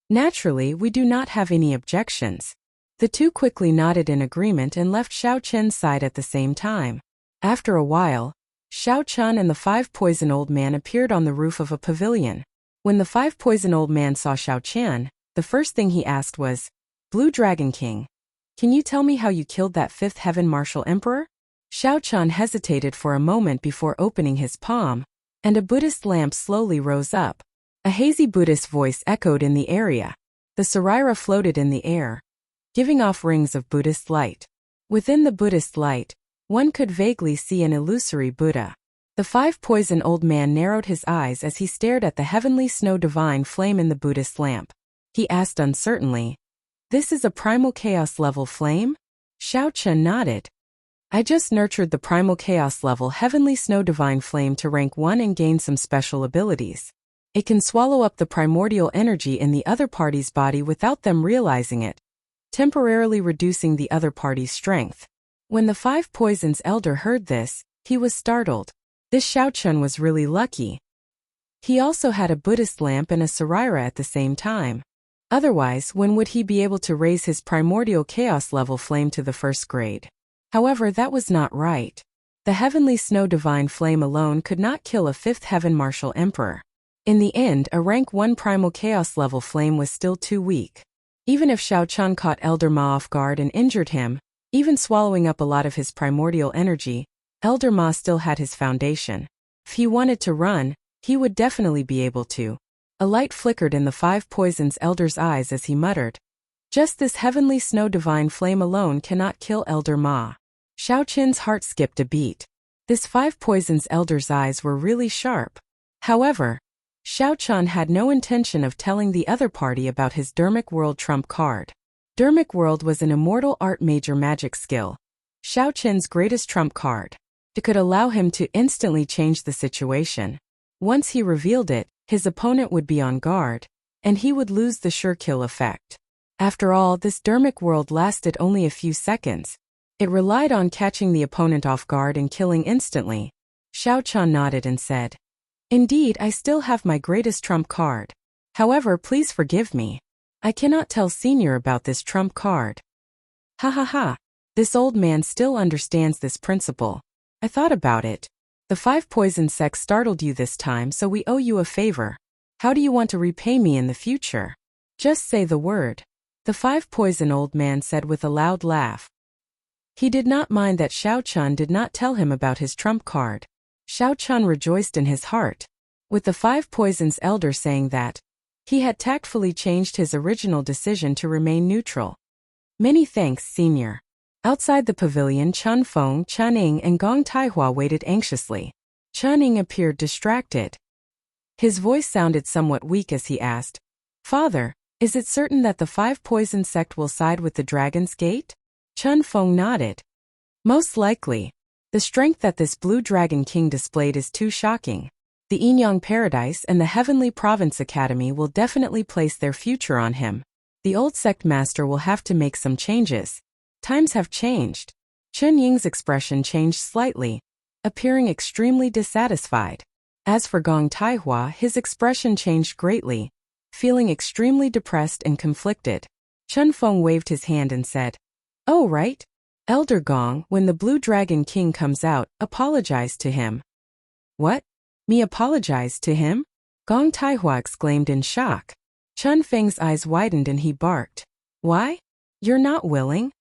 Naturally, we do not have any objections. The two quickly nodded in agreement and left Xiao Chen's side at the same time. After a while, Xiao Chun and the Five Poison old man appeared on the roof of a pavilion. When the Five Poison old man saw Xiao Chen, the first thing he asked was, Blue Dragon King, can you tell me how you killed that fifth heaven martial emperor? Xiao Chun hesitated for a moment before opening his palm, and a Buddhist lamp slowly rose up. A hazy Buddhist voice echoed in the area. The Sarira floated in the air, giving off rings of Buddhist light. Within the Buddhist light, one could vaguely see an illusory Buddha. The Five Poison old man narrowed his eyes as he stared at the heavenly snow divine flame in the Buddhist lamp. He asked uncertainly, This is a primal chaos level flame? Xiao Chen nodded. I just nurtured the primal chaos level heavenly snow divine flame to rank 1 and gain some special abilities. It can swallow up the primordial energy in the other party's body without them realizing it, temporarily reducing the other party's strength. When the Five Poisons elder heard this, he was startled. This Xiao Chun was really lucky. He also had a Buddhist lamp and a Sarira at the same time. Otherwise, when would he be able to raise his primordial chaos level flame to the first grade? However, that was not right. The heavenly snow divine flame alone could not kill a fifth heaven martial emperor. In the end, a rank 1 primal chaos level flame was still too weak. Even if Xiao Chun caught Elder Ma off guard and injured him, even swallowing up a lot of his primordial energy, Elder Ma still had his foundation. If he wanted to run, he would definitely be able to. A light flickered in the Five Poisons elder's eyes as he muttered, Just this heavenly snow divine flame alone cannot kill Elder Ma. Xiao Chen's heart skipped a beat. This Five Poisons elder's eyes were really sharp. However, Xiao Chun had no intention of telling the other party about his Dermic World trump card. Dermic World was an immortal art major magic skill, Xiao Chen's greatest trump card. It could allow him to instantly change the situation. Once he revealed it, his opponent would be on guard, and he would lose the sure kill effect. After all, this Dermic World lasted only a few seconds. It relied on catching the opponent off guard and killing instantly. Xiao Chun nodded and said, Indeed, I still have my greatest trump card. However, please forgive me. I cannot tell Senior about this trump card. Ha ha ha. This old man still understands this principle. I thought about it. The Five Poison sect startled you this time, so we owe you a favor. How do you want to repay me in the future? Just say the word. The Five Poison old man said with a loud laugh. He did not mind that Xiao Chun did not tell him about his trump card. Xiao Chun rejoiced in his heart. With the Five Poisons elder saying that, he had tactfully changed his original decision to remain neutral. Many thanks, Senior. Outside the pavilion, Chun Feng, Chun Ying, and Gong Taihua waited anxiously. Chun Ying appeared distracted. His voice sounded somewhat weak as he asked, Father, is it certain that the Five Poison sect will side with the Dragon's Gate? Chun Feng nodded. Most likely. The strength that this Blue Dragon King displayed is too shocking. The Yinyang Paradise and the Heavenly Province Academy will definitely place their future on him. The old sect master will have to make some changes. Times have changed. Chun Ying's expression changed slightly, appearing extremely dissatisfied. As for Gong Taihua, his expression changed greatly, feeling extremely depressed and conflicted. Chun Feng waved his hand and said, Oh right. Elder Gong, when the Blue Dragon King comes out, apologize to him. What? Me apologize to him? Gong Taihua exclaimed in shock. Chun Feng's eyes widened and he barked. Why? You're not willing?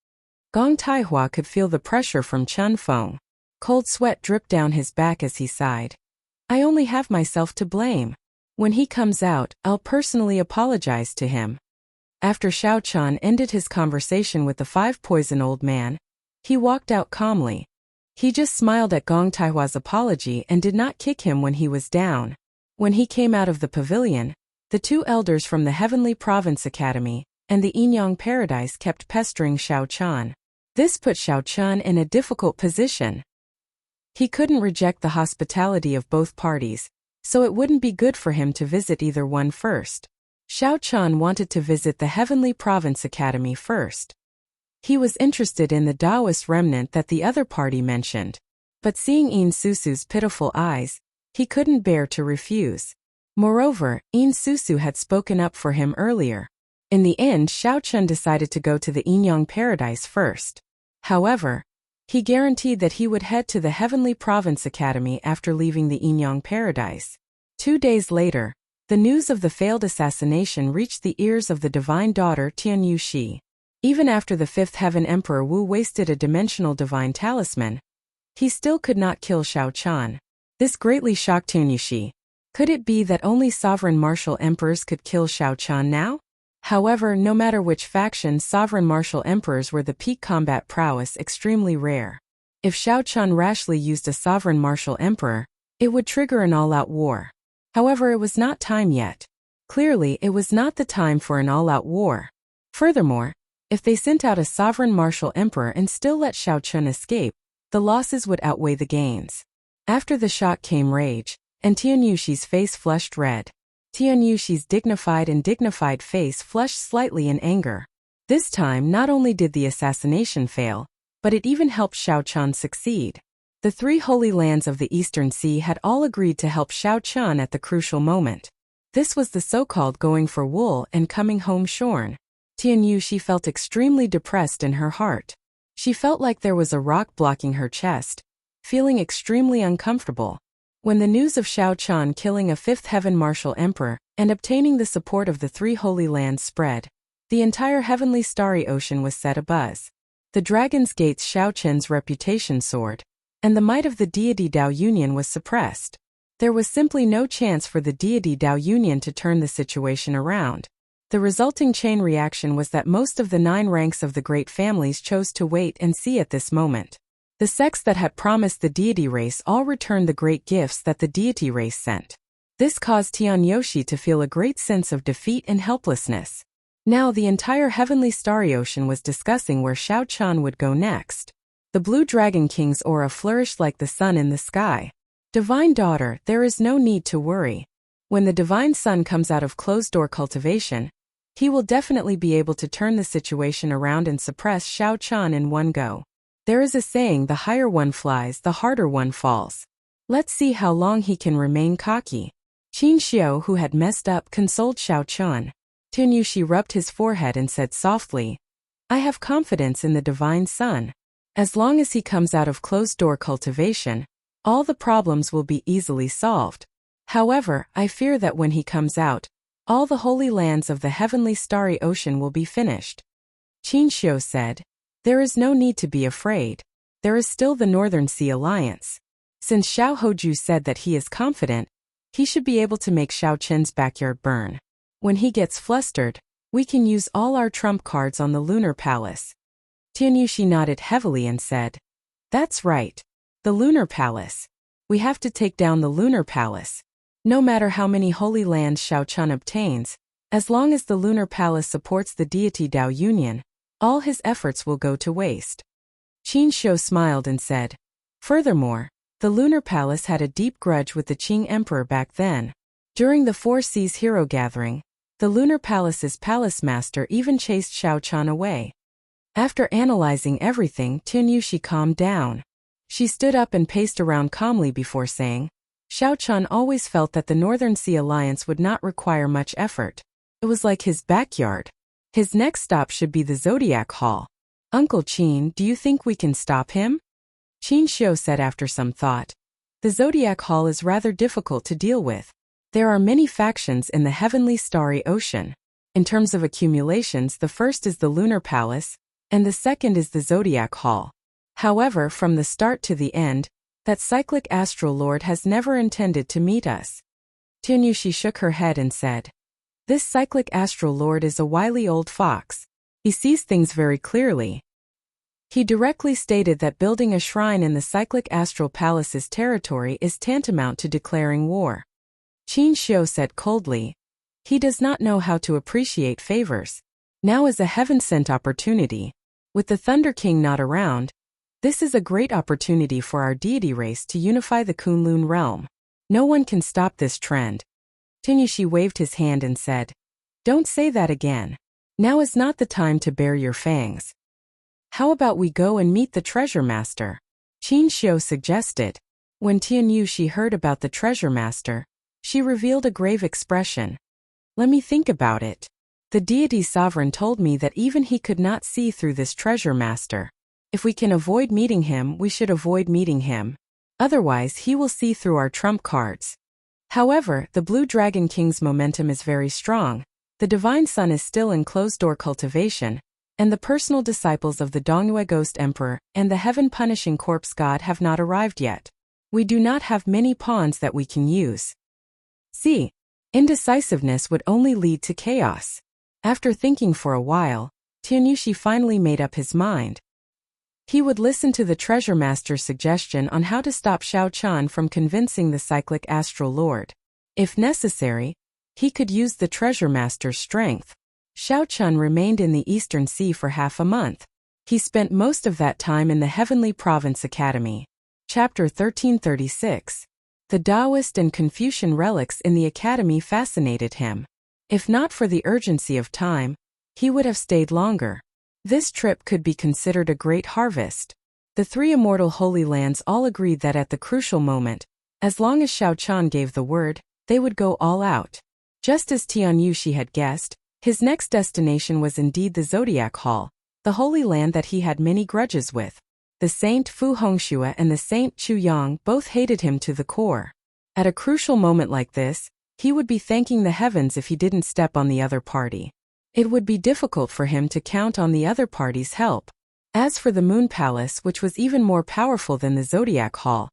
Gong Taihua could feel the pressure from Chun Feng. Cold sweat dripped down his back as he sighed. I only have myself to blame. When he comes out, I'll personally apologize to him. After Xiao Chun ended his conversation with the five-poison old man, he walked out calmly. He just smiled at Gong Taihua's apology and did not kick him when he was down. When he came out of the pavilion, the two elders from the Heavenly Province Academy and the Yinyang Paradise kept pestering Xiao Chun. This put Xiao Chun in a difficult position. He couldn't reject the hospitality of both parties, so it wouldn't be good for him to visit either one first. Xiao Chun wanted to visit the Heavenly Province Academy first. He was interested in the Taoist remnant that the other party mentioned, but seeing Yin Susu's pitiful eyes, he couldn't bear to refuse. Moreover, Yin Susu had spoken up for him earlier. In the end, Xiao Chun decided to go to the Yinyang Paradise first. However, he guaranteed that he would head to the Heavenly Province Academy after leaving the Yinyang Paradise. 2 days later, the news of the failed assassination reached the ears of the divine daughter Tian Yuxi. Even after the Fifth Heaven Emperor Wu wasted a dimensional divine talisman, he still could not kill Xiao Chun. This greatly shocked Tian Yuxi. Could it be that only sovereign martial emperors could kill Xiao Chun now? However, no matter which faction, sovereign martial emperors were the peak combat prowess extremely rare. If Xiao Chun rashly used a sovereign martial emperor, it would trigger an all-out war. However, it was not time yet. Clearly, it was not the time for an all-out war. Furthermore, if they sent out a sovereign martial emperor and still let Xiao Chun escape, the losses would outweigh the gains. After the shock came rage, and Tian Yuxi's face flushed red. Tian Yuxi's dignified face flushed slightly in anger. This time, not only did the assassination fail, but it even helped Xiao Chun succeed. The three holy lands of the Eastern Sea had all agreed to help Xiao Chun at the crucial moment. This was the so-called going for wool and coming home shorn. Tian Yuxi felt extremely depressed in her heart. She felt like there was a rock blocking her chest, feeling extremely uncomfortable. When the news of Xiao Chun killing a Fifth Heaven Martial Emperor and obtaining the support of the three holy lands spread, the entire heavenly starry ocean was set abuzz. The Dragon's Gate's Xiao Chun's reputation soared, and the might of the deity Dao Union was suppressed. There was simply no chance for the deity Dao Union to turn the situation around. The resulting chain reaction was that most of the 9 ranks of the great families chose to wait and see at this moment. The sects that had promised the deity race all returned the great gifts that the deity race sent. This caused Tian Yuxi to feel a great sense of defeat and helplessness. Now the entire heavenly starry ocean was discussing where Xiao Chun would go next. The Blue Dragon King's aura flourished like the sun in the sky. Divine daughter, there is no need to worry. When the divine sun comes out of closed-door cultivation, he will definitely be able to turn the situation around and suppress Xiao Chun in one go. There is a saying, the higher one flies, the harder one falls. Let's see how long he can remain cocky. Qin Xiao, who had messed up, consoled Xiao Chun. Tian Yuxi rubbed his forehead and said softly, I have confidence in the divine sun. As long as he comes out of closed-door cultivation, all the problems will be easily solved. However, I fear that when he comes out, all the holy lands of the heavenly starry ocean will be finished. Qin Xiao said, There is no need to be afraid. There is still the Northern Sea Alliance. Since Xiao Hoju said that he is confident, he should be able to make Xiao Chen's backyard burn. When he gets flustered, we can use all our trump cards on the Lunar Palace. Tian Yuxi nodded heavily and said, That's right. The Lunar Palace. We have to take down the Lunar Palace. No matter how many holy lands Xiao Chun obtains, as long as the Lunar Palace supports the deity Dao Union, all his efforts will go to waste. Qin Xiao smiled and said, Furthermore, the Lunar Palace had a deep grudge with the Qing Emperor back then. During the Four Seas Hero Gathering, the Lunar Palace's palace master even chased Xiao Chun away. After analyzing everything, Tian Yuxi calmed down. She stood up and paced around calmly before saying, Xiao Chun always felt that the Northern Sea Alliance would not require much effort. It was like his backyard. His next stop should be the Zodiac Hall. Uncle Qin, do you think we can stop him? Qin Xiao said after some thought. The Zodiac Hall is rather difficult to deal with. There are many factions in the heavenly starry ocean. In terms of accumulations, the first is the Lunar Palace, and the second is the Zodiac Hall. However, from the start to the end, that cyclic astral lord has never intended to meet us. Tianyushi shook her head and said, "This cyclic astral lord is a wily old fox. He sees things very clearly." He directly stated that building a shrine in the cyclic astral palace's territory is tantamount to declaring war. Qin Xiu said coldly, "He does not know how to appreciate favors. Now is a heaven-sent opportunity. With the Thunder King not around, this is a great opportunity for our deity race to unify the Kunlun realm. No one can stop this trend." Tianyushi waved his hand and said, "Don't say that again. Now is not the time to bare your fangs. How about we go and meet the treasure master?" Qin Xiu suggested. When Tianyushi heard about the treasure master, she revealed a grave expression. "Let me think about it. The deity sovereign told me that even he could not see through this treasure master. If we can avoid meeting him, we should avoid meeting him. Otherwise, he will see through our trump cards. However, the Blue Dragon King's momentum is very strong. The Divine Sun is still in closed-door cultivation, and the personal disciples of the Dongyue Ghost Emperor and the Heaven-Punishing Corpse God have not arrived yet. We do not have many pawns that we can use. See, indecisiveness would only lead to chaos." After thinking for a while, Tianyushi finally made up his mind. He would listen to the treasure master's suggestion on how to stop Xiao Chun from convincing the cyclic astral lord. If necessary, he could use the treasure master's strength. Xiao Chun remained in the Eastern Sea for half a month. He spent most of that time in the Heavenly Province Academy. Chapter 1336. The Taoist and Confucian relics in the academy fascinated him. If not for the urgency of time, he would have stayed longer. This trip could be considered a great harvest. The three immortal Holy Lands all agreed that at the crucial moment, as long as Xiao Chun gave the word, they would go all out. Just as Tianyushi had guessed, his next destination was indeed the Zodiac Hall, the Holy Land that he had many grudges with. The Saint Fu Hongxue and the Saint Chu Yang both hated him to the core. At a crucial moment like this, he would be thanking the heavens if he didn't step on the other party. It would be difficult for him to count on the other party's help. As for the Moon Palace, which was even more powerful than the Zodiac Hall,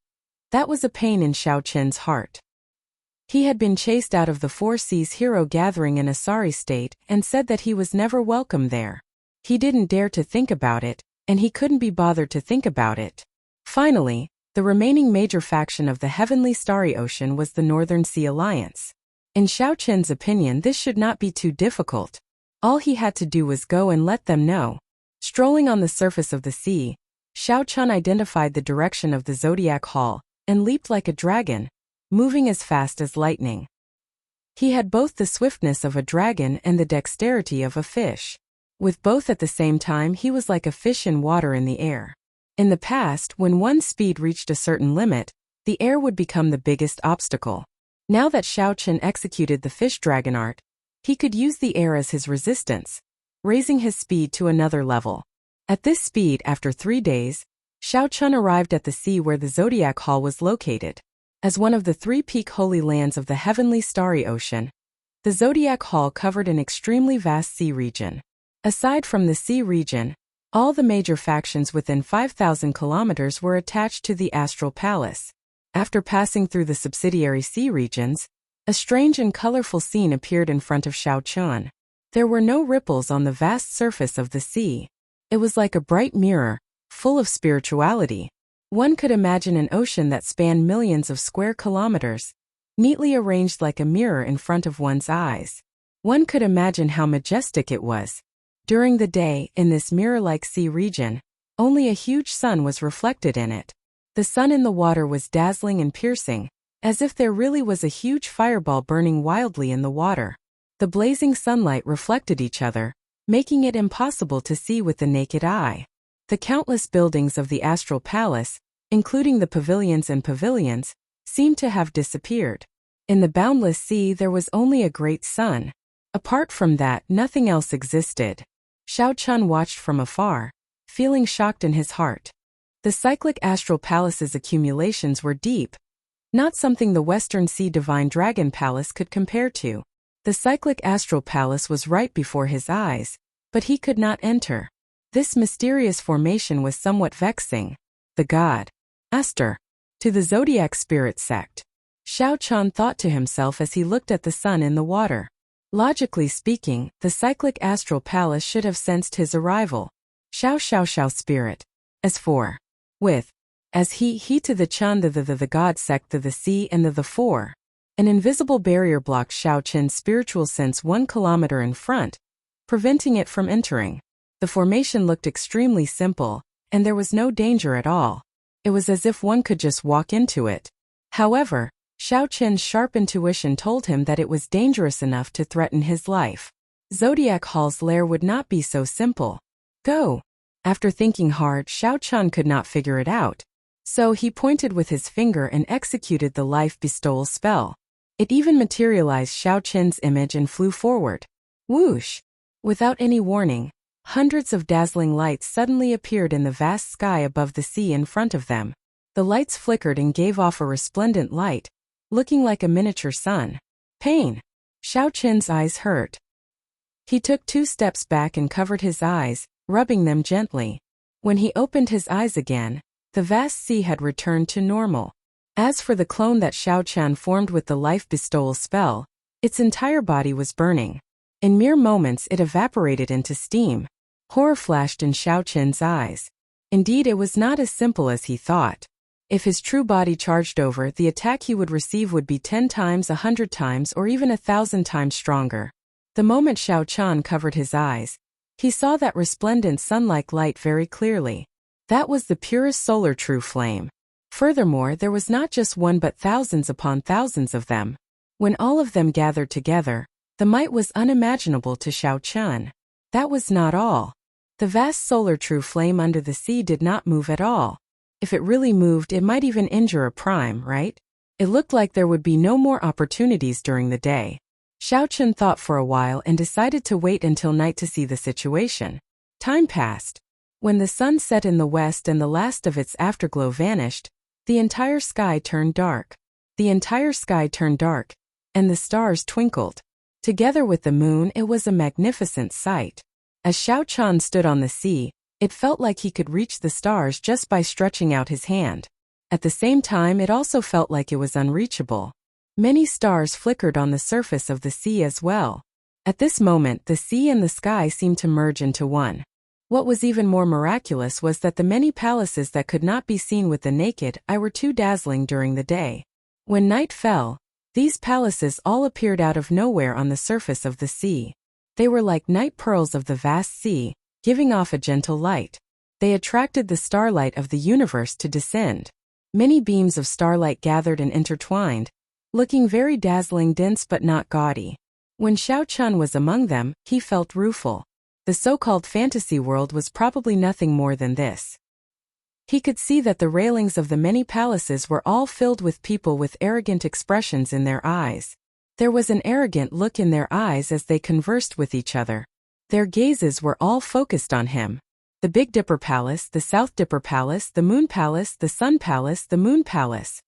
that was a pain in Xiao Chen's heart. He had been chased out of the Four Seas hero gathering in a sorry state and said that he was never welcome there. He didn't dare to think about it, and he couldn't be bothered to think about it. Finally, the remaining major faction of the Heavenly Starry Ocean was the Northern Sea Alliance. In Xiao Chen's opinion, this should not be too difficult. All he had to do was go and let them know. Strolling on the surface of the sea, Xiao Chun identified the direction of the Zodiac Hall and leaped like a dragon, moving as fast as lightning. He had both the swiftness of a dragon and the dexterity of a fish. With both at the same time, he was like a fish in water in the air. In the past, when one's speed reached a certain limit, the air would become the biggest obstacle. Now that Xiao Chun executed the fish dragon art, he could use the air as his resistance, raising his speed to another level. At this speed, after 3 days, Xiao Chun arrived at the sea where the Zodiac Hall was located. As one of the three-peak holy lands of the Heavenly Starry Ocean, the Zodiac Hall covered an extremely vast sea region. Aside from the sea region, all the major factions within 5,000 kilometers were attached to the Astral Palace. After passing through the subsidiary sea regions, a strange and colorful scene appeared in front of Xiao Chun. There were no ripples on the vast surface of the sea. It was like a bright mirror, full of spirituality. One could imagine an ocean that spanned millions of square kilometers, neatly arranged like a mirror in front of one's eyes. One could imagine how majestic it was. During the day, in this mirror-like sea region, only a huge sun was reflected in it. The sun in the water was dazzling and piercing, as if there really was a huge fireball burning wildly in the water. The blazing sunlight reflected each other, making it impossible to see with the naked eye. The countless buildings of the Astral Palace, including the pavilions, seemed to have disappeared. In the boundless sea there was only a great sun. Apart from that, nothing else existed. Xiao Chun watched from afar, feeling shocked in his heart. The cyclic Astral Palace's accumulations were deep, not something the Western Sea Divine Dragon Palace could compare to. The cyclic Astral Palace was right before his eyes, but he could not enter. This mysterious formation was somewhat vexing. The god. Aster. To the zodiac spirit sect. Xiao Chan thought to himself as he looked at the sun in the water. Logically speaking, the cyclic astral palace should have sensed his arrival. Xiao spirit. As for. With. As he to the Chan the god sect the sea and the four. An invisible barrier blocked Xiao Chen's spiritual sense 1 kilometer in front, preventing it from entering. The formation looked extremely simple, and there was no danger at all. It was as if one could just walk into it. However, Xiao Chen's sharp intuition told him that it was dangerous enough to threaten his life. Zodiac Hall's lair would not be so simple. Go! After thinking hard, Xiao Chen could not figure it out. So he pointed with his finger and executed the life bestowal spell. It even materialized Xiao Chen's image and flew forward. Whoosh! Without any warning, hundreds of dazzling lights suddenly appeared in the vast sky above the sea in front of them. The lights flickered and gave off a resplendent light, looking like a miniature sun. Pain! Xiao Chen's eyes hurt. He took 2 steps back and covered his eyes, rubbing them gently. When he opened his eyes again, the vast sea had returned to normal. As for the clone that Xiao Chen formed with the life bestowal spell, its entire body was burning. In mere moments it evaporated into steam. Horror flashed in Xiao Chen's eyes. Indeed, it was not as simple as he thought. If his true body charged over, the attack he would receive would be 10 times, 100 times, or even 1,000 times stronger. The moment Xiao Chen covered his eyes, he saw that resplendent sun-like light very clearly. That was the purest solar true flame. Furthermore, there was not just one but thousands upon thousands of them. When all of them gathered together, the might was unimaginable to Xiao Chen. That was not all. The vast solar true flame under the sea did not move at all. If it really moved, it might even injure a prime, right? It looked like there would be no more opportunities during the day. Xiao Chen thought for a while and decided to wait until night to see the situation. Time passed. When the sun set in the west and the last of its afterglow vanished, the entire sky turned dark. The entire sky turned dark, and the stars twinkled. Together with the moon, it was a magnificent sight. As Xiao Chen stood on the sea, it felt like he could reach the stars just by stretching out his hand. At the same time, it also felt like it was unreachable. Many stars flickered on the surface of the sea as well. At this moment, the sea and the sky seemed to merge into one. What was even more miraculous was that the many palaces that could not be seen with the naked eye were too dazzling during the day. When night fell, these palaces all appeared out of nowhere on the surface of the sea. They were like night pearls of the vast sea, giving off a gentle light. They attracted the starlight of the universe to descend. Many beams of starlight gathered and intertwined, looking very dazzling, dense but not gaudy. When Xiao Chen was among them, he felt rueful. The so-called fantasy world was probably nothing more than this. He could see that the railings of the many palaces were all filled with people with arrogant expressions in their eyes. There was an arrogant look in their eyes as they conversed with each other. Their gazes were all focused on him. The Big Dipper Palace, the South Dipper Palace, the Moon Palace, the Sun Palace, the Moon Palace.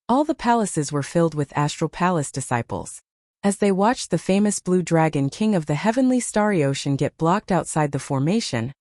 All the palaces were filled with Astral Palace disciples. As they watched the famous Blue Dragon, king of the heavenly starry ocean, get blocked outside the formation,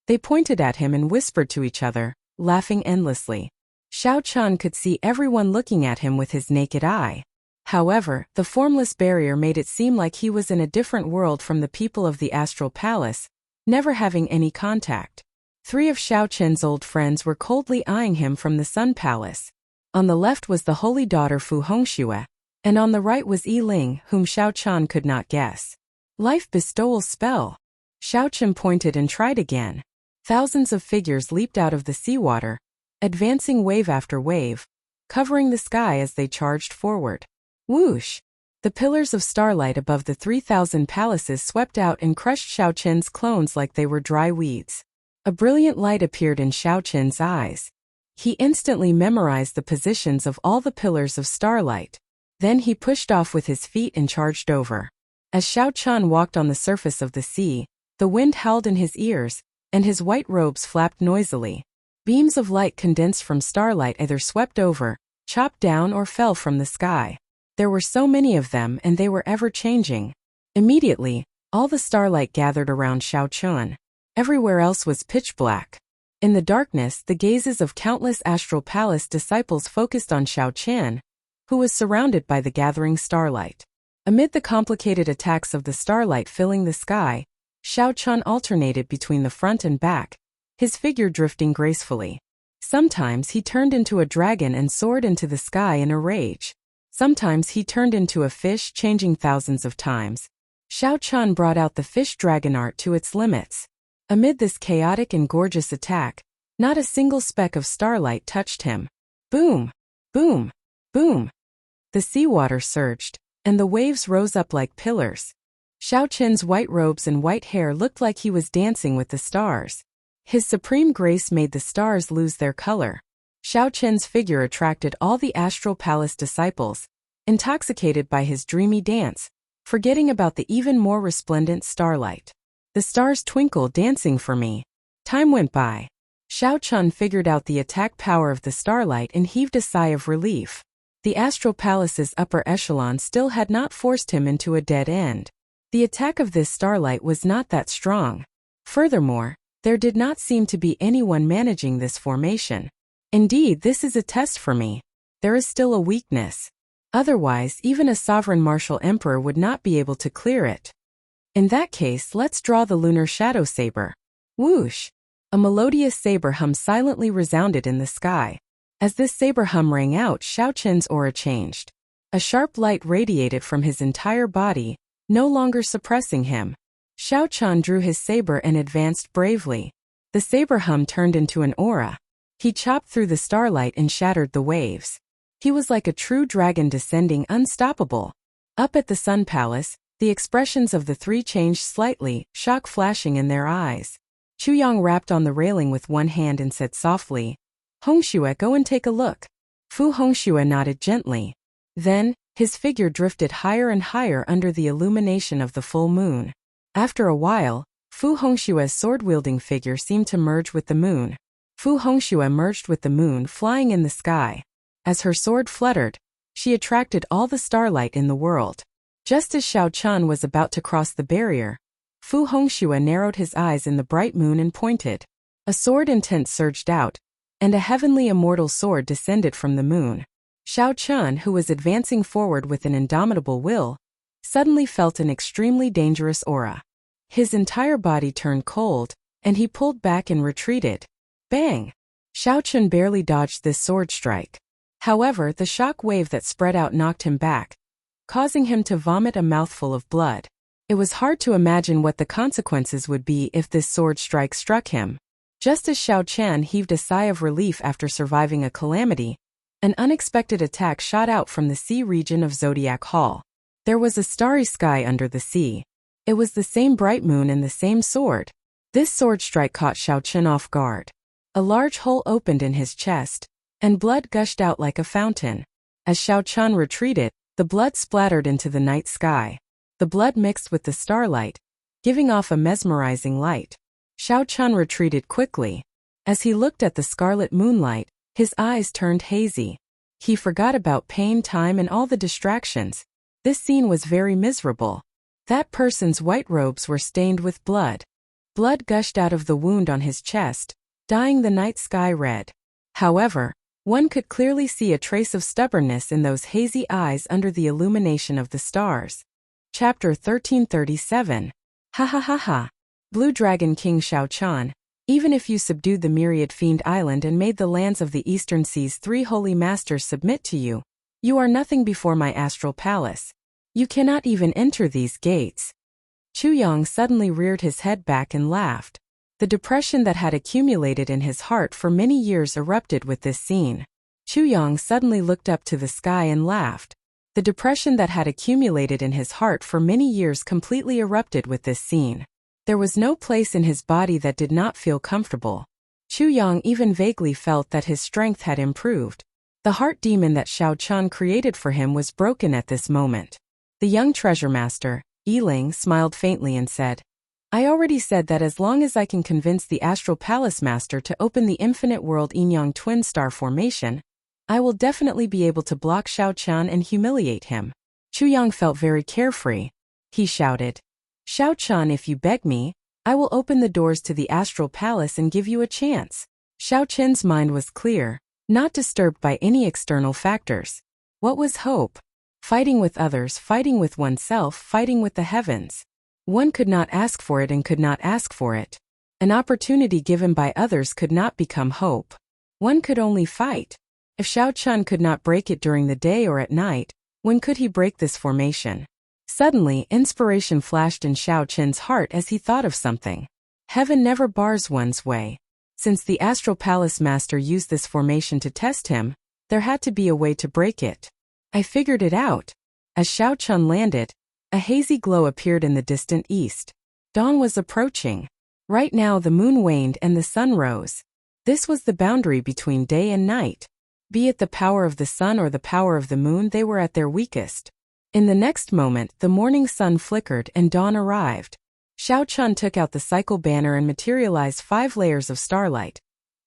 they pointed at him and whispered to each other, laughing endlessly. Xiao Chen could see everyone looking at him with his naked eye. However, the formless barrier made it seem like he was in a different world from the people of the Astral Palace, never having any contact. 3 of Xiao Chen's old friends were coldly eyeing him from the Sun Palace. On the left was the holy daughter Fu Hongxue, and on the right was Yi Ling, whom Xiao Chen could not guess. Life bestowal spell. Xiao Chen pointed and tried again. Thousands of figures leaped out of the seawater, advancing wave after wave, covering the sky as they charged forward. Whoosh! The pillars of starlight above the 3,000 palaces swept out and crushed Xiao Chen's clones like they were dry weeds. A brilliant light appeared in Xiao Chen's eyes. He instantly memorized the positions of all the pillars of starlight. Then he pushed off with his feet and charged over. As Xiao Chen walked on the surface of the sea, the wind howled in his ears, and his white robes flapped noisily. Beams of light condensed from starlight either swept over, chopped down, or fell from the sky. There were so many of them, and they were ever-changing. Immediately, all the starlight gathered around Xiao Chen. Everywhere else was pitch black. In the darkness, the gazes of countless Astral Palace disciples focused on Xiao Qian, who was surrounded by the gathering starlight. Amid the complicated attacks of the starlight filling the sky, Xiao Qian alternated between the front and back, his figure drifting gracefully. Sometimes he turned into a dragon and soared into the sky in a rage. Sometimes he turned into a fish, changing thousands of times. Xiao Qian brought out the fish dragon art to its limits. Amid this chaotic and gorgeous attack, not a single speck of starlight touched him. Boom! Boom! Boom! The seawater surged, and the waves rose up like pillars. Xiao Qian's white robes and white hair looked like he was dancing with the stars. His supreme grace made the stars lose their color. Xiao Qian's figure attracted all the Astral Palace disciples, intoxicated by his dreamy dance, forgetting about the even more resplendent starlight. The stars twinkle dancing for me. Time went by. Xiao Qian figured out the attack power of the starlight and heaved a sigh of relief. The Astral Palace's upper echelon still had not forced him into a dead end. The attack of this starlight was not that strong. Furthermore, there did not seem to be anyone managing this formation. Indeed, this is a test for me. There is still a weakness. Otherwise, even a sovereign martial emperor would not be able to clear it. In that case, let's draw the lunar shadow saber. Whoosh! A melodious saber hum silently resounded in the sky. As this saber hum rang out, Xiao Qian's aura changed. A sharp light radiated from his entire body, no longer suppressing him. Xiao Qian drew his saber and advanced bravely. The saber hum turned into an aura. He chopped through the starlight and shattered the waves. He was like a true dragon descending unstoppable. Up at the Sun Palace, the expressions of the three changed slightly, shock flashing in their eyes. Chu Yang rapped on the railing with one hand and said softly, "Hongxue, go and take a look." Fu Hongxue nodded gently. Then, his figure drifted higher and higher under the illumination of the full moon. After a while, Fu Hongxue's sword-wielding figure seemed to merge with the moon. Fu Hongxue merged with the moon, flying in the sky. As her sword fluttered, she attracted all the starlight in the world. Just as Xiao Qian was about to cross the barrier, Fu Hongxue narrowed his eyes in the bright moon and pointed. A sword intent surged out, and a heavenly immortal sword descended from the moon. Xiao Qian, who was advancing forward with an indomitable will, suddenly felt an extremely dangerous aura. His entire body turned cold, and he pulled back and retreated. Bang! Xiao Qian barely dodged this sword strike. However, the shock wave that spread out knocked him back, causing him to vomit a mouthful of blood. It was hard to imagine what the consequences would be if this sword strike struck him. Just as Xiao Qian heaved a sigh of relief after surviving a calamity, an unexpected attack shot out from the sea region of Zodiac Hall. There was a starry sky under the sea. It was the same bright moon and the same sword. This sword strike caught Xiao Qian off guard. A large hole opened in his chest, and blood gushed out like a fountain. As Xiao Qian retreated, the blood splattered into the night sky. The blood mixed with the starlight, giving off a mesmerizing light. Xiao Qian retreated quickly. As he looked at the scarlet moonlight, his eyes turned hazy. He forgot about pain, time, and all the distractions. This scene was very miserable. That person's white robes were stained with blood. Blood gushed out of the wound on his chest, dyeing the night sky red. However, one could clearly see a trace of stubbornness in those hazy eyes under the illumination of the stars. Chapter 1337. Ha ha ha ha. Blue Dragon King Xiao Qian, even if you subdued the myriad fiend island and made the lands of the eastern seas 3 holy masters submit to you, you are nothing before my astral palace. You cannot even enter these gates. Chu Yang suddenly reared his head back and laughed. The depression that had accumulated in his heart for many years erupted with this scene. Chu Yang suddenly looked up to the sky and laughed. The depression that had accumulated in his heart for many years completely erupted with this scene. There was no place in his body that did not feel comfortable. Chu Yang even vaguely felt that his strength had improved. The heart demon that Xiao Qian created for him was broken at this moment. The young treasure master, Yiling, smiled faintly and said, "I already said that as long as I can convince the Astral Palace Master to open the infinite world Yin-Yang twin star formation, I will definitely be able to block Xiao Qian and humiliate him." Chu Yang felt very carefree. He shouted, "Xiao Qian, if you beg me, I will open the doors to the astral palace and give you a chance. Xiao Qin's mind was clear, not disturbed by any external factors. What was hope? Fighting with others, fighting with oneself, fighting with the heavens. One could not ask for it and could not ask for it. An opportunity given by others could not become hope. One could only fight. If Xiao Qin could not break it during the day or at night, when could he break this formation? Suddenly, inspiration flashed in Xiao Qin's heart as he thought of something. Heaven never bars one's way. Since the Astral Palace Master used this formation to test him, there had to be a way to break it. I figured it out. As Xiao Qin landed, a hazy glow appeared in the distant east. Dawn was approaching. Right now the moon waned and the sun rose. This was the boundary between day and night. Be it the power of the sun or the power of the moon, they were at their weakest. In the next moment, the morning sun flickered and dawn arrived. Xiao Qin took out the cycle banner and materialized 5 layers of starlight.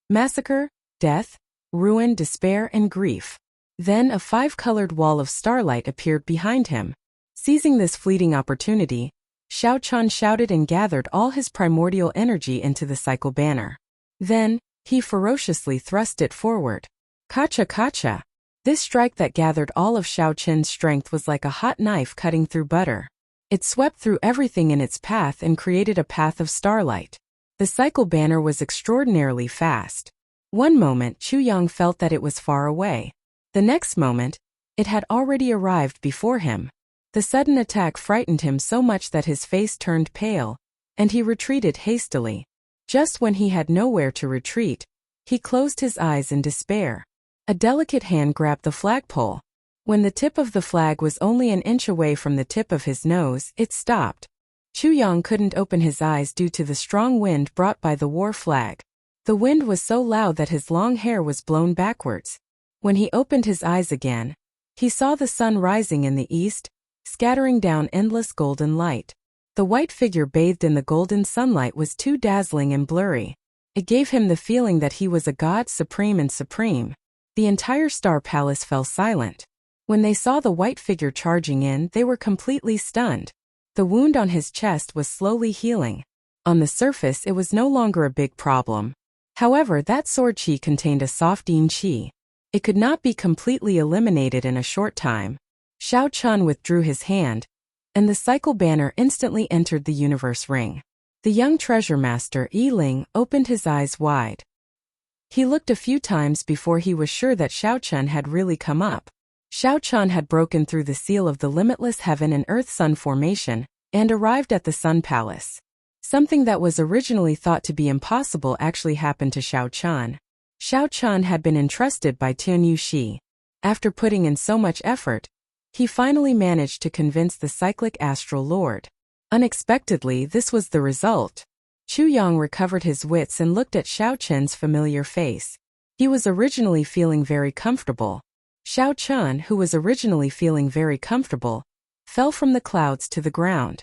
Massacre, death, ruin, despair, and grief. Then a 5-colored wall of starlight appeared behind him. Seizing this fleeting opportunity, Xiao Qin shouted and gathered all his primordial energy into the cycle banner. Then, he ferociously thrust it forward. Kacha kacha! This strike that gathered all of Xiao Qin's strength was like a hot knife cutting through butter. It swept through everything in its path and created a path of starlight. The cycle banner was extraordinarily fast. One moment Chu Yang felt that it was far away. The next moment, it had already arrived before him. The sudden attack frightened him so much that his face turned pale, and he retreated hastily. Just when he had nowhere to retreat, he closed his eyes in despair. A delicate hand grabbed the flagpole. When the tip of the flag was only an inch away from the tip of his nose, it stopped. Chu Yang couldn't open his eyes due to the strong wind brought by the war flag. The wind was so loud that his long hair was blown backwards. When he opened his eyes again, he saw the sun rising in the east, scattering down endless golden light. The white figure bathed in the golden sunlight was too dazzling and blurry. It gave him the feeling that he was a god supreme and supreme. The entire star palace fell silent. When they saw the white figure charging in, they were completely stunned. The wound on his chest was slowly healing. On the surface, it was no longer a big problem. However, that sword chi contained a soft yin chi. It could not be completely eliminated in a short time. Xiao Qin withdrew his hand, and the cycle banner instantly entered the universe ring. The young treasure master, Yi Ling, opened his eyes wide. He looked a few times before he was sure that Xiao Qin had really come up. Xiao Qin had broken through the seal of the limitless heaven and earth sun formation, and arrived at the Sun Palace. Something that was originally thought to be impossible actually happened to Xiao Qin. Xiao Qin had been entrusted by Tian Yuxi. After putting in so much effort, he finally managed to convince the cyclic astral lord. Unexpectedly, this was the result. Chu Yang recovered his wits and looked at Xiao Qin's familiar face. He was originally feeling very comfortable. Xiao Qin, who was originally feeling very comfortable, fell from the clouds to the ground.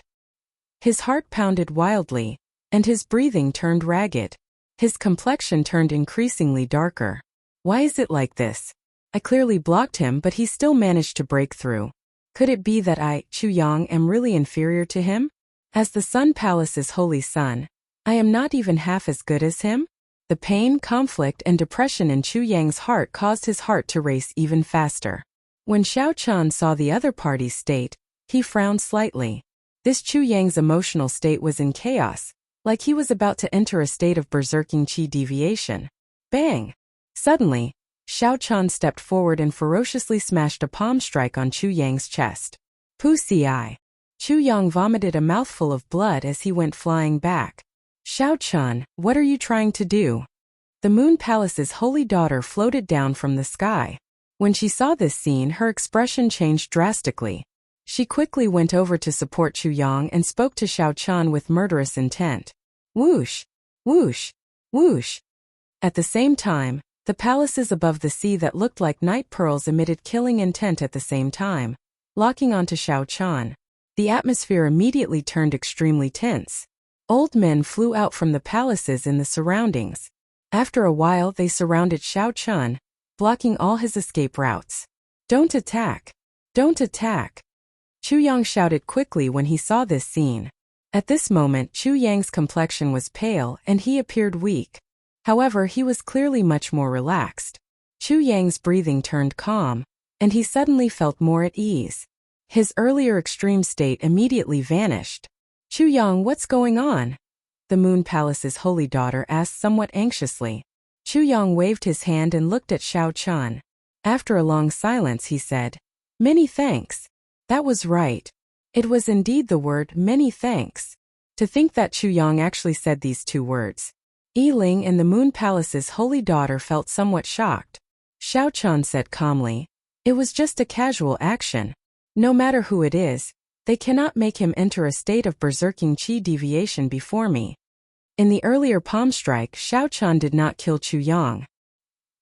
His heart pounded wildly, and his breathing turned ragged. His complexion turned increasingly darker. Why is it like this? I clearly blocked him, but he still managed to break through. Could it be that I, Chu Yang, am really inferior to him? As the Sun Palace's holy son, I am not even half as good as him? The pain, conflict, and depression in Chu Yang's heart caused his heart to race even faster. When Xiao Qin saw the other party's state, he frowned slightly. This Chu Yang's emotional state was in chaos, like he was about to enter a state of berserking chi deviation. Bang! Suddenly, Xiao Qin stepped forward and ferociously smashed a palm strike on Chu Yang's chest. Pussy. Chu Yang vomited a mouthful of blood as he went flying back. Xiao Qin, what are you trying to do? The Moon Palace's holy daughter floated down from the sky. When she saw this scene, her expression changed drastically. She quickly went over to support Chu Yang and spoke to Xiao Qin with murderous intent. Whoosh! Whoosh! Whoosh! At the same time, the palaces above the sea that looked like night pearls emitted killing intent at the same time, locking onto Xiao Qin. The atmosphere immediately turned extremely tense. Old men flew out from the palaces in the surroundings. After a while, they surrounded Xiao Qin, blocking all his escape routes. Don't attack! Don't attack! Chu Yang shouted quickly when he saw this scene. At this moment Chu Yang's complexion was pale and he appeared weak. However, he was clearly much more relaxed. Chu Yang's breathing turned calm, and he suddenly felt more at ease. His earlier extreme state immediately vanished. Chu Yang, what's going on? The Moon Palace's holy daughter asked somewhat anxiously. Chu Yang waved his hand and looked at Xiao Chun. After a long silence he said, "Many thanks." That was right. It was indeed the word "many thanks." To think that Chu Yang actually said these two words. Yi Ling and the Moon Palace's holy daughter felt somewhat shocked. Xiao Chun said calmly, "It was just a casual action. No matter who it is, they cannot make him enter a state of berserking qi deviation before me." In the earlier palm strike, Xiao Chun did not kill Chu Yang.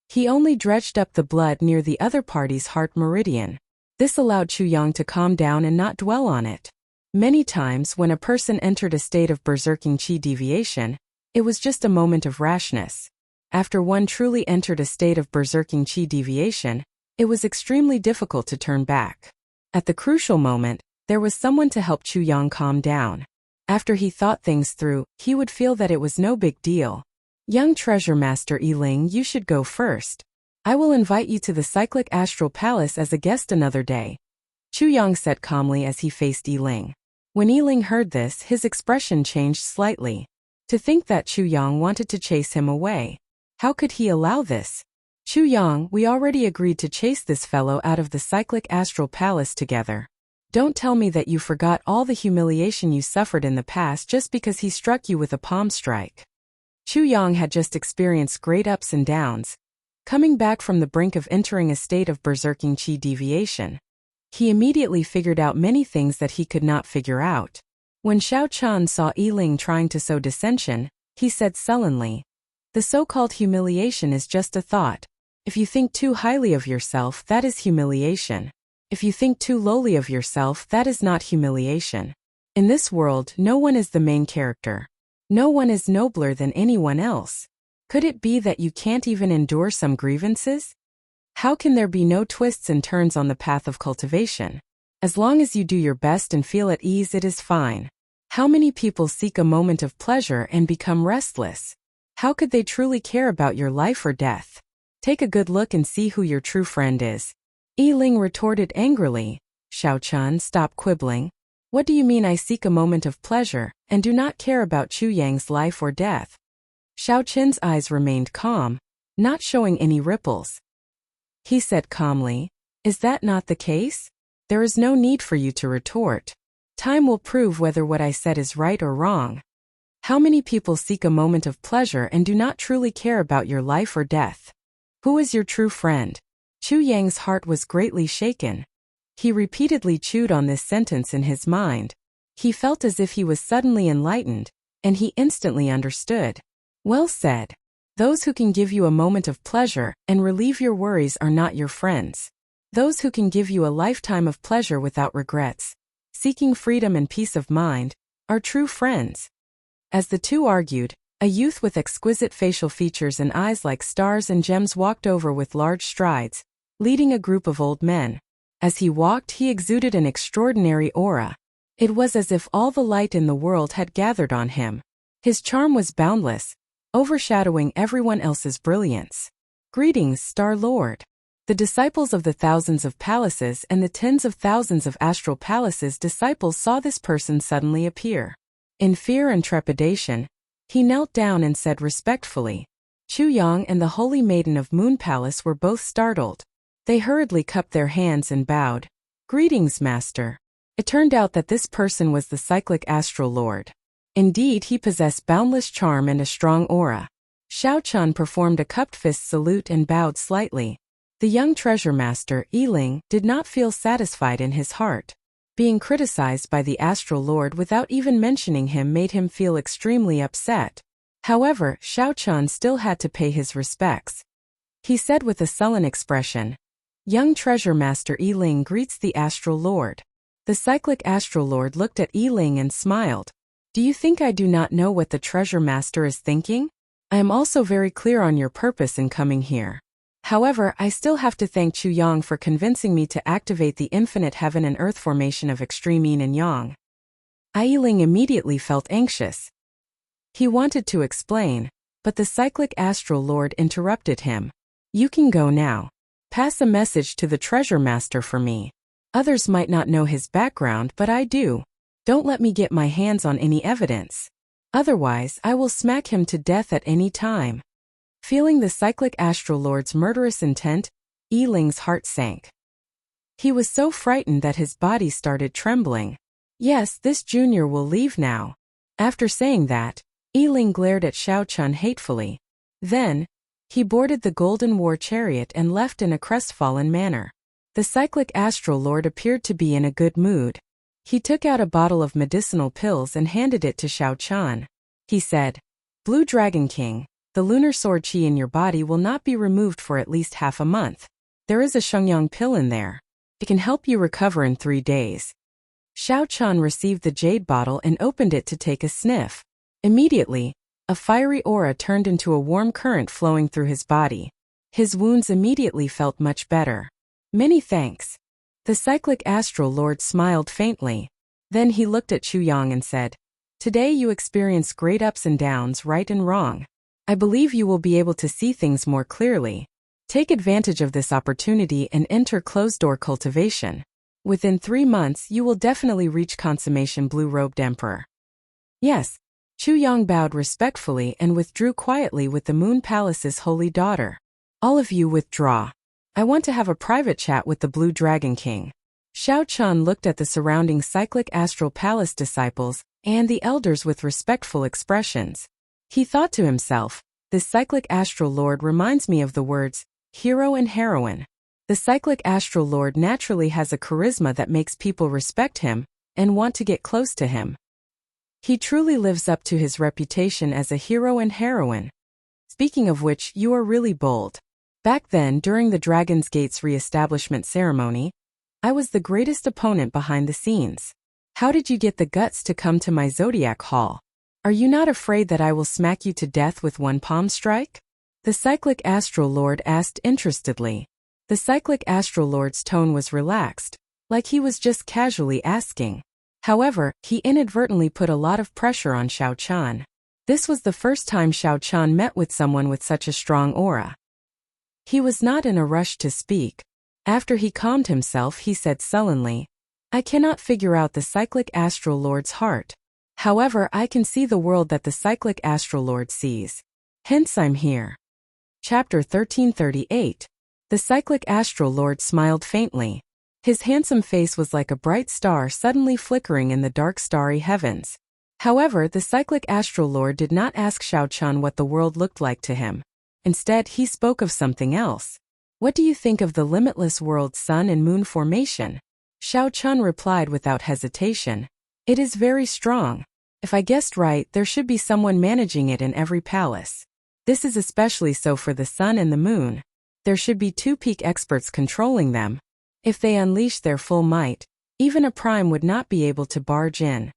He only dredged up the blood near the other party's heart meridian. This allowed Chu Yang to calm down and not dwell on it. Many times when a person entered a state of berserking qi deviation, it was just a moment of rashness. After one truly entered a state of berserking qi deviation, it was extremely difficult to turn back. At the crucial moment, there was someone to help Chu Yang calm down. After he thought things through, he would feel that it was no big deal. "Young Treasure Master Yi Ling, you should go first. I will invite you to the Cyclic Astral Palace as a guest another day," Chu Yang said calmly as he faced Yi Ling. When Yi Ling heard this, his expression changed slightly. To think that Chu Yang wanted to chase him away. How could he allow this? "Chu Yang, we already agreed to chase this fellow out of the Cyclic Astral Palace together. Don't tell me that you forgot all the humiliation you suffered in the past just because he struck you with a palm strike." Chu Yang had just experienced great ups and downs, coming back from the brink of entering a state of berserking qi deviation. He immediately figured out many things that he could not figure out. When Xiao Chun saw Yi Ling trying to sow dissension, he said sullenly, "The so-called humiliation is just a thought. If you think too highly of yourself, that is humiliation. If you think too lowly of yourself, that is not humiliation. In this world, no one is the main character. No one is nobler than anyone else. Could it be that you can't even endure some grievances? How can there be no twists and turns on the path of cultivation? As long as you do your best and feel at ease, it is fine. How many people seek a moment of pleasure and become restless? How could they truly care about your life or death? Take a good look and see who your true friend is." Yi Ling retorted angrily. "Xiao Chun, stop quibbling. What do you mean I seek a moment of pleasure and do not care about Chu Yang's life or death?" Xiao Chun's eyes remained calm, not showing any ripples. He said calmly, "Is that not the case? There is no need for you to retort. Time will prove whether what I said is right or wrong. How many people seek a moment of pleasure and do not truly care about your life or death? Who is your true friend?" Chu Yang's heart was greatly shaken. He repeatedly chewed on this sentence in his mind. He felt as if he was suddenly enlightened, and he instantly understood. Well said. Those who can give you a moment of pleasure and relieve your worries are not your friends. Those who can give you a lifetime of pleasure without regrets, seeking freedom and peace of mind, are true friends. As the two argued, a youth with exquisite facial features and eyes like stars and gems walked over with large strides, leading a group of old men. As he walked, he exuded an extraordinary aura. It was as if all the light in the world had gathered on him. His charm was boundless, overshadowing everyone else's brilliance. "Greetings, Star Lord." The disciples of the thousands of palaces and the tens of thousands of astral palaces disciples saw this person suddenly appear. In fear and trepidation, he knelt down and said respectfully. Chu Yang and the Holy Maiden of Moon Palace were both startled. They hurriedly cupped their hands and bowed. "Greetings, Master." It turned out that this person was the Cyclic Astral Lord. Indeed, he possessed boundless charm and a strong aura. Xiao Chun performed a cupped fist salute and bowed slightly. The young treasure master, Yi Ling, did not feel satisfied in his heart. Being criticized by the Astral Lord without even mentioning him made him feel extremely upset. However, Xiao Chun still had to pay his respects. He said with a sullen expression, "Young treasure master Yi Ling greets the Astral Lord." The Cyclic Astral Lord looked at Yi Ling and smiled. "Do you think I do not know what the treasure master is thinking? I am also very clear on your purpose in coming here. However, I still have to thank Chu Yang for convincing me to activate the infinite heaven and earth formation of extreme yin and yang. Yiling immediately felt anxious. He wanted to explain, but the cyclic astral lord interrupted him. You can go now. Pass a message to the treasure master for me. Others might not know his background, but I do. Don't let me get my hands on any evidence. Otherwise, I will smack him to death at any time. Feeling the cyclic astral lord's murderous intent, Yiling's heart sank. He was so frightened that his body started trembling. Yes, this junior will leave now. After saying that, Yiling glared at Xiao Chun hatefully. Then, he boarded the golden war chariot and left in a crestfallen manner. The cyclic astral lord appeared to be in a good mood. He took out a bottle of medicinal pills and handed it to Xiao Chun. He said, Blue Dragon King, the lunar sword chi in your body will not be removed for at least half a month. There is a Shengyang pill in there. It can help you recover in 3 days. Xiao Chun received the jade bottle and opened it to take a sniff. Immediately, a fiery aura turned into a warm current flowing through his body. His wounds immediately felt much better. Many thanks. The cyclic astral lord smiled faintly. Then he looked at Chu Yang and said, Today you experience great ups and downs, right and wrong. I believe you will be able to see things more clearly. Take advantage of this opportunity and enter closed-door cultivation. Within 3 months you will definitely reach consummation blue-robed emperor. Yes. Chu Yang bowed respectfully and withdrew quietly with the Moon Palace's holy daughter. All of you withdraw. I want to have a private chat with the Blue Dragon King. Xiao Chun looked at the surrounding cyclic astral palace disciples and the elders with respectful expressions. He thought to himself, this cyclic astral lord reminds me of the words, hero and heroine. The cyclic astral lord naturally has a charisma that makes people respect him and want to get close to him. He truly lives up to his reputation as a hero and heroine. Speaking of which, you are really bold. Back then, during the Dragon's Gate's re-establishment ceremony, I was the greatest opponent behind the scenes. How did you get the guts to come to my Zodiac Hall? Are you not afraid that I will smack you to death with one palm strike? The cyclic astral lord asked interestedly. The cyclic astral lord's tone was relaxed, like he was just casually asking. However, he inadvertently put a lot of pressure on Xiao Chun. This was the first time Xiao Chun met with someone with such a strong aura. He was not in a rush to speak. After he calmed himself, he said sullenly, I cannot figure out the cyclic astral lord's heart. However, I can see the world that the cyclic astral lord sees. Hence I'm here. Chapter 1338. The cyclic astral lord smiled faintly. His handsome face was like a bright star suddenly flickering in the dark starry heavens. However, the cyclic astral lord did not ask Xiao Chun what the world looked like to him. Instead, he spoke of something else. What do you think of the limitless world's sun and moon formation? Xiao Chun replied without hesitation. It is very strong. If I guessed right, there should be someone managing it in every palace. This is especially so for the sun and the moon. There should be 2 peak experts controlling them. If they unleash their full might, even a prime would not be able to barge in.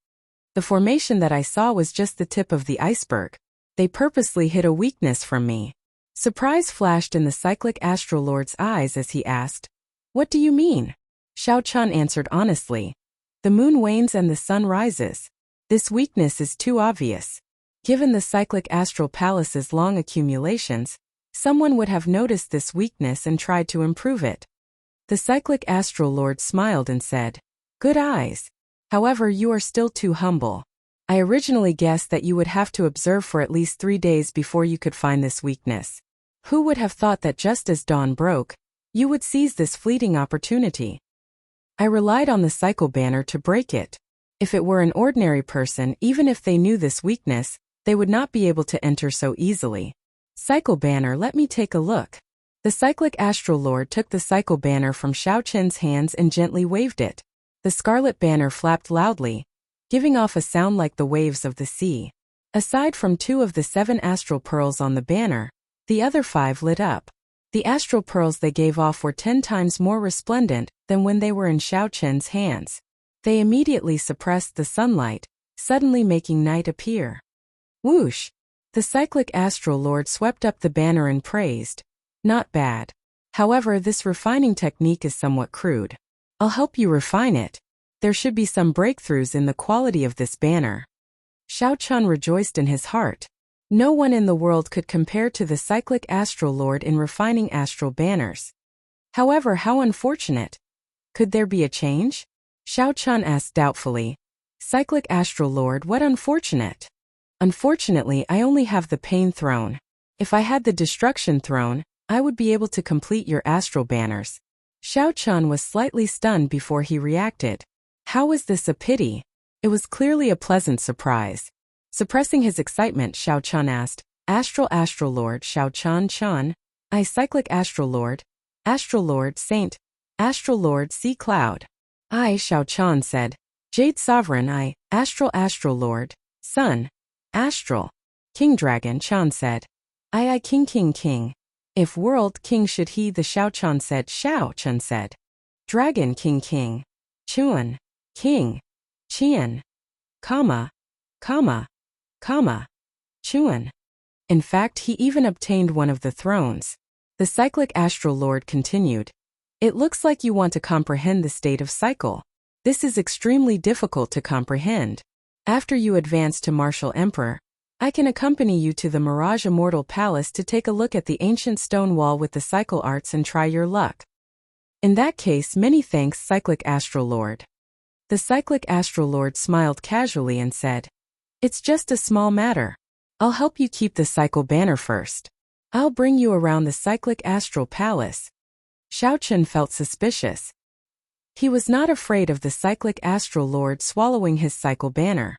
The formation that I saw was just the tip of the iceberg. They purposely hid a weakness from me. Surprise flashed in the cyclic astral lord's eyes as he asked, What do you mean? Xiao Chun answered honestly. The moon wanes and the sun rises. This weakness is too obvious. Given the cyclic astral palace's long accumulations, someone would have noticed this weakness and tried to improve it. The cyclic astral lord smiled and said, Good eyes. However, you are still too humble. I originally guessed that you would have to observe for at least 3 days before you could find this weakness. Who would have thought that just as dawn broke, you would seize this fleeting opportunity? I relied on the cycle banner to break it. If it were an ordinary person, even if they knew this weakness, they would not be able to enter so easily. Cycle banner, let me take a look. The cyclic astral lord took the cycle banner from Xiao Chun's hands and gently waved it. The scarlet banner flapped loudly, giving off a sound like the waves of the sea. Aside from 2 of the 7 astral pearls on the banner, the other 5 lit up. The astral pearls they gave off were 10 times more resplendent than when they were in Xiao Chun's hands. They immediately suppressed the sunlight, suddenly making night appear. Whoosh! The cyclic astral lord swept up the banner and praised. Not bad. However, this refining technique is somewhat crude. I'll help you refine it. There should be some breakthroughs in the quality of this banner. Xiao Chun rejoiced in his heart. No one in the world could compare to the cyclic astral lord in refining astral banners. However, how unfortunate. Could there be a change? Xiao Chun asked doubtfully. Cyclic astral lord, what unfortunate? Unfortunately, I only have the pain throne. If I had the destruction throne, I would be able to complete your astral banners. Xiao Chun was slightly stunned before he reacted. How was this a pity? It was clearly a pleasant surprise. Suppressing his excitement, Xiao Chun asked, Astral Lord Xiao Chun, I Cyclic Astral Lord Saint, Astral Lord Sea Cloud. I Xiao Chun said, Jade Sovereign I, Astral Lord, Sun, Astral. King Dragon Chun said, I King. If World King should he the Xiao Chun said. Dragon King, Chuan, King, Qian, comma, Chuan. In fact, he even obtained one of the thrones. The cyclic astral lord continued. It looks like you want to comprehend the state of cycle. This is extremely difficult to comprehend. After you advance to Martial Emperor, I can accompany you to the Mirage Immortal Palace to take a look at the ancient stone wall with the cycle arts and try your luck. In that case, many thanks, Cyclic Astral Lord. The Cyclic Astral Lord smiled casually and said, It's just a small matter. I'll help you keep the cycle banner first. I'll bring you around the Cyclic Astral Palace. Xiao Chun felt suspicious. He was not afraid of the Cyclic Astral Lord swallowing his cycle banner.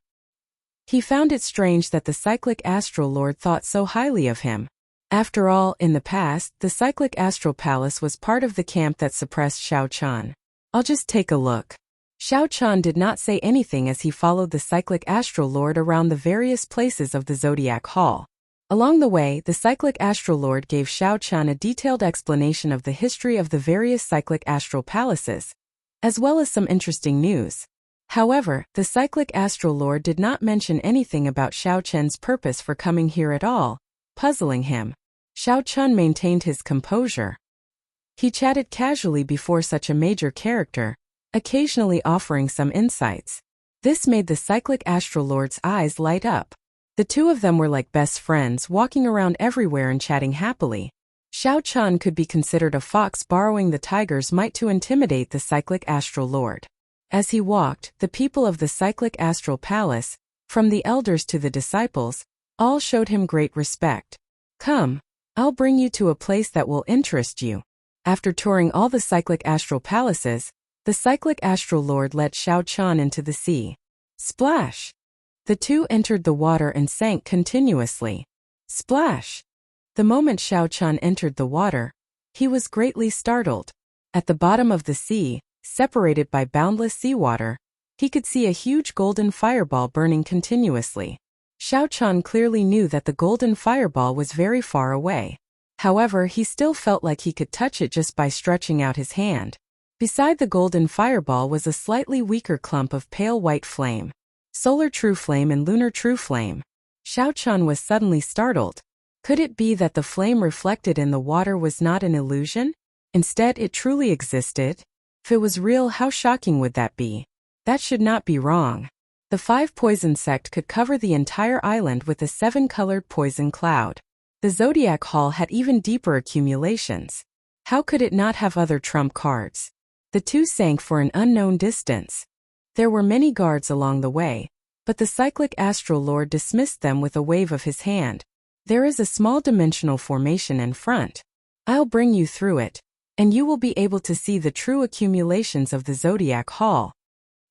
He found it strange that the Cyclic Astral Lord thought so highly of him. After all, in the past, the Cyclic Astral Palace was part of the camp that suppressed Xiao Chun. I'll just take a look. Xiao Chun did not say anything as he followed the Cyclic Astral Lord around the various places of the Zodiac Hall. Along the way, the Cyclic Astral Lord gave Xiao Chun a detailed explanation of the history of the various Cyclic Astral Palaces, as well as some interesting news. However, the Cyclic Astral Lord did not mention anything about Xiao Chun's purpose for coming here at all, puzzling him. Xiao Chun maintained his composure. He chatted casually before such a major character, occasionally offering some insights. This made the Cyclic Astral Lord's eyes light up. The two of them were like best friends, walking around everywhere and chatting happily. Xiao Chun could be considered a fox borrowing the tiger's might to intimidate the Cyclic Astral Lord. As he walked, the people of the Cyclic Astral Palace, from the elders to the disciples, all showed him great respect. Come, I'll bring you to a place that will interest you. After touring all the Cyclic Astral Palaces, the Cyclic Astral Lord led Xiao Chun into the sea. Splash! The two entered the water and sank continuously. Splash! The moment Xiao Chun entered the water, he was greatly startled. At the bottom of the sea, separated by boundless seawater, he could see a huge golden fireball burning continuously. Xiao Chun clearly knew that the golden fireball was very far away. However, he still felt like he could touch it just by stretching out his hand. Beside the golden fireball was a slightly weaker clump of pale white flame. Solar true flame and lunar true flame. Xiao Chun was suddenly startled. Could it be that the flame reflected in the water was not an illusion? Instead, it truly existed? If it was real, how shocking would that be? That should not be wrong. The 5 poison sect could cover the entire island with a 7-colored poison cloud. The Zodiac Hall had even deeper accumulations. How could it not have other trump cards? The two sank for an unknown distance. There were many guards along the way, but the Cyclic Astral Lord dismissed them with a wave of his hand. There is a small dimensional formation in front. I'll bring you through it, and you will be able to see the true accumulations of the Zodiac Hall.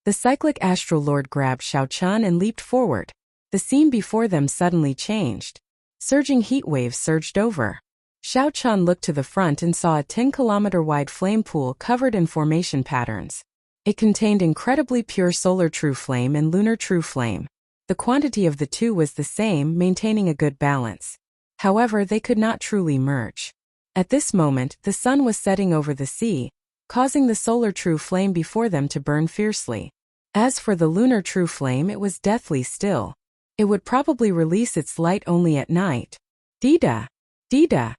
The Cyclic Astral Lord grabbed Xiao Chun and leaped forward. The scene before them suddenly changed. Surging heat waves surged over. Xiao Chun looked to the front and saw a 10-kilometer-wide flame pool covered in formation patterns. It contained incredibly pure solar true flame and lunar true flame. The quantity of the two was the same, maintaining a good balance. However, they could not truly merge. At this moment, the sun was setting over the sea, causing the solar true flame before them to burn fiercely. As for the lunar true flame, it was deathly still. It would probably release its light only at night. Dida! Dida!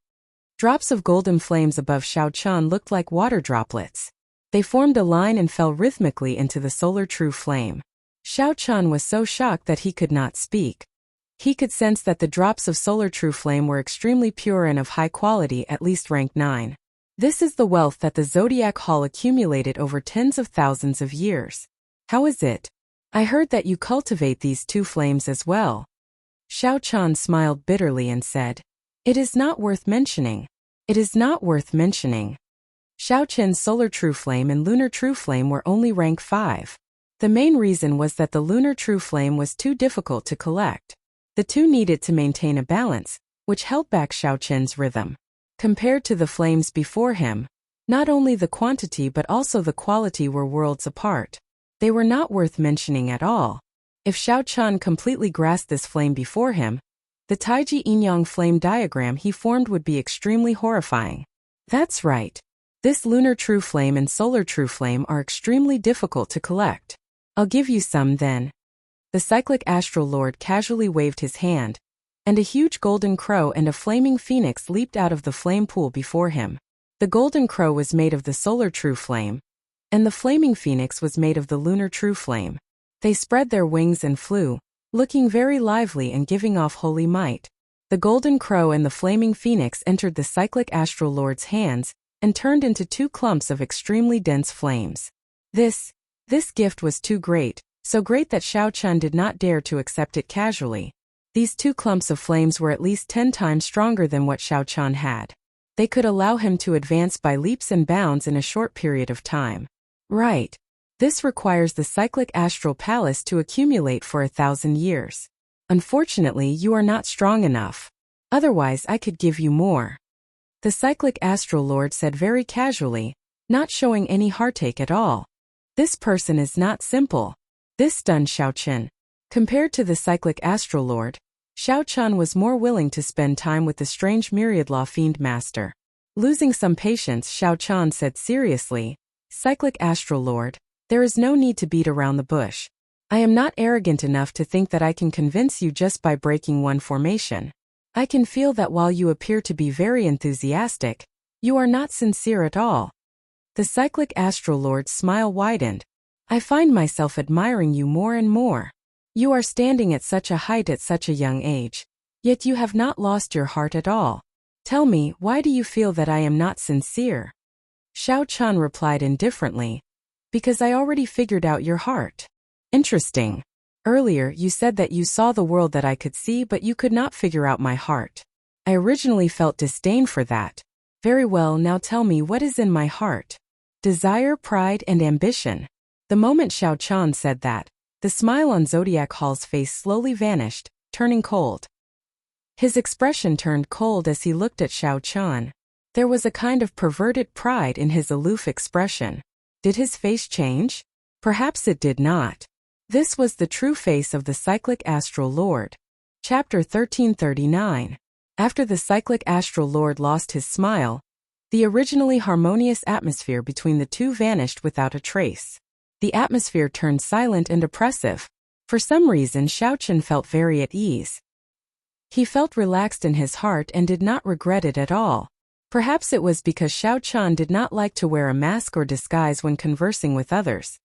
Drops of golden flames above Xiao Chun looked like water droplets. They formed a line and fell rhythmically into the solar true flame. Xiao Qian was so shocked that he could not speak. He could sense that the drops of solar true flame were extremely pure and of high quality, at least rank 9. This is the wealth that the Zodiac Hall accumulated over tens of thousands of years. How is it? I heard that you cultivate these two flames as well. Xiao Qian smiled bitterly and said, It is not worth mentioning. It is not worth mentioning. Xiao Qian's solar true flame and lunar true flame were only rank 5. The main reason was that the lunar true flame was too difficult to collect. The two needed to maintain a balance, which held back Xiao Qian's rhythm. Compared to the flames before him, not only the quantity but also the quality were worlds apart. They were not worth mentioning at all. If Xiao Qian completely grasped this flame before him, the Taiji Yin-Yang flame diagram he formed would be extremely horrifying. That's right. This lunar true flame and solar true flame are extremely difficult to collect. I'll give you some then. The cyclic astral lord casually waved his hand, and a huge golden crow and a flaming phoenix leaped out of the flame pool before him. The golden crow was made of the solar true flame, and the flaming phoenix was made of the lunar true flame. They spread their wings and flew, looking very lively and giving off holy might. The golden crow and the flaming phoenix entered the cyclic astral lord's hands and turned into two clumps of extremely dense flames. This gift was too great, so great that Xiao Qian did not dare to accept it casually. These two clumps of flames were at least 10 times stronger than what Xiao Qian had. They could allow him to advance by leaps and bounds in a short period of time. Right. This requires the cyclic astral palace to accumulate for 1,000 years. Unfortunately, you are not strong enough. Otherwise, I could give you more. The cyclic astral lord said very casually, not showing any heartache at all. This person is not simple. This stunned Xiao Qian. Compared to the cyclic astral lord, Xiao Qian was more willing to spend time with the strange myriad law fiend master. Losing some patience, Xiao Qian said seriously, Cyclic astral lord, there is no need to beat around the bush. I am not arrogant enough to think that I can convince you just by breaking one formation. I can feel that while you appear to be very enthusiastic, you are not sincere at all. The cyclic astral lord's smile widened. I find myself admiring you more and more. You are standing at such a height at such a young age, yet you have not lost your heart at all. Tell me, why do you feel that I am not sincere? Xiao Qian replied indifferently, because I already figured out your heart. Interesting. Earlier you said that you saw the world that I could see, but you could not figure out my heart. I originally felt disdain for that. Very well, now tell me what is in my heart. Desire, pride, and ambition. The moment Xiao Qian said that, the smile on Zodiac Hall's face slowly vanished, turning cold. His expression turned cold as he looked at Xiao Qian. There was a kind of perverted pride in his aloof expression. Did his face change? Perhaps it did not. This was the true face of the cyclic astral lord. Chapter 1339. After the cyclic astral lord lost his smile, the originally harmonious atmosphere between the two vanished without a trace. The atmosphere turned silent and oppressive. For some reason, Xiao Qian felt very at ease. He felt relaxed in his heart and did not regret it at all. Perhaps it was because Xiao Qian did not like to wear a mask or disguise when conversing with others.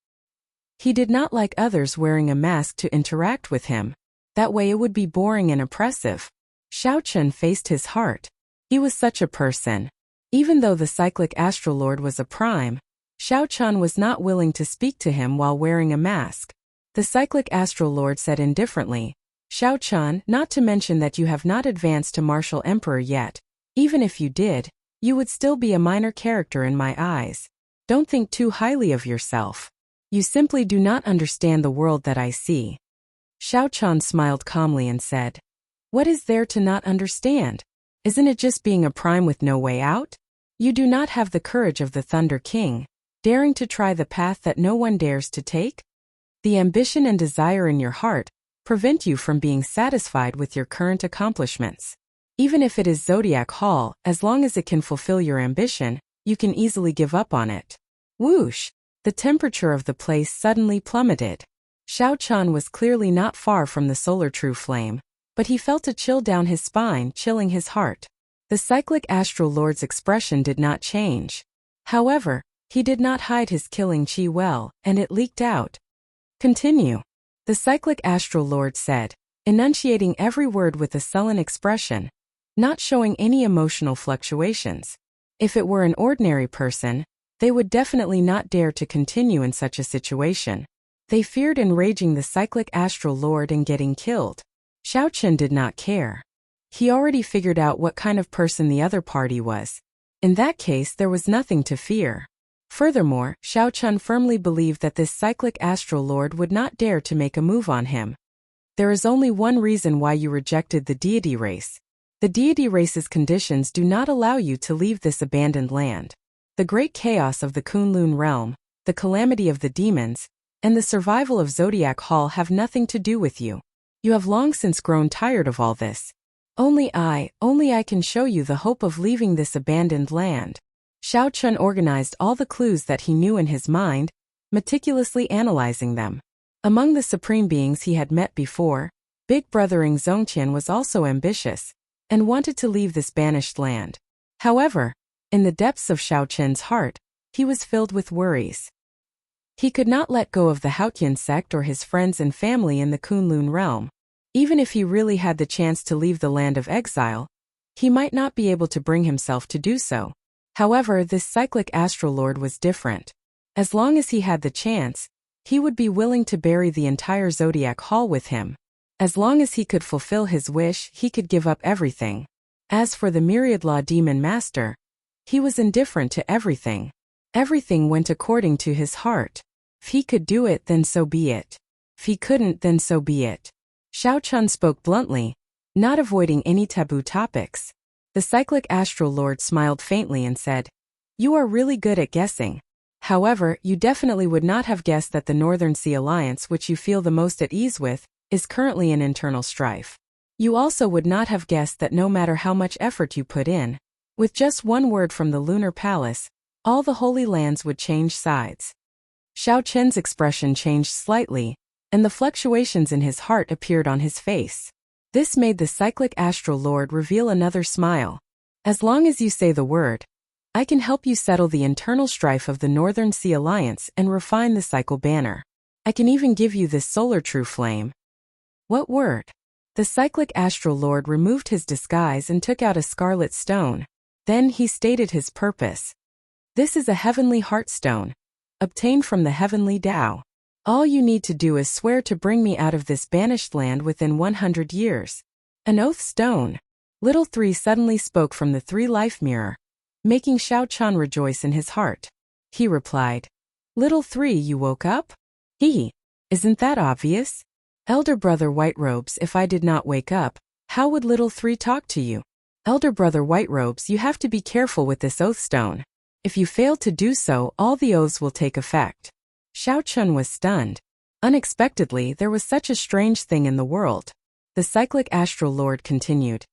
He did not like others wearing a mask to interact with him. That way it would be boring and oppressive. Xiao Qian faced his heart. He was such a person. Even though the cyclic astral lord was a prime, Xiao Qian was not willing to speak to him while wearing a mask. The cyclic astral lord said indifferently, Xiao Qian, not to mention that you have not advanced to martial emperor yet. Even if you did, you would still be a minor character in my eyes. Don't think too highly of yourself. You simply do not understand the world that I see. Xiao Qian smiled calmly and said, What is there to not understand? Isn't it just being a prime with no way out? You do not have the courage of the Thunder King, daring to try the path that no one dares to take? The ambition and desire in your heart prevent you from being satisfied with your current accomplishments. Even if it is Zodiac Hall, as long as it can fulfill your ambition, you can easily give up on it. Whoosh! The temperature of the place suddenly plummeted. Xiao Qian was clearly not far from the solar true flame, but he felt a chill down his spine, chilling his heart. The cyclic astral lord's expression did not change. However, He did not hide his killing chi well, and it leaked out. Continue. The cyclic astral lord said, enunciating every word with a sullen expression, not showing any emotional fluctuations. If it were an ordinary person, they would definitely not dare to continue in such a situation. They feared enraging the cyclic astral lord and getting killed. Xiao Chen did not care. He already figured out what kind of person the other party was. In that case, there was nothing to fear. Furthermore, Xiao Chen firmly believed that this cyclic astral lord would not dare to make a move on him. There is only one reason why you rejected the deity race. The deity race's conditions do not allow you to leave this abandoned land. The great chaos of the Kunlun realm, the calamity of the demons, and the survival of Zodiac Hall have nothing to do with you. You have long since grown tired of all this. Only I can show you the hope of leaving this abandoned land. Xiao Chen organized all the clues that he knew in his mind, meticulously analyzing them. Among the supreme beings he had met before, Big Brother Ing Zongqian was also ambitious, and wanted to leave this banished land. However, in the depths of Xiao Chen's heart, he was filled with worries. He could not let go of the Haotian sect or his friends and family in the Kunlun realm. Even if he really had the chance to leave the land of exile, he might not be able to bring himself to do so. However, this cyclic astral lord was different. As long as he had the chance, he would be willing to bury the entire Zodiac Hall with him. As long as he could fulfill his wish, he could give up everything. As for the Myriad Law Demon Master, he was indifferent to everything. Everything went according to his heart. If he could do it, then so be it. If he couldn't, then so be it. Xiao Chen spoke bluntly, not avoiding any taboo topics. The cyclic astral lord smiled faintly and said, "You are really good at guessing. However, you definitely would not have guessed that the Northern Sea Alliance, which you feel the most at ease with, is currently in internal strife. You also would not have guessed that no matter how much effort you put in, with just one word from the Lunar Palace, all the Holy Lands would change sides." Xiao Chen's expression changed slightly, and the fluctuations in his heart appeared on his face. This made the cyclic astral lord reveal another smile. "As long as you say the word, I can help you settle the internal strife of the Northern Sea Alliance and refine the cycle banner. I can even give you this solar true flame." "What word?" The cyclic astral lord removed his disguise and took out a scarlet stone. Then he stated his purpose. "This is a heavenly heart stone, obtained from the heavenly Tao. All you need to do is swear to bring me out of this banished land within 100 years. "An oath stone." Little Three suddenly spoke from the Three Life Mirror, making Xiao Chen rejoice in his heart. He replied, "Little Three, you woke up? Isn't that obvious? Elder Brother White Robes, if I did not wake up, how would Little Three talk to you? Elder Brother White Robes, you have to be careful with this oath stone. If you fail to do so, all the oaths will take effect." Xiao Chen was stunned. Unexpectedly, there was such a strange thing in the world. The cyclic astral lord continued,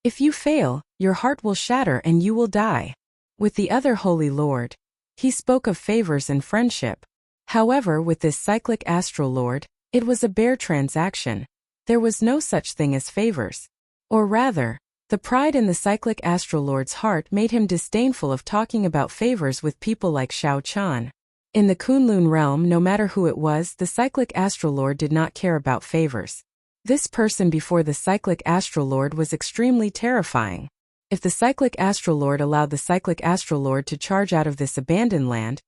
"If you fail, your heart will shatter and you will die." With the other holy lord, he spoke of favors and friendship. However, with this cyclic astral lord, it was a bare transaction. There was no such thing as favors. Or rather, the pride in the cyclic astral lord's heart made him disdainful of talking about favors with people like Xiao Chen. In the Kunlun realm, no matter who it was, the cyclic astral lord did not care about favors. This person before the cyclic astral lord was extremely terrifying. If the cyclic astral lord allowed the cyclic astral lord to charge out of this abandoned land,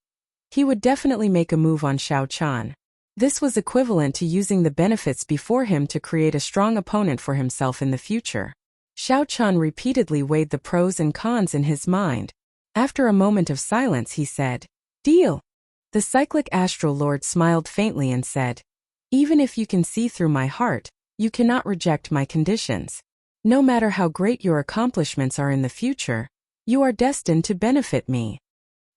he would definitely make a move on Xiao Chen. This was equivalent to using the benefits before him to create a strong opponent for himself in the future. Xiao Chen repeatedly weighed the pros and cons in his mind. After a moment of silence, he said, "Deal." The cyclic astral lord smiled faintly and said, "Even if you can see through my heart, you cannot reject my conditions. No matter how great your accomplishments are in the future, you are destined to benefit me."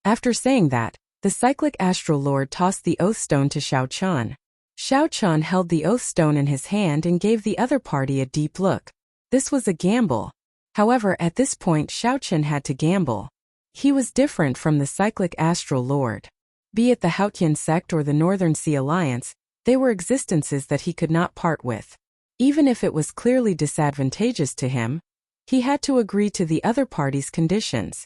After saying that, the cyclic astral lord tossed the oath stone to Xiao Chen. Xiao Chen held the oath stone in his hand and gave the other party a deep look. This was a gamble. However, at this point Xiao Chen had to gamble. He was different from the cyclic astral lord. Be it the Haotian sect or the Northern Sea Alliance, they were existences that he could not part with. Even if it was clearly disadvantageous to him, he had to agree to the other party's conditions.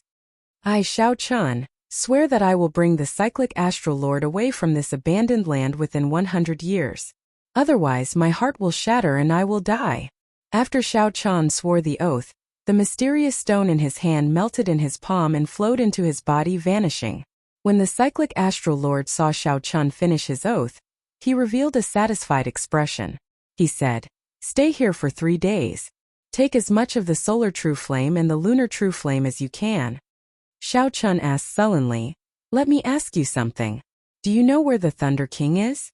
"I, Xiao Chen, Swear that I will bring the cyclic astral lord away from this abandoned land within 100 years. Otherwise my heart will shatter and I will die. After Xiao Chan swore the oath, the mysterious stone in his hand melted in his palm and flowed into his body, vanishing. When the cyclic astral lord saw Xiao Chan finish his oath, he revealed a satisfied expression. He said, "Stay here for 3 days. Take as much of the solar true flame and the lunar true flame as you can." Xiao Chan asked sullenly, "Let me ask you something. Do you know where the Thunder King is?"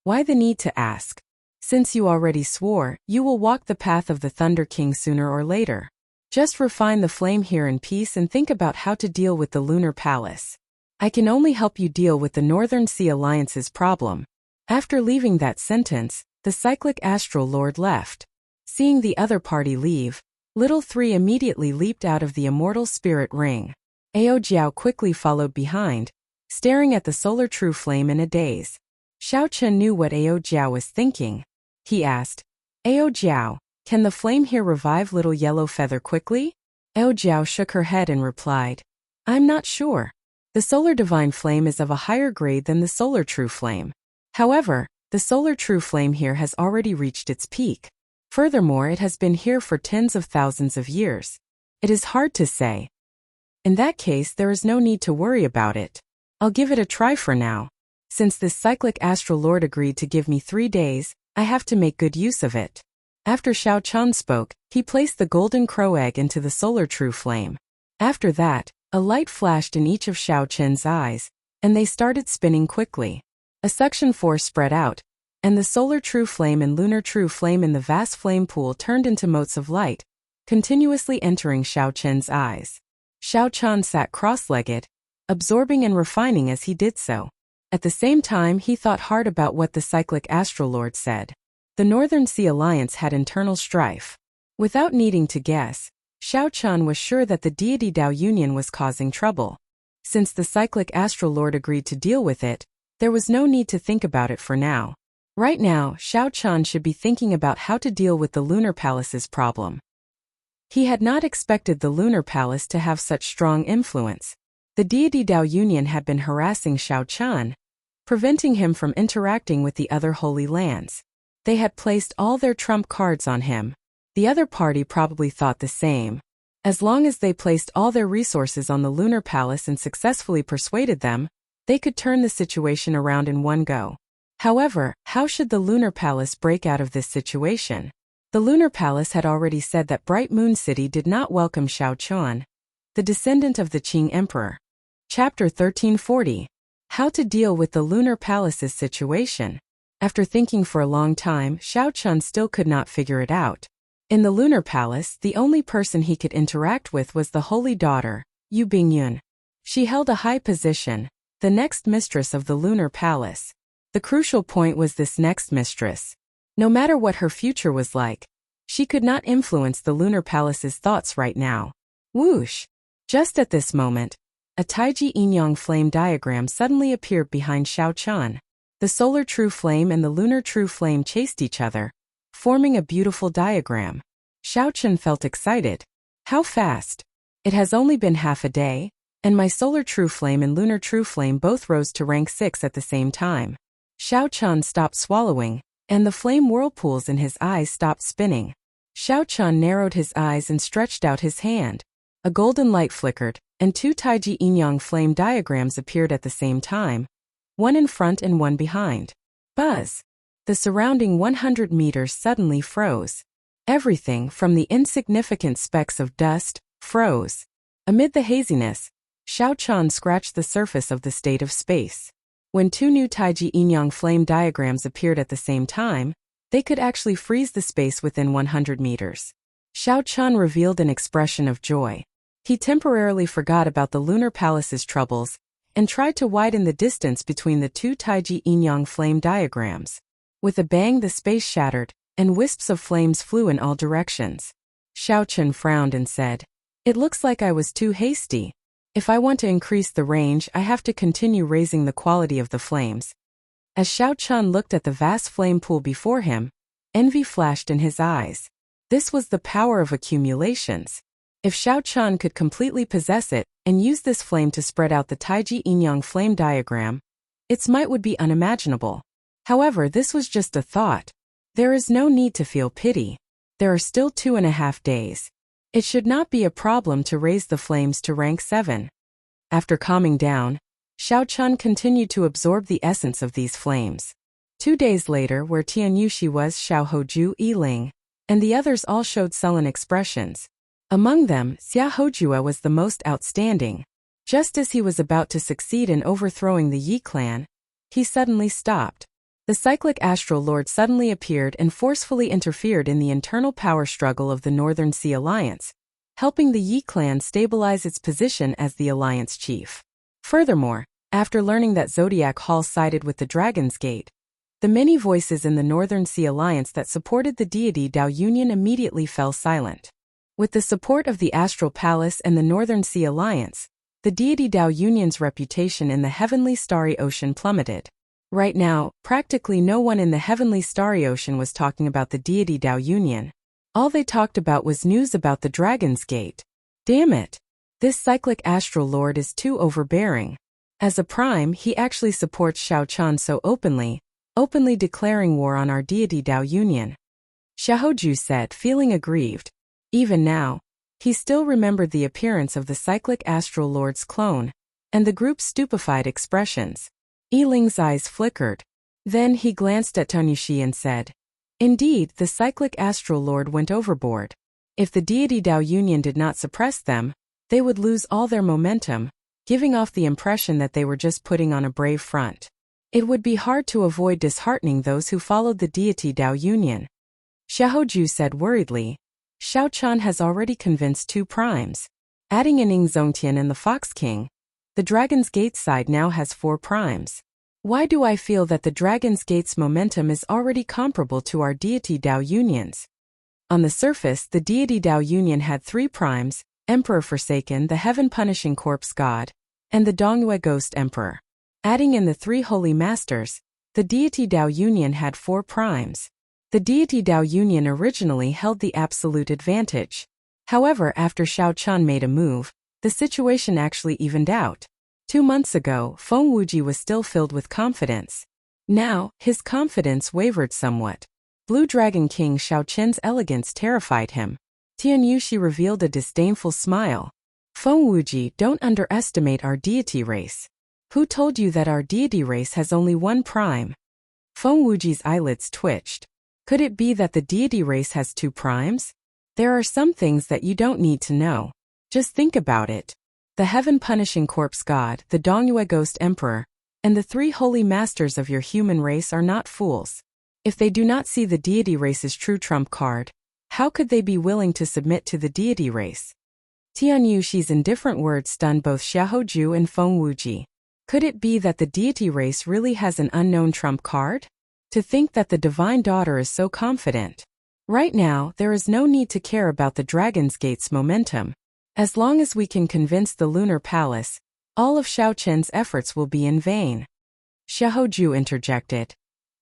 "Why the need to ask? Since you already swore, you will walk the path of the Thunder King sooner or later. Just refine the flame here in peace and think about how to deal with the Lunar Palace. I can only help you deal with the Northern Sea Alliance's problem." After leaving that sentence, the cyclic astral lord left. Seeing the other party leave, Little Three immediately leaped out of the immortal spirit ring. Ao Jiao quickly followed behind, staring at the solar true flame in a daze. Xiao Chen knew what Ao Jiao was thinking. He asked, "Ao Jiao, can the flame here revive Little Yellow Feather quickly?" Ao Jiao shook her head and replied, "I'm not sure. The solar divine flame is of a higher grade than the solar true flame. However, the solar true flame here has already reached its peak. Furthermore, it has been here for tens of thousands of years. It is hard to say. In that case, there is no need to worry about it. I'll give it a try for now. Since this cyclic astral lord agreed to give me 3 days, I have to make good use of it." After Xiao Chan spoke, he placed the golden crow egg into the solar true flame. After that, a light flashed in each of Xiao Chen's eyes, and they started spinning quickly. A suction force spread out, and the solar true flame and lunar true flame in the vast flame pool turned into motes of light, continuously entering Xiao Chen's eyes. Xiao Chan sat cross-legged, absorbing and refining as he did so. At the same time, he thought hard about what the cyclic astral lord said. The Northern Sea Alliance had internal strife. Without needing to guess, Xiao Chan was sure that the deity Dao Union was causing trouble. Since the cyclic astral lord agreed to deal with it, there was no need to think about it for now. Right now, Xiao Chan should be thinking about how to deal with the Lunar Palace's problem. He had not expected the Lunar Palace to have such strong influence. The deity Dao Union had been harassing Xiao Chan, preventing him from interacting with the other holy lands. They had placed all their trump cards on him. The other party probably thought the same. As long as they placed all their resources on the Lunar Palace and successfully persuaded them, they could turn the situation around in one go. However, how should the Lunar Palace break out of this situation? The Lunar Palace had already said that Bright Moon City did not welcome Xiao Chan, the descendant of the Qing Emperor. Chapter 1340. How to deal with the Lunar Palace's situation. After thinking for a long time, Xiao Chan still could not figure it out. In the Lunar Palace, the only person he could interact with was the holy daughter, Yu Bingyun. She held a high position, the next mistress of the Lunar Palace. The crucial point was this next mistress. No matter what her future was like, she could not influence the Lunar Palace's thoughts right now. Whoosh! Just at this moment, a Taiji Yin-Yang flame diagram suddenly appeared behind Xiao Chan. The solar true flame and the lunar true flame chased each other, forming a beautiful diagram. Xiao Chan felt excited. How fast? It has only been half a day, and my solar true flame and lunar true flame both rose to rank 6 at the same time. Xiao Chan stopped swallowing, and the flame whirlpools in his eyes stopped spinning. Xiao Chan narrowed his eyes and stretched out his hand. A golden light flickered, and 2 Taiji Yin-Yang flame diagrams appeared at the same time, one in front and one behind. Buzz! The surrounding 100 meters suddenly froze. Everything, from the insignificant specks of dust, froze. Amid the haziness, Xiao Chan scratched the surface of the state of space. When 2 new Taiji Yin-Yang flame diagrams appeared at the same time, they could actually freeze the space within 100 meters. Xiao Chan revealed an expression of joy. He temporarily forgot about the Lunar Palace's troubles and tried to widen the distance between the 2 Taiji Yin-Yang flame diagrams. With a bang, the space shattered, and wisps of flames flew in all directions. Xiao Chan frowned and said, "It looks like I was too hasty. If I want to increase the range, I have to continue raising the quality of the flames." As Xiao Chan looked at the vast flame pool before him, envy flashed in his eyes. This was the power of accumulations. If Xiao Chan could completely possess it, and used this flame to spread out the Taiji Yin-Yang flame diagram, its might would be unimaginable. However, this was just a thought. There is no need to feel pity. There are still 2.5 days. It should not be a problem to raise the flames to rank 7. After calming down, Xiao Chun continued to absorb the essence of these flames. 2 days later, where Tianyushi was, Xiao Hoju, Yi Ling, and the others all showed sullen expressions. Among them, Xia Hojua was the most outstanding. Just as he was about to succeed in overthrowing the Yi clan, he suddenly stopped. The cyclic astral lord suddenly appeared and forcefully interfered in the internal power struggle of the Northern Sea Alliance, helping the Yi clan stabilize its position as the alliance chief. Furthermore, after learning that Zodiac Hall sided with the Dragon's Gate, the many voices in the Northern Sea Alliance that supported the deity Dao Union immediately fell silent. With the support of the Astral Palace and the Northern Sea Alliance, the deity Dao Union's reputation in the heavenly starry ocean plummeted. Right now, practically no one in the heavenly starry ocean was talking about the deity Dao Union. All they talked about was news about the Dragon's Gate. Damn it! This cyclic astral lord is too overbearing. As a prime, he actually supports Xiao Chun so openly declaring war on our deity Dao Union. Xiaoju said, feeling aggrieved. Even now, he still remembered the appearance of the cyclic astral lord's clone, and the group's stupefied expressions. Yi Ling's eyes flickered. Then he glanced at Tianyushi and said, "Indeed, the cyclic astral lord went overboard. If the deity Dao Union did not suppress them, they would lose all their momentum, giving off the impression that they were just putting on a brave front. It would be hard to avoid disheartening those who followed the deity Dao Union." Xiaoju said worriedly, "Xiao Chun has already convinced 2 primes. Adding in Ing Zongtian and the Fox King, the Dragon's Gate side now has 4 primes. Why do I feel that the Dragon's Gate's momentum is already comparable to our deity Dao Union's?" On the surface, the deity Dao Union had 3 primes, Emperor Forsaken, the Heaven-Punishing Corpse God, and the Dongyue Ghost Emperor. Adding in the 3 Holy Masters, the deity Dao Union had 4 primes. The deity Dao Union originally held the absolute advantage. However, after Xiao Chun made a move, the situation actually evened out. 2 months ago, Feng Wuji was still filled with confidence. Now, his confidence wavered somewhat. Blue Dragon King Xiao Chen's elegance terrified him. Tianyushi revealed a disdainful smile. "Feng Wuji, don't underestimate our deity race. Who told you that our deity race has only 1 prime?" Feng Wuji's eyelids twitched. Could it be that the deity race has 2 primes? There are some things that you don't need to know. Just think about it. The Heaven-Punishing Corpse God, the Dongyue Ghost Emperor, and the 3 Holy Masters of your human race are not fools. If they do not see the deity race's true trump card, how could they be willing to submit to the deity race? Tianyushi's indifferent words stunned both Xiaoju and Feng Wuji. Could it be that the deity race really has an unknown trump card? To think that the Divine Daughter is so confident. Right now, there is no need to care about the Dragon's Gate's momentum. As long as we can convince the Lunar Palace, all of Xiao Chen's efforts will be in vain. Xiaoju interjected.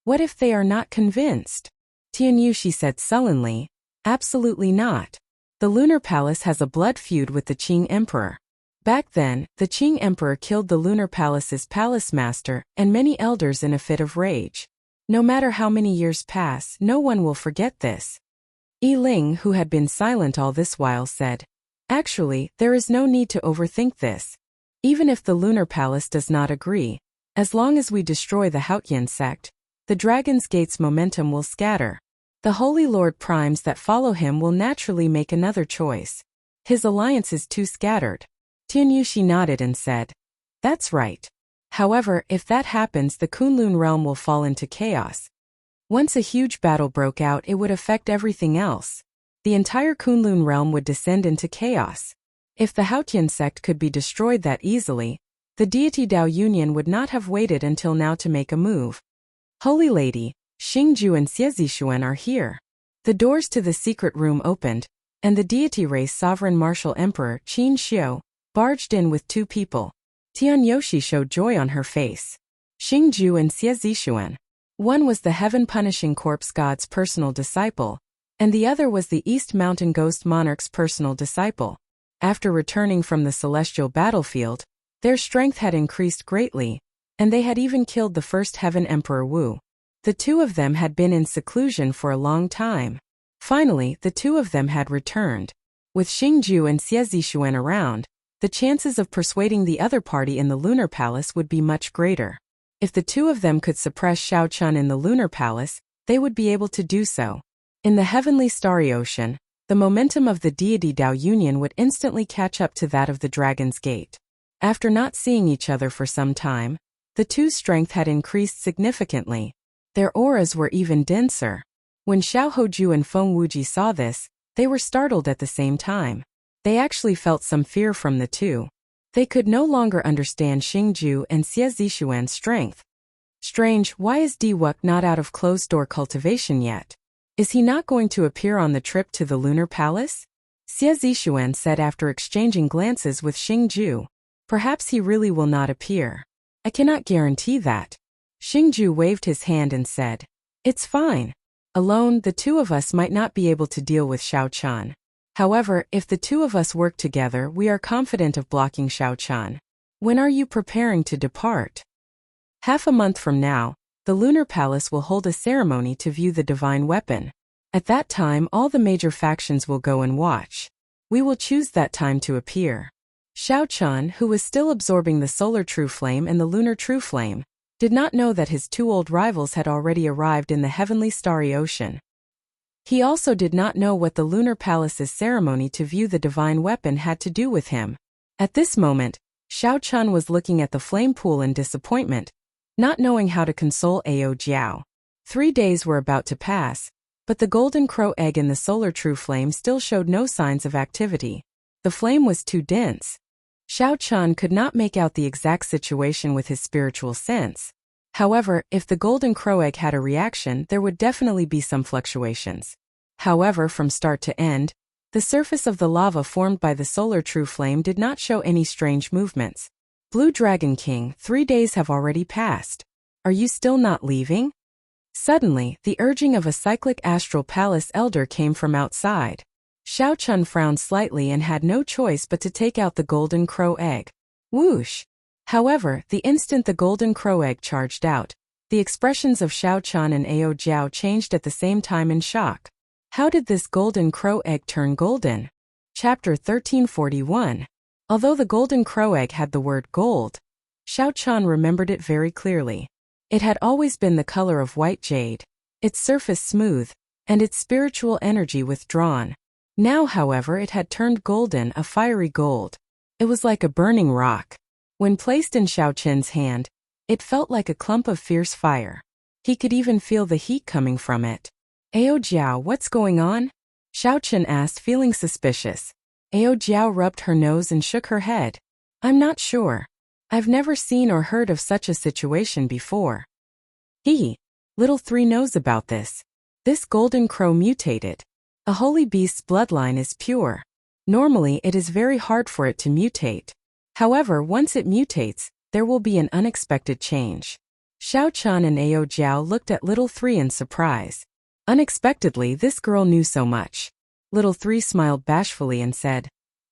What if they are not convinced? Tianyushi said sullenly, absolutely not. The Lunar Palace has a blood feud with the Qing Emperor. Back then, the Qing Emperor killed the Lunar Palace's palace master and many elders in a fit of rage. No matter how many years pass, no one will forget this. Yi Ling, who had been silent all this while, said, "Actually, there is no need to overthink this. Even if the Lunar Palace does not agree, as long as we destroy the Haotian sect, the Dragon's Gate's momentum will scatter. The Holy Lord primes that follow him will naturally make another choice. His alliance is too scattered." Tianyushi nodded and said, "That's right. However, if that happens, the Kunlun realm will fall into chaos. Once a huge battle broke out, it would affect everything else. The entire Kunlun realm would descend into chaos. If the Haotian sect could be destroyed that easily, the deity Dao Union would not have waited until now to make a move. Holy Lady, Xingju and Xiezixuan are here." The doors to the secret room opened, and the deity race sovereign martial emperor Qin Xiu barged in with 2 people. Tianyoshi showed joy on her face. Xingju and Xiezixuan. One was the Heaven-Punishing Corpse God's personal disciple, and the other was the East Mountain Ghost Monarch's personal disciple. After returning from the celestial battlefield, their strength had increased greatly, and they had even killed the first Heaven Emperor Wu. The two of them had been in seclusion for a long time. Finally, the two of them had returned. With Xingju and Xie Zixuan around, the chances of persuading the other party in the Lunar Palace would be much greater. If the two of them could suppress Xiao Chun in the Lunar Palace, they would be able to do so. In the heavenly starry ocean, the momentum of the deity Dao Union would instantly catch up to that of the Dragon's Gate. After not seeing each other for some time, the two's strength had increased significantly. Their auras were even denser. When Xiao Hoju and Feng Wuji saw this, they were startled at the same time. They actually felt some fear from the two. They could no longer understand Xingju and Xie Zixuan's strength. Strange, why is Diwuk not out of closed-door cultivation yet? Is he not going to appear on the trip to the Lunar Palace? Xie Zixuan said after exchanging glances with Xingju. Perhaps he really will not appear. I cannot guarantee that. Xingju waved his hand and said, "It's fine. Alone, the two of us might not be able to deal with Xiao Chun. However, if the two of us work together, we are confident of blocking Xiao Chun. When are you preparing to depart?" Half a month from now, the Lunar Palace will hold a ceremony to view the divine weapon. At that time, all the major factions will go and watch. We will choose that time to appear. Xiao Chun, who was still absorbing the solar true flame and the lunar true flame, did not know that his two old rivals had already arrived in the heavenly starry ocean. He also did not know what the Lunar Palace's ceremony to view the divine weapon had to do with him. At this moment, Xiao Chun was looking at the flame pool in disappointment, not knowing how to console Ao Jiao. 3 days were about to pass, but the golden crow egg in the solar true flame still showed no signs of activity. The flame was too dense. Xiao Chun could not make out the exact situation with his spiritual sense. However, if the golden crow egg had a reaction, there would definitely be some fluctuations. However, from start to end, the surface of the lava formed by the solar true flame did not show any strange movements. Blue Dragon King, 3 days have already passed. Are you still not leaving? Suddenly, the urging of a cyclic astral palace elder came from outside. Xiao Chun frowned slightly and had no choice but to take out the golden crow egg. Whoosh! However, the instant the golden crow egg charged out, the expressions of Xiao Chun and Ao Jiao changed at the same time in shock. How did this golden crow egg turn golden? Chapter 1341. Although the golden crow egg had the word gold, Xiao Chun remembered it very clearly. It had always been the color of white jade, its surface smooth, and its spiritual energy withdrawn. Now, however, it had turned golden, a fiery gold. It was like a burning rock. When placed in Xiao Chun's hand, it felt like a clump of fierce fire. He could even feel the heat coming from it. Ao Jiao, what's going on? Xiao Chun asked, feeling suspicious. Ao Jiao rubbed her nose and shook her head. I'm not sure. I've never seen or heard of such a situation before. Little Three knows about this. This golden crow mutated. A holy beast's bloodline is pure. Normally, it is very hard for it to mutate. However, once it mutates, there will be an unexpected change. Xiao Chun and Ao Jiao looked at Little Three in surprise. Unexpectedly, this girl knew so much. Little Three smiled bashfully and said,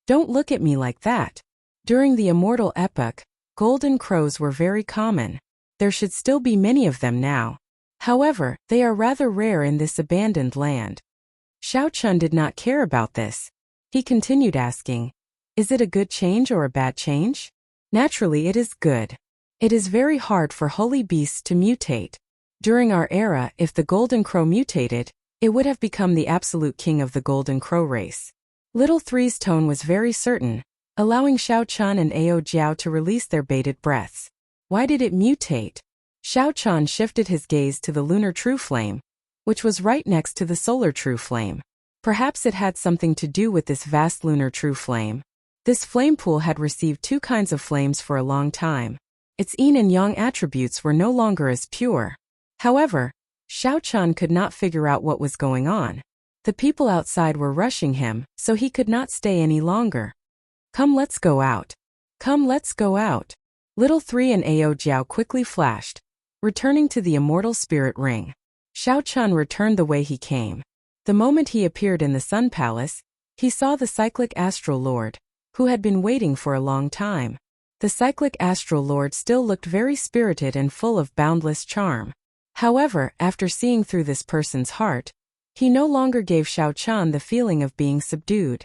"Don't look at me like that. During the Immortal epoch, golden crows were very common. There should still be many of them now. However, they are rather rare in this abandoned land." Xiao Chun did not care about this. He continued asking, "Is it a good change or a bad change?" Naturally, it is good. It is very hard for holy beasts to mutate. During our era, if the golden crow mutated, it would have become the absolute king of the golden crow race. Little Three's tone was very certain, allowing Xiao Chun and Ao Jiao to release their bated breaths. Why did it mutate? Xiao Chun shifted his gaze to the lunar true flame, which was right next to the solar true flame. Perhaps it had something to do with this vast lunar true flame. This flame pool had received two kinds of flames for a long time. Its yin and yang attributes were no longer as pure. However, Xiao Chun could not figure out what was going on. The people outside were rushing him, so he could not stay any longer. Come, let's go out. Come, let's go out. Little Three and Ao Jiao quickly flashed, returning to the immortal spirit ring. Xiao Chun returned the way he came. The moment he appeared in the Sun Palace, he saw the cyclic astral lord. who had been waiting for a long time. The cyclic astral lord still looked very spirited and full of boundless charm. However, after seeing through this person's heart, he no longer gave Xiao Chan the feeling of being subdued.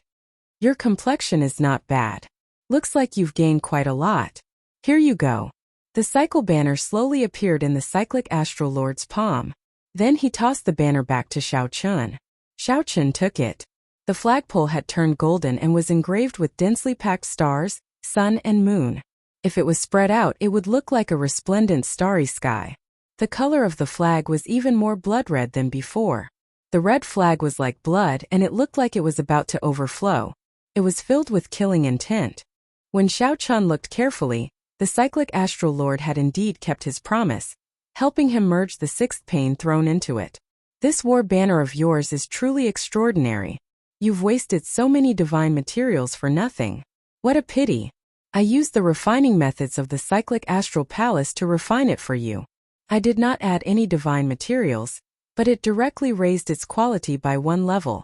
Your complexion is not bad. Looks like you've gained quite a lot. Here you go. The cycle banner slowly appeared in the cyclic astral lord's palm. Then he tossed the banner back to Xiao Chun. Xiao Chun took it. The flagpole had turned golden and was engraved with densely packed stars, sun and moon. If it was spread out, it would look like a resplendent starry sky. The color of the flag was even more blood red than before. The red flag was like blood and it looked like it was about to overflow. It was filled with killing intent. When Xiao Chun looked carefully, the cyclic astral lord had indeed kept his promise, helping him merge the sixth pane thrown into it. This war banner of yours is truly extraordinary. You've wasted so many divine materials for nothing. What a pity. I used the refining methods of the cyclic astral palace to refine it for you. I did not add any divine materials, but it directly raised its quality by one level.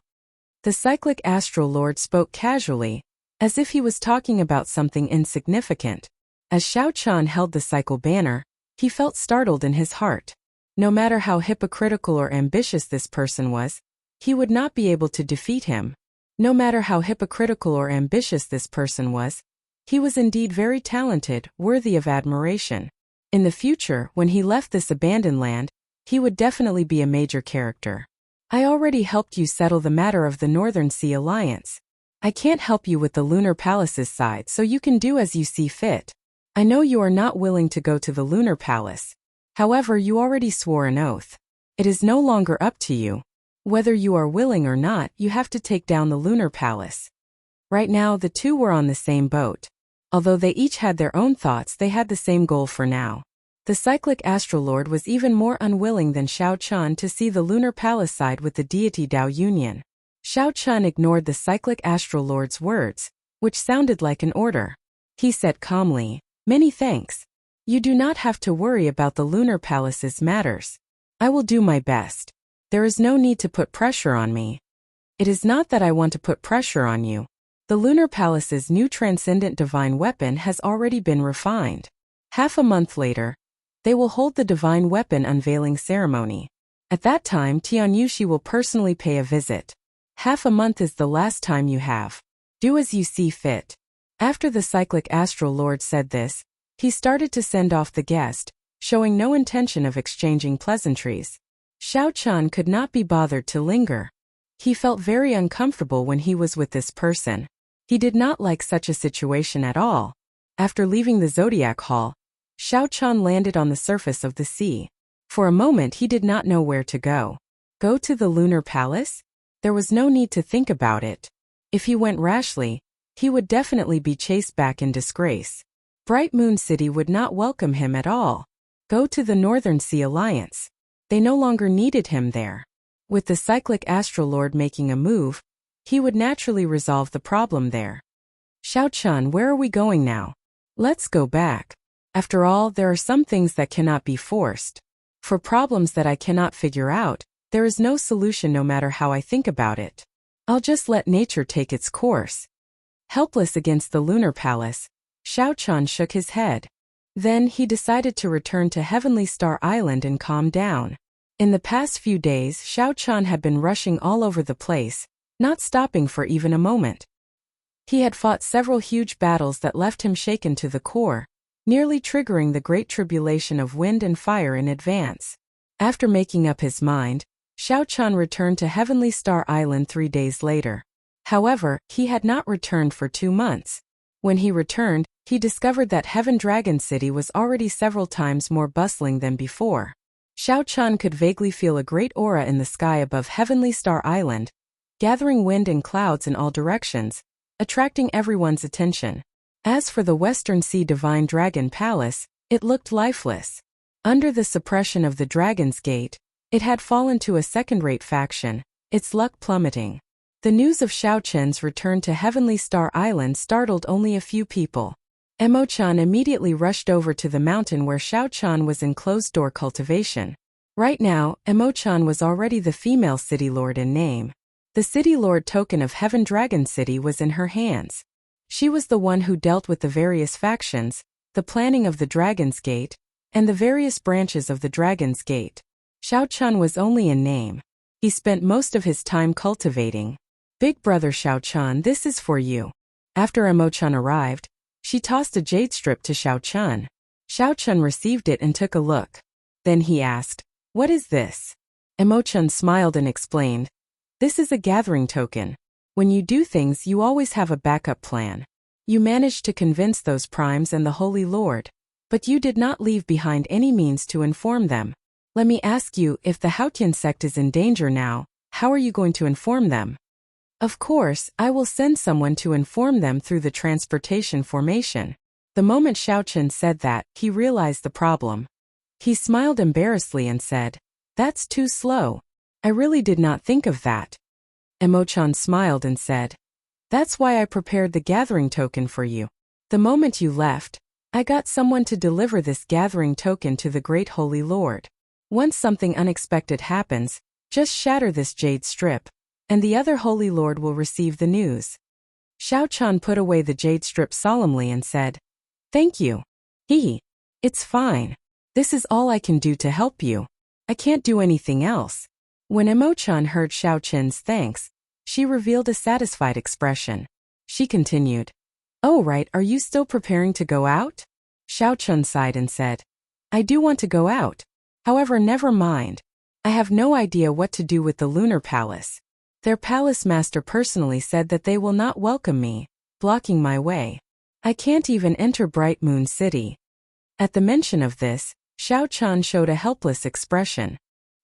The cyclic astral lord spoke casually, as if he was talking about something insignificant. As Xiao Chan held the cycle banner, he felt startled in his heart. No matter how hypocritical or ambitious this person was, he would not be able to defeat him. No matter how hypocritical or ambitious this person was, he was indeed very talented, worthy of admiration. In the future, when he left this abandoned land, he would definitely be a major character. I already helped you settle the matter of the Northern Sea Alliance. I can't help you with the Lunar Palace's side, so you can do as you see fit. I know you are not willing to go to the Lunar Palace. However, you already swore an oath. It is no longer up to you. Whether you are willing or not, you have to take down the Lunar Palace. Right now, the two were on the same boat. Although they each had their own thoughts, they had the same goal for now. The cyclic astral lord was even more unwilling than Xiao Chun to see the Lunar Palace side with the deity Dao Union. Xiao Chun ignored the cyclic astral lord's words, which sounded like an order. He said calmly, "Many thanks. You do not have to worry about the Lunar Palace's matters. I will do my best. There is no need to put pressure on me. It is not that I want to put pressure on you. The Lunar Palace's new transcendent divine weapon has already been refined. Half a month later, they will hold the divine weapon unveiling ceremony. At that time, Tianyushi will personally pay a visit. Half a month is the last time you have. Do as you see fit." After the cyclic astral lord said this, he started to send off the guest, showing no intention of exchanging pleasantries. Xiao Chun could not be bothered to linger. He felt very uncomfortable when he was with this person. He did not like such a situation at all. After leaving the Zodiac Hall, Xiao Chun landed on the surface of the sea. For a moment he did not know where to go. Go to the Lunar Palace? There was no need to think about it. If he went rashly, he would definitely be chased back in disgrace. Bright Moon City would not welcome him at all. Go to the Northern Sea Alliance. They no longer needed him there. With the cyclic astral lord making a move, he would naturally resolve the problem there. Xiao Chun, where are we going now? Let's go back. After all, there are some things that cannot be forced. For problems that I cannot figure out, there is no solution no matter how I think about it. I'll just let nature take its course. Helpless against the Lunar Palace, Xiao Chun shook his head. Then he decided to return to Heavenly Star Island and calm down. In the past few days, Xiao Chun had been rushing all over the place, not stopping for even a moment. He had fought several huge battles that left him shaken to the core, nearly triggering the great tribulation of wind and fire in advance. After making up his mind, Xiao Chun returned to Heavenly Star Island 3 days later. However, he had not returned for 2 months. When he returned, he discovered that Heaven Dragon City was already several times more bustling than before. Xiao Chun could vaguely feel a great aura in the sky above Heavenly Star Island, gathering wind and clouds in all directions, attracting everyone's attention. As for the Western Sea Divine Dragon Palace, it looked lifeless. Under the suppression of the Dragon's Gate, it had fallen to a second-rate faction, its luck plummeting. The news of Xiao Chun's return to Heavenly Star Island startled only a few people. Emo-chan immediately rushed over to the mountain where Xiao Chun was in closed-door cultivation. Right now, Emo-chan was already the female city lord in name. The city lord token of Heaven Dragon City was in her hands. She was the one who dealt with the various factions, the planning of the Dragon's Gate, and the various branches of the Dragon's Gate. Xiao Chun was only in name. He spent most of his time cultivating. Big brother Xiao Chun, this is for you. After Emo-chan arrived, she tossed a jade strip to Xiao Chun. Xiao Chun received it and took a look. Then he asked, "What is this?" Emo-chan smiled and explained, "This is a gathering token. When you do things, you always have a backup plan. You managed to convince those primes and the Holy Lord, but you did not leave behind any means to inform them. Let me ask you, if the Haotian sect is in danger now, how are you going to inform them?" "Of course, I will send someone to inform them through the transportation formation." The moment Xiao Chun said that, he realized the problem. He smiled embarrassedly and said, "That's too slow. I really did not think of that." Emo-chan smiled and said, "That's why I prepared the gathering token for you. The moment you left, I got someone to deliver this gathering token to the Great Holy Lord. Once something unexpected happens, just shatter this jade strip, and the other Holy Lord will receive the news." Xiao Chun put away the jade strip solemnly and said, "Thank you. It's fine. This is all I can do to help you. I can't do anything else." When Emo-chan heard Xiao Chun's thanks, she revealed a satisfied expression. She continued, "Oh right, are you still preparing to go out?" Xiao Chun sighed and said, "I do want to go out. However, never mind. I have no idea what to do with the Lunar Palace. Their palace master personally said that they will not welcome me, blocking my way. I can't even enter Bright Moon City." At the mention of this, Xiao Chun showed a helpless expression.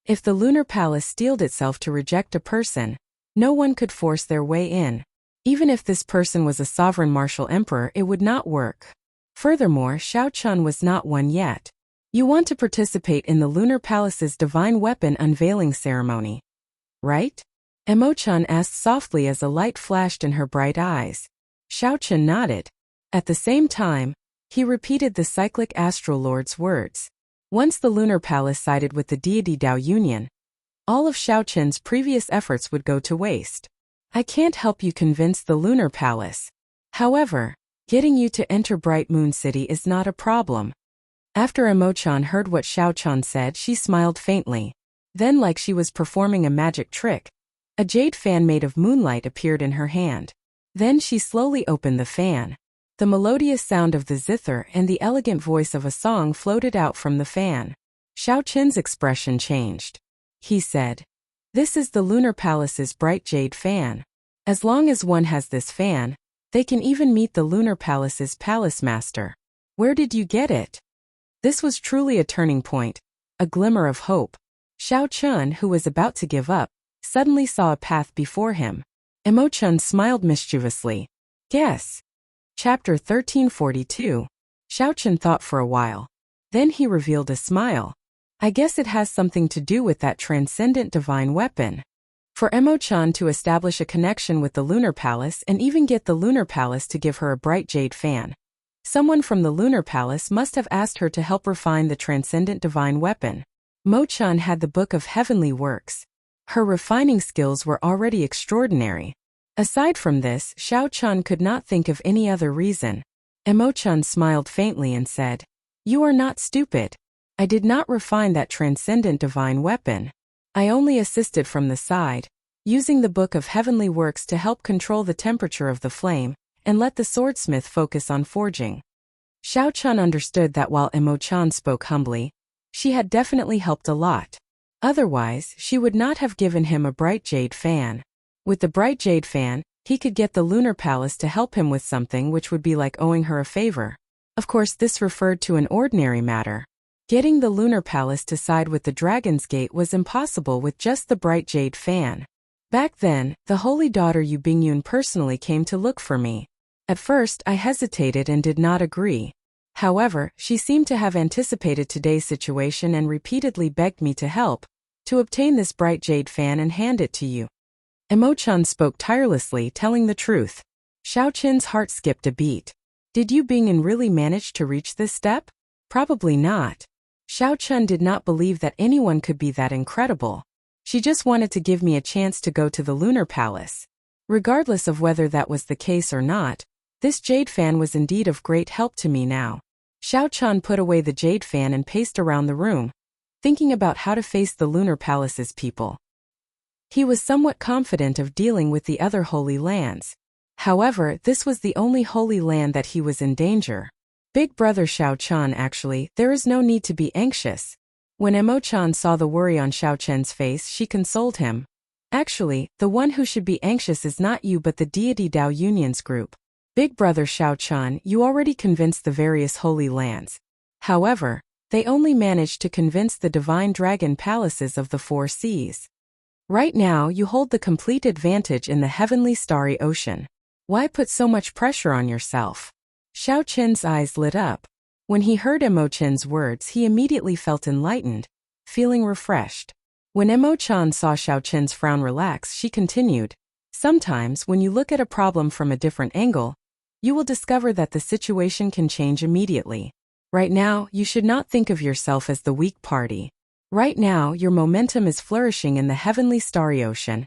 If the Lunar Palace steeled itself to reject a person, no one could force their way in. Even if this person was a sovereign martial emperor, it would not work. Furthermore, Xiao Chun was not one yet. "You want to participate in the Lunar Palace's divine weapon unveiling ceremony, right?" Emo-chan asked softly as a light flashed in her bright eyes. Xiao Chun nodded. At the same time, he repeated the cyclic astral lord's words. Once the Lunar Palace sided with the deity Dao Union, all of Xiao Chun's previous efforts would go to waste. "I can't help you convince the Lunar Palace. However, getting you to enter Bright Moon City is not a problem." After Emo-chan heard what Xiao Chun said, she smiled faintly. Then, like she was performing a magic trick, a jade fan made of moonlight appeared in her hand. Then she slowly opened the fan. The melodious sound of the zither and the elegant voice of a song floated out from the fan. Xiao Chun's expression changed. He said, "This is the Lunar Palace's bright jade fan. As long as one has this fan, they can even meet the Lunar Palace's palace master. Where did you get it?" This was truly a turning point, a glimmer of hope. Xiao Chun, who was about to give up, suddenly saw a path before him. Emo-chan smiled mischievously. "Guess." Chapter 1342. Xiao Chun thought for a while. Then he revealed a smile. "I guess it has something to do with that transcendent divine weapon." For Emo-chan to establish a connection with the Lunar Palace and even get the Lunar Palace to give her a bright jade fan, someone from the Lunar Palace must have asked her to help refine the transcendent divine weapon. Mo-chan had the Book of Heavenly Works. Her refining skills were already extraordinary. Aside from this, Xiao Chun could not think of any other reason. Emo-chan smiled faintly and said, "You are not stupid. I did not refine that transcendent divine weapon. I only assisted from the side, using the Book of Heavenly Works to help control the temperature of the flame, and let the swordsmith focus on forging." Xiao Chun understood that while Emo-chan spoke humbly, she had definitely helped a lot. Otherwise, she would not have given him a bright jade fan. With the bright jade fan, he could get the Lunar Palace to help him with something which would be like owing her a favor. Of course, this referred to an ordinary matter. Getting the Lunar Palace to side with the Dragon's Gate was impossible with just the bright jade fan. Back then, the Holy Daughter Yu Bingyun personally came to look for me. At first, I hesitated and did not agree. However, she seemed to have anticipated today's situation and repeatedly begged me to help, to obtain this bright jade fan and hand it to you. Emo-chan spoke tirelessly, telling the truth. Xiao Chun's heart skipped a beat. Did Yu Bingyun really manage to reach this step? Probably not. Xiao Chun did not believe that anyone could be that incredible. She just wanted to give me a chance to go to the Lunar Palace. Regardless of whether that was the case or not, This jade fan was indeed of great help to me now. Xiao Chan put away the jade fan and paced around the room, thinking about how to face the Lunar Palace's people. He was somewhat confident of dealing with the other holy lands. However, this was the only holy land that he was in danger. Big brother Xiao Chan, actually, there is no need to be anxious. When Emo-chan saw the worry on Xiao Chen's face, she consoled him. Actually, the one who should be anxious is not you but the deity Dao Union's group. Big brother Xiao Chan, you already convinced the various holy lands. However, they only managed to convince the divine dragon palaces of the 4 seas. Right now you hold the complete advantage in the heavenly starry ocean. Why put so much pressure on yourself? Xiao Chen's eyes lit up. When he heard Emo-chan's words, he immediately felt enlightened, feeling refreshed. When Emo-chan saw Xiao Chen's frown relax, she continued, sometimes when you look at a problem from a different angle, you will discover that the situation can change immediately. Right now, you should not think of yourself as the weak party. Right now, your momentum is flourishing in the heavenly starry ocean,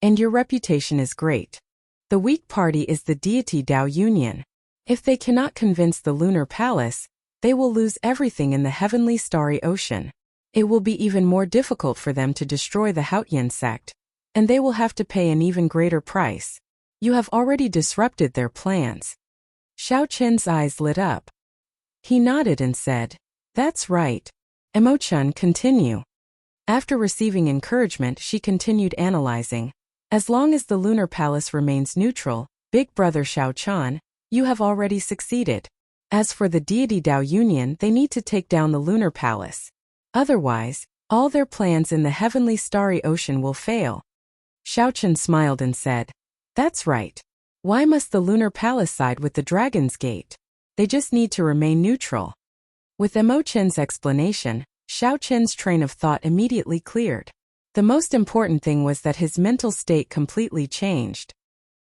and your reputation is great. The weak party is the deity Dao Union. If they cannot convince the Lunar Palace, they will lose everything in the heavenly starry ocean. It will be even more difficult for them to destroy the Haotian sect, and they will have to pay an even greater price. You have already disrupted their plans. Xiao Chen's eyes lit up. He nodded and said, that's right. Emo-chan, continue. After receiving encouragement, she continued analyzing. As long as the Lunar Palace remains neutral, big brother Xiao Chan, you have already succeeded. As for the deity Dao Union, they need to take down the Lunar Palace. Otherwise, all their plans in the heavenly starry ocean will fail. Xiao Chen smiled and said, that's right. Why must the Lunar Palace side with the Dragon's Gate? They just need to remain neutral. With Emo-chen's explanation, Xiao Chen's train of thought immediately cleared. The most important thing was that his mental state completely changed.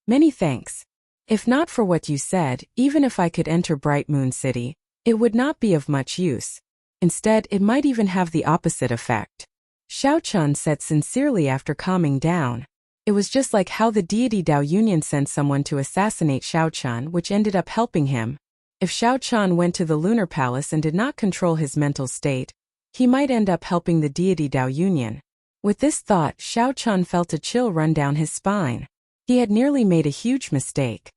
Many thanks. If not for what you said, even if I could enter Bright Moon City, it would not be of much use. Instead, it might even have the opposite effect. Xiao Chan said sincerely after calming down. It was just like how the deity Dao Union sent someone to assassinate Xiao Chan, which ended up helping him. If Xiao Chan went to the Lunar Palace and did not control his mental state, he might end up helping the deity Dao Union. With this thought, Xiao Chan felt a chill run down his spine. He had nearly made a huge mistake.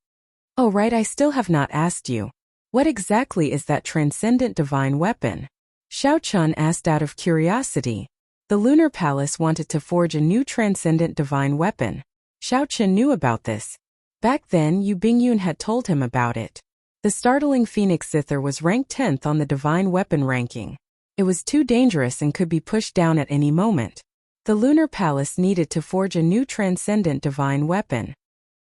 Oh right, I still have not asked you. What exactly is that transcendent divine weapon? Xiao Chan asked out of curiosity. The Lunar Palace wanted to forge a new transcendent divine weapon. Xiao Chen knew about this. Back then, Yu Bingyun had told him about it. The startling Phoenix Zither was ranked 10th on the divine weapon ranking. It was too dangerous and could be pushed down at any moment. The Lunar Palace needed to forge a new transcendent divine weapon.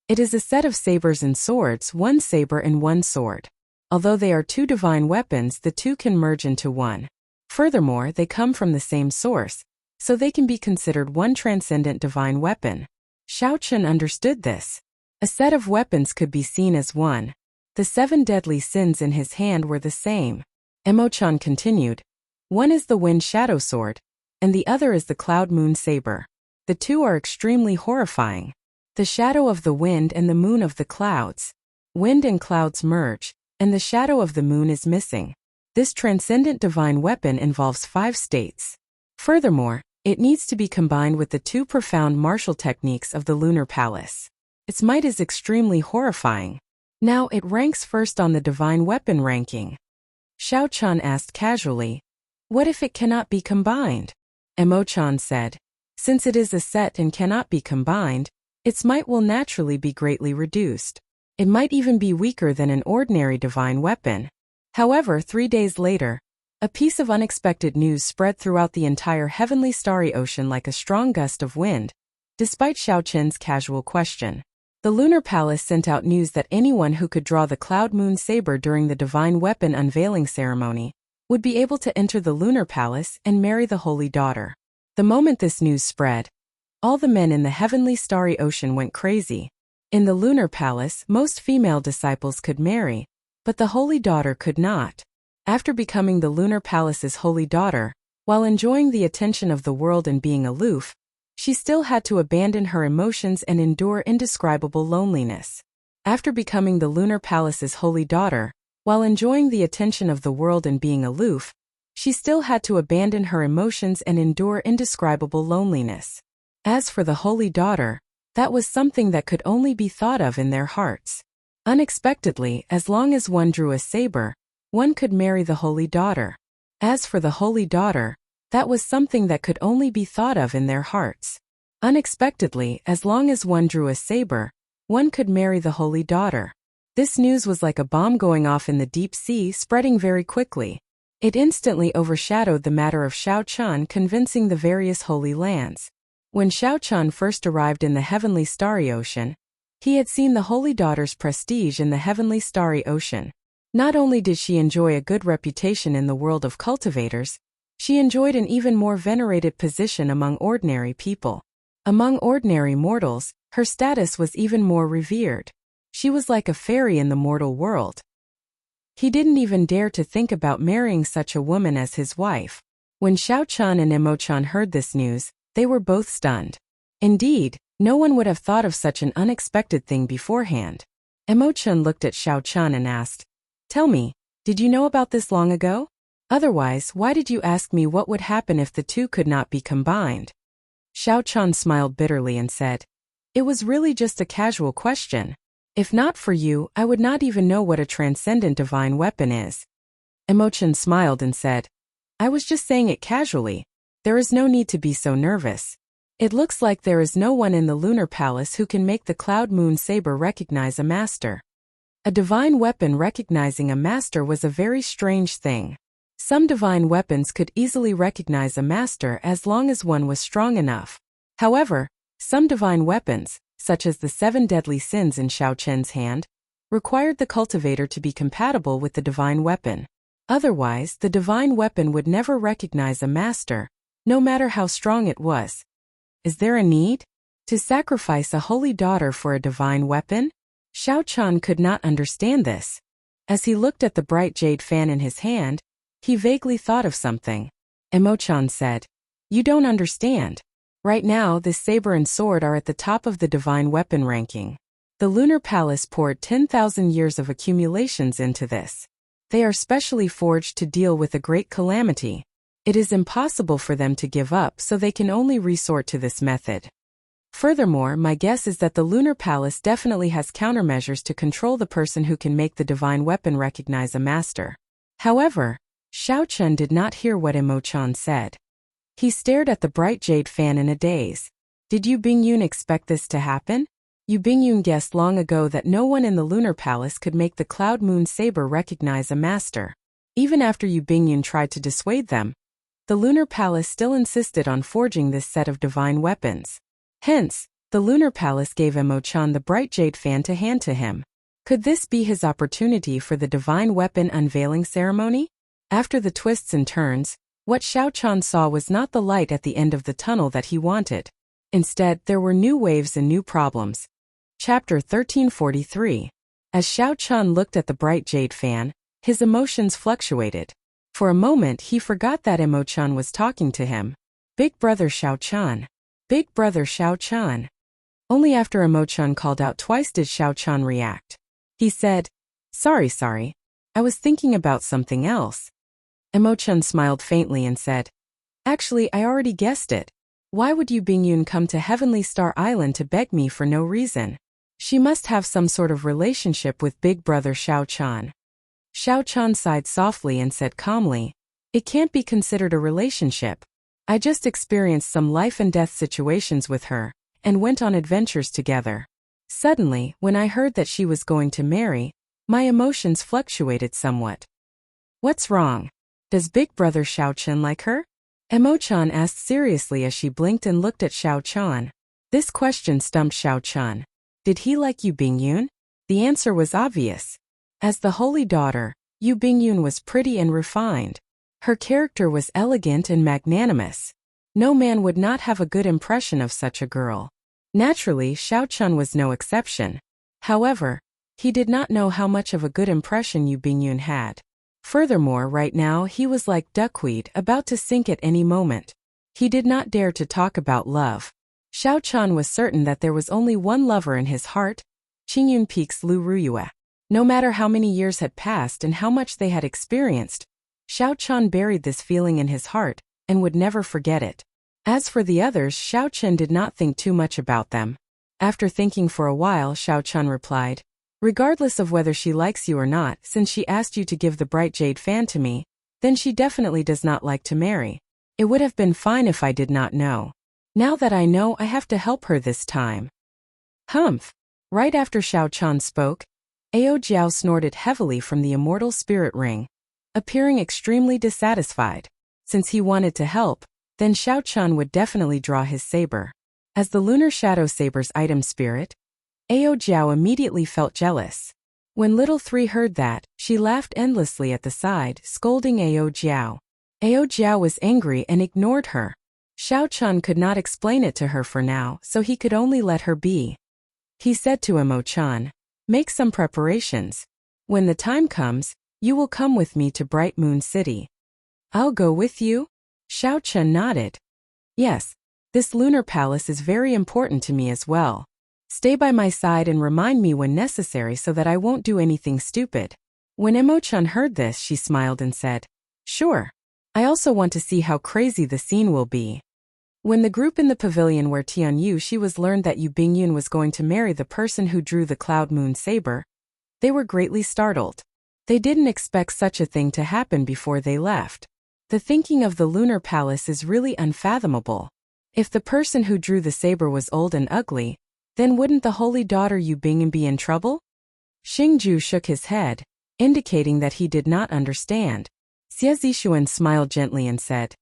It is a set of sabers and swords, one saber and one sword. Although they are 2 divine weapons, the 2 can merge into one. Furthermore, they come from the same source, so they can be considered one transcendent divine weapon. Xiao Chen understood this. A set of weapons could be seen as one. The 7 deadly sins in his hand were the same. Emo-chan continued. One is the Wind Shadow Sword, and the other is the Cloud Moon Saber. The 2 are extremely horrifying. The shadow of the wind and the moon of the clouds. Wind and clouds merge, and the shadow of the moon is missing. This transcendent divine weapon involves 5 states. Furthermore, it needs to be combined with the 2 profound martial techniques of the Lunar Palace. Its might is extremely horrifying. Now it ranks first on the divine weapon ranking. Xiao Chan asked casually, what if it cannot be combined? Emo-chan said, since it is a set and cannot be combined, its might will naturally be greatly reduced. It might even be weaker than an ordinary divine weapon. However, 3 days later, a piece of unexpected news spread throughout the entire heavenly starry ocean like a strong gust of wind. Despite Xiao Chen's casual question, the Lunar Palace sent out news that anyone who could draw the Cloud Moon Saber during the divine weapon unveiling ceremony would be able to enter the Lunar Palace and marry the Holy Daughter. The moment this news spread, all the men in the heavenly starry ocean went crazy. In the Lunar Palace, most female disciples could marry, but the Holy Daughter could not. After becoming the Lunar Palace's Holy Daughter, while enjoying the attention of the world and being aloof, she still had to abandon her emotions and endure indescribable loneliness. After becoming the lunar palace's holy daughter, while enjoying the attention of the world and being aloof, she still had to abandon her emotions and endure indescribable loneliness. As for the holy daughter, that was something that could only be thought of in their hearts. Unexpectedly, as long as one drew a saber, one could marry the holy daughter. As for the holy daughter, that was something that could only be thought of in their hearts. Unexpectedly, as long as one drew a saber, one could marry the holy daughter. This news was like a bomb going off in the deep sea, spreading very quickly. It instantly overshadowed the matter of Xiao Qian convincing the various holy lands. When Xiao Qian first arrived in the heavenly starry ocean, he had seen the holy daughter's prestige in the heavenly starry ocean. Not only did she enjoy a good reputation in the world of cultivators, she enjoyed an even more venerated position among ordinary people. Among ordinary mortals, her status was even more revered. She was like a fairy in the mortal world. He didn't even dare to think about marrying such a woman as his wife. When Xiao Qian and Immortal heard this news, they were both stunned. Indeed, no one would have thought of such an unexpected thing beforehand. Immortal looked at Xiao Qian and asked, "Tell me, did you know about this long ago? Otherwise, why did you ask me what would happen if the two could not be combined?" Xiao Qian smiled bitterly and said, "It was really just a casual question. If not for you, I would not even know what a transcendent divine weapon is." Immortal smiled and said, "I was just saying it casually. There is no need to be so nervous. It looks like there is no one in the lunar palace who can make the cloud moon saber recognize a master." A divine weapon recognizing a master was a very strange thing. Some divine weapons could easily recognize a master as long as one was strong enough. However, some divine weapons, such as the 7 deadly sins in Xiao Qian's hand, required the cultivator to be compatible with the divine weapon. Otherwise, the divine weapon would never recognize a master, no matter how strong it was. Is there a need to sacrifice a holy daughter for a divine weapon? Xiao Qian could not understand this. As he looked at the bright jade fan in his hand, he vaguely thought of something. Immortal said, "You don't understand. Right now, this saber and sword are at the top of the divine weapon ranking. The lunar palace poured 10,000 years of accumulations into this. They are specially forged to deal with a great calamity. It is impossible for them to give up, so they can only resort to this method. Furthermore, my guess is that the lunar palace definitely has countermeasures to control the person who can make the divine weapon recognize a master." However, Xiao Qian did not hear what Immortal said. He stared at the bright jade fan in a daze. Did Yu Bingyun expect this to happen? Yu Bingyun guessed long ago that no one in the lunar palace could make the cloud moon saber recognize a master. Even after Yu Bingyun tried to dissuade them, the lunar palace still insisted on forging this set of divine weapons. Hence, the lunar palace gave Immortal the bright jade fan to hand to him. Could this be his opportunity for the divine weapon unveiling ceremony? After the twists and turns, what Xiao Qian saw was not the light at the end of the tunnel that he wanted. Instead, there were new waves and new problems. Chapter 1343. As Xiao Qian looked at the bright jade fan, his emotions fluctuated. For a moment he forgot that Immortal was talking to him. "Big brother Xiao Qian. Big brother Xiao Qian." Only after Immortal called out twice did Xiao Qian react. He said, Sorry, I was thinking about something else." Immortal smiled faintly and said, "Actually, I already guessed it. Why would Yu Bingyun come to Heavenly Star Island to beg me for no reason? She must have some sort of relationship with big brother Xiao Qian." Xiao Qian sighed softly and said calmly, "It can't be considered a relationship. I just experienced some life and death situations with her, and went on adventures together. Suddenly, when I heard that she was going to marry, my emotions fluctuated somewhat." "What's wrong? Does big brother Xiao Qian like her?" Immortal asked seriously as she blinked and looked at Xiao Qian. This question stumped Xiao Qian. Did he like Yu Bingyun? The answer was obvious. As the holy daughter, Yu Bingyun was pretty and refined. Her character was elegant and magnanimous. No man would not have a good impression of such a girl. Naturally, Xiao Qian was no exception. However, he did not know how much of a good impression Yu Bingyun had. Furthermore, right now he was like duckweed about to sink at any moment. He did not dare to talk about love. Xiao Qian was certain that there was only one lover in his heart, Qingyun Peaks Lu Ruyue. No matter how many years had passed and how much they had experienced, Xiao Chen buried this feeling in his heart and would never forget it. As for the others, Xiao Chen did not think too much about them. After thinking for a while, Xiao Chen replied, "Regardless of whether she likes you or not, since she asked you to give the bright jade fan to me, then she definitely does not like to marry. It would have been fine if I did not know. Now that I know, I have to help her this time." Humph! Right after Xiao Chen spoke, Ao Jiao snorted heavily from the immortal spirit ring, appearing extremely dissatisfied. Since he wanted to help, then Xiao Chen would definitely draw his saber. As the lunar shadow saber's item spirit, Ao Jiao immediately felt jealous. When Little Three heard that, she laughed endlessly at the side, scolding Ao Jiao. Ao Jiao was angry and ignored her. Xiao Chen could not explain it to her for now, so he could only let her be. He said to Imo Chan, "Make some preparations. When the time comes, you will come with me to Bright Moon City." "I'll go with you?" Xiao Chen nodded. "Yes, this lunar palace is very important to me as well. Stay by my side and remind me when necessary so that I won't do anything stupid." When Imo Chan heard this, she smiled and said, "Sure. I also want to see how crazy the scene will be." When the group in the pavilion where Tian Yu she was learned that Yu Bingyun was going to marry the person who drew the Cloud Moon Saber, they were greatly startled. They didn't expect such a thing to happen before they left. The thinking of the lunar palace is really unfathomable. If the person who drew the saber was old and ugly, then wouldn't the holy daughter Yu Bingyun be in trouble? Xingju shook his head, indicating that he did not understand. Xie Zishuan smiled gently and said,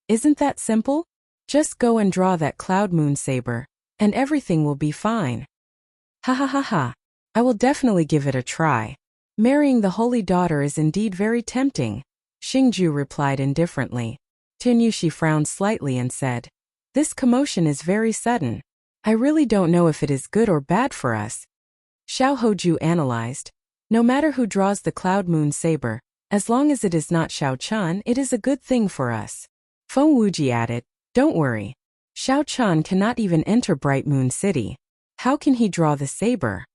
"Isn't that simple? Just go and draw that Cloud Moon Saber, and everything will be fine." "Ha ha ha ha. I will definitely give it a try. Marrying the holy daughter is indeed very tempting," Xingju replied indifferently. Tianyushi frowned slightly and said, "This commotion is very sudden. I really don't know if it is good or bad for us." Xiao Hoju analyzed. "No matter who draws the Cloud Moon Saber, as long as it is not Xiao Chen, it is a good thing for us." Feng Wuji added, "Don't worry. Xiao Chen cannot even enter Bright Moon City. How can he draw the saber?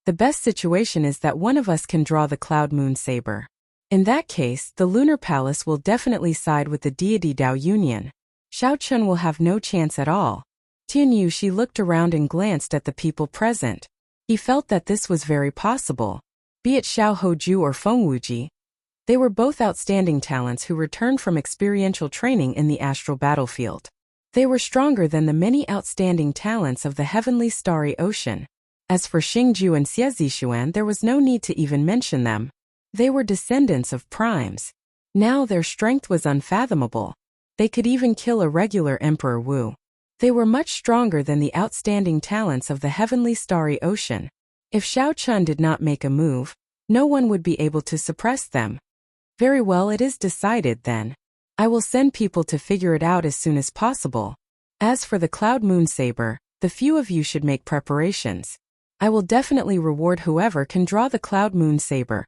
The best situation is that one of us can draw the Cloud Moon Saber. In that case, the Lunar Palace will definitely side with the deity Dao Union. Xiao Chen will have no chance at all." Tian Yu she looked around and glanced at the people present. He felt that this was very possible. Be it Xiao Hoju or Feng Wuji, they were both outstanding talents who returned from experiential training in the astral battlefield. They were stronger than the many outstanding talents of the heavenly starry ocean. As for Xingju and Xie Zishuan, there was no need to even mention them. They were descendants of primes. Now their strength was unfathomable. They could even kill a regular Emperor Wu. They were much stronger than the outstanding talents of the heavenly starry ocean. If Xiao Chen did not make a move, no one would be able to suppress them. "Very well, it is decided then. I will send people to figure it out as soon as possible. As for the Cloud Moon Saber, the few of you should make preparations. I will definitely reward whoever can draw the Cloud Moon Saber,"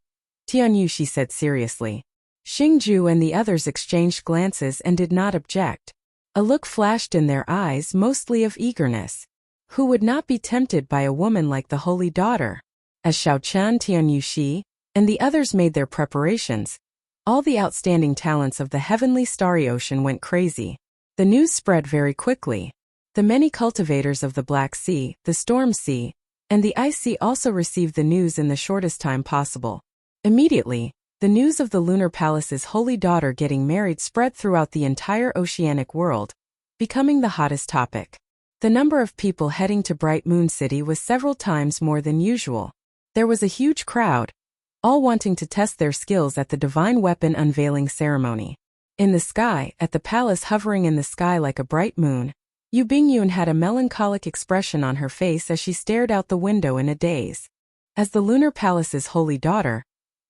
Tianyu she said seriously. Xingju and the others exchanged glances and did not object. A look flashed in their eyes, mostly of eagerness. Who would not be tempted by a woman like the Holy Daughter? As Xiao Chen, Tianyu Shi, and the others made their preparations, all the outstanding talents of the heavenly starry ocean went crazy. The news spread very quickly. The many cultivators of the Black Sea, the Storm Sea, and the Ice Sea also received the news in the shortest time possible. Immediately, the news of the Lunar Palace's holy daughter getting married spread throughout the entire oceanic world, becoming the hottest topic. The number of people heading to Bright Moon City was several times more than usual. There was a huge crowd, all wanting to test their skills at the divine weapon unveiling ceremony. In the sky, at the palace hovering in the sky like a bright moon, Yu Bingyun had a melancholic expression on her face as she stared out the window in a daze. As the Lunar Palace's holy daughter,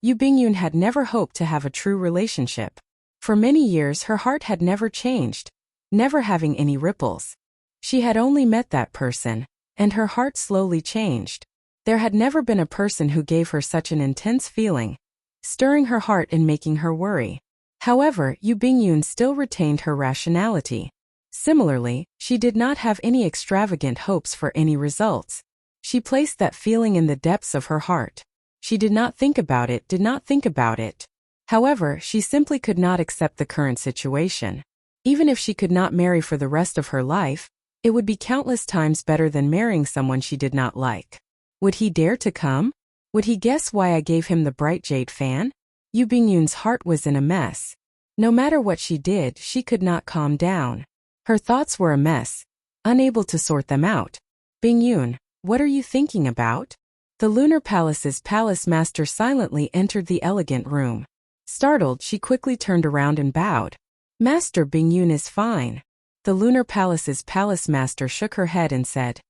Yu Bingyun had never hoped to have a true relationship. For many years her heart had never changed, never having any ripples. She had only met that person, and her heart slowly changed. There had never been a person who gave her such an intense feeling, stirring her heart and making her worry. However, Yu Bingyun still retained her rationality. Similarly, she did not have any extravagant hopes for any results. She placed that feeling in the depths of her heart. She did not think about it. However, she simply could not accept the current situation. Even if she could not marry for the rest of her life, it would be countless times better than marrying someone she did not like. Would he dare to come? Would he guess why I gave him the bright jade fan? Yu Bingyun's heart was in a mess. No matter what she did, she could not calm down. Her thoughts were a mess, unable to sort them out. Bingyun, what are you thinking about? The Lunar Palace's palace master silently entered the elegant room. Startled, she quickly turned around and bowed. Master Bingyun is fine. The Lunar Palace's palace master shook her head and said,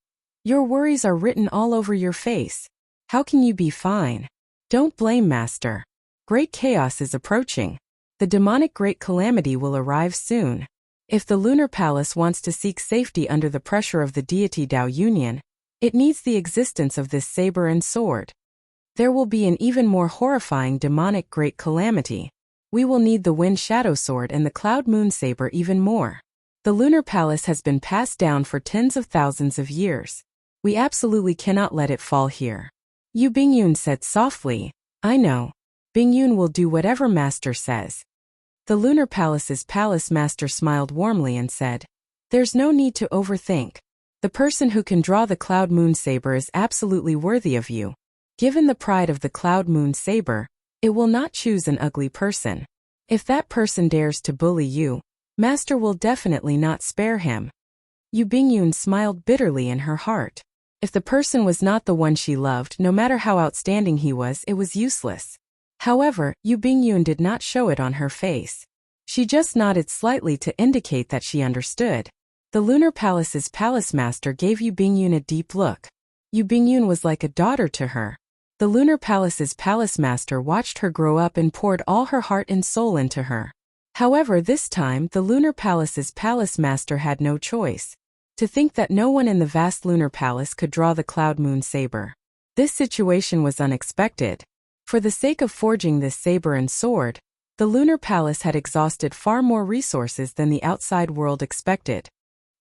Your worries are written all over your face. How can you be fine? Don't blame Master. Great chaos is approaching. The demonic great calamity will arrive soon. If the Lunar Palace wants to seek safety under the pressure of the deity Dao Union, it needs the existence of this saber and sword. There will be an even more horrifying demonic great calamity. We will need the Wind Shadow Sword and the Cloud Moon Saber even more. The Lunar Palace has been passed down for tens of thousands of years. We absolutely cannot let it fall here. Yu Bingyun said softly, I know. Bingyun will do whatever Master says. The Lunar Palace's palace master smiled warmly and said, There's no need to overthink. The person who can draw the Cloud Moon Saber is absolutely worthy of you. Given the pride of the Cloud Moon Saber, it will not choose an ugly person. If that person dares to bully you, Master will definitely not spare him. Yu Bingyun smiled bitterly in her heart. If the person was not the one she loved, no matter how outstanding he was, it was useless. However, Yu Bingyun did not show it on her face. She just nodded slightly to indicate that she understood. The Lunar Palace's palace master gave Yu Bingyun a deep look. Yu Bingyun was like a daughter to her. The Lunar Palace's palace master watched her grow up and poured all her heart and soul into her. However, this time, the Lunar Palace's palace master had no choice. To think that no one in the vast Lunar Palace could draw the Cloud Moon Saber. This situation was unexpected. For the sake of forging this saber and sword, the Lunar Palace had exhausted far more resources than the outside world expected.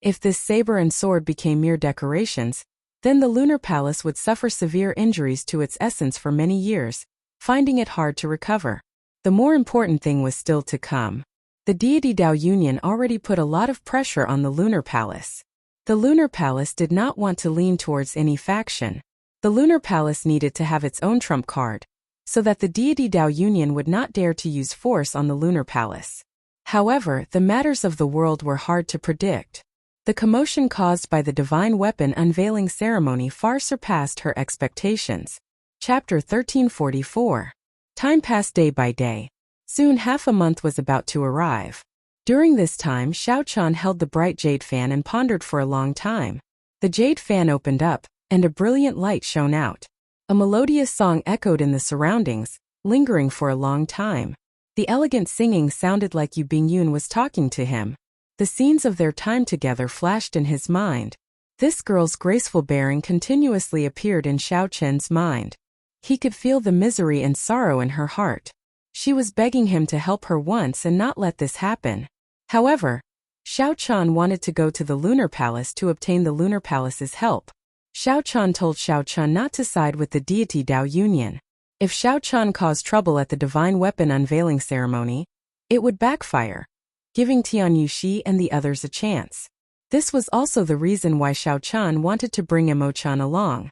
If this saber and sword became mere decorations, then the Lunar Palace would suffer severe injuries to its essence for many years, finding it hard to recover. The more important thing was still to come. The deity Dao Union already put a lot of pressure on the Lunar Palace. The Lunar Palace did not want to lean towards any faction. The Lunar Palace needed to have its own trump card, so that the deity Dao Union would not dare to use force on the Lunar Palace. However, the matters of the world were hard to predict. The commotion caused by the divine weapon unveiling ceremony far surpassed her expectations. Chapter 1344. Time passed day by day. Soon half a month was about to arrive. During this time, Xiao Chan held the bright jade fan and pondered for a long time. The jade fan opened up, and a brilliant light shone out. A melodious song echoed in the surroundings, lingering for a long time. The elegant singing sounded like Yu Bingyun was talking to him. The scenes of their time together flashed in his mind. This girl's graceful bearing continuously appeared in Xiao Chen's mind. He could feel the misery and sorrow in her heart. She was begging him to help her once and not let this happen. However, Xiao Chan wanted to go to the Lunar Palace to obtain the Lunar Palace's help. Xiao Chan told Xiao Chan not to side with the deity Dao Union. If Xiao Chan caused trouble at the divine weapon unveiling ceremony, it would backfire, giving Tian Yuxi and the others a chance. This was also the reason why Xiao Chan wanted to bring Emo-chan along.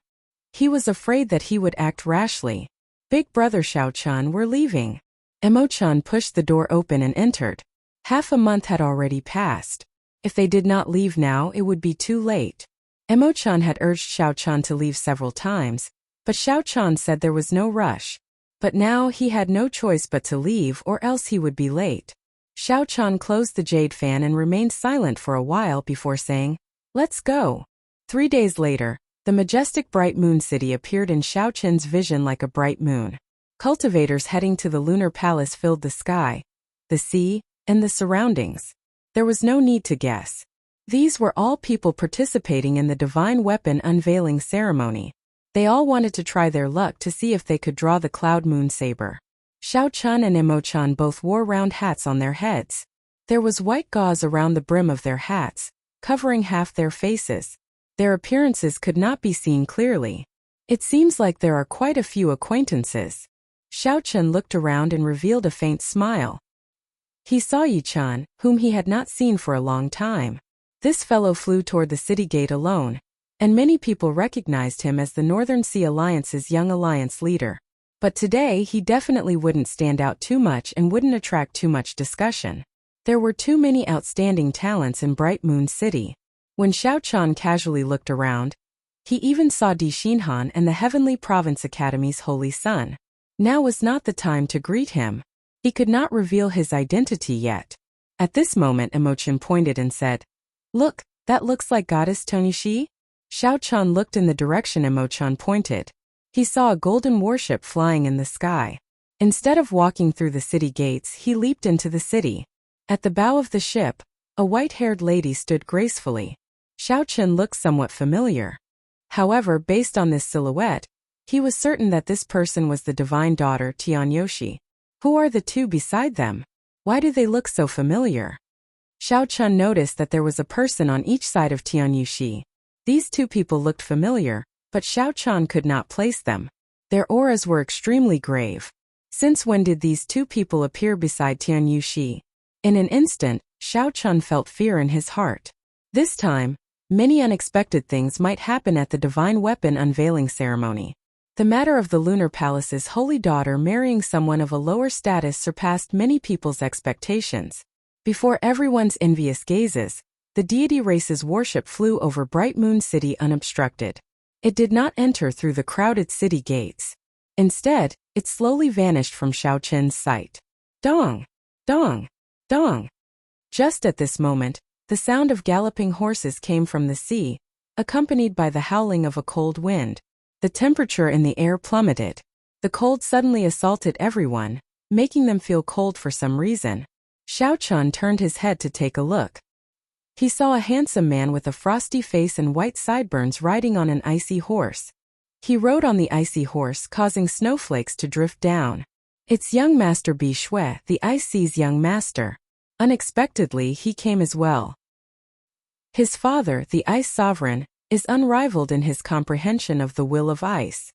He was afraid that he would act rashly. Big brother Xiao Chan were leaving. Emo-chan pushed the door open and entered. Half a month had already passed. If they did not leave now, it would be too late. Emo-chan had urged Xiao Chan to leave several times, but Xiao Chan said there was no rush. But now he had no choice but to leave or else he would be late. Xiao Chan closed the jade fan and remained silent for a while before saying, Let's go. 3 days later, the majestic bright moon city appeared in Xiao Chen's vision like a bright moon. Cultivators heading to the Lunar Palace filled the sky, the sea, and the surroundings. There was no need to guess. These were all people participating in the divine weapon unveiling ceremony. They all wanted to try their luck to see if they could draw the Cloud Moon Saber. Xiao Chan and Emo-chan both wore round hats on their heads. There was white gauze around the brim of their hats, covering half their faces. Their appearances could not be seen clearly. It seems like there are quite a few acquaintances. Xiao Chen looked around and revealed a faint smile. He saw Yi Chan, whom he had not seen for a long time. This fellow flew toward the city gate alone, and many people recognized him as the Northern Sea Alliance's young alliance leader. But today he definitely wouldn't stand out too much and wouldn't attract too much discussion. There were too many outstanding talents in Bright Moon City. When Xiao Chen casually looked around, he even saw Di Xinhan and the Heavenly Province Academy's holy son. Now was not the time to greet him. He could not reveal his identity yet. At this moment Imochen pointed and said, "Look, that looks like Goddess Tonishi." Xiao Chen looked in the direction Imochen pointed. He saw a golden warship flying in the sky. Instead of walking through the city gates, he leaped into the city. At the bow of the ship, a white-haired lady stood gracefully. Xiao Chen looked somewhat familiar. However, based on this silhouette, he was certain that this person was the divine daughter Tianyoshi. Who are the two beside them? Why do they look so familiar? Xiao Chen noticed that there was a person on each side of Tianyoshi. These two people looked familiar, but Xiao Chen could not place them. Their auras were extremely grave. Since when did these two people appear beside Tianyoshi? In an instant, Xiao Chen felt fear in his heart. This time, many unexpected things might happen at the divine weapon unveiling ceremony. The matter of the Lunar Palace's holy daughter marrying someone of a lower status surpassed many people's expectations. Before everyone's envious gazes, the deity race's warship flew over Bright Moon City unobstructed. It did not enter through the crowded city gates. Instead, it slowly vanished from Xiao Chen's sight. Dong! Dong! Dong! Just at this moment, the sound of galloping horses came from the sea, accompanied by the howling of a cold wind. The temperature in the air plummeted. The cold suddenly assaulted everyone, making them feel cold for some reason. Xiao Chen turned his head to take a look. He saw a handsome man with a frosty face and white sideburns riding on an icy horse. He rode on the icy horse, causing snowflakes to drift down. It's young Master Bi Shui, the Ice Sea's young master. Unexpectedly, he came as well. His father, the Ice Sovereign, is unrivaled in his comprehension of the will of ice.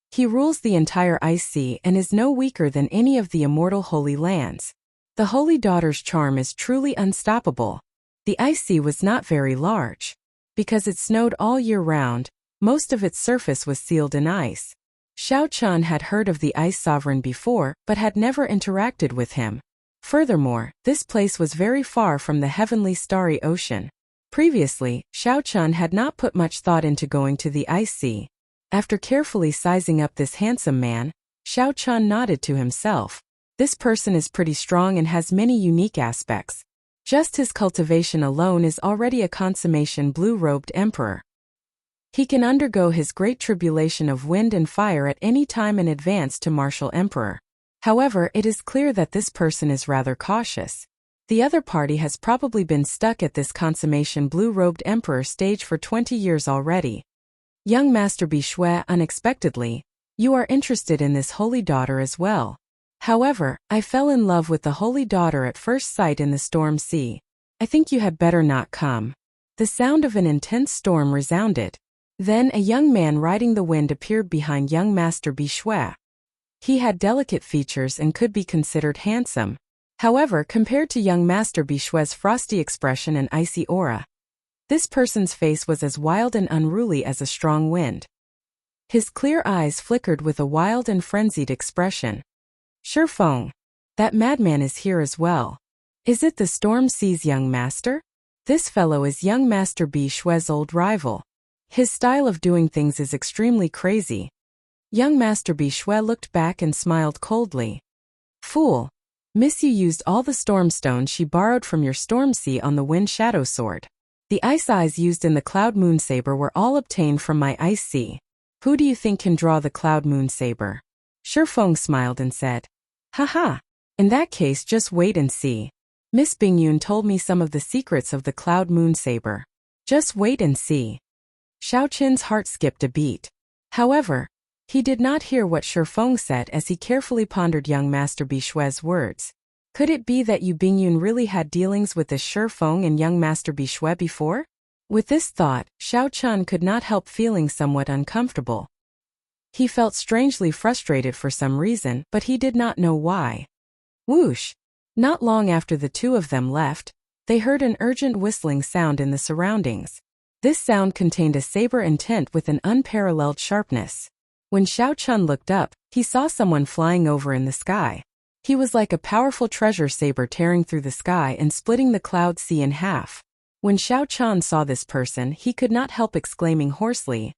He rules the entire Ice Sea and is no weaker than any of the immortal holy lands. The holy daughter's charm is truly unstoppable. The Ice Sea was not very large. Because it snowed all year round, most of its surface was sealed in ice. Xiao Chen had heard of the Ice Sovereign before, but had never interacted with him. Furthermore, this place was very far from the heavenly starry ocean. Previously, Xiao Chen had not put much thought into going to the Ice Sea. After carefully sizing up this handsome man, Xiao Chen nodded to himself. This person is pretty strong and has many unique aspects. Just his cultivation alone is already a consummation blue-robed emperor. He can undergo his great tribulation of wind and fire at any time in advance to martial emperor. However, it is clear that this person is rather cautious. The other party has probably been stuck at this consummation blue-robed emperor stage for 20 years already. Young Master Bi Shui, unexpectedly, you are interested in this holy daughter as well. However, I fell in love with the holy daughter at first sight in the storm sea. I think you had better not come. The sound of an intense storm resounded. Then a young man riding the wind appeared behind young Master Bi Shui. He had delicate features and could be considered handsome. However, compared to young Master Bi Shui's frosty expression and icy aura, this person's face was as wild and unruly as a strong wind. His clear eyes flickered with a wild and frenzied expression. Shifeng, that madman is here as well. Is it the Storm Sea's young master? This fellow is young Master Bi Shui's old rival. His style of doing things is extremely crazy. Young Master Bi Shui looked back and smiled coldly. Fool! Miss, you used all the storm stones she borrowed from your storm sea on the wind shadow sword. The ice eyes used in the cloud moon saber were all obtained from my ice sea. Who do you think can draw the cloud moon saber? Shifeng smiled and said, Haha! In that case, just wait and see. Miss Bingyun told me some of the secrets of the cloud moon saber. Just wait and see. Xiao Qin's heart skipped a beat. However, he did not hear what Shifeng said as he carefully pondered young Master Bi Shui's words. Could it be that Yu Bingyun really had dealings with this Shifeng and young Master Bi Shui before? With this thought, Xiao Chun could not help feeling somewhat uncomfortable. He felt strangely frustrated for some reason, but he did not know why. Whoosh! Not long after the two of them left, they heard an urgent whistling sound in the surroundings. This sound contained a saber intent with an unparalleled sharpness. When Xiao Chun looked up, he saw someone flying over in the sky. He was like a powerful treasure saber tearing through the sky and splitting the cloud sea in half. When Xiao Chun saw this person, he could not help exclaiming hoarsely,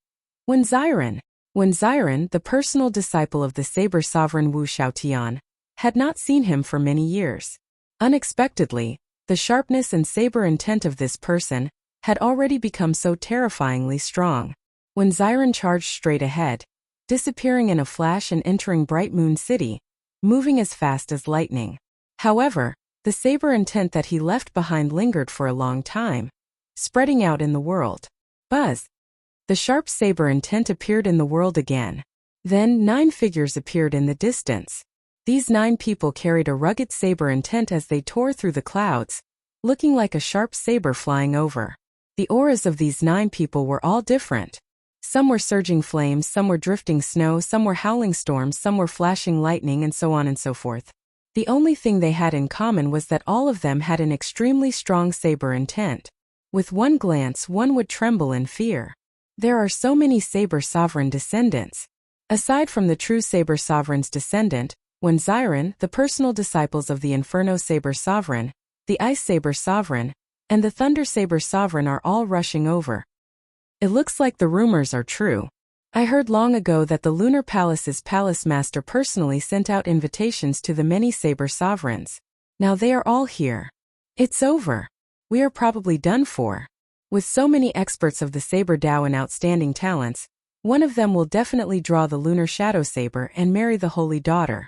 "When Ziren!" When Ziren, the personal disciple of the saber sovereign Wu Xiaotian, had not seen him for many years. Unexpectedly, the sharpness and saber intent of this person had already become so terrifyingly strong. When Ziren charged straight ahead, disappearing in a flash and entering Bright Moon City, moving as fast as lightning. However, the saber intent that he left behind lingered for a long time, spreading out in the world. Buzz! The sharp saber intent appeared in the world again. Then 9 figures appeared in the distance. These 9 people carried a rugged saber intent as they tore through the clouds, looking like a sharp saber flying over. The auras of these 9 people were all different. Some were surging flames, some were drifting snow, some were howling storms, some were flashing lightning, and so on and so forth. The only thing they had in common was that all of them had an extremely strong saber intent. With one glance, one would tremble in fear. There are so many saber sovereign descendants. Aside from the true saber sovereign's descendant, when Ziren, the personal disciples of the Inferno Saber Sovereign, the Ice Saber Sovereign, and the Thunder Saber Sovereign are all rushing over. It looks like the rumors are true. I heard long ago that the Lunar Palace's Palace Master personally sent out invitations to the many Saber Sovereigns. Now they are all here. It's over. We are probably done for. With so many experts of the Saber Dao and outstanding talents, one of them will definitely draw the Lunar Shadow Saber and marry the Holy Daughter.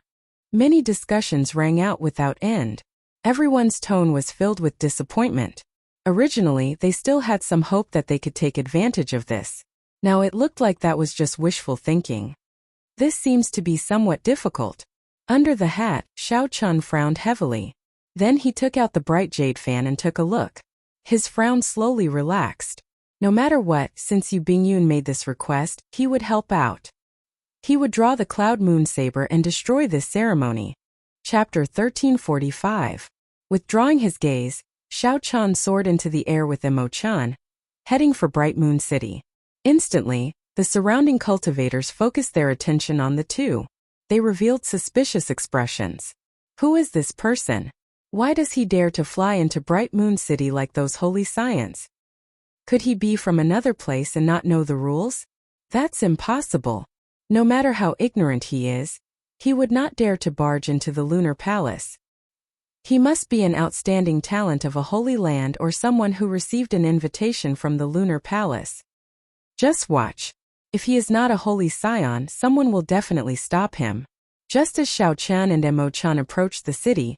Many discussions rang out without end. Everyone's tone was filled with disappointment. Originally, they still had some hope that they could take advantage of this. Now it looked like that was just wishful thinking. This seems to be somewhat difficult. Under the hat, Xiao Chun frowned heavily. Then he took out the bright jade fan and took a look. His frown slowly relaxed. No matter what, since Yu Bingyun made this request, he would help out. He would draw the Cloud Moon Saber and destroy this ceremony. Chapter 1345. Withdrawing his gaze, Xiao Chun soared into the air with Emo Chun, heading for Bright Moon City. Instantly, the surrounding cultivators focused their attention on the two. They revealed suspicious expressions. Who is this person? Why does he dare to fly into Bright Moon City like those holy scions? Could he be from another place and not know the rules? That's impossible. No matter how ignorant he is, he would not dare to barge into the Lunar Palace. He must be an outstanding talent of a holy land or someone who received an invitation from the Lunar Palace. Just watch. If he is not a holy scion, someone will definitely stop him. Just as Xiao Chan and Emo Chan approached the city,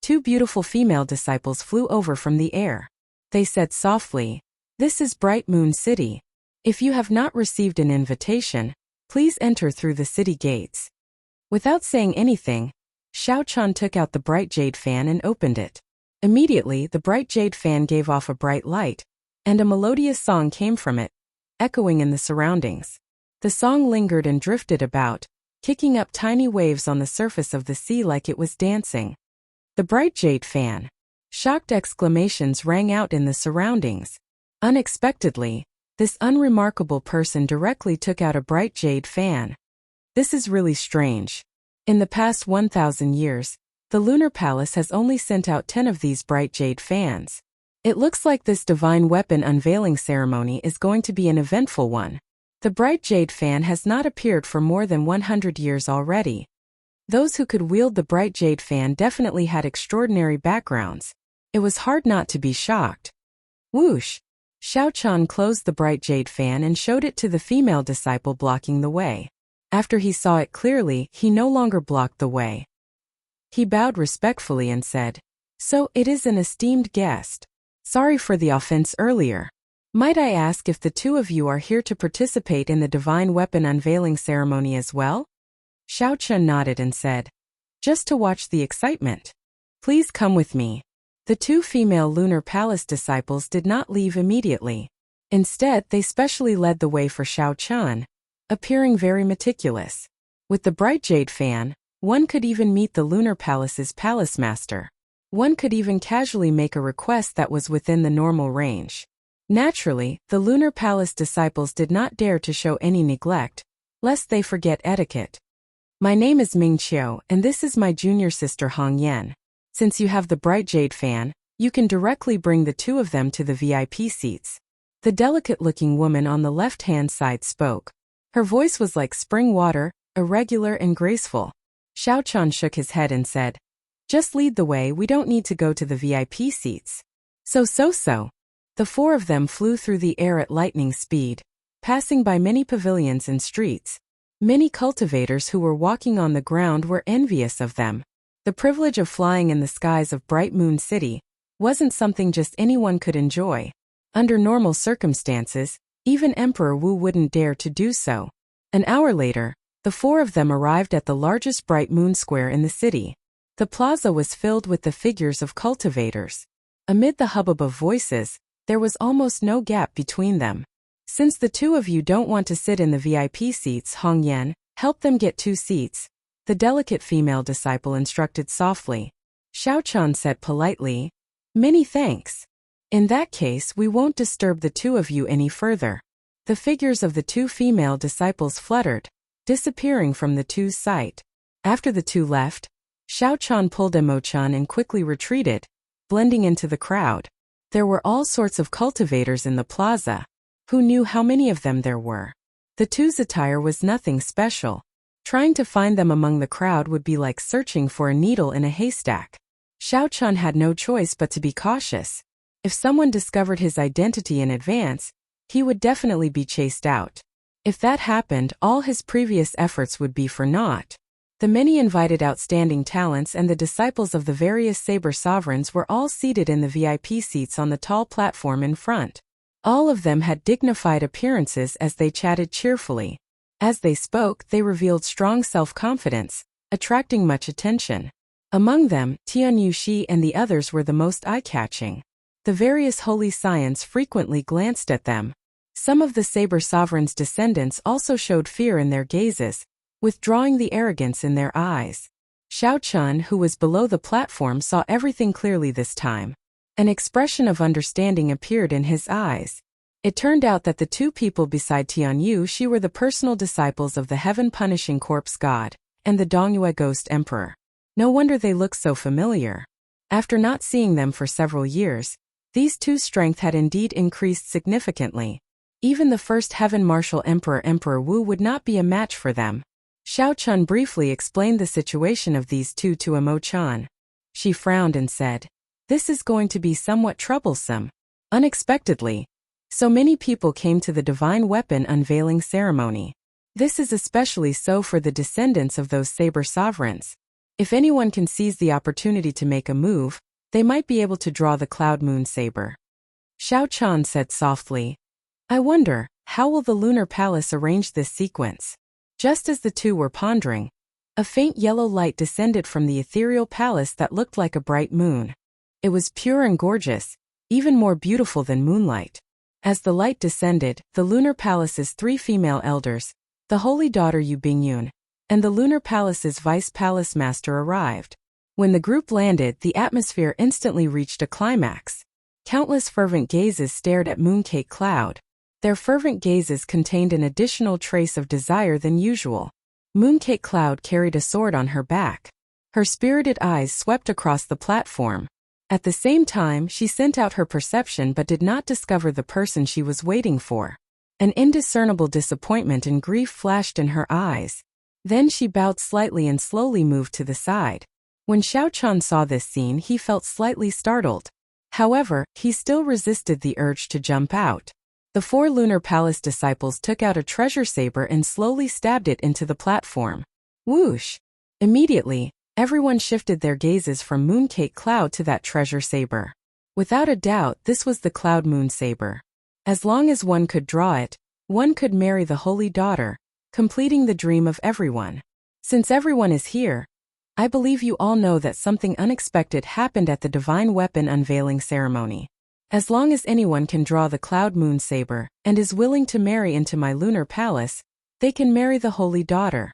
2 beautiful female disciples flew over from the air. They said softly, "This is Bright Moon City. If you have not received an invitation, please enter through the city gates." Without saying anything, Xiao Chun took out the bright jade fan and opened it. Immediately, the bright jade fan gave off a bright light, and a melodious song came from it, echoing in the surroundings. The song lingered and drifted about, kicking up tiny waves on the surface of the sea like it was dancing. The bright jade fan. Shocked exclamations rang out in the surroundings. Unexpectedly, this unremarkable person directly took out a bright jade fan. This is really strange. In the past 1,000 years, the Lunar Palace has only sent out 10 of these bright jade fans. It looks like this divine weapon unveiling ceremony is going to be an eventful one. The bright jade fan has not appeared for more than 100 years already. Those who could wield the bright jade fan definitely had extraordinary backgrounds. It was hard not to be shocked. Whoosh! Xiao Chun closed the bright jade fan and showed it to the female disciple blocking the way. After he saw it clearly, he no longer blocked the way. He bowed respectfully and said, "So it is an esteemed guest. Sorry for the offense earlier. Might I ask if the 2 of you are here to participate in the divine weapon unveiling ceremony as well?" Xiao Chun nodded and said, "Just to watch the excitement. Please come with me." The 2 female Lunar Palace disciples did not leave immediately. Instead, they specially led the way for Xiao Chun, appearing very meticulous. With the bright jade fan, one could even meet the Lunar Palace's palace master. One could even casually make a request that was within the normal range. Naturally, the Lunar Palace disciples did not dare to show any neglect, lest they forget etiquette. My name is Ming Qiu, and this is my junior sister Hong Yan. Since you have the bright jade fan, you can directly bring the two of them to the VIP seats. The delicate-looking woman on the left-hand side spoke. Her voice was like spring water, irregular and graceful. Xiao Chun shook his head and said, "Just lead the way, we don't need to go to the VIP seats." So. The four of them flew through the air at lightning speed, passing by many pavilions and streets. Many cultivators who were walking on the ground were envious of them. The privilege of flying in the skies of Bright Moon City wasn't something just anyone could enjoy. Under normal circumstances, even Emperor Wu wouldn't dare to do so. An hour later, the four of them arrived at the largest Bright Moon Square in the city. The plaza was filled with the figures of cultivators. Amid the hubbub of voices, there was almost no gap between them. Since the two of you don't want to sit in the VIP seats, Hong Yan, help them get 2 seats, the delicate female disciple instructed softly. Xiao Chun said politely, "Many thanks. In that case, we won't disturb the two of you any further." The figures of the 2 female disciples fluttered, disappearing from the two's sight. After the 2 left, Xiao Chun pulled a Mo-chan and quickly retreated, blending into the crowd. There were all sorts of cultivators in the plaza. Who knew how many of them there were? The two's attire was nothing special. Trying to find them among the crowd would be like searching for a needle in a haystack. Xiao Chun had no choice but to be cautious. If someone discovered his identity in advance, he would definitely be chased out. If that happened, all his previous efforts would be for naught. The many invited outstanding talents and the disciples of the various saber sovereigns were all seated in the VIP seats on the tall platform in front. All of them had dignified appearances as they chatted cheerfully. As they spoke, they revealed strong self-confidence, attracting much attention. Among them, Tian Yuxi and the others were the most eye-catching. The various holy scions frequently glanced at them. Some of the saber sovereign's descendants also showed fear in their gazes, withdrawing the arrogance in their eyes. Xiao Chun, who was below the platform, saw everything clearly this time. An expression of understanding appeared in his eyes. It turned out that the 2 people beside Tian Yuxi were the personal disciples of the heaven-punishing corpse god and the Dongyue ghost emperor. No wonder they looked so familiar. After not seeing them for several years, these 2's strength had indeed increased significantly. Even the first heaven martial emperor, Emperor Wu, would not be a match for them. Xiao Chun briefly explained the situation of these 2 to a Mo-chan. She frowned and said, "This is going to be somewhat troublesome." Unexpectedly, so many people came to the divine weapon unveiling ceremony. This is especially so for the descendants of those saber sovereigns. If anyone can seize the opportunity to make a move, they might be able to draw the Cloud Moon saber. Xiao Chun said softly, "I wonder, how will the Lunar Palace arrange this sequence?" Just as the 2 were pondering, a faint yellow light descended from the ethereal palace that looked like a bright moon. It was pure and gorgeous, even more beautiful than moonlight. As the light descended, the Lunar Palace's 3 female elders, the Holy Daughter Yu Bingyun, and the Lunar Palace's Vice Palace Master arrived. When the group landed, the atmosphere instantly reached a climax. Countless fervent gazes stared at Mooncake Cloud. Their fervent gazes contained an additional trace of desire than usual. Mooncake Cloud carried a sword on her back. Her spirited eyes swept across the platform. At the same time, she sent out her perception but did not discover the person she was waiting for. An indiscernible disappointment and grief flashed in her eyes. Then she bowed slightly and slowly moved to the side. When Xiao Chun saw this scene, he felt slightly startled. However, he still resisted the urge to jump out. The 4 Lunar Palace disciples took out a treasure saber and slowly stabbed it into the platform. Whoosh! Immediately, everyone shifted their gazes from Mooncake Cloud to that treasure saber. Without a doubt, this was the Cloud Moon saber. As long as one could draw it, one could marry the Holy Daughter, completing the dream of everyone. Since everyone is here, I believe you all know that something unexpected happened at the Divine Weapon unveiling ceremony. As long as anyone can draw the cloud moon saber, and is willing to marry into my lunar palace, they can marry the holy daughter.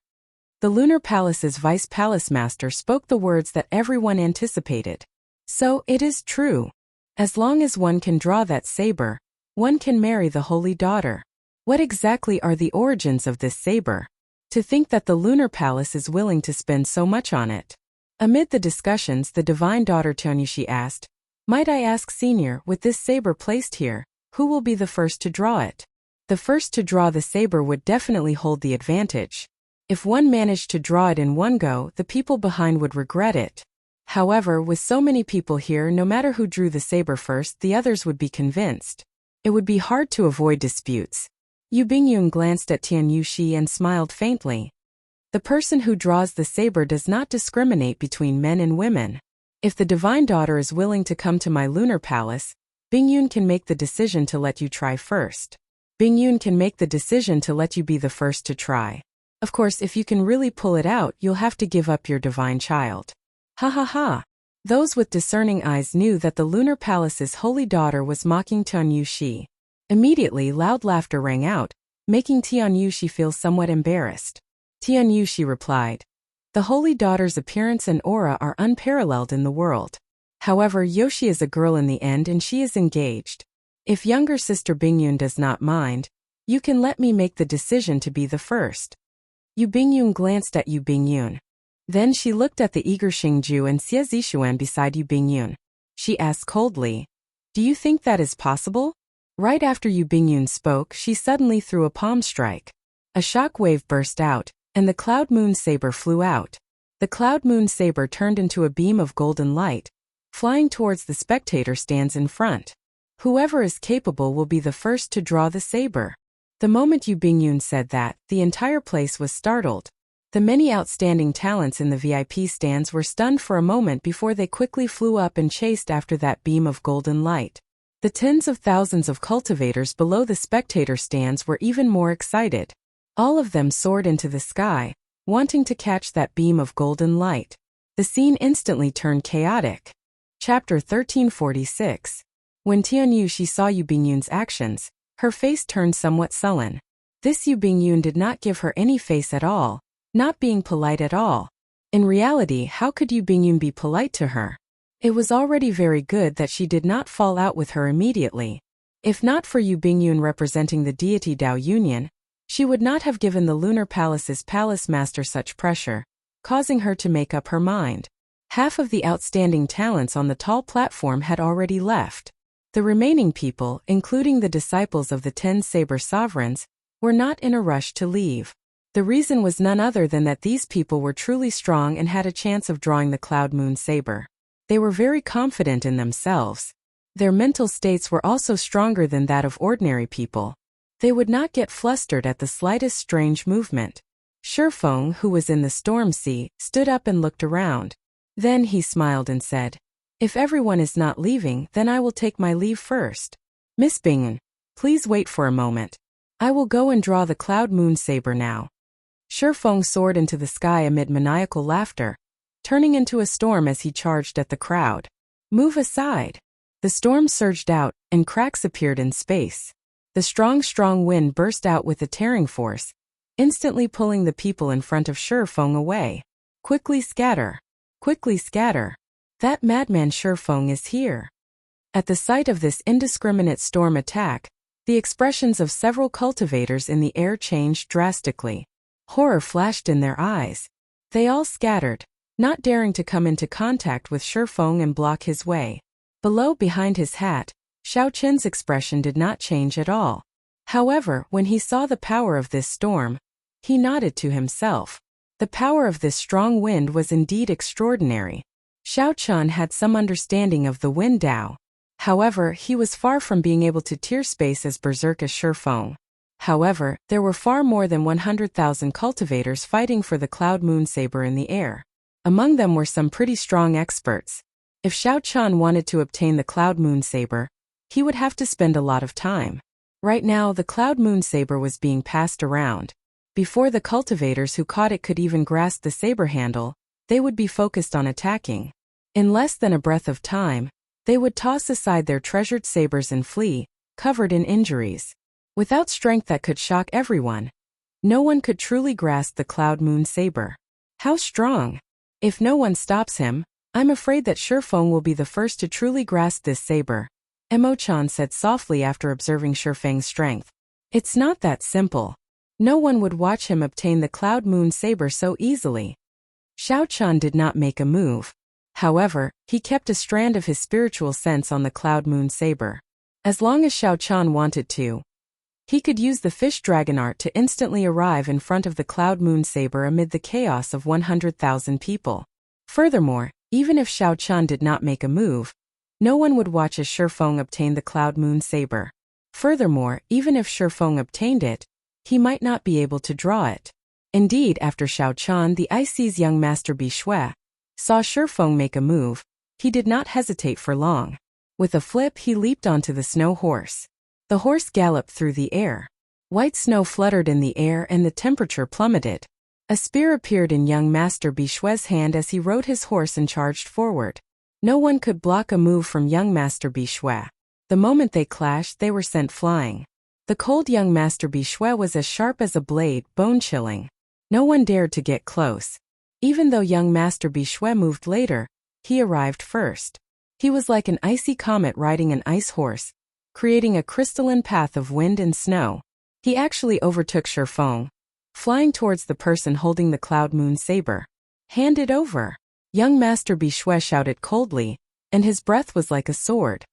The lunar palace's vice palace master spoke the words that everyone anticipated. So, it is true. As long as one can draw that saber, one can marry the holy daughter. What exactly are the origins of this saber? To think that the lunar palace is willing to spend so much on it. Amid the discussions, the divine daughter Tianyushi asked, "Might I ask, Senior, with this saber placed here, who will be the first to draw it?" The first to draw the saber would definitely hold the advantage. If one managed to draw it in one go, the people behind would regret it. However, with so many people here, no matter who drew the saber first, the others would be convinced. It would be hard to avoid disputes. Yu Bingyun glanced at Tianyushi and smiled faintly. The person who draws the saber does not discriminate between men and women. If the divine daughter is willing to come to my lunar palace, Bingyun can make the decision to let you try first. Bingyun can make the decision to let you be the first to try. Of course, if you can really pull it out, you'll have to give up your divine child. Ha ha ha. Those with discerning eyes knew that the lunar palace's holy daughter was mocking Tianyushi. Immediately, loud laughter rang out, making Tianyushi feel somewhat embarrassed. Tianyushi replied, "The holy daughter's appearance and aura are unparalleled in the world. However, Yoshi is a girl in the end and she is engaged. If younger sister Bingyun does not mind, you can let me make the decision to be the first." Yu Bingyun glanced at Yu Bingyun. Then she looked at the eager Xingju and Xie Zishuan beside Yu Bingyun. She asked coldly, "Do you think that is possible?" Right after Yu Bingyun spoke, she suddenly threw a palm strike. A shock wave burst out, and the cloud moon saber flew out. The cloud moon saber turned into a beam of golden light, flying towards the spectator stands in front. Whoever is capable will be the first to draw the saber. The moment Yu Bingyun said that, the entire place was startled. The many outstanding talents in the VIP stands were stunned for a moment before they quickly flew up and chased after that beam of golden light. The tens of thousands of cultivators below the spectator stands were even more excited. All of them soared into the sky, wanting to catch that beam of golden light. The scene instantly turned chaotic. Chapter 1346. When Tianyushi saw Yu Bingyun's actions, her face turned somewhat sullen. This Yu Bingyun did not give her any face at all, not being polite at all. In reality, how could Yu Bingyun be polite to her? It was already very good that she did not fall out with her immediately. If not for Yu Bingyun representing the deity Dao Union, she would not have given the lunar palace's palace master such pressure, causing her to make up her mind. Half of the outstanding talents on the tall platform had already left. The remaining people, including the disciples of the 10 saber sovereigns, were not in a rush to leave. The reason was none other than that these people were truly strong and had a chance of drawing the cloud moon saber. They were very confident in themselves. Their mental states were also stronger than that of ordinary people. They would not get flustered at the slightest strange movement. Shifeng, who was in the storm sea, stood up and looked around. Then he smiled and said, "If everyone is not leaving, then I will take my leave first. Miss Bingyun, please wait for a moment. I will go and draw the cloud moon saber now." Shifeng soared into the sky amid maniacal laughter, turning into a storm as he charged at the crowd. "Move aside." The storm surged out, and cracks appeared in space. The strong wind burst out with a tearing force, instantly pulling the people in front of Shifeng away. "Quickly scatter! Quickly scatter! That madman Shifeng is here." At the sight of this indiscriminate storm attack, the expressions of several cultivators in the air changed drastically. Horror flashed in their eyes. They all scattered, not daring to come into contact with Shifeng and block his way. Below, behind his hat, Xiao Qin's expression did not change at all. However, when he saw the power of this storm, he nodded to himself. The power of this strong wind was indeed extraordinary. Xiao Qin had some understanding of the wind Dao. However, he was far from being able to tear space as berserk as Shifeng. However, there were far more than 100,000 cultivators fighting for the cloud moon saber in the air. Among them were some pretty strong experts. If Xiao Qin wanted to obtain the cloud moon saber, he would have to spend a lot of time. Right now, the cloud moon saber was being passed around. Before the cultivators who caught it could even grasp the saber handle, they would be focused on attacking. In less than a breath of time, They would toss aside their treasured sabers and flee, covered in injuries. Without strength that could shock everyone, no one could truly grasp the Cloud Moon Saber. How strong! If no one stops him, I'm afraid that Shifeng will be the first to truly grasp this saber, Emo-chan said softly after observing Shifeng's strength. It's not that simple. No one would watch him obtain the Cloud Moon Saber so easily. Xiao-chan did not make a move. However, he kept a strand of his spiritual sense on the Cloud Moon Saber. As long as Xiao-chan wanted to, he could use the fish dragon art to instantly arrive in front of the Cloud Moon Saber amid the chaos of 100,000 people. Furthermore, even if Xiao-chan did not make a move, no one would watch as Shifeng obtain the Cloud Moon Saber. Furthermore, even if Shifeng obtained it, he might not be able to draw it. Indeed, after Xiao-chan, the IC's young master Bishui, saw Shifeng make a move, he did not hesitate for long. With a flip, he leaped onto the snow horse. The horse galloped through the air. White snow fluttered in the air and the temperature plummeted. A spear appeared in young master Bishui's hand as he rode his horse and charged forward. No one could block a move from young master Bishui. The moment they clashed, they were sent flying. The cold young master Bishui was as sharp as a blade, bone-chilling. No one dared to get close. Even though young master Bishui moved later, he arrived first. He was like an icy comet riding an ice horse, creating a crystalline path of wind and snow. He actually overtook Shifeng, flying towards the person holding the Cloud Moon Saber. Hand it over. Young master Bishui shouted coldly, and his breath was like a sword.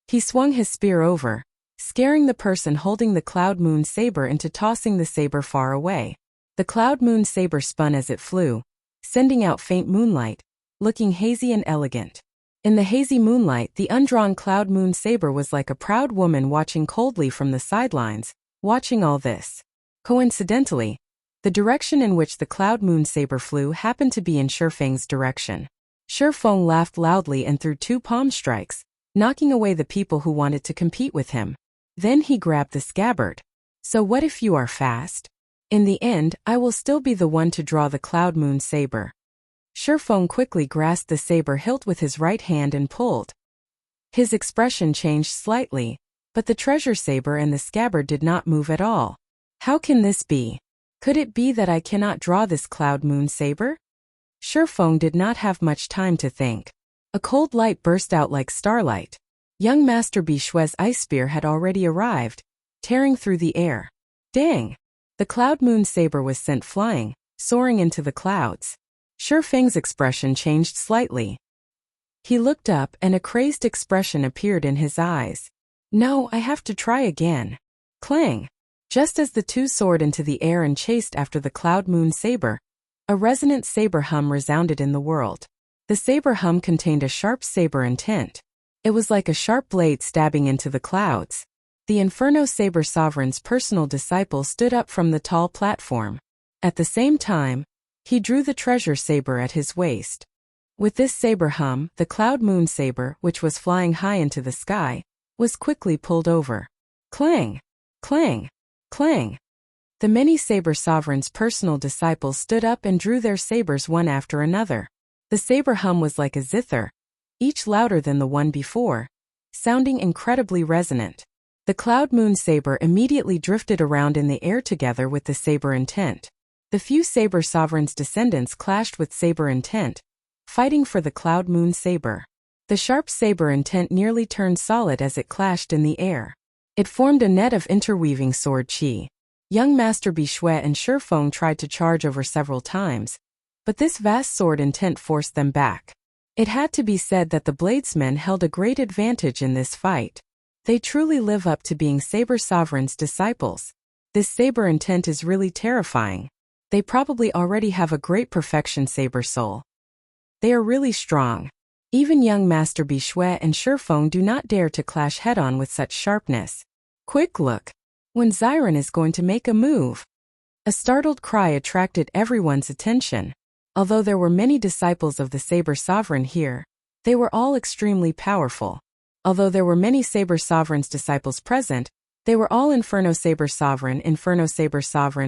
He swung his spear over, scaring the person holding the Cloud Moon Saber into tossing the saber far away. The Cloud Moon Saber spun as it flew, sending out faint moonlight, looking hazy and elegant. In the hazy moonlight, the undrawn Cloud Moon Saber was like a proud woman watching coldly from the sidelines, watching all this. Coincidentally, the direction in which the Cloud Moon Saber flew happened to be in Shifeng's direction. Shifeng laughed loudly and threw 2 palm strikes, knocking away the people who wanted to compete with him. Then he grabbed the scabbard. So what if you are fast? In the end, I will still be the one to draw the Cloud Moon Saber. Shifeng quickly grasped the saber hilt with his right hand and pulled. His expression changed slightly, but the treasure saber and the scabbard did not move at all. How can this be? Could it be that I cannot draw this Cloud Moon Saber? Shifeng did not have much time to think. A cold light burst out like starlight. Young master Bishui's ice spear had already arrived, tearing through the air. Dang! The Cloud Moon Saber was sent flying, soaring into the clouds. Shifeng's expression changed slightly. He looked up and a crazed expression appeared in his eyes. No, I have to try again. Clang! Just as the 2 soared into the air and chased after the Cloud Moon Saber, a resonant saber hum resounded in the world. The saber hum contained a sharp saber intent. It was like a sharp blade stabbing into the clouds. The Inferno Saber Sovereign's personal disciple stood up from the tall platform. At the same time, he drew the treasure saber at his waist. With this saber hum, the Cloud Moon Saber, which was flying high into the sky, was quickly pulled over. Clang! Clang! Clang! The many Saber Sovereign's personal disciples stood up and drew their sabers one after another. The saber hum was like a zither, each louder than the one before, sounding incredibly resonant. The Cloud Moon Saber immediately drifted around in the air together with the saber intent. The few Saber Sovereign's descendants clashed with saber intent, fighting for the Cloud Moon Saber. The sharp saber intent nearly turned solid as it clashed in the air. It formed a net of interweaving sword chi. Young Master Bishui and Shifeng tried to charge over several times, but this vast sword intent forced them back. It had to be said that the Bladesmen held a great advantage in this fight. They truly live up to being Saber Sovereign's disciples. This saber intent is really terrifying. They probably already have a great perfection saber soul. They are really strong. Even young Master Bishui and Shifeng do not dare to clash head-on with such sharpness. Quick look! When Xiren is going to make a move. A startled cry attracted everyone's attention. Although there were many disciples of the Saber Sovereign here, they were all extremely powerful. Although there were many Saber Sovereign's disciples present, they were all Inferno Saber Sovereign,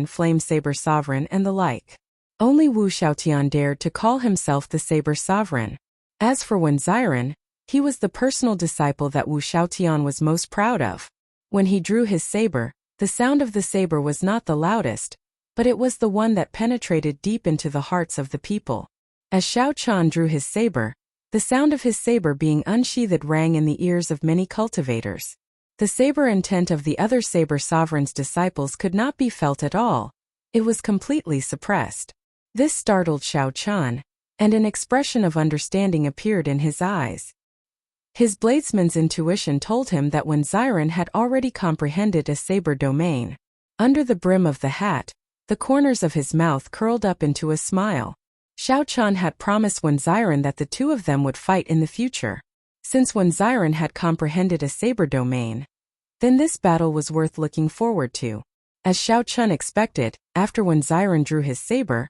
Flame Saber Sovereign, and the like. Only Wu Xiaotian dared to call himself the Saber Sovereign. As for Wen Xiren, He was the personal disciple that Wu Xiaotian was most proud of. When he drew his saber, the sound of the saber was not the loudest, but it was the one that penetrated deep into the hearts of the people. As Xiao Chan drew his saber, the sound of his saber being unsheathed rang in the ears of many cultivators. The saber intent of the other saber sovereign's disciples could not be felt at all. It was completely suppressed. This startled Xiao Chan, and an expression of understanding appeared in his eyes. His bladesman's intuition told him that when Xiren had already comprehended a saber domain. Under the brim of the hat, the corners of his mouth curled up into a smile. Xiao Chan had promised Wen Xiren that the two of them would fight in the future. Since Wen Xiren had comprehended a saber domain, then this battle was worth looking forward to. As Xiao Chan expected, after Wen Xiren drew his saber,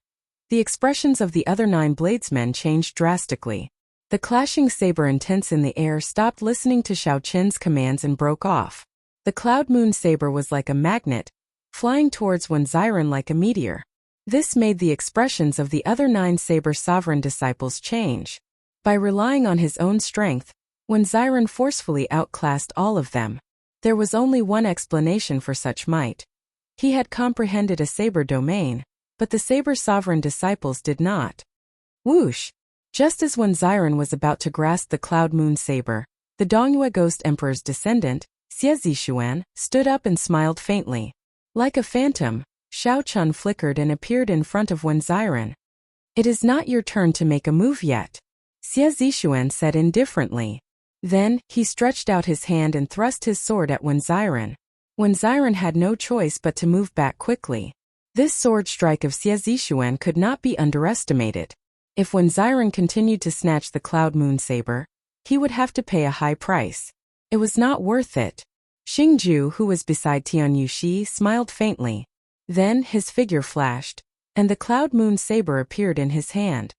the expressions of the other 9 bladesmen changed drastically. The clashing saber intents in the air stopped listening to Xiao Chen's commands and broke off. The cloud moon saber was like a magnet, flying towards Wen Xiren like a meteor. This made the expressions of the other 9 saber sovereign disciples change. By relying on his own strength, Wen Xiren forcefully outclassed all of them. There was only one explanation for such might. He had comprehended a saber domain, but the saber sovereign disciples did not. Whoosh! Just as Wen Xiren was about to grasp the cloud moon saber, the Dongyue Ghost Emperor's descendant, Xie Zixuan, stood up and smiled faintly. Like a phantom, Xiao Chan flickered and appeared in front of Wen Xiren. "It is not your turn to make a move yet," Xie Zixuan said indifferently. Then, he stretched out his hand and thrust his sword at Wen Xiren. Wen Xiren had no choice but to move back quickly. This sword strike of Xie Zixuan could not be underestimated. If Wen Xiren continued to snatch the cloud moon saber, he would have to pay a high price. It was not worth it. Xingju, who was beside Tian Yuxi, smiled faintly. Then, his figure flashed, and the cloud moon saber appeared in his hand.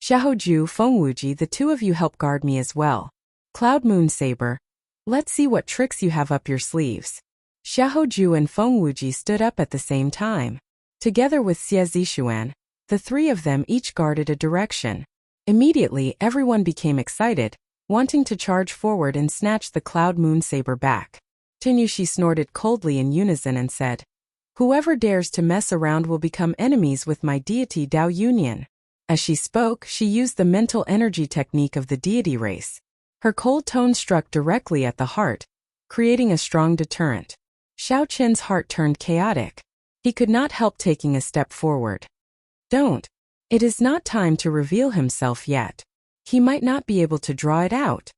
"Xiaoju, Fengwuji, the two of you help guard me as well. Cloud moon saber, let's see what tricks you have up your sleeves." Xiaoju and Fengwuji stood up at the same time. Together with Xie Zixuan, the 3 of them each guarded a direction. Immediately, everyone became excited, wanting to charge forward and snatch the cloud moon saber back. Tinyushi snorted coldly in unison and said, "Whoever dares to mess around will become enemies with my deity Dao Union." As she spoke, she used the mental energy technique of the deity race. Her cold tone struck directly at the heart, creating a strong deterrent. Xiao Chen's heart turned chaotic. He could not help taking a step forward. "Don't. It is not time to reveal himself yet. He might not be able to draw it out."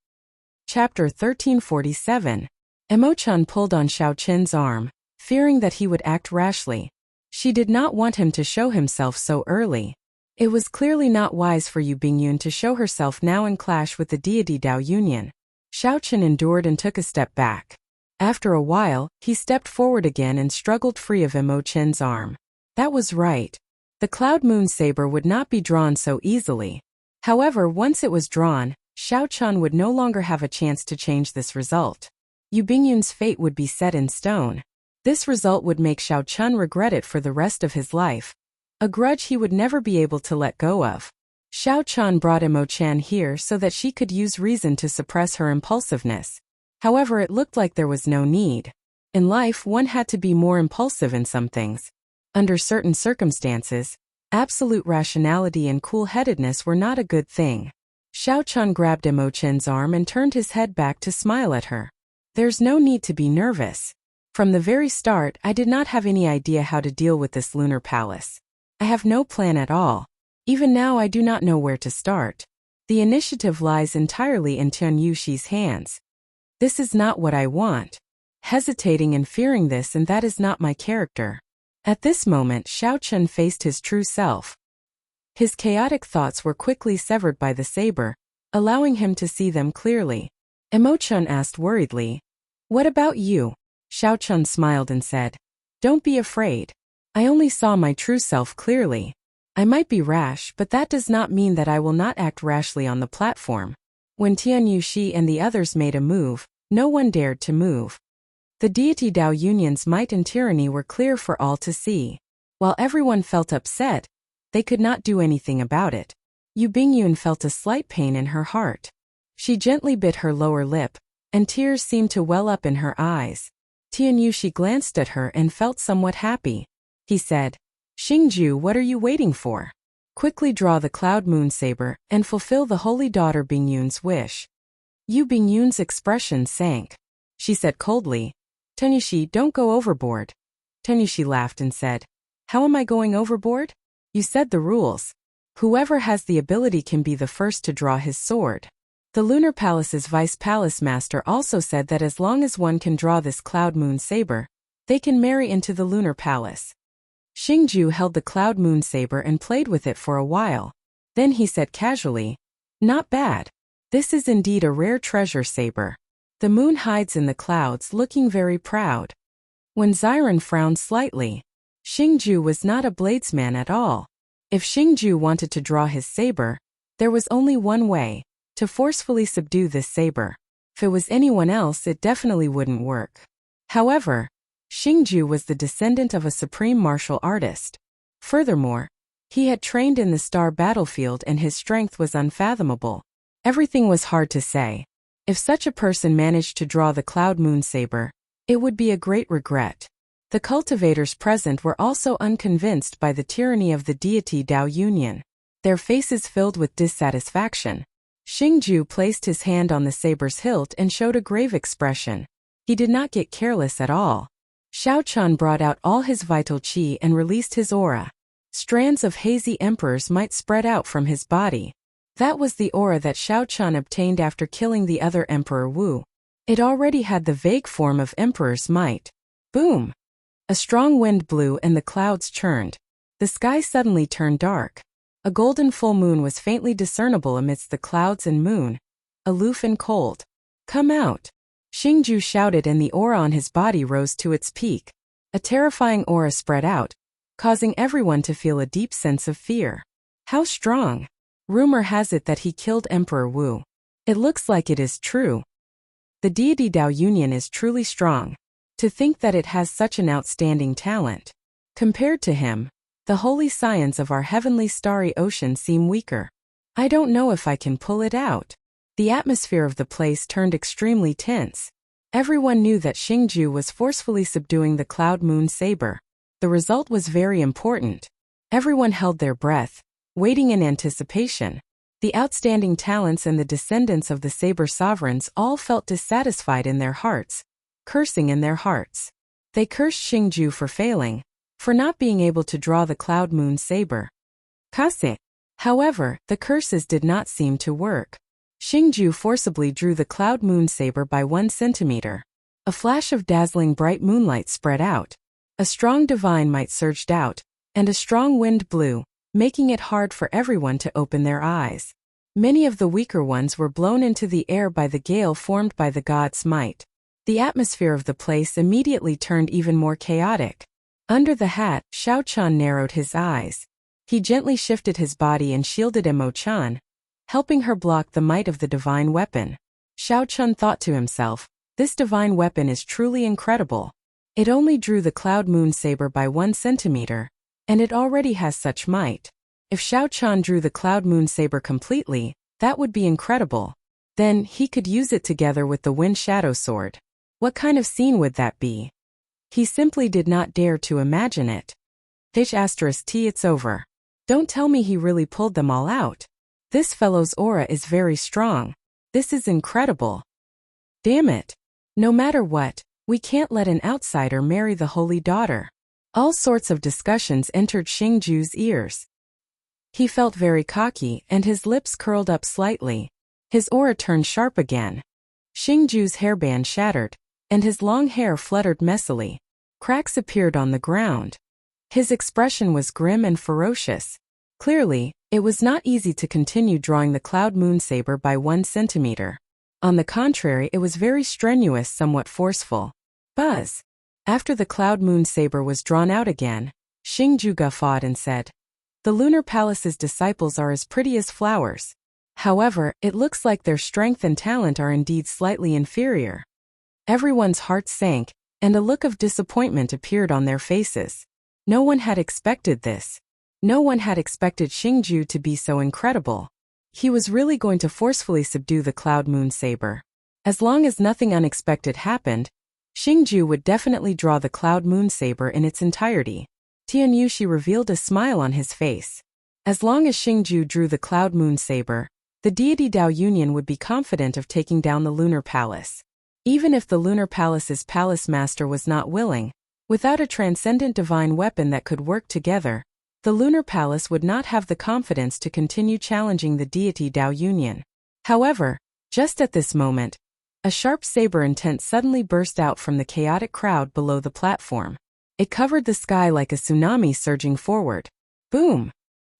Chapter 1347. Emochan pulled on Xiao Chen's arm, fearing that he would act rashly. She did not want him to show himself so early. It was clearly not wise for Yu Bingyun to show herself now in clash with the deity Dao Union. Xiao Chen endured and took a step back. After a while, he stepped forward again and struggled free of Emochen's arm. That was right. The cloud moon saber would not be drawn so easily. However, once it was drawn, Xiao Chan would no longer have a chance to change this result. Yu Bingyun's fate would be set in stone. This result would make Xiao Chan regret it for the rest of his life. A grudge he would never be able to let go of. Xiao Chan brought Emochan here so that she could use reason to suppress her impulsiveness. However, it looked like there was no need. In life, one had to be more impulsive in some things. Under certain circumstances, absolute rationality and cool-headedness were not a good thing. Xiao Chan grabbed Emochen's arm and turned his head back to smile at her. "There's no need to be nervous. From the very start, I did not have any idea how to deal with this lunar palace. I have no plan at all. Even now I do not know where to start. The initiative lies entirely in Tian Yuxi's hands. This is not what I want. Hesitating and fearing this and that is not my character." At this moment, Xiao Chen faced his true self. His chaotic thoughts were quickly severed by the saber, allowing him to see them clearly. Emochan asked worriedly, "What about you?" Xiao Chen smiled and said, "Don't be afraid. I only saw my true self clearly. I might be rash, but that does not mean that I will not act rashly on the platform." When Tian Yuxi and the others made a move, no one dared to move. The deity Dao Union's might and tyranny were clear for all to see. While everyone felt upset, they could not do anything about it. Yu Bingyun felt a slight pain in her heart. She gently bit her lower lip, and tears seemed to well up in her eyes. Tianyushi glanced at her and felt somewhat happy. He said, "Xingju, what are you waiting for? Quickly draw the cloud moon saber and fulfill the holy daughter Bingyun's wish." Yu Bingyun's expression sank. She said coldly, "Tianyushi, don't go overboard." Tianyushi laughed and said, "How am I going overboard? You said the rules. Whoever has the ability can be the first to draw his sword." The Lunar Palace's Vice Palace Master also said that as long as one can draw this cloud moon saber, they can marry into the Lunar Palace. Xingju held the cloud moon saber and played with it for a while. Then he said casually, "Not bad. This is indeed a rare treasure saber." The moon hides in the clouds, looking very proud. When Xiren frowned slightly, Xingju was not a bladesman at all. If Xingju wanted to draw his saber, there was only one way: to forcefully subdue this saber. If it was anyone else, it definitely wouldn't work. However, Xingju was the descendant of a supreme martial artist. Furthermore, he had trained in the star battlefield and his strength was unfathomable. Everything was hard to say. If such a person managed to draw the cloud moon saber, it would be a great regret. The cultivators present were also unconvinced by the tyranny of the deity Dao Union. Their faces filled with dissatisfaction. Xingju placed his hand on the saber's hilt and showed a grave expression. He did not get careless at all. Xiaochan brought out all his vital qi and released his aura. Strands of hazy emperors might spread out from his body. That was the aura that Xiaochan obtained after killing the other Emperor Wu. It already had the vague form of emperor's might. Boom! A strong wind blew and the clouds churned. The sky suddenly turned dark. A golden full moon was faintly discernible amidst the clouds and moon, aloof and cold. "Come out!" Xingju shouted and the aura on his body rose to its peak. A terrifying aura spread out, causing everyone to feel a deep sense of fear. How strong! Rumor has it that he killed Emperor Wu. It looks like it is true. The deity Dao Union is truly strong. To think that it has such an outstanding talent. Compared to him, the holy scions of our heavenly starry ocean seem weaker. I don't know if I can pull it out. The atmosphere of the place turned extremely tense. Everyone knew that Xingju was forcefully subduing the cloud moon saber. The result was very important. Everyone held their breath, waiting in anticipation. The outstanding talents and the descendants of the saber sovereigns all felt dissatisfied in their hearts, cursing in their hearts. They cursed Xingju for failing, for not being able to draw the cloud moon saber. Kase. However, the curses did not seem to work. Xingju forcibly drew the cloud moon saber by 1 centimeter. A flash of dazzling bright moonlight spread out. A strong divine might surged out, and a strong wind blew, making it hard for everyone to open their eyes. Many of the weaker ones were blown into the air by the gale formed by the god's might. The atmosphere of the place immediately turned even more chaotic. Under the hat, Xiaochan narrowed his eyes. He gently shifted his body and shielded Imo-chan, helping her block the might of the divine weapon. Xiaochan thought to himself, this divine weapon is truly incredible. It only drew the cloud moon saber by 1 centimeter, and it already has such might. If Xiaochan drew the cloud moon saber completely, that would be incredible. Then, he could use it together with the wind shadow sword. What kind of scene would that be? He simply did not dare to imagine it. T it's over. Don't tell me he really pulled them all out. This fellow's aura is very strong. This is incredible. Damn it. No matter what, we can't let an outsider marry the holy daughter. All sorts of discussions entered Xingju's ears. He felt very cocky and his lips curled up slightly. His aura turned sharp again. Xingju's hairband shattered, and his long hair fluttered messily. Cracks appeared on the ground. His expression was grim and ferocious. Clearly, it was not easy to continue drawing the cloud moon saber by 1 centimeter. On the contrary, it was very strenuous, somewhat forceful. Buzz! After the cloud moon saber was drawn out again, Xingju guffawed and said, "The Lunar Palace's disciples are as pretty as flowers. However, it looks like their strength and talent are indeed slightly inferior." Everyone's hearts sank, and a look of disappointment appeared on their faces. No one had expected this. No one had expected Xingju to be so incredible. He was really going to forcefully subdue the Cloud Moon Saber. As long as nothing unexpected happened, Xingju would definitely draw the Cloud Moon Saber in its entirety. Tianyushi revealed a smile on his face. As long as Xingju drew the Cloud Moon Saber, the deity Dao Union would be confident of taking down the Lunar Palace. Even if the Lunar Palace's palace master was not willing, without a transcendent divine weapon that could work together, the Lunar Palace would not have the confidence to continue challenging the deity Dao Union. However, just at this moment, a sharp saber intent suddenly burst out from the chaotic crowd below the platform. It covered the sky like a tsunami surging forward. Boom!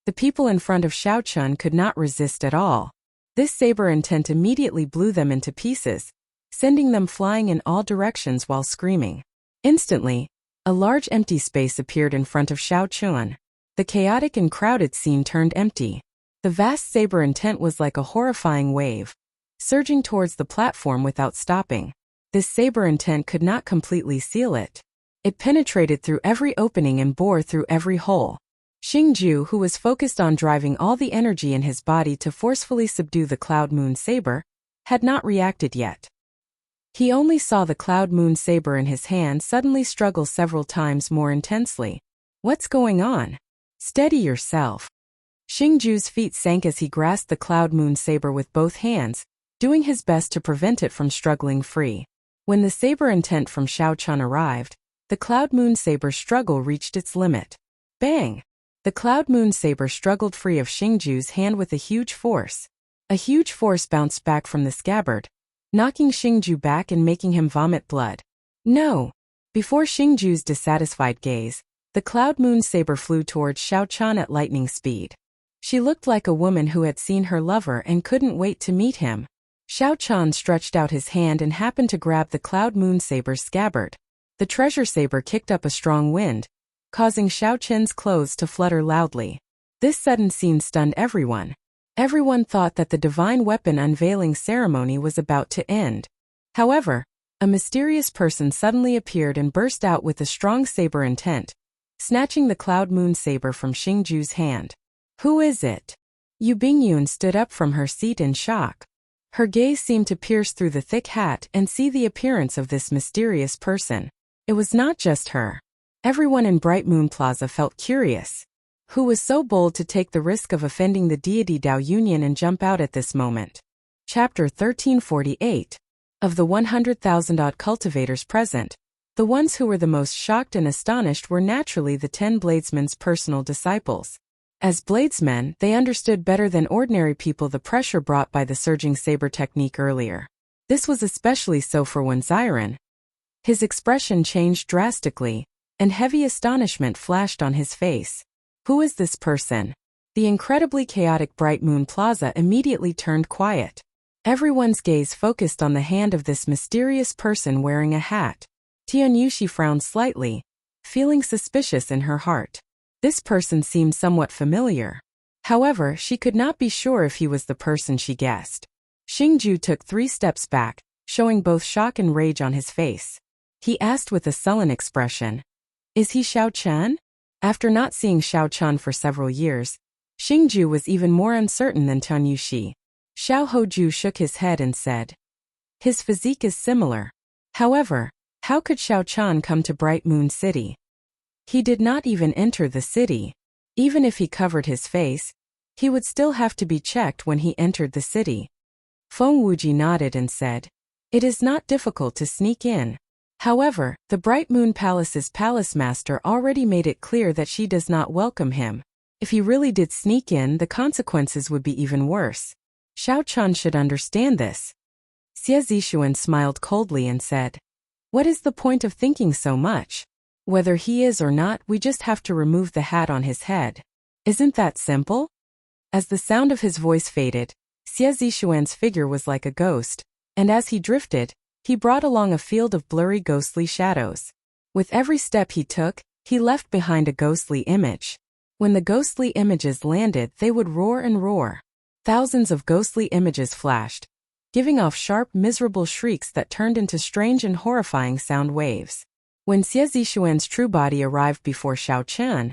The people in front of Xiaochun could not resist at all. This saber intent immediately blew them into pieces, sending them flying in all directions while screaming. Instantly, a large empty space appeared in front of Xiaochun. The chaotic and crowded scene turned empty. The vast saber intent was like a horrifying wave, surging towards the platform without stopping. This saber intent could not completely seal it. It penetrated through every opening and bore through every hole. Xingju, who was focused on driving all the energy in his body to forcefully subdue the Cloud Moon Saber, had not reacted yet. He only saw the Cloud Moon Saber in his hand suddenly struggle several times more intensely. What's going on? Steady yourself. Xingju's feet sank as he grasped the Cloud Moon Saber with both hands, doing his best to prevent it from struggling free. When the saber intent from Xiaochun arrived, the Cloud Moon Saber struggle reached its limit. Bang! The Cloud Moon Saber struggled free of Xingju's hand with a huge force. A huge force bounced back from the scabbard, knocking Xingju back and making him vomit blood. No! Before Xingju's dissatisfied gaze, the Cloud Moon Saber flew towards Xiaochun at lightning speed. She looked like a woman who had seen her lover and couldn't wait to meet him. Xiaochun stretched out his hand and happened to grab the Cloud Moon Saber's scabbard. The treasure saber kicked up a strong wind, causing Xiaochun's clothes to flutter loudly. This sudden scene stunned everyone. Everyone thought that the divine weapon unveiling ceremony was about to end. However, a mysterious person suddenly appeared and burst out with a strong saber intent, snatching the Cloud Moon Saber from Xingju's hand. Who is it? Yu Bingyun stood up from her seat in shock. Her gaze seemed to pierce through the thick hat and see the appearance of this mysterious person. It was not just her. Everyone in Bright Moon Plaza felt curious. Who was so bold to take the risk of offending the deity Dao Union and jump out at this moment? Chapter 1348. Of the 100,000-odd cultivators present, the ones who were the most shocked and astonished were naturally the 10 Bladesmen's personal disciples. As Bladesmen, they understood better than ordinary people the pressure brought by the surging saber technique earlier. This was especially so for Wenziren. His expression changed drastically, and heavy astonishment flashed on his face. Who is this person? The incredibly chaotic Bright Moon Plaza immediately turned quiet. Everyone's gaze focused on the hand of this mysterious person wearing a hat. Tianyushi frowned slightly, feeling suspicious in her heart. This person seemed somewhat familiar. However, she could not be sure if he was the person she guessed. Xingju took 3 steps back, showing both shock and rage on his face. He asked with a sullen expression, "Is he Xiaochun?" After not seeing Xiaochun for several years, Xingju was even more uncertain than Tianyushi. Xiao Hoju shook his head and said, "His physique is similar. However, how could Xiaochun come to Bright Moon City? He did not even enter the city. Even if he covered his face, he would still have to be checked when he entered the city." Feng Wuji nodded and said, "It is not difficult to sneak in. However, the Bright Moon Palace's palace master already made it clear that she does not welcome him. If he really did sneak in, the consequences would be even worse. Xiaochun should understand this." Xie Zishuan smiled coldly and said, "What is the point of thinking so much? Whether he is or not, we just have to remove the hat on his head. Isn't that simple?" As the sound of his voice faded, Xie Zishuan's figure was like a ghost, and as he drifted, he brought along a field of blurry ghostly shadows. With every step he took, he left behind a ghostly image. When the ghostly images landed, they would roar and roar. Thousands of ghostly images flashed, giving off sharp, miserable shrieks that turned into strange and horrifying sound waves. When Xie Zishuan's true body arrived before Xiaochun,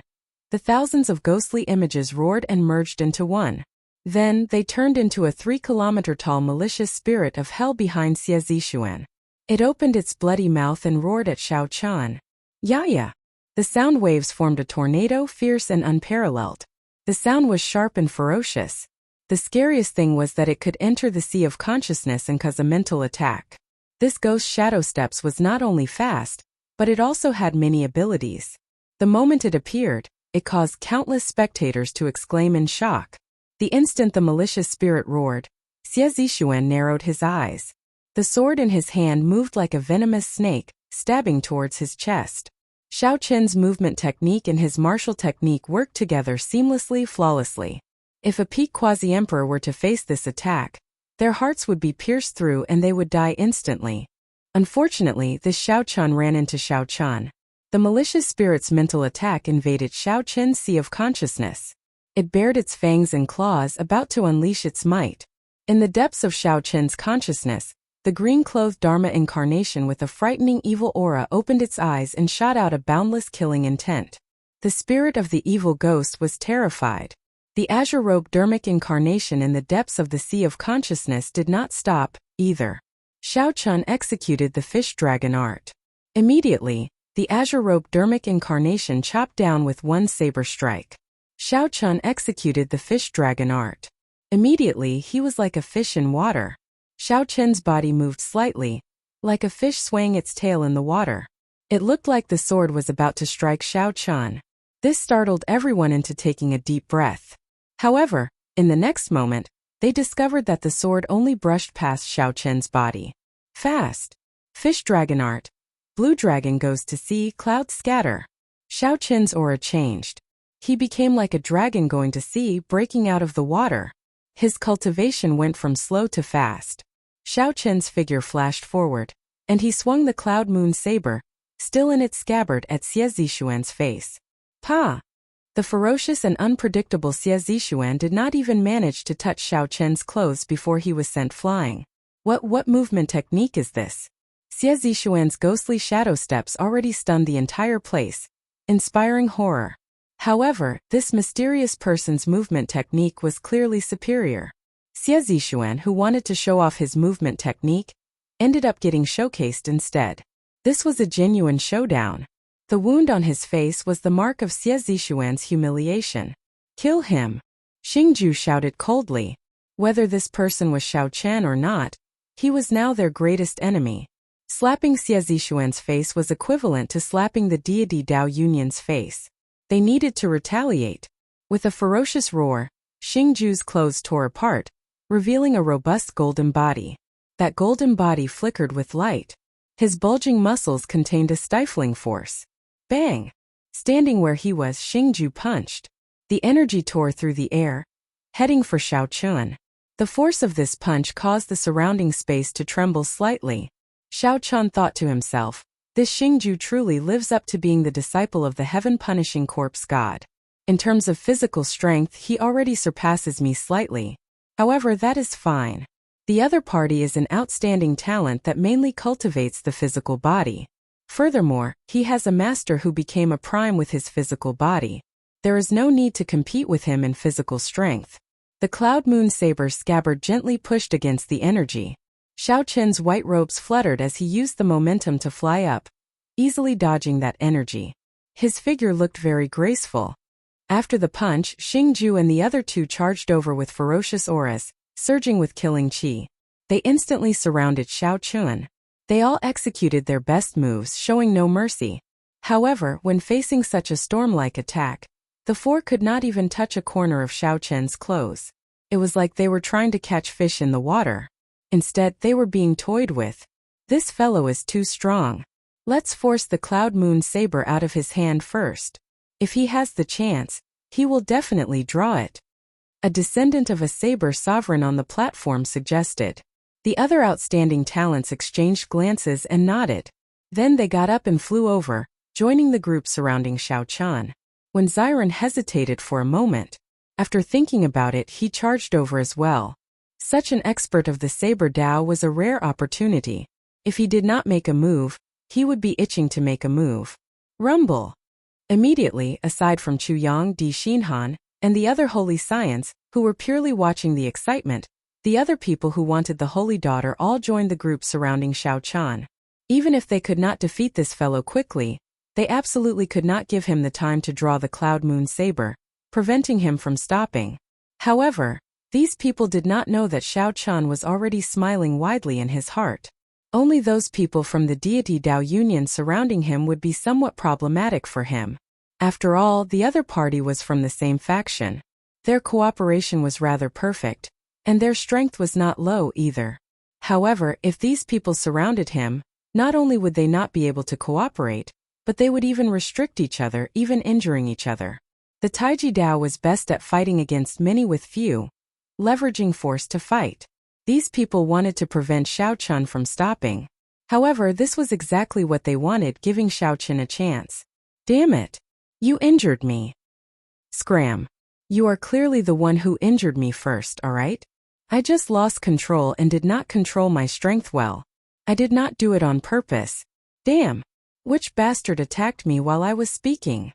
the thousands of ghostly images roared and merged into one. Then, they turned into a 3-kilometer-tall malicious spirit of hell behind Xie Zixuan. It opened its bloody mouth and roared at Xiao Chen. "Ya!" The sound waves formed a tornado, fierce and unparalleled. The sound was sharp and ferocious. The scariest thing was that it could enter the sea of consciousness and cause a mental attack. This ghost Shadow Steps was not only fast, but it also had many abilities. The moment it appeared, it caused countless spectators to exclaim in shock. The instant the malicious spirit roared, Xie Zixuan narrowed his eyes. The sword in his hand moved like a venomous snake, stabbing towards his chest. Xiao Chen's movement technique and his martial technique worked together seamlessly, flawlessly. If a peak quasi-emperor were to face this attack, their hearts would be pierced through and they would die instantly. Unfortunately, this Xiao Chen ran into Xiao Chen. The malicious spirit's mental attack invaded Xiao Chen's sea of consciousness. It bared its fangs and claws, about to unleash its might. In the depths of Xiao Chen's consciousness, the green-clothed Dharma incarnation with a frightening evil aura opened its eyes and shot out a boundless killing intent. The spirit of the evil ghost was terrified. The azure-robed Dharmic incarnation in the depths of the sea of consciousness did not stop, either. Xiao Chen executed the fish dragon art. Immediately, the azure-robed Dharmic incarnation chopped down with one saber strike. Xiao Chen executed the fish dragon art. Immediately, he was like a fish in water. Xiao Chen's body moved slightly, like a fish swaying its tail in the water. It looked like the sword was about to strike Xiao Chen. This startled everyone into taking a deep breath. However, in the next moment, they discovered that the sword only brushed past Xiao Chen's body. Fast. Fish dragon art. Blue dragon goes to sea, clouds scatter. Xiao Chen's aura changed. He became like a dragon going to sea, breaking out of the water. His cultivation went from slow to fast. Xiao Chen's figure flashed forward, and he swung the cloud moon saber, still in its scabbard, at Xie Zixuan's face. Pa! The ferocious and unpredictable Xie Zixuan did not even manage to touch Xiao Chen's clothes before he was sent flying. What movement technique is this? Xie Zixuan's ghostly shadow steps already stunned the entire place, inspiring horror. However, this mysterious person's movement technique was clearly superior. Xie Zixuan, who wanted to show off his movement technique, ended up getting showcased instead. This was a genuine showdown. The wound on his face was the mark of Xie Zixuan's humiliation. "Kill him!" Xingju shouted coldly. Whether this person was Xiao Chen or not, he was now their greatest enemy. Slapping Xie Zixuan's face was equivalent to slapping the deity Dao Yunyan's face. They needed to retaliate. With a ferocious roar, Xingju's clothes tore apart, revealing a robust golden body. That golden body flickered with light. His bulging muscles contained a stifling force. Bang! Standing where he was, Xingju punched. The energy tore through the air, heading for Xiao Chen. The force of this punch caused the surrounding space to tremble slightly. Xiao Chen thought to himself, this Xingju truly lives up to being the disciple of the heaven-punishing corpse god. In terms of physical strength, he already surpasses me slightly. However, that is fine. The other party is an outstanding talent that mainly cultivates the physical body. Furthermore, he has a master who became a prime with his physical body. There is no need to compete with him in physical strength. The cloud moon saber scabbard gently pushed against the energy. Xiao Chen's white robes fluttered as he used the momentum to fly up, easily dodging that energy. His figure looked very graceful. After the punch, Xingju and the other two charged over with ferocious auras, surging with killing chi. They instantly surrounded Xiao Chen. They all executed their best moves, showing no mercy. However, when facing such a storm-like attack, the four could not even touch a corner of Xiao Chen's clothes. It was like they were trying to catch fish in the water. Instead, they were being toyed with. This fellow is too strong. Let's force the cloud moon saber out of his hand first. If he has the chance, he will definitely draw it. A descendant of a saber sovereign on the platform suggested. The other outstanding talents exchanged glances and nodded. Then they got up and flew over, joining the group surrounding Xiao Chen. When Xiren hesitated for a moment, after thinking about it, he charged over as well. Such an expert of the saber Dao was a rare opportunity. If he did not make a move, he would be itching to make a move. Rumble! Immediately, aside from Chu Yang Di Xinhan, and the other holy science, who were purely watching the excitement. The other people who wanted the holy daughter all joined the group surrounding Xiao Chan. Even if they could not defeat this fellow quickly, they absolutely could not give him the time to draw the Cloud Moon Saber, preventing him from stopping. However, these people did not know that Xiao Chan was already smiling widely in his heart. Only those people from the deity Dao Union surrounding him would be somewhat problematic for him. After all, the other party was from the same faction. Their cooperation was rather perfect, and their strength was not low either. However, if these people surrounded him, not only would they not be able to cooperate, but they would even restrict each other, even injuring each other. The Taiji Dao was best at fighting against many with few, leveraging force to fight. These people wanted to prevent Xiao Chan from stopping. However, this was exactly what they wanted, giving Xiao Chan a chance. Damn it! You injured me. Scram. You are clearly the one who injured me first, alright? I just lost control and did not control my strength well. I did not do it on purpose. Damn. Which bastard attacked me while I was speaking?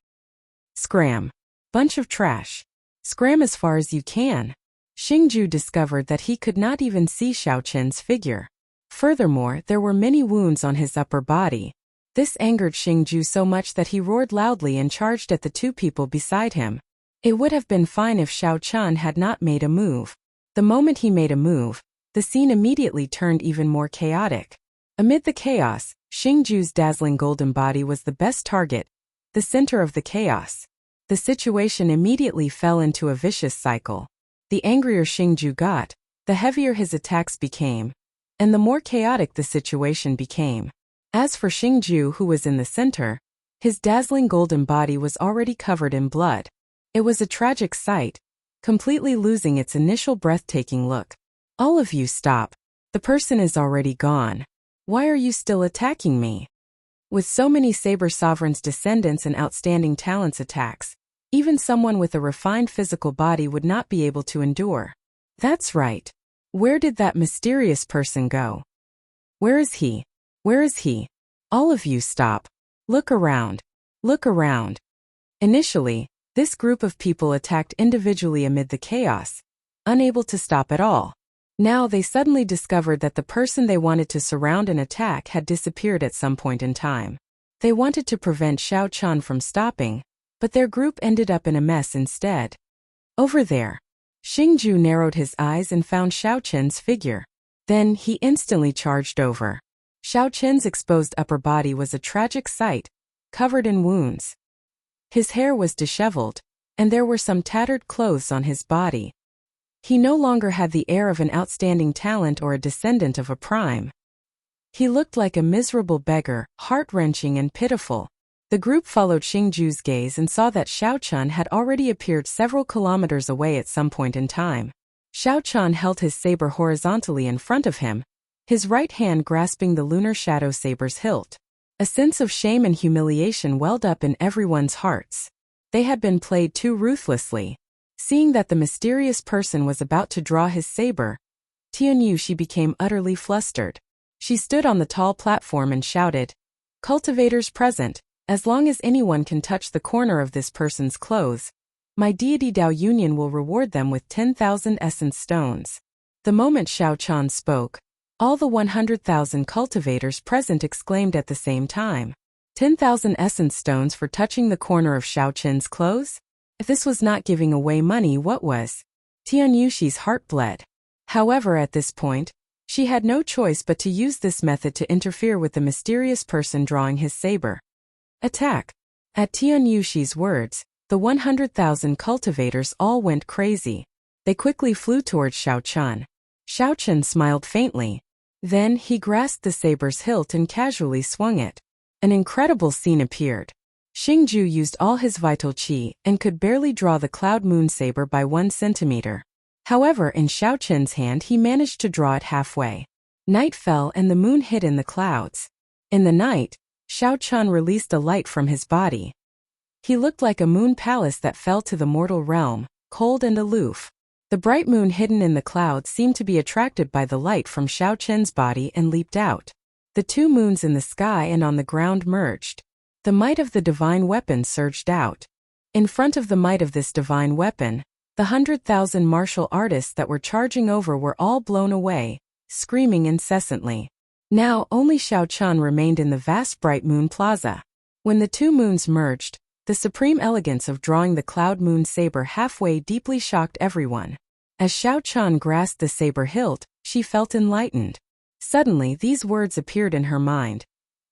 Scram. Bunch of trash. Scram as far as you can. Xingju discovered that he could not even see Xiao Chen's figure. Furthermore, there were many wounds on his upper body. This angered Xingju so much that he roared loudly and charged at the two people beside him. It would have been fine if Xiao Chan had not made a move. The moment he made a move, the scene immediately turned even more chaotic. Amid the chaos, Xingju's dazzling golden body was the best target, the center of the chaos. The situation immediately fell into a vicious cycle. The angrier Xingju got, the heavier his attacks became, and the more chaotic the situation became. As for Xingju, who was in the center, his dazzling golden body was already covered in blood. It was a tragic sight, completely losing its initial breathtaking look. All of you stop. The person is already gone. Why are you still attacking me? With so many Saber Sovereign's descendants and outstanding talents attacks, even someone with a refined physical body would not be able to endure. That's right. Where did that mysterious person go? Where is he? Where is he? All of you stop. Look around. Look around. Initially, this group of people attacked individually amid the chaos, unable to stop at all. Now they suddenly discovered that the person they wanted to surround and attack had disappeared at some point in time. They wanted to prevent Xiao Chan from stopping, but their group ended up in a mess instead. Over there. Xingju narrowed his eyes and found Xiao Chen's figure. Then he instantly charged over. Xiao Chen's exposed upper body was a tragic sight, covered in wounds. His hair was disheveled, and there were some tattered clothes on his body. He no longer had the air of an outstanding talent or a descendant of a prime. He looked like a miserable beggar, heart-wrenching and pitiful. The group followed Xingju's gaze and saw that Xiao Chan had already appeared several kilometers away at some point in time. Xiao Chan held his saber horizontally in front of him, his right hand grasping the lunar shadow saber's hilt. A sense of shame and humiliation welled up in everyone's hearts. They had been played too ruthlessly. Seeing that the mysterious person was about to draw his saber, Tianyushi became utterly flustered. She stood on the tall platform and shouted, "Cultivators present, as long as anyone can touch the corner of this person's clothes, my deity Dao Union will reward them with 10,000 essence stones." The moment Xiao Chan spoke, all the 100,000 cultivators present exclaimed at the same time. 10,000 essence stones for touching the corner of Xiao Chen's clothes? If this was not giving away money, what was? Tianyushi's heart bled. However, at this point, she had no choice but to use this method to interfere with the mysterious person drawing his saber. Attack! At Tianyushi's words, the 100,000 cultivators all went crazy. They quickly flew towards Xiao Chan. Xiao Chan smiled faintly. Then he grasped the saber's hilt and casually swung it. An incredible scene appeared. Xingju used all his vital qi and could barely draw the Cloud Moon saber by 1 centimeter. However, in Xiao Chen's hand he managed to draw it halfway. Night fell and the moon hid in the clouds. In the night, Xiao Chan released a light from his body. He looked like a moon palace that fell to the mortal realm, cold and aloof. The bright moon hidden in the clouds seemed to be attracted by the light from Xiao Chen's body and leaped out. The two moons in the sky and on the ground merged. The might of the divine weapon surged out. In front of the might of this divine weapon, the 100,000 martial artists that were charging over were all blown away, screaming incessantly. Now only Xiao Chun remained in the vast bright moon plaza. When the two moons merged, the supreme elegance of drawing the cloud moon saber halfway deeply shocked everyone. As Xiao Chun grasped the saber hilt, she felt enlightened. Suddenly these words appeared in her mind.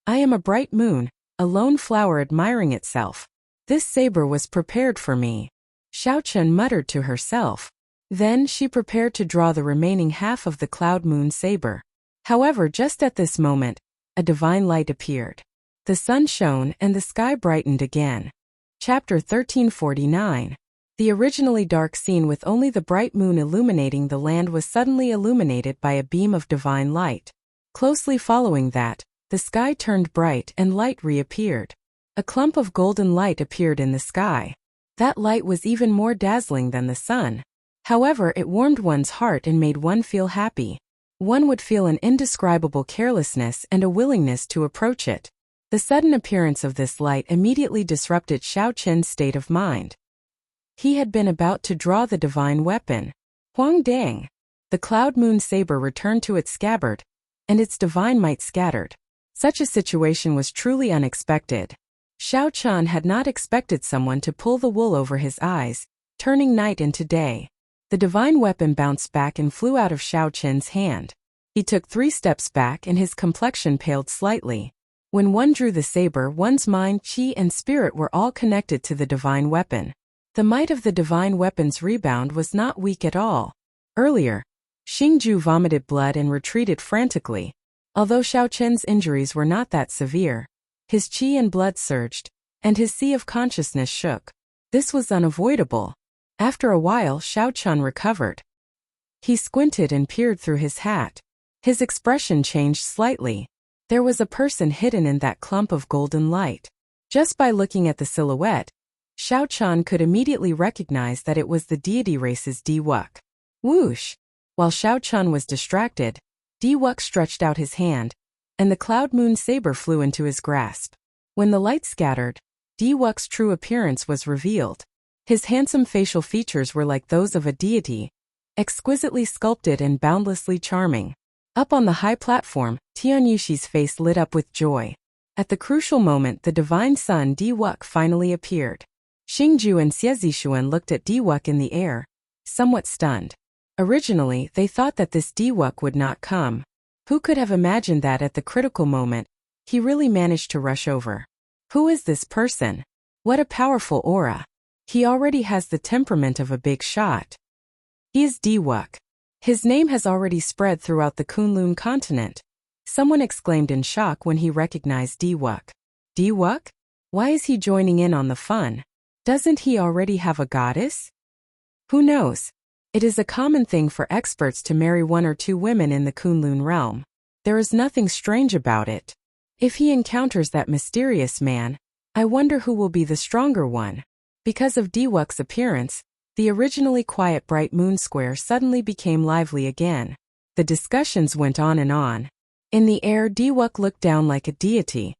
I am a bright moon, a lone flower admiring itself. This saber was prepared for me. Xiao Chun muttered to herself. Then she prepared to draw the remaining half of the cloud moon saber. However, just at this moment, a divine light appeared. The sun shone and the sky brightened again. Chapter 1349. The originally dark scene with only the bright moon illuminating the land was suddenly illuminated by a beam of divine light. Closely following that, the sky turned bright and light reappeared. A clump of golden light appeared in the sky. That light was even more dazzling than the sun. However, it warmed one's heart and made one feel happy. One would feel an indescribable carelessness and a willingness to approach it. The sudden appearance of this light immediately disrupted Xiao Chun's state of mind. He had been about to draw the divine weapon. Huang Dang! The cloud moon saber returned to its scabbard, and its divine might scattered. Such a situation was truly unexpected. Xiao Chun had not expected someone to pull the wool over his eyes, turning night into day. The divine weapon bounced back and flew out of Xiao Chun's hand. He took 3 steps back and his complexion paled slightly. When one drew the saber, one's mind, chi, and spirit were all connected to the divine weapon. The might of the divine weapon's rebound was not weak at all. Earlier, Xingju vomited blood and retreated frantically. Although Xiao Chun's injuries were not that severe, his chi and blood surged, and his sea of consciousness shook. This was unavoidable. After a while, Xiao Chun recovered. He squinted and peered through his hat. His expression changed slightly. There was a person hidden in that clump of golden light. Just by looking at the silhouette, Xiao Chun could immediately recognize that it was the deity race's Di-Wuk. Whoosh! While Xiao Chun was distracted, Di-Wuk stretched out his hand, and the cloud moon saber flew into his grasp. When the light scattered, Di-Wuk's true appearance was revealed. His handsome facial features were like those of a deity, exquisitely sculpted and boundlessly charming. Up on the high platform, Tianyushi's face lit up with joy. At the crucial moment, the divine son Di-Wuk finally appeared. Xingju and Xiezishuan looked at Di-Wuk in the air, somewhat stunned. Originally, they thought that this Di-Wuk would not come. Who could have imagined that at the critical moment, he really managed to rush over? Who is this person? What a powerful aura. He already has the temperament of a big shot. He is Di-Wuk. His name has already spread throughout the Kunlun continent. Someone exclaimed in shock when he recognized Di-Wuk. Di-Wuk? Why is he joining in on the fun? Doesn't he already have a goddess? Who knows? It is a common thing for experts to marry 1 or 2 women in the Kunlun realm. There is nothing strange about it. If he encounters that mysterious man, I wonder who will be the stronger one. Because of Di-Wuk's appearance, the originally quiet bright moon square suddenly became lively again. The discussions went on and on. In the air, Di-Wuk looked down like a deity.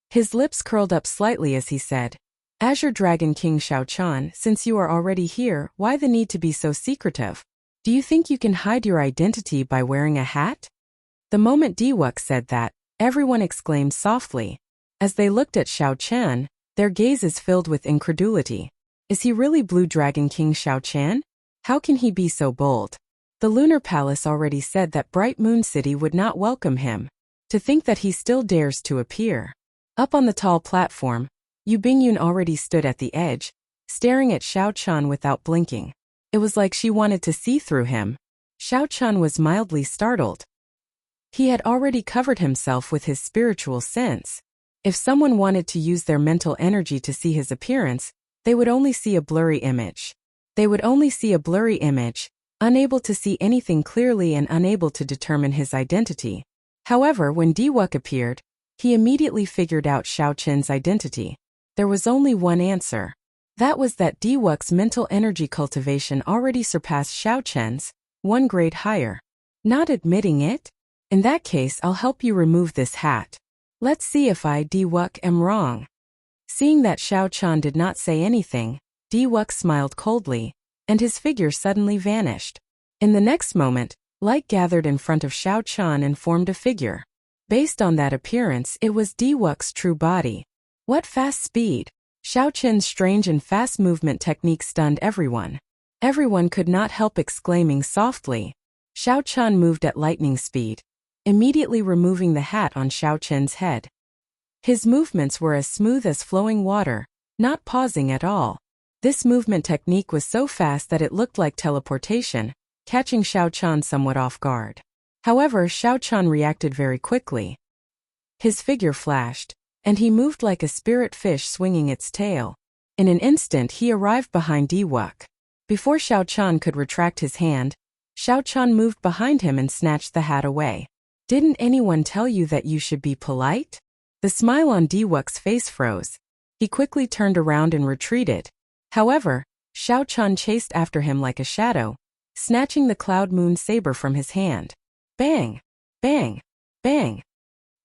His lips curled up slightly as he said, Azure Dragon King Xiao Chun, since you are already here, why the need to be so secretive? Do you think you can hide your identity by wearing a hat? The moment Di-Wuk said that, everyone exclaimed softly. As they looked at Xiao Chun, their gazes filled with incredulity. Is he really Blue Dragon King Xiao Chun? How can he be so bold? The Lunar Palace already said that Bright Moon City would not welcome him. To think that he still dares to appear. Up on the tall platform, Yu Bingyun already stood at the edge, staring at Xiao Chun without blinking. It was like she wanted to see through him. Xiao Chun was mildly startled. He had already covered himself with his spiritual sense. If someone wanted to use their mental energy to see his appearance, they would only see a blurry image. They would only see a blurry image, unable to see anything clearly and unable to determine his identity. However, when Di-Wuk appeared, he immediately figured out Xiao Chun's identity. There was only one answer. That was that Di-Wuk's mental energy cultivation already surpassed Xiao Chun's, 1 grade higher. Not admitting it? In that case, I'll help you remove this hat. Let's see if I, Di-Wuk, am wrong. Seeing that Xiao Chan did not say anything, Diwux smiled coldly, and his figure suddenly vanished. In the next moment, light gathered in front of Xiao Chan and formed a figure. Based on that appearance, it was Diwux's true body. What fast speed! Xiao Chen's strange and fast movement technique stunned everyone. Everyone could not help exclaiming softly. Xiao Chan moved at lightning speed, immediately removing the hat on Xiao Chen's head. His movements were as smooth as flowing water, not pausing at all. This movement technique was so fast that it looked like teleportation, catching Xiao Chan somewhat off guard. However, Xiao Chan reacted very quickly. His figure flashed, and he moved like a spirit fish swinging its tail. In an instant he arrived behind Diwux. Before Xiao Chan could retract his hand, Xiao Chan moved behind him and snatched the hat away. "Didn't anyone tell you that you should be polite?" The smile on Diwux's face froze. He quickly turned around and retreated. However, Xiao Chan chased after him like a shadow, snatching the Cloud Moon saber from his hand. Bang! Bang! Bang!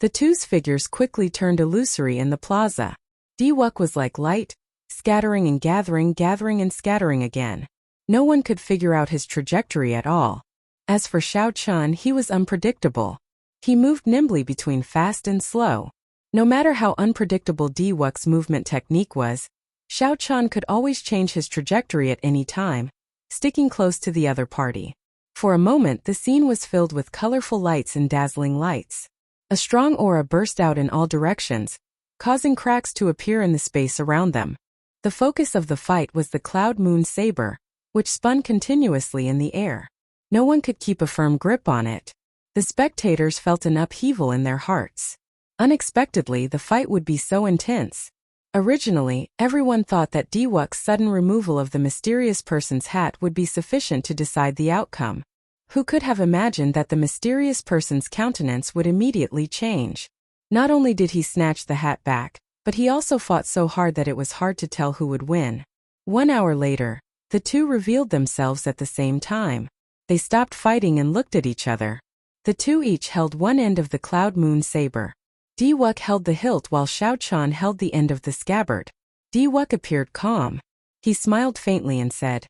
The two's figures quickly turned illusory in the plaza. Diwux was like light, scattering and gathering, gathering and scattering again. No one could figure out his trajectory at all. As for Xiao Chan, he was unpredictable. He moved nimbly between fast and slow. No matter how unpredictable Diwux's movement technique was, Xiao Chan could always change his trajectory at any time, sticking close to the other party. For a moment the scene was filled with colorful lights and dazzling lights. A strong aura burst out in all directions, causing cracks to appear in the space around them. The focus of the fight was the Cloud Moon saber, which spun continuously in the air. No one could keep a firm grip on it. The spectators felt an upheaval in their hearts. Unexpectedly, the fight would be so intense. Originally, everyone thought that Diwux's sudden removal of the mysterious person's hat would be sufficient to decide the outcome. Who could have imagined that the mysterious person's countenance would immediately change? Not only did he snatch the hat back, but he also fought so hard that it was hard to tell who would win. 1 hour later, the two revealed themselves at the same time. They stopped fighting and looked at each other. The two each held one end of the Cloud Moon saber. Diwux held the hilt while Xiao Chan held the end of the scabbard. Diwux appeared calm. He smiled faintly and said,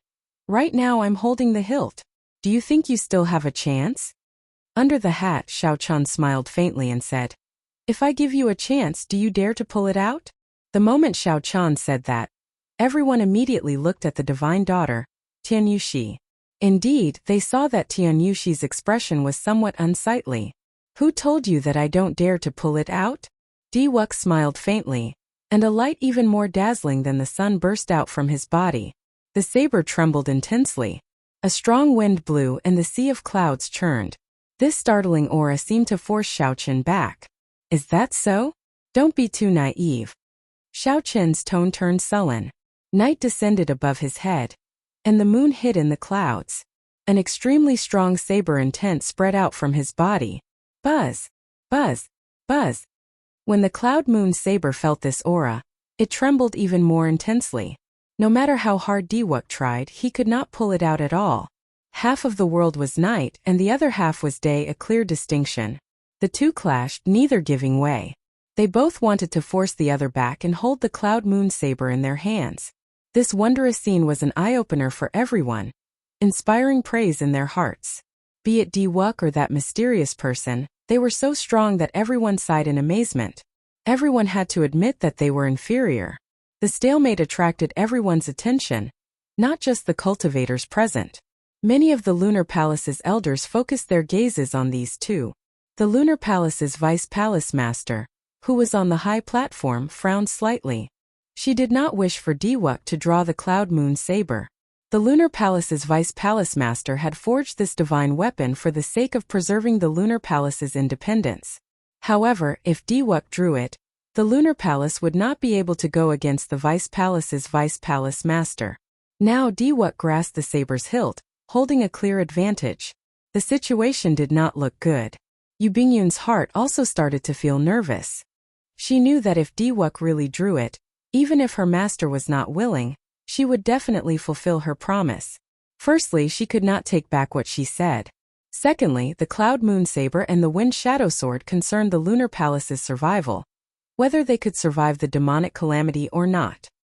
"Right now I'm holding the hilt. Do you think you still have a chance?" Under the hat, Xiao Chan smiled faintly and said, "If I give you a chance, do you dare to pull it out?" The moment Xiao Chan said that, everyone immediately looked at the divine daughter, Tianyushi. Indeed, they saw that Tianyushi's expression was somewhat unsightly. "Who told you that I don't dare to pull it out?" Diwux smiled faintly, and a light even more dazzling than the sun burst out from his body. The saber trembled intensely. A strong wind blew and the sea of clouds churned. This startling aura seemed to force Xiao Chen back. "Is that so? Don't be too naive." Xiao Chen's tone turned sullen. Night descended above his head, and the moon hid in the clouds. An extremely strong saber intent spread out from his body. Buzz! Buzz! Buzz! When the Cloud Moon saber felt this aura, it trembled even more intensely. No matter how hard Diwux tried, he could not pull it out at all. Half of the world was night and the other half was day, a clear distinction. The two clashed, neither giving way. They both wanted to force the other back and hold the Cloud Moon saber in their hands. This wondrous scene was an eye-opener for everyone, inspiring praise in their hearts. Be it Diwux or that mysterious person, they were so strong that everyone sighed in amazement. Everyone had to admit that they were inferior. The stalemate attracted everyone's attention, not just the cultivators present. Many of the Lunar Palace's elders focused their gazes on these two. The Lunar Palace's Vice Palace Master, who was on the high platform, frowned slightly. She did not wish for Diwux to draw the Cloud Moon saber. The Lunar Palace's Vice Palace Master had forged this divine weapon for the sake of preserving the Lunar Palace's independence. However, if Diwux drew it, the Lunar Palace would not be able to go against the Vice Palace's Vice Palace Master. Now Diwux grasped the saber's hilt, holding a clear advantage. The situation did not look good. Yu Bingyun's heart also started to feel nervous. She knew that if Diwux really drew it, even if her master was not willing, she would definitely fulfill her promise. Firstly, she could not take back what she said. Secondly, the Cloud Moon saber and the Wind Shadow sword concerned the Lunar Palace's survival. whether they could survive the demonic calamity or not.